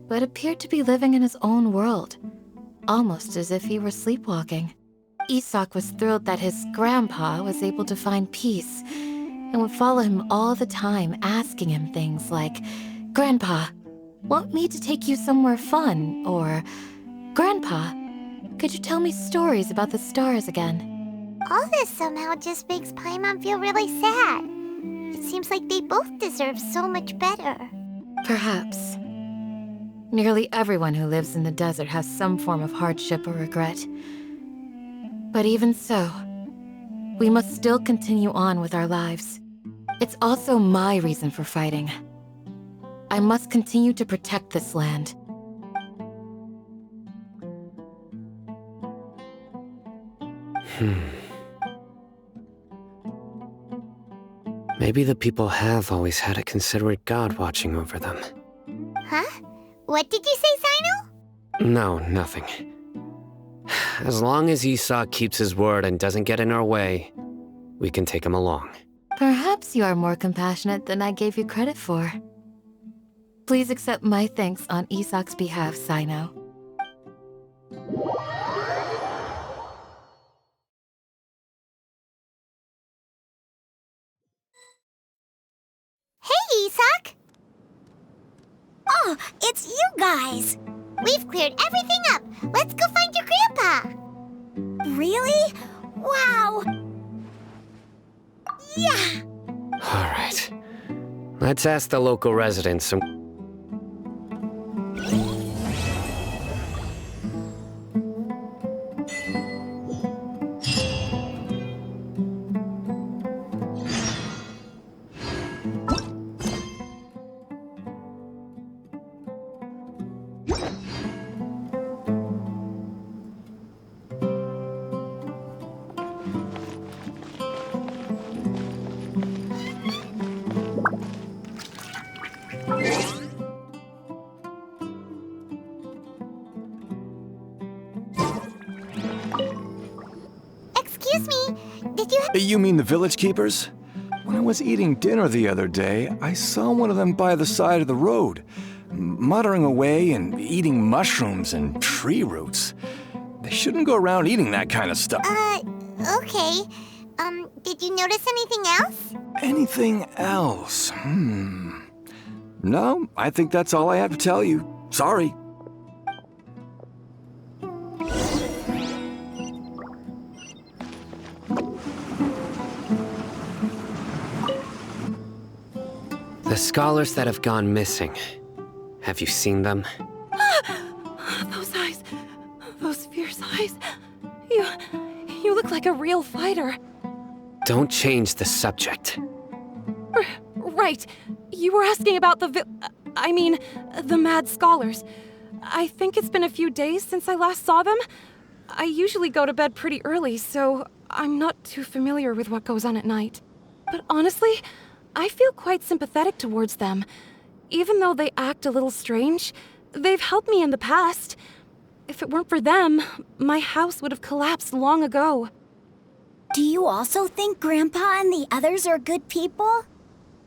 but appeared to be living in his own world, almost as if he were sleepwalking. Isak was thrilled that his grandpa was able to find peace, and would follow him all the time, asking him things like, "Grandpa, want me to take you somewhere fun?" Or, "Grandpa, could you tell me stories about the stars again?" All this somehow just makes Paimon feel really sad. It seems like they both deserve so much better. Perhaps. Nearly everyone who lives in the desert has some form of hardship or regret. But even so, we must still continue on with our lives. It's also my reason for fighting. I must continue to protect this land. Maybe the people have always had a considerate god watching over them. Huh? What did you say, Cyno? No, nothing. As long as Isak keeps his word and doesn't get in our way, we can take him along. Perhaps you are more compassionate than I gave you credit for. Please accept my thanks on Isak's behalf, Cyno. Hey, Isak! Oh, it's you guys! We've cleared everything up. Let's go find your grandpa. Really? Wow! Yeah! Alright. Let's ask the local residents some... Excuse me, did you... You mean the village keepers? When I was eating dinner the other day, I saw one of them by the side of the road, muttering away and eating mushrooms and tree roots. They shouldn't go around eating that kind of stuff. Okay. Did you notice anything else? Anything else? No, I think that's all I have to tell you. Sorry. The scholars that have gone missing. Have you seen them? Those eyes. Those fierce eyes. You look like a real fighter. Don't change the subject. Right. You were asking about the mad scholars. I think it's been a few days since I last saw them. I usually go to bed pretty early, so I'm not too familiar with what goes on at night. But honestly, I feel quite sympathetic towards them. Even though they act a little strange, they've helped me in the past. If it weren't for them, my house would have collapsed long ago. Do you also think Grandpa and the others are good people?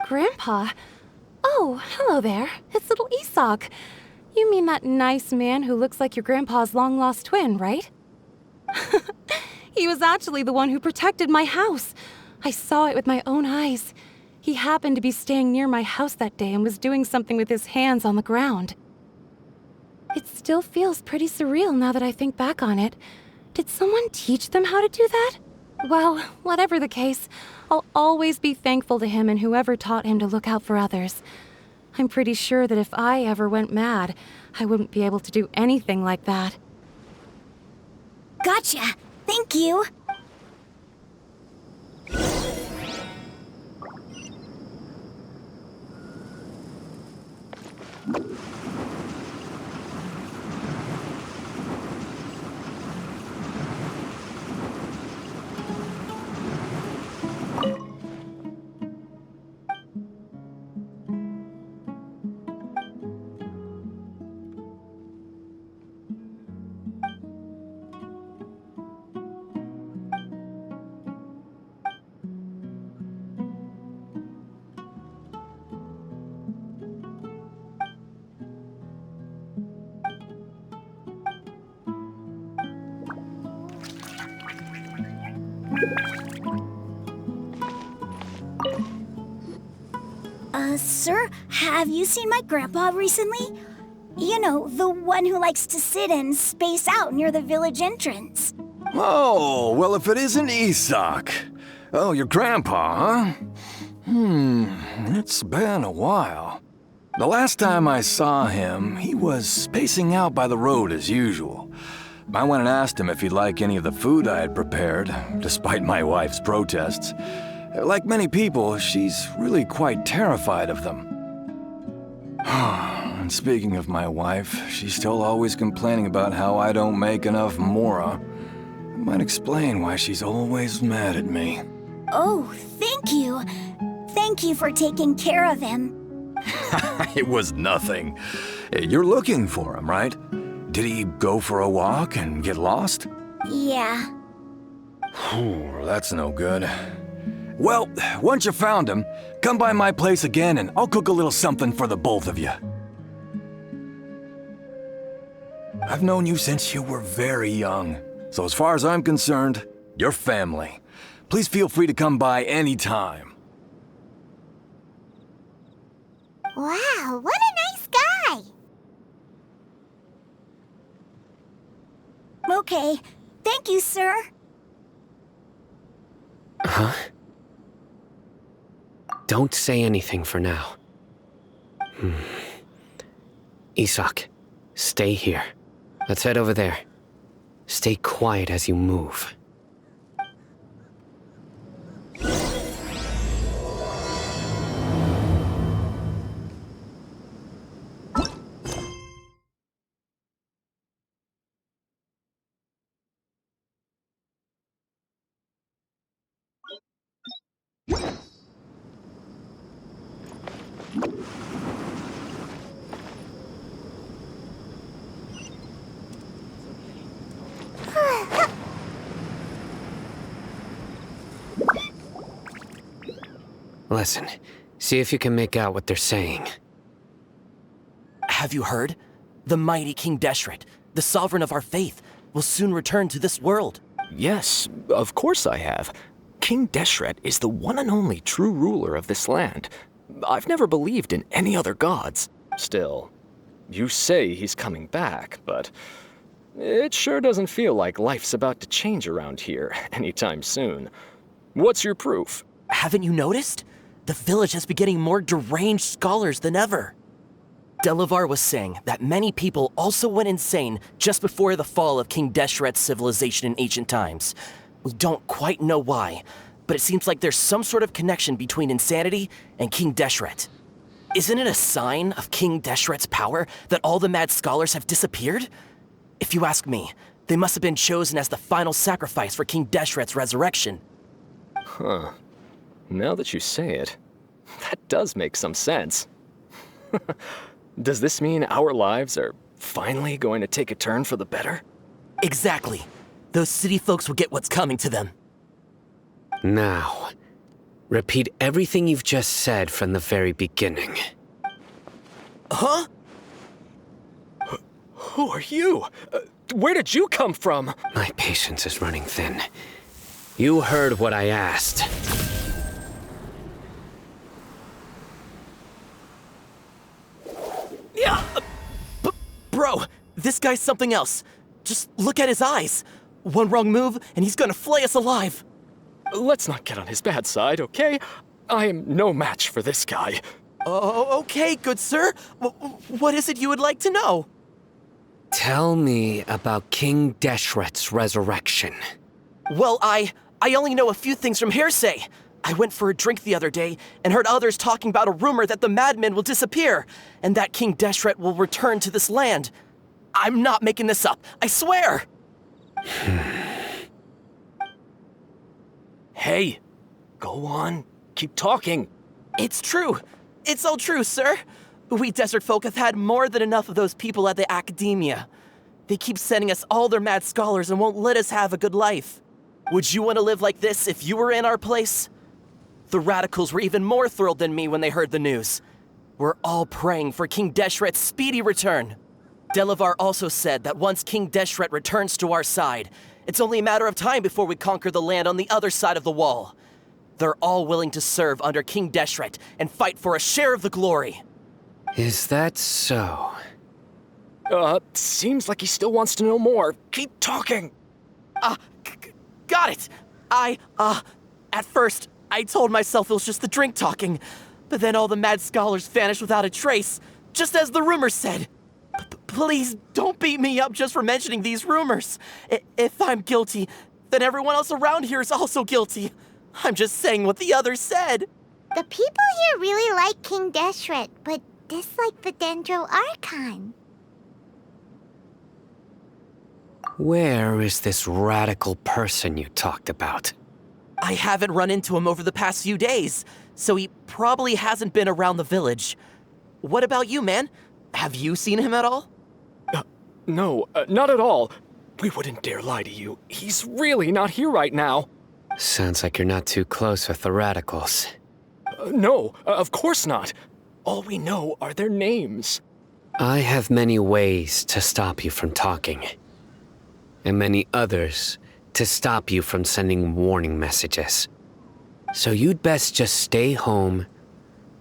Grandpa? Oh, hello there. It's little Isak. You mean that nice man who looks like your grandpa's long-lost twin, right? He was actually the one who protected my house. I saw it with my own eyes. He happened to be staying near my house that day and was doing something with his hands on the ground. It still feels pretty surreal now that I think back on it. Did someone teach them how to do that? Well, whatever the case, I'll always be thankful to him and whoever taught him to look out for others. I'm pretty sure that if I ever went mad, I wouldn't be able to do anything like that. Gotcha. Thank you. Sir, have you seen my grandpa recently? You know, the one who likes to sit and space out near the village entrance. Oh, well, if it isn't Isak. Oh, your grandpa, huh? It's been a while. The last time I saw him, he was spacing out by the road as usual. I went and asked him if he'd like any of the food I had prepared, despite my wife's protests. Like many people, she's really quite terrified of them. And speaking of my wife, she's still always complaining about how I don't make enough mora. It might explain why she's always mad at me. Oh, thank you. Thank you for taking care of him. It was nothing. You're looking for him, right? Did he go for a walk and get lost? Yeah. That's no good. Well, once you found him, come by my place again and I'll cook a little something for the both of you. I've known you since you were very young, so as far as I'm concerned, you're family. Please feel free to come by anytime. Wow, what a nice guy! Okay, thank you, sir. Huh? Don't say anything for now. Isak, stay here. Let's head over there. Stay quiet as you move. Listen, see if you can make out what they're saying. Have you heard? The mighty King Deshret, the sovereign of our faith, will soon return to this world. Yes, of course I have. King Deshret is the one and only true ruler of this land. I've never believed in any other gods. Still, you say he's coming back, but it sure doesn't feel like life's about to change around here anytime soon. What's your proof? Haven't you noticed? The village has been getting more deranged scholars than ever. Delavar was saying that many people also went insane just before the fall of King Deshret's civilization in ancient times. We don't quite know why, but it seems like there's some sort of connection between insanity and King Deshret. Isn't it a sign of King Deshret's power that all the mad scholars have disappeared? If you ask me, they must have been chosen as the final sacrifice for King Deshret's resurrection. Huh. Now that you say it, that does make some sense. Does this mean our lives are finally going to take a turn for the better? Exactly. Those city folks will get what's coming to them. Now, repeat everything you've just said from the very beginning. Huh? Who are you? Where did you come from? My patience is running thin. You heard what I asked. Yeah, bro, this guy's something else. Just look at his eyes. One wrong move, and he's gonna flay us alive. Let's not get on his bad side, okay? I am no match for this guy. Oh, okay, good sir. What is it you would like to know? Tell me about King Deshret's resurrection. Well, I only know a few things from hearsay. I went for a drink the other day and heard others talking about a rumor that the madmen will disappear and that King Deshret will return to this land. I'm not making this up, I swear! Hey, go on, keep talking. It's true. It's all true, sir. We desert folk have had more than enough of those people at the academia. They keep sending us all their mad scholars and won't let us have a good life. Would you want to live like this if you were in our place? The radicals were even more thrilled than me when they heard the news. We're all praying for King Deshret's speedy return. Delavar also said that once King Deshret returns to our side, it's only a matter of time before we conquer the land on the other side of the wall. They're all willing to serve under King Deshret and fight for a share of the glory. Is that so? Seems like he still wants to know more. Keep talking. Got it. At first, I told myself it was just the drink talking, but then all the mad scholars vanished without a trace, just as the rumors said. Please don't beat me up just for mentioning these rumors. If I'm guilty, then everyone else around here is also guilty. I'm just saying what the others said. The people here really like King Deshret, but dislike the Dendro Archon. Where is this radical person you talked about? I haven't run into him over the past few days, so he probably hasn't been around the village. What about you, man? Have you seen him at all? No, not at all. We wouldn't dare lie to you. He's really not here right now. Sounds like you're not too close with the radicals. No, of course not. All we know are their names. I have many ways to stop you from talking. And many others to stop you from sending warning messages. So you'd best just stay home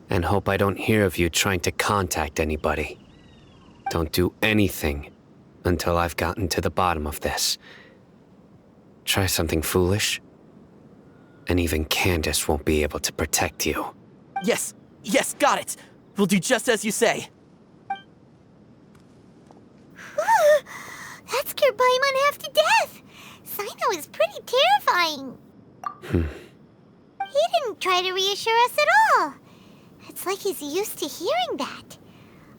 and hope I don't hear of you trying to contact anybody. Don't do anything until I've gotten to the bottom of this. Try something foolish, and even Candace won't be able to protect you. Yes, got it. We'll do just as you say. That scared Paimon half to death. Sino is pretty terrifying. He didn't try to reassure us at all. It's like he's used to hearing that.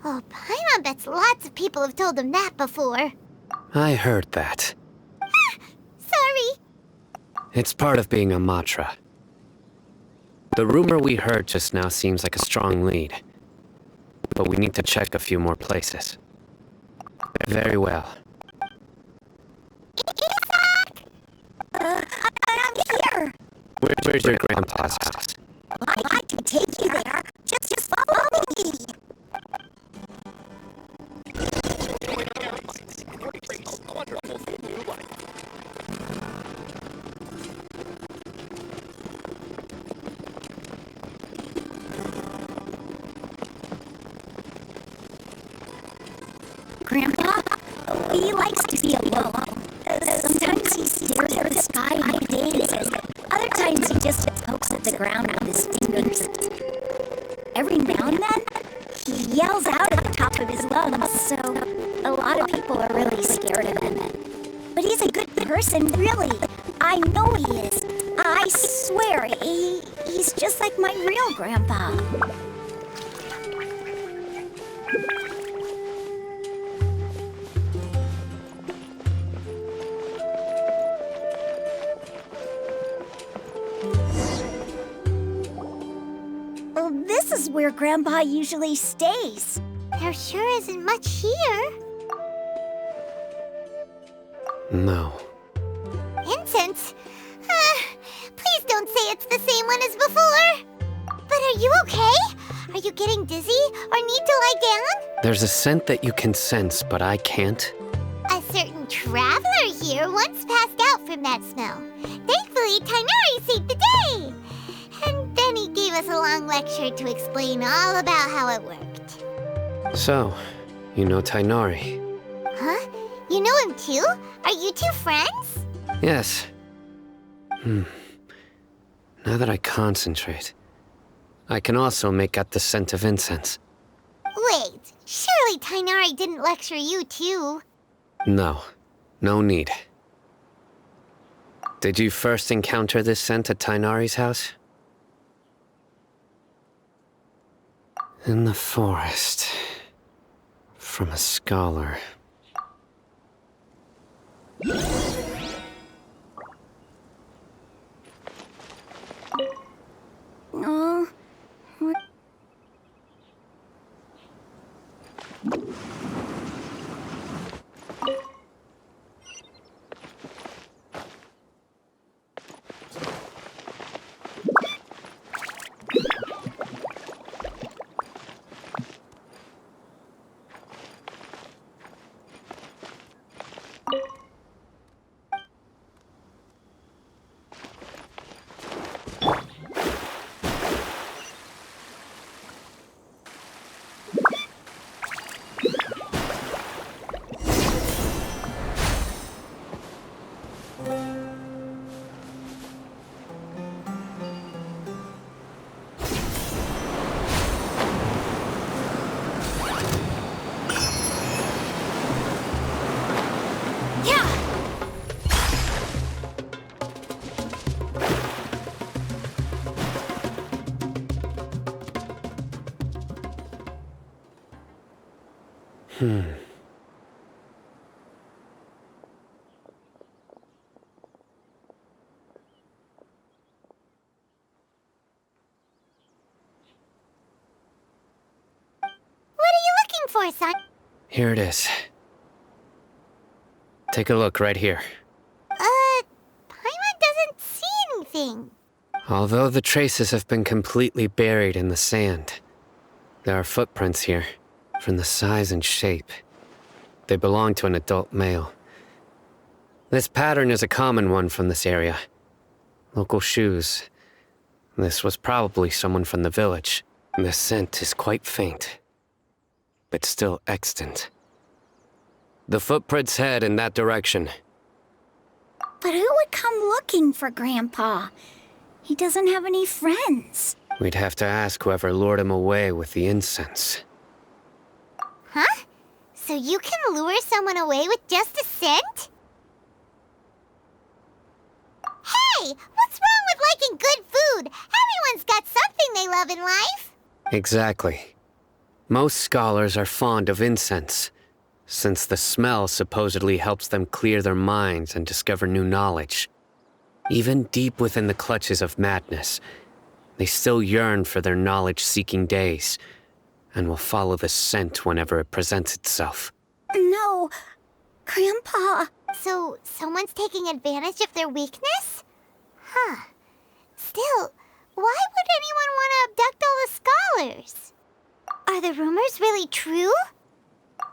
Oh, Paimon bets lots of people have told him that before. I heard that. Sorry. It's part of being a Matra. The rumor we heard just now seems like a strong lead. But we need to check a few more places. Very well. I'm here. Where's your grandpa's house? I can He likes to be alone. Sometimes he stares at the sky and days. Other times he just pokes at the ground with his fingers. Every now and then, he yells out at the top of his lungs, so a lot of people are really scared of him. But he's a good person, really. I know he is. I swear, he's just like my real grandpa. Well, this is where Grandpa usually stays. There sure isn't much here. No. Incense? Please don't say it's the same one as before. But are you okay? Are you getting dizzy or need to lie down? There's a scent that you can sense, but I can't. A certain traveler here once passed out from that smell. Thankfully, Tainari saved the day. And then he gave us a long lecture to explain all about how it worked. So, you know Tainari? Huh? You know him too? Are you two friends? Yes. Now that I concentrate, I can also make out the scent of incense. Wait, surely Tainari didn't lecture you too? No, no need. Did you first encounter this scent at Tainari's house? In the forest. From a scholar. Oh, For, son? Here it is. Take a look right here. Paimon doesn't see anything. Although the traces have been completely buried in the sand, there are footprints here, from the size and shape. They belong to an adult male. This pattern is a common one from this area. Local shoes. This was probably someone from the village. The scent is quite faint, but still extant. The footprints head in that direction. But who would come looking for Grandpa? He doesn't have any friends. We'd have to ask whoever lured him away with the incense. Huh? So you can lure someone away with just a scent? Hey! What's wrong with liking good food? Everyone's got something they love in life. Exactly. Most scholars are fond of incense, since the smell supposedly helps them clear their minds and discover new knowledge. Even deep within the clutches of madness, they still yearn for their knowledge-seeking days, and will follow the scent whenever it presents itself. No, Grandpa. So, someone's taking advantage of their weakness? Huh. Still, why would anyone want to abduct all the scholars? Are the rumors really true?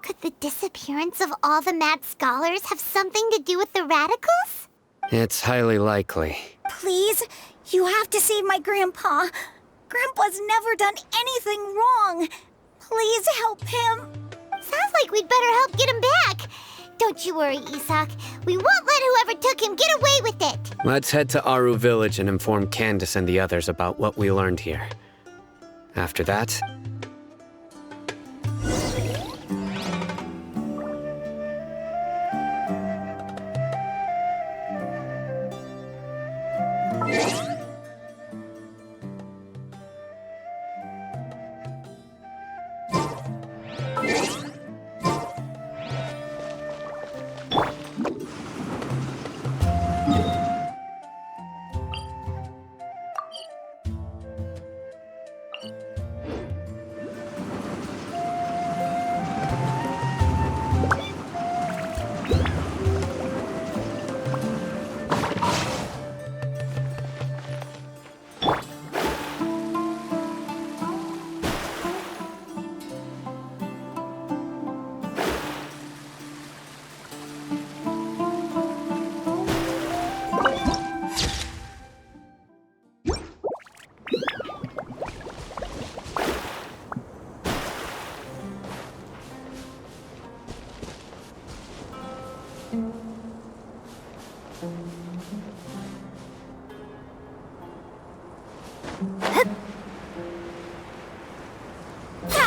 Could the disappearance of all the mad scholars have something to do with the radicals? It's highly likely. Please, you have to save my Grandpa. Grandpa's never done anything wrong. Please help him. Sounds like we'd better help get him back. Don't you worry, Isak. We won't let whoever took him get away with it. Let's head to Aru Village and inform Candace and the others about what we learned here. After that,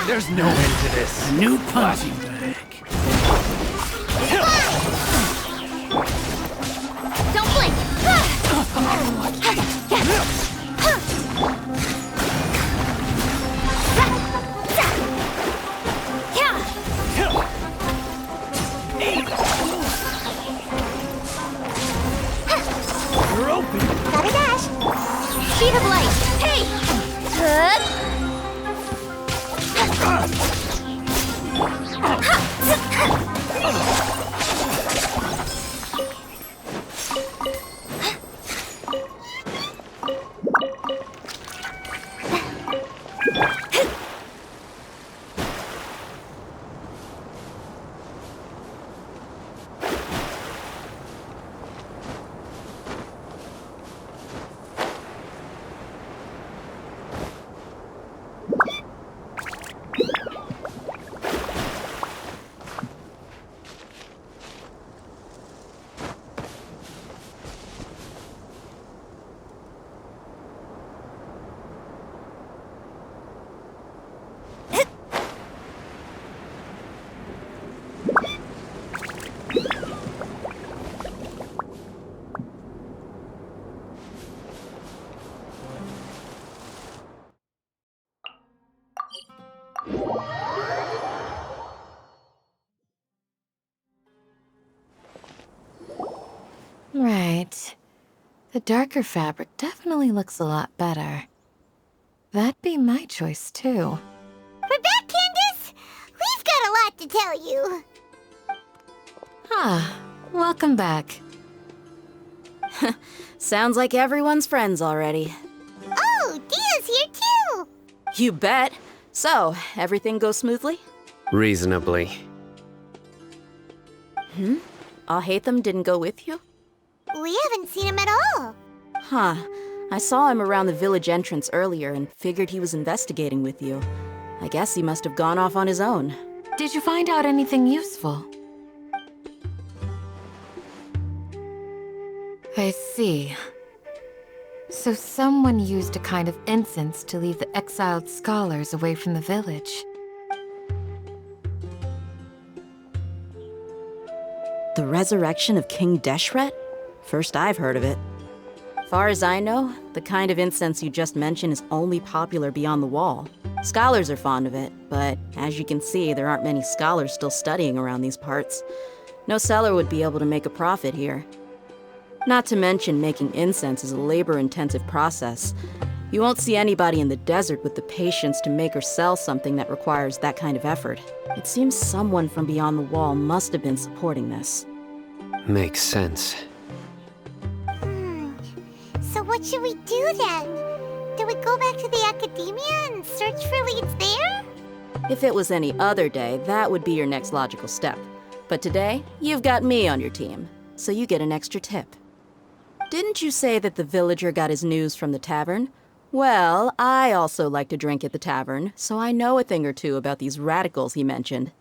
There's no end to this. New punching bag. Don't blink. You're open. Gotta dash. Speed of light. Hey! Right. The darker fabric definitely looks a lot better. That'd be my choice, too. We're back, Candace! We've got a lot to tell you. Ah, welcome back. Sounds like everyone's friends already. Oh, Dia's here too! You bet. So, everything goes smoothly? reasonably. Alhaitham didn't go with you? We haven't seen him at all. Huh. I saw him around the village entrance earlier and figured he was investigating with you. I guess he must have gone off on his own. Did you find out anything useful? I see. So someone used a kind of incense to lead the exiled scholars away from the village. The resurrection of King Deshret? First I've heard of it. Far as I know, the kind of incense you just mentioned is only popular beyond the wall. Scholars are fond of it, but as you can see, there aren't many scholars still studying around these parts. No seller would be able to make a profit here. Not to mention, making incense is a labor-intensive process. You won't see anybody in the desert with the patience to make or sell something that requires that kind of effort. It seems someone from beyond the wall must have been supporting this. Makes sense. So what should we do then? Do we go back to the academia and search for leads there? If it was any other day, that would be your next logical step. But today, you've got me on your team, so you get an extra tip. Didn't you say that the villager got his news from the tavern? Well, I also like to drink at the tavern, so I know a thing or two about these radicals he mentioned.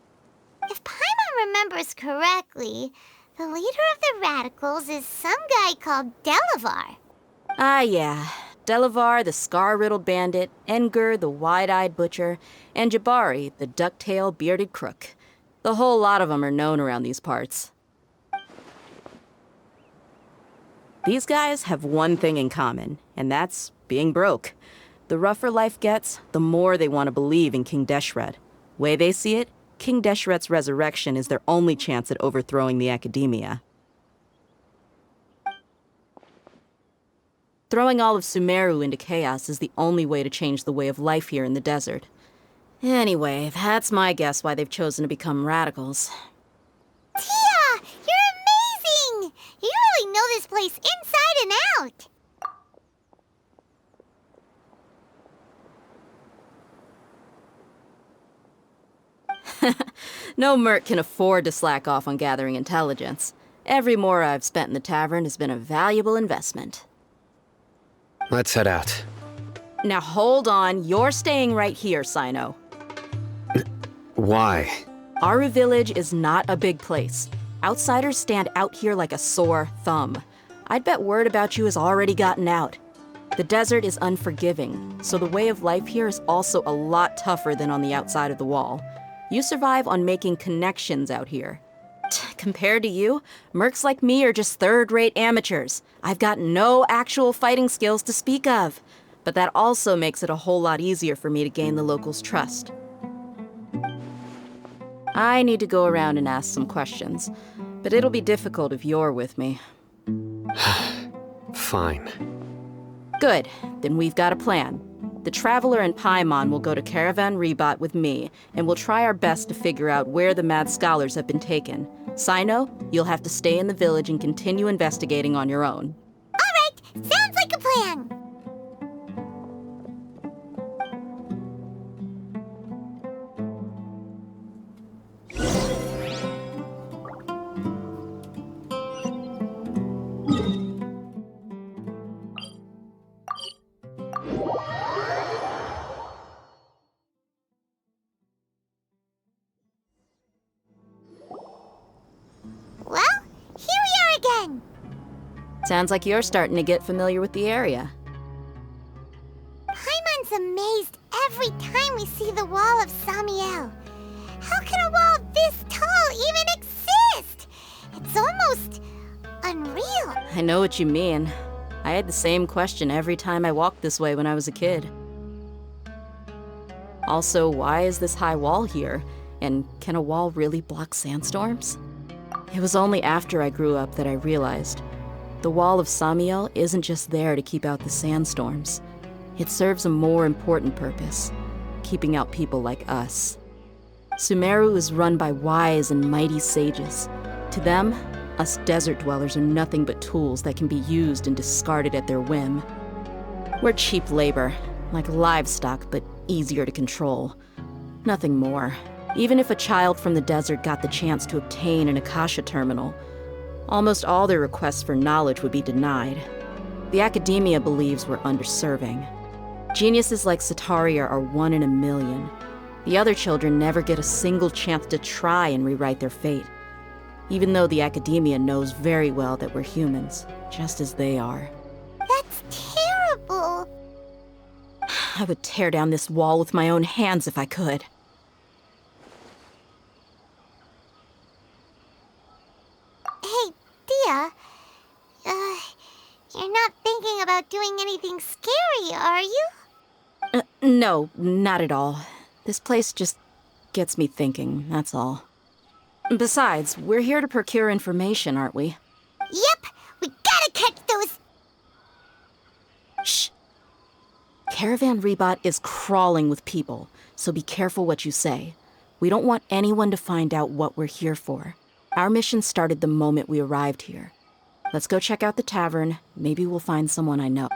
If Paimon remembers correctly, the leader of the Radicals is some guy called Delavar. Ah, yeah. Delavar, the scar-riddled bandit, Engur, the wide-eyed butcher, and Jabari, the duck-tailed bearded crook. The whole lot of them are known around these parts. These guys have one thing in common, and that's being broke. The rougher life gets, the more they want to believe in King Deshret. Way they see it, King Deshret's resurrection is their only chance at overthrowing the Academia. Throwing all of Sumeru into chaos is the only way to change the way of life here in the desert. Anyway, that's my guess why they've chosen to become radicals. Tia! You're amazing! You really know this place inside and out! No merc can afford to slack off on gathering intelligence. Every mora I've spent in the tavern has been a valuable investment. Let's head out. Now hold on, you're staying right here, Sino. Why? Aru Village is not a big place. Outsiders stand out here like a sore thumb. I'd bet word about you has already gotten out. The desert is unforgiving, so the way of life here is also a lot tougher than on the outside of the wall. You survive on making connections out here. Compared to you, mercs like me are just third-rate amateurs. I've got no actual fighting skills to speak of. But that also makes it a whole lot easier for me to gain the locals' trust. I need to go around and ask some questions, but it'll be difficult if you're with me. Fine. Good, then we've got a plan. The Traveler and Paimon will go to Caravan Rebot with me, and we'll try our best to figure out where the mad scholars have been taken. Sino, you'll have to stay in the village and continue investigating on your own. All right, sounds like a plan. Well, here we are again. Sounds like you're starting to get familiar with the area. Paimon's amazed every time we see the wall of Samiel. How can a wall this tall even exist? It's almost unreal. I know what you mean. I had the same question every time I walked this way when I was a kid. Also, why is this high wall here? And can a wall really block sandstorms? It was only after I grew up that I realized the wall of Samiel isn't just there to keep out the sandstorms. It serves a more important purpose, keeping out people like us. Sumeru is run by wise and mighty sages. To them, us desert dwellers are nothing but tools that can be used and discarded at their whim. We're cheap labor, like livestock, but easier to control. Nothing more. Even if a child from the desert got the chance to obtain an Akasha terminal, almost all their requests for knowledge would be denied. The Academia believes we're underserving. Geniuses like Sataria are 1 in a million. The other children never get a single chance to try and rewrite their fate, even though the Academia knows very well that we're humans, just as they are. That's terrible. I would tear down this wall with my own hands if I could. Hey, Dia. You're not thinking about doing anything scary, are you? No, not at all. This place just gets me thinking, that's all. Besides, we're here to procure information, aren't we? Yep, we gotta catch those... Shh. Caravan Rebot is crawling with people, so be careful what you say. We don't want anyone to find out what we're here for. Our mission started the moment we arrived here. Let's go check out the tavern. Maybe we'll find someone I know.